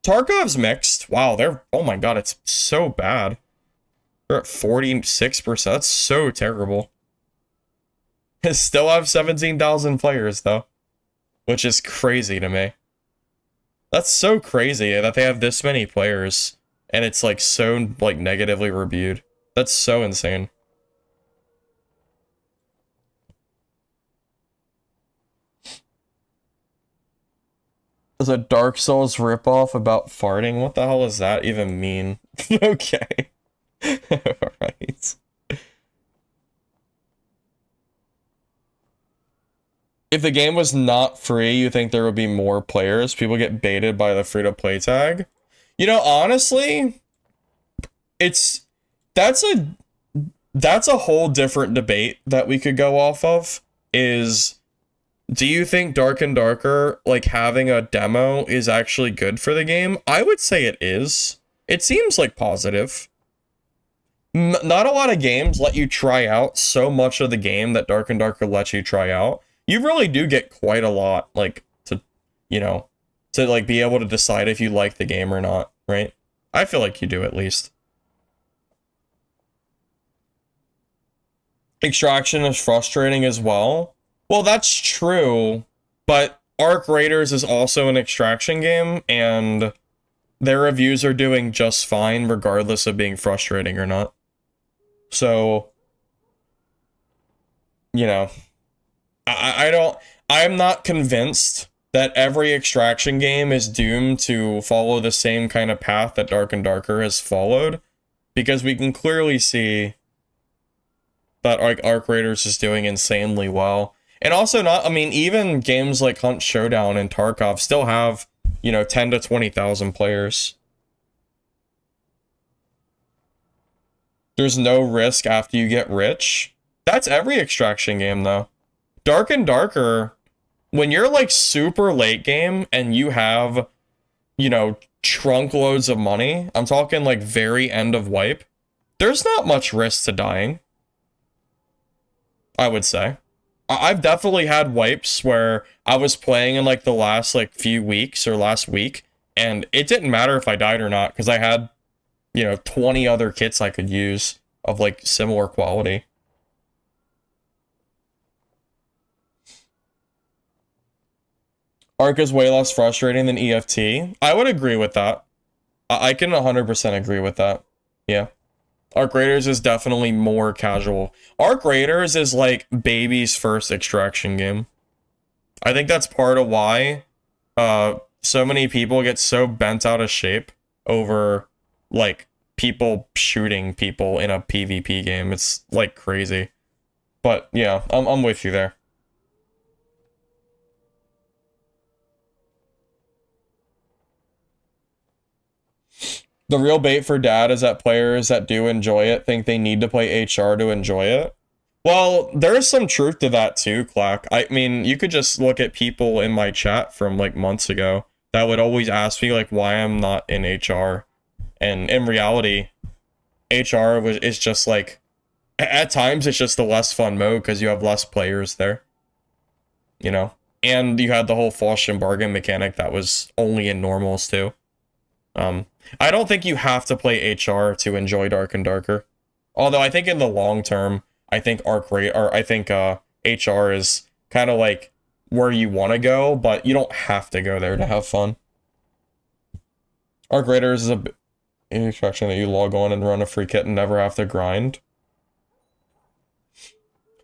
Tarkov's mixed. Wow, oh my god, it's so bad. They're at 46%. That's so terrible. They still have 17,000 players, though. Which is crazy to me. That's so crazy that they have this many players. And it's like so like negatively reviewed. That's so insane. There's a Dark Souls ripoff about farting. What the hell does that even mean? Okay. Alright. If the game was not free, you think there would be more players? People get baited by the free-to-play tag? You know, honestly, that's a whole different debate that we could go off of, is, do you think Dark and Darker, like, having a demo is actually good for the game? I would say it is. It seems like positive. Not a lot of games let you try out so much of the game that Dark and Darker lets you try out. You really do get quite a lot, like, to, you know, to, like, be able to decide if you like the game or not, right? I feel like you do, at least. Extraction is frustrating as well. Well, that's true, but Arc Raiders is also an extraction game, and their reviews are doing just fine regardless of being frustrating or not. So, you know, I'm not convinced that every extraction game is doomed to follow the same kind of path that Dark and Darker has followed, because we can clearly see that Arc Raiders is doing insanely well. And also not, I mean, even games like Hunt Showdown and Tarkov still have, you know, 10 to 20,000 players. There's no risk after you get rich. That's every extraction game, though. Dark and Darker, when you're, like, super late game and you have, you know, trunk loads of money, I'm talking, like, very end of wipe, there's not much risk to dying, I would say. I've definitely had wipes where I was playing in like the last like few weeks or last week, and it didn't matter if I died or not because I had, you know, 20 other kits I could use of like similar quality. Arc is way less frustrating than EFT. I would agree with that. I can 100% agree with that. Yeah. Arc Raiders is definitely more casual. Arc Raiders is like baby's first extraction game. I think that's part of why so many people get so bent out of shape over like people shooting people in a PvP game. It's like crazy. But yeah, I'm with you there. The real bait for dad is that players that do enjoy it think they need to play HR to enjoy it. Well, there's some truth to that too, Clack. I mean, you could just look at people in my chat from like months ago that would always ask me like why I'm not in HR. And in reality, HR is just like, at times it's just a less fun mode because you have less players there. you know? And you had the whole Faustian bargain mechanic that was only in normals too. I don't think you have to play HR to enjoy Dark and Darker. Although I think in the long term, I think HR is kind of like where you want to go, but you don't have to go there to have fun. Arc Raiders is an extraction that you log on and run a free kit and never have to grind.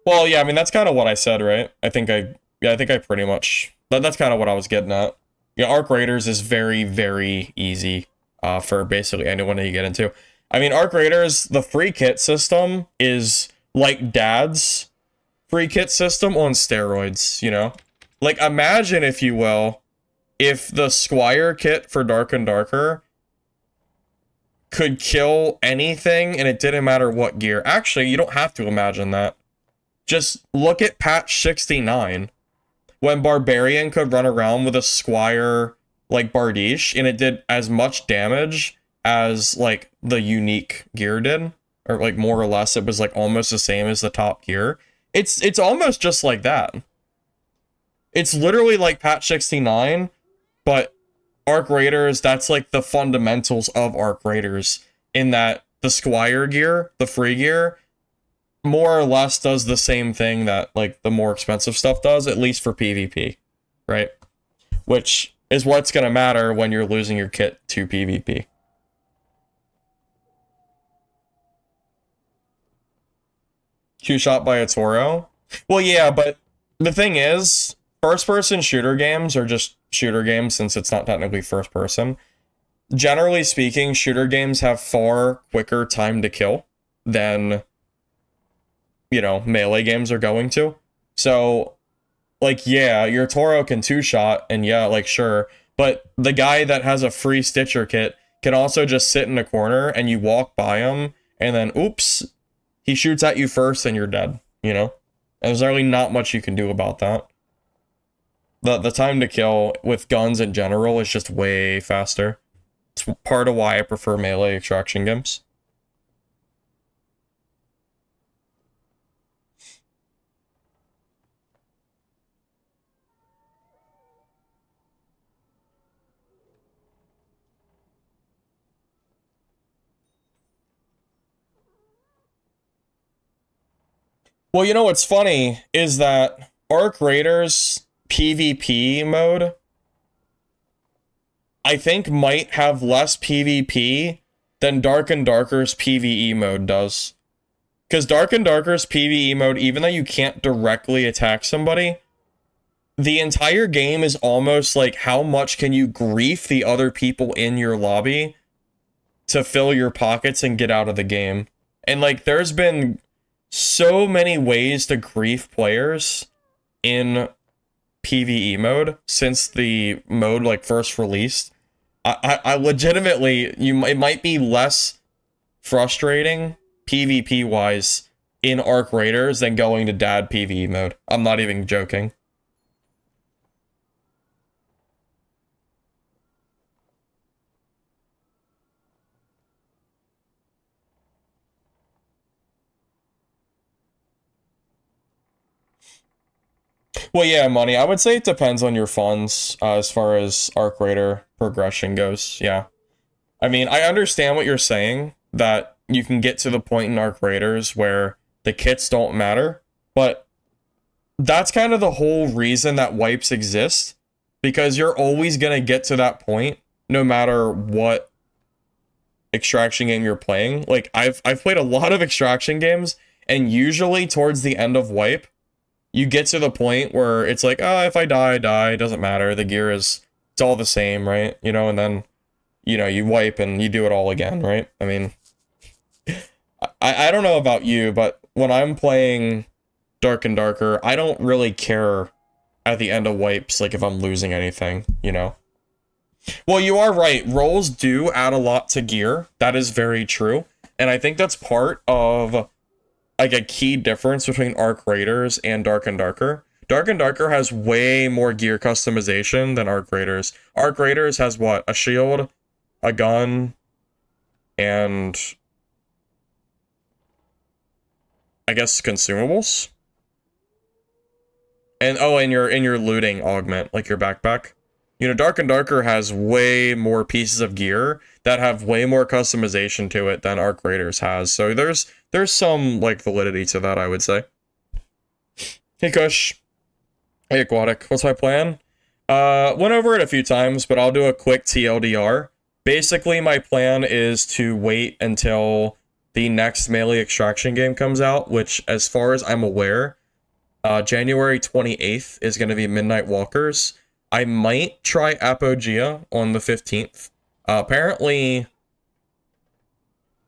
Well, yeah, I mean that's kind of what I said, right? I think I pretty much that's kind of what I was getting at. Yeah, Arc Raiders is very, very easy for basically anyone that you get into. I mean, Arc Raiders, the free kit system is like Dad's free kit system on steroids, you know? Like, imagine, if you will, if the Squire kit for Dark and Darker could kill anything and it didn't matter what gear. Actually, you don't have to imagine that. Just look at patch 69. When Barbarian could run around with a Squire like Bardiche, and it did as much damage as like the unique gear did, or like more or less it was like almost the same as the top gear. It's almost just like that. It's literally like patch 69, but Arc Raiders, that's like the fundamentals of Arc Raiders, in that the Squire gear, the free gear, more or less does the same thing that like the more expensive stuff does, at least for PvP, right? Which is what's going to matter when you're losing your kit to PvP. Q-shot by a Toro? Well, yeah, but the thing is, first-person shooter games are just shooter games since it's not technically first-person. Generally speaking, shooter games have far quicker time to kill than, you know, melee games are going to. So, like, yeah, your Toro can two-shot, and yeah, like, sure, but the guy that has a free Stitcher kit can also just sit in a corner, and you walk by him, and then, oops, he shoots at you first, and you're dead, you know? And there's really not much you can do about that. The time to kill with guns in general is just way faster. It's part of why I prefer melee extraction games. Well, you know what's funny is that Arc Raiders PvP mode, I think, might have less PvP than Dark and Darker's PvE mode does. Because Dark and Darker's PvE mode, even though you can't directly attack somebody, the entire game is almost like how much can you grief the other people in your lobby to fill your pockets and get out of the game. And like, there's been so many ways to grief players in PvE mode since the mode like first released. I legitimately, it might be less frustrating PvP wise in Arc Raiders than going to Dad PvE mode. I'm not even joking. Well, yeah, money. I would say it depends on your funds as far as Arc Raider progression goes. Yeah. I mean, I understand what you're saying, that you can get to the point in Arc Raiders where the kits don't matter, but that's kind of the whole reason that wipes exist, because you're always going to get to that point no matter what extraction game you're playing. Like, I've played a lot of extraction games, and usually towards the end of wipe, you get to the point where it's like, oh, if I die, I die, it doesn't matter, the gear is, it's all the same, right? You know, and then, you know, you wipe and you do it all again, right? I mean, I don't know about you, but when I'm playing Dark and Darker, I don't really care at the end of wipes, like if I'm losing anything, you know? Well, you are right, rolls do add a lot to gear, that is very true, and I think that's part of like a key difference between Arc Raiders and Dark and Darker. Dark and Darker has way more gear customization than Arc Raiders. Arc Raiders has what? A shield, a gun, and I guess consumables? And oh, and your looting augment, like your backpack. You know, Dark and Darker has way more pieces of gear that have way more customization to it than Arc Raiders has. So there's some like validity to that, I would say. Hey Kush. Hey Aquatic. What's my plan? Went over it a few times, but I'll do a quick TLDR. Basically, my plan is to wait until the next melee extraction game comes out, which, as far as I'm aware, January 28th is going to be Midnight Walkers. I might try Apogea on the 15th. Apparently,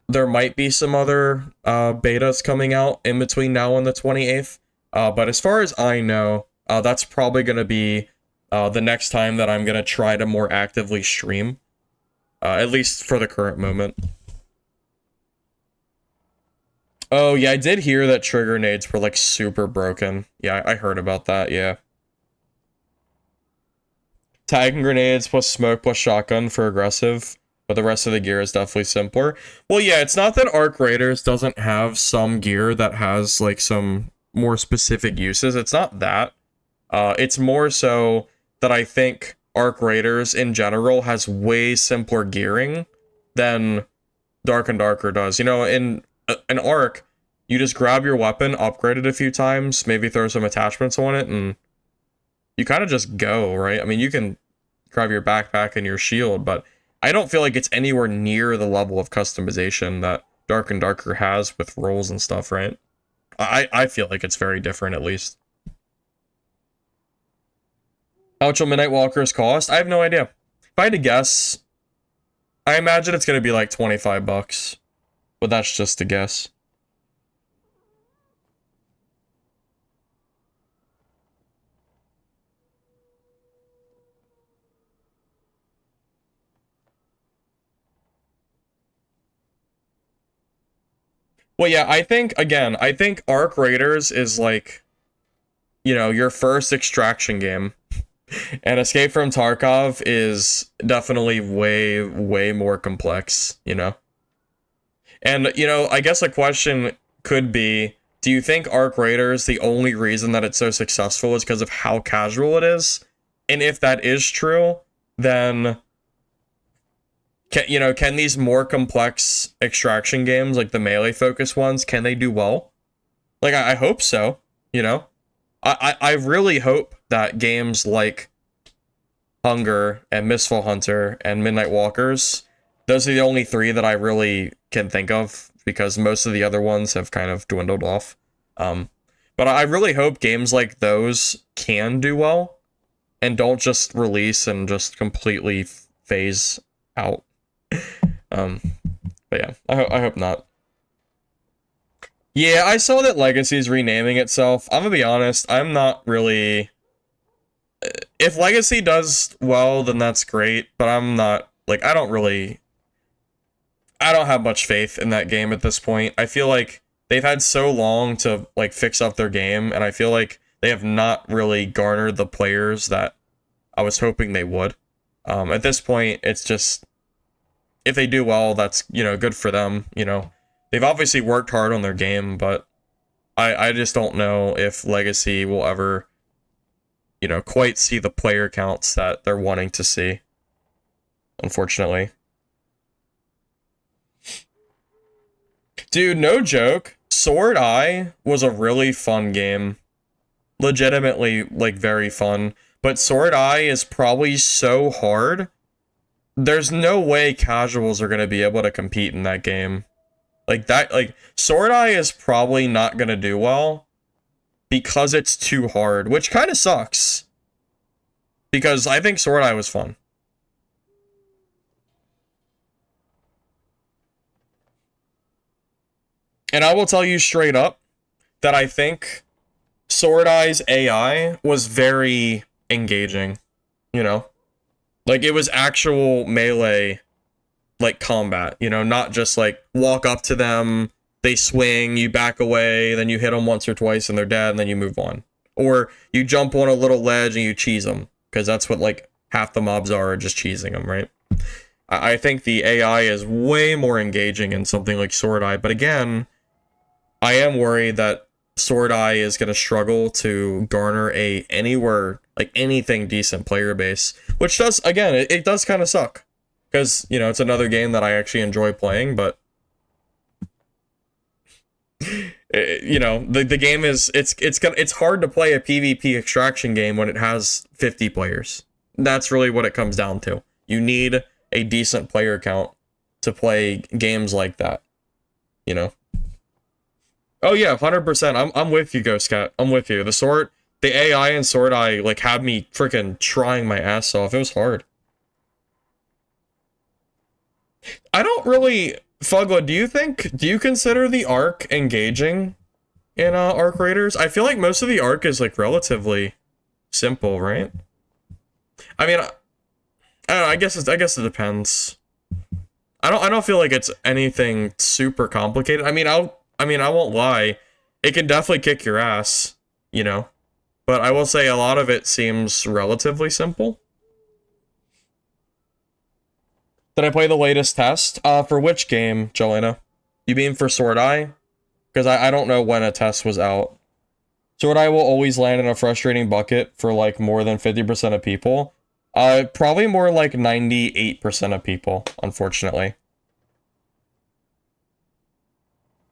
there might be some other betas coming out in between now and the 28th. But as far as I know, that's probably going to be the next time that I'm going to try to more actively stream. At least for the current moment. Oh, yeah, I did hear that trigger nades were, like, super broken. Yeah, I heard about that, yeah. Tagging grenades plus smoke plus shotgun for aggressive, but the rest of the gear is definitely simpler. Well, yeah, it's not that Arc Raiders doesn't have some gear that has, like, some more specific uses. It's not that. It's more so that I think Arc Raiders in general has way simpler gearing than Dark and Darker does. You know, in an Arc, you just grab your weapon, upgrade it a few times, maybe throw some attachments on it, and you kind of just go, right? I mean, you can grab your backpack and your shield, but I don't feel like it's anywhere near the level of customization that Dark and Darker has with rolls and stuff, right? I feel like it's very different, at least. How much will Midnight Walkers cost? I have no idea. If I had to guess, I imagine it's going to be like 25 bucks. But that's just a guess. Well, yeah, I think Arc Raiders is like, you know, your first extraction game. And Escape from Tarkov is definitely way, way more complex, you know? And, you know, I guess a question could be, do you think Arc Raiders, the only reason that it's so successful is because of how casual it is? And if that is true, then, can these more complex extraction games, like the melee-focused ones, can they do well? Like, I hope so, you know? I really hope that games like Hunger and Mistfall Hunter and Midnight Walkers, those are the only three that I really can think of, because most of the other ones have kind of dwindled off. But I really hope games like those can do well and don't just release and just completely phase out. But yeah, I hope not. Yeah, I saw that Legacy's renaming itself. I'm gonna be honest, I'm not really... If Legacy does well, then that's great, but I'm not... Like, I don't have much faith in that game at this point. I feel like they've had so long to, like, fix up their game, and I feel like they have not really garnered the players that I was hoping they would. At this point, it's just... If they do well, that's, you know, good for them, you know. They've obviously worked hard on their game, but I just don't know if Legacy will ever, you know, quite see the player counts that they're wanting to see, unfortunately. Dude, no joke. Sword Eye was a really fun game. Legitimately, like, very fun. But Sword Eye is probably so hard, there's no way casuals are going to be able to compete in that game. Like, Sword Eye is probably not going to do well because it's too hard, which kind of sucks. Because I think Sword Eye was fun. And I will tell you straight up that I think Sword Eye's AI was very engaging, you know? Like, it was actual melee, like, combat, you know, not just, like, walk up to them, they swing, you back away, then you hit them once or twice and they're dead, and then you move on. Or you jump on a little ledge and you cheese them, because that's what, like, half the mobs are just cheesing them, right? I think the AI is way more engaging in something like Sword Eye, but again, I am worried that Sword Eye is going to struggle to garner anywhere, like anything decent player base, which does, again, it does kind of suck. Because, you know, it's another game that I actually enjoy playing, but you know, the game is, it's hard to play a PvP extraction game when it has 50 players. That's really what it comes down to. You need a decent player count to play games like that, you know? Oh yeah, 100%. I'm with you, Ghost Cat. I'm with you. The AI in Sword Eye, like, had me freaking trying my ass off. It was hard. I don't really... Fugla, do you consider the arc engaging in Arc Raiders? I feel like most of the arc is, like, relatively simple, right? I mean, I don't know, I guess it depends. I don't feel like it's anything super complicated. I mean, I won't lie. It can definitely kick your ass, you know? But I will say a lot of it seems relatively simple. Did I play the latest test? For which game, Jelena? You mean for Sword Eye? Because I don't know when a test was out. Sword Eye will always land in a frustrating bucket for like more than 50% of people. Probably more like 98% of people, unfortunately.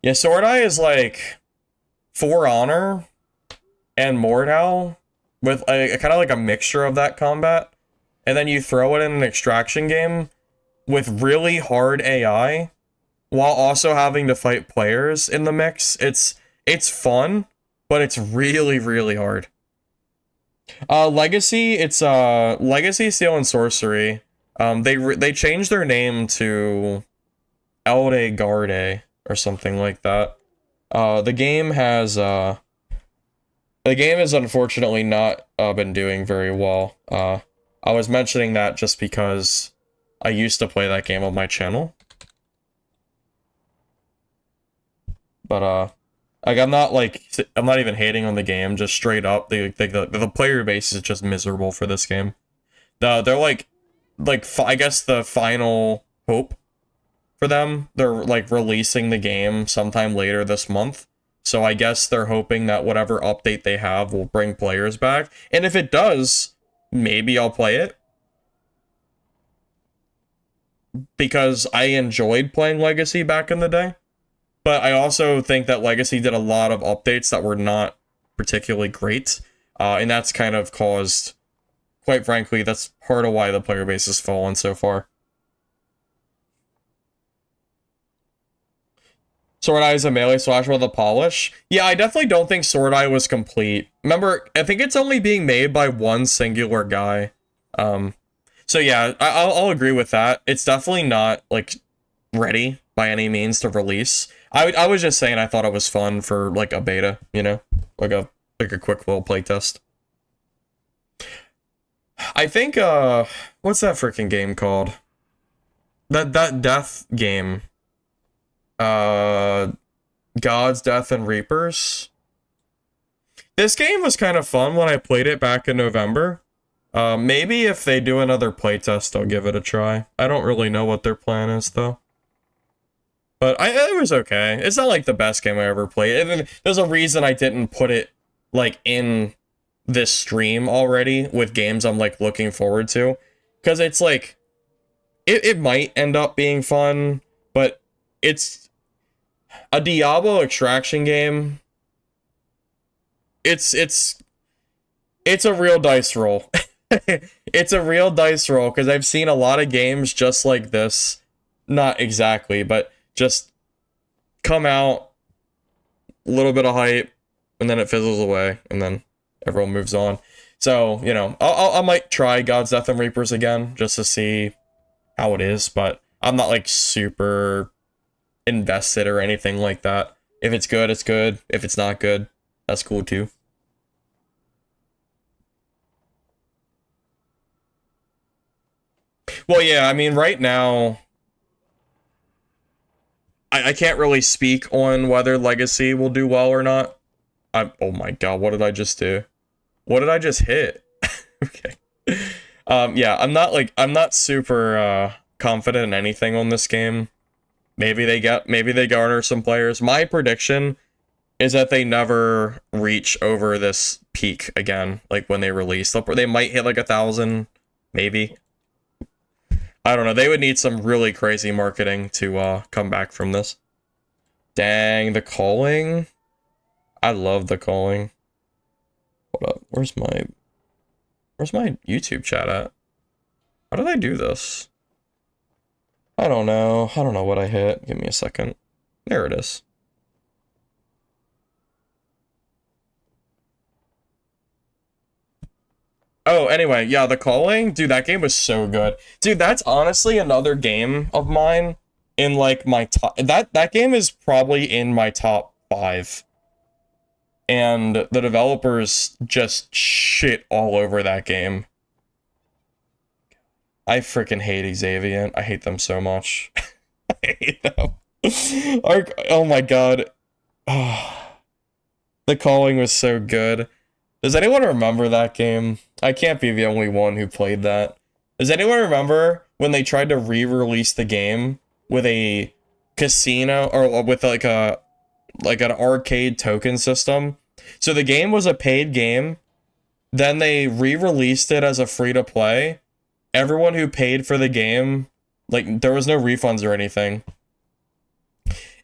Yeah, Sword Eye is like For Honor and Mordhau with a kind of like a mixture of that combat. And then you throw it in an extraction game with really hard AI while also having to fight players in the mix. It's fun, but it's really, really hard. Legacy, it's Legacy, Steel and Sorcery. They changed their name to Elde Garde or something like that. The game has unfortunately not been doing very well. I was mentioning that just because I used to play that game on my channel. But like I'm not even hating on the game, just straight up the player base is just miserable for this game. They're like I guess the final hope for them. They're like releasing the game sometime later this month. So I guess they're hoping that whatever update they have will bring players back. And if it does, maybe I'll play it. Because I enjoyed playing Legacy back in the day. But I also think that Legacy did a lot of updates that were not particularly great. And that's kind of caused, quite frankly, that's part of why the player base has fallen so far. Sword Eye is a melee slasher with a polish. Yeah, I definitely don't think Sword Eye was complete. Remember, I think it's only being made by one singular guy. So yeah, I'll agree with that. It's definitely not, like, ready by any means to release. I was just saying I thought it was fun for, like, a beta, you know? Like a quick little playtest. I think, what's that freaking game called? That death game. Gods, Death, and Reapers. This game was kind of fun when I played it back in November. Maybe if they do another playtest, I'll give it a try. I don't really know what their plan is, though. But it was okay. It's not like the best game I ever played. And there's a reason I didn't put it, like, in this stream already with games I'm, like, looking forward to. Because it's, like, it might end up being fun, but it's a Diablo extraction game. It's a real dice roll. It's a real dice roll, because I've seen a lot of games just like this. Not exactly, but just come out, a little bit of hype, and then it fizzles away, and then everyone moves on. So, you know, I might try God's Death and Reapers again, just to see how it is, but I'm not, like, super invested or anything like that. If it's good, it's good. If it's not good, that's cool too. Well, yeah, I mean, right now, I can't really speak on whether Legacy will do well or not. Oh my god, what did I just do? What did I just hit? Okay. Yeah, I'm not super confident in anything on this game. Maybe they garner some players. My prediction is that they never reach over this peak again. Like when they release, they might hit like 1,000, maybe. I don't know. They would need some really crazy marketing to come back from this. Dang, the calling. I love the calling. Hold up. Where's my YouTube chat at? How did I do this? I don't know. I don't know what I hit. Give me a second. There it is. Oh, anyway, yeah, the calling, dude, that game was so good. Dude, that's honestly another game of mine in like my top. That game is probably in my top 5. And the developers just shit all over that game. I freaking hate Xaviant. I hate them so much. I hate them. Oh my god. The calling was so good. Does anyone remember that game? I can't be the only one who played that. Does anyone remember when they tried to re-release the game with a casino or with like an arcade token system? So the game was a paid game. Then they re-released it as a free-to-play. Everyone who paid for the game, like there was no refunds or anything.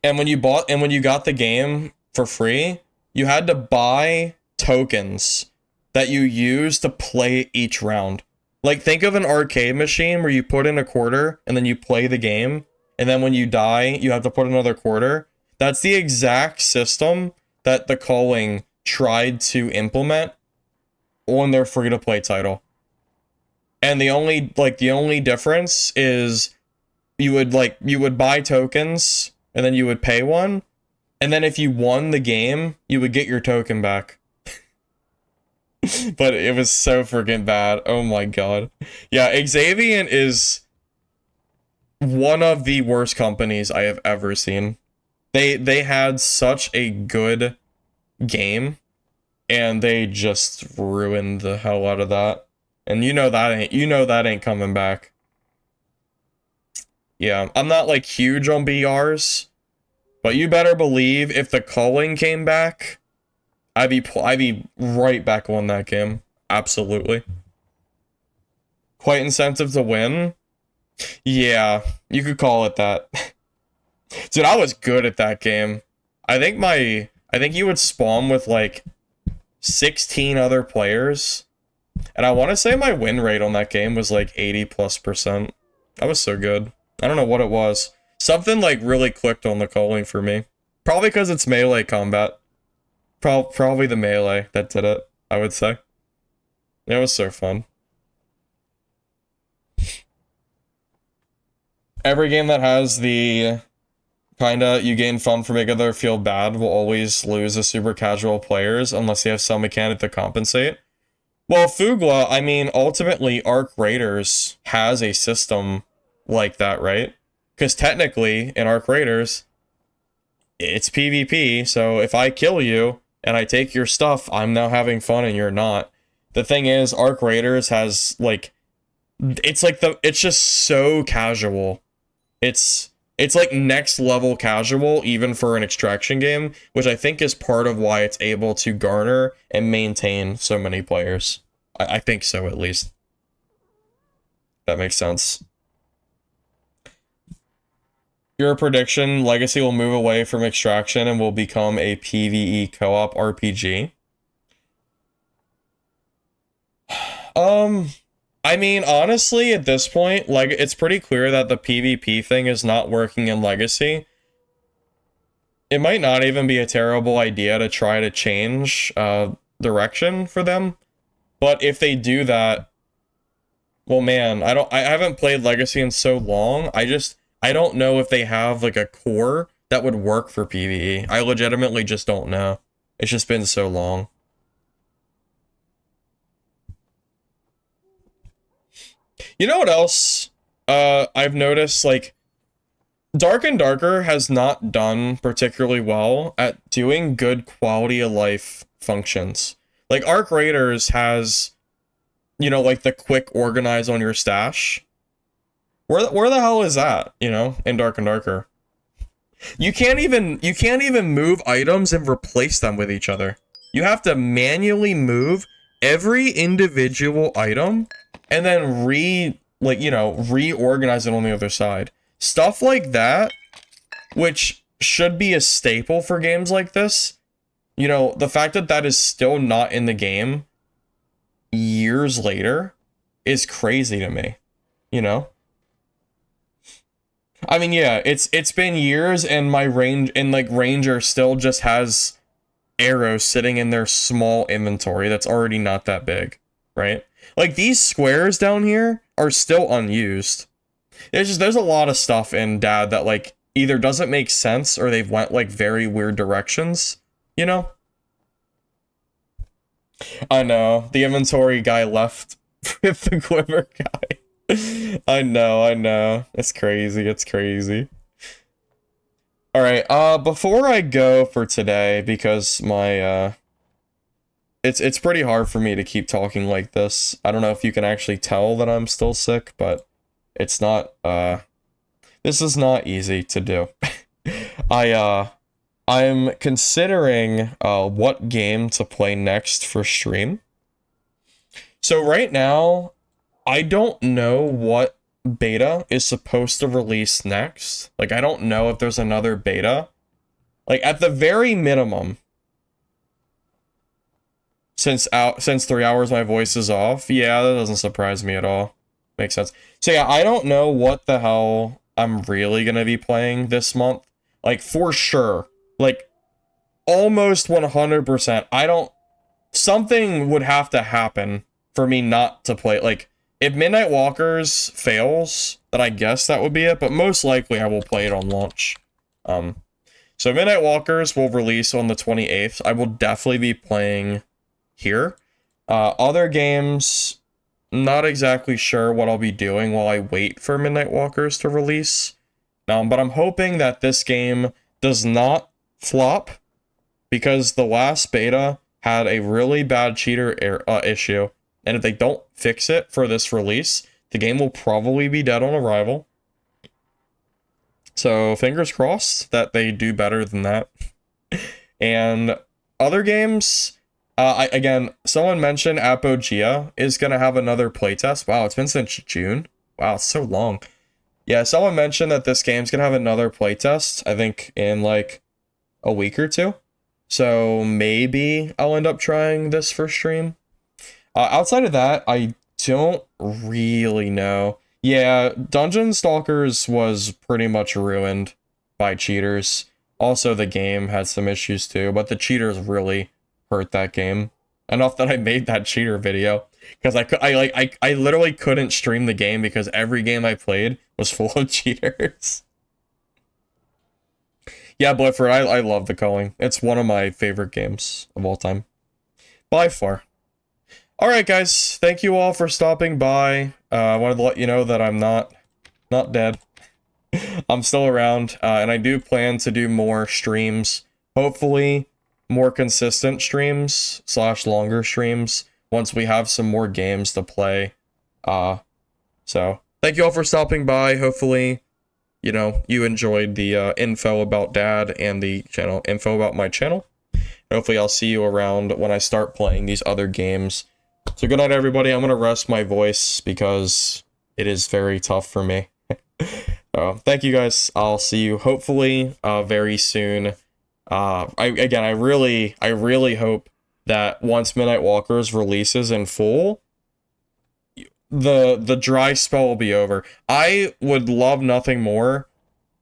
And when you got the game for free, you had to buy tokens that you use to play each round. Like think of an arcade machine where you put in a quarter and then you play the game, and then when you die you have to put another quarter. That's the exact system that the calling tried to implement on their free-to-play title. And the only difference is you would buy tokens and then you would pay one, and then if you won the game you would get your token back. But it was so freaking bad. Oh my god. Yeah, Xaviant is one of the worst companies I have ever seen. They had such a good game and they just ruined the hell out of that. And you know that ain't coming back. Yeah, I'm not like huge on BRs, but you better believe if the calling came back, I'd be right back on that game. Absolutely. Quite incentive to win? Yeah, you could call it that. Dude, I was good at that game. I think you would spawn with like 16 other players. And I want to say my win rate on that game was like 80+%. I was so good. I don't know what it was. Something like really clicked on the calling for me. Probably because it's melee combat. Probably the melee that did it, I would say. It was so fun. Every game that has the kinda you gain fun for making other feel bad will always lose the super casual players unless you have some mechanic to compensate. Well, Fugla, I mean, ultimately, Arc Raiders has a system like that, right? Because technically, in Arc Raiders, it's PvP, so if I kill you and I take your stuff, I'm now having fun and you're not. The thing is, Arc Raiders has, like, it's just so casual. It's like next level casual, even for an extraction game, which I think is part of why it's able to garner and maintain so many players. I think so, at least. That makes sense. Your prediction, Legacy will move away from extraction and will become a PvE co-op RPG. I mean, honestly, at this point, like, it's pretty clear that the PvP thing is not working in Legacy. It might not even be a terrible idea to try to change direction for them. But if they do that, well, man, I haven't played Legacy in so long. I don't know if they have like a core that would work for PvE. I legitimately just don't know. It's just been so long. You know what else? I've noticed, like, Dark and Darker has not done particularly well at doing good quality of life functions. Like, Arc Raiders has, you know, like the quick organize on your stash. Where the hell is that, you know, in Dark and Darker? You can't even move items and replace them with each other. You have to manually move every individual item and then reorganize it on the other side. Stuff like that, which should be a staple for games like this. You know, the fact that that is still not in the game years later is crazy to me, you know? I mean, yeah, it's been years and my Ranger still just has arrows sitting in their small inventory that's already not that big, right? Like, these squares down here are still unused. There's a lot of stuff in Dad that, like, either doesn't make sense or they've went, like, very weird directions, you know? I know, the inventory guy left with the quiver guy. I know. It's crazy. Alright, before I go for today, because my, it's pretty hard for me to keep talking like this. I don't know if you can actually tell that I'm still sick, but it's not, this is not easy to do. I'm considering, what game to play next for stream. So right now, I don't know what beta is supposed to release next. Like, I don't know if there's another beta. Like, at the very minimum, since 3 hours my voice is off, yeah, that doesn't surprise me at all. Makes sense. So yeah, I don't know what the hell I'm really gonna be playing this month. Like, for sure. Like, almost 100%. Something would have to happen for me not to play. Like, if Midnight Walkers fails, then I guess that would be it, but most likely I will play it on launch. So Midnight Walkers will release on the 28th. I will definitely be playing here. Other games, not exactly sure what I'll be doing while I wait for Midnight Walkers to release. But I'm hoping that this game does not flop, because the last beta had a really bad cheater issue. And if they don't fix it for this release, the game will probably be dead on arrival. So fingers crossed that they do better than that. And other games, again, someone mentioned Apogea is going to have another playtest. Wow, it's been since June. Wow, it's so long. Yeah, someone mentioned that this game's going to have another playtest, I think, in like a week or two. So maybe I'll end up trying this for stream. Outside of that, I don't really know. Yeah, Dungeon Stalkers was pretty much ruined by cheaters. Also, the game had some issues too, but the cheaters really hurt that game. Enough that I made that cheater video. Because I literally couldn't stream the game because every game I played was full of cheaters. Yeah, Blifford, I love The Culling. It's one of my favorite games of all time. By far. Alright guys, thank you all for stopping by. I wanted to let you know that I'm not dead. I'm still around, and I do plan to do more streams. Hopefully, more consistent streams, / longer streams, once we have some more games to play. So, thank you all for stopping by. Hopefully, you know, you enjoyed the info about Dad and the info about my channel. Hopefully, I'll see you around when I start playing these other games. So good night, everybody. I'm going to rest my voice because it is very tough for me. Thank you, guys. I'll see you hopefully very soon. I really hope that once Midnight Walkers releases in full, the dry spell will be over. I would love nothing more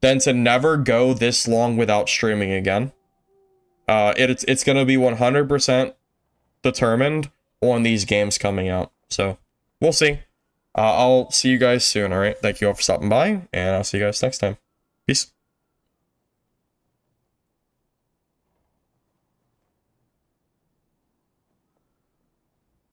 than to never go this long without streaming again. It's going to be 100% determined on these games coming out. So, we'll see. I'll see you guys soon, alright? Thank you all for stopping by, and I'll see you guys next time. Peace.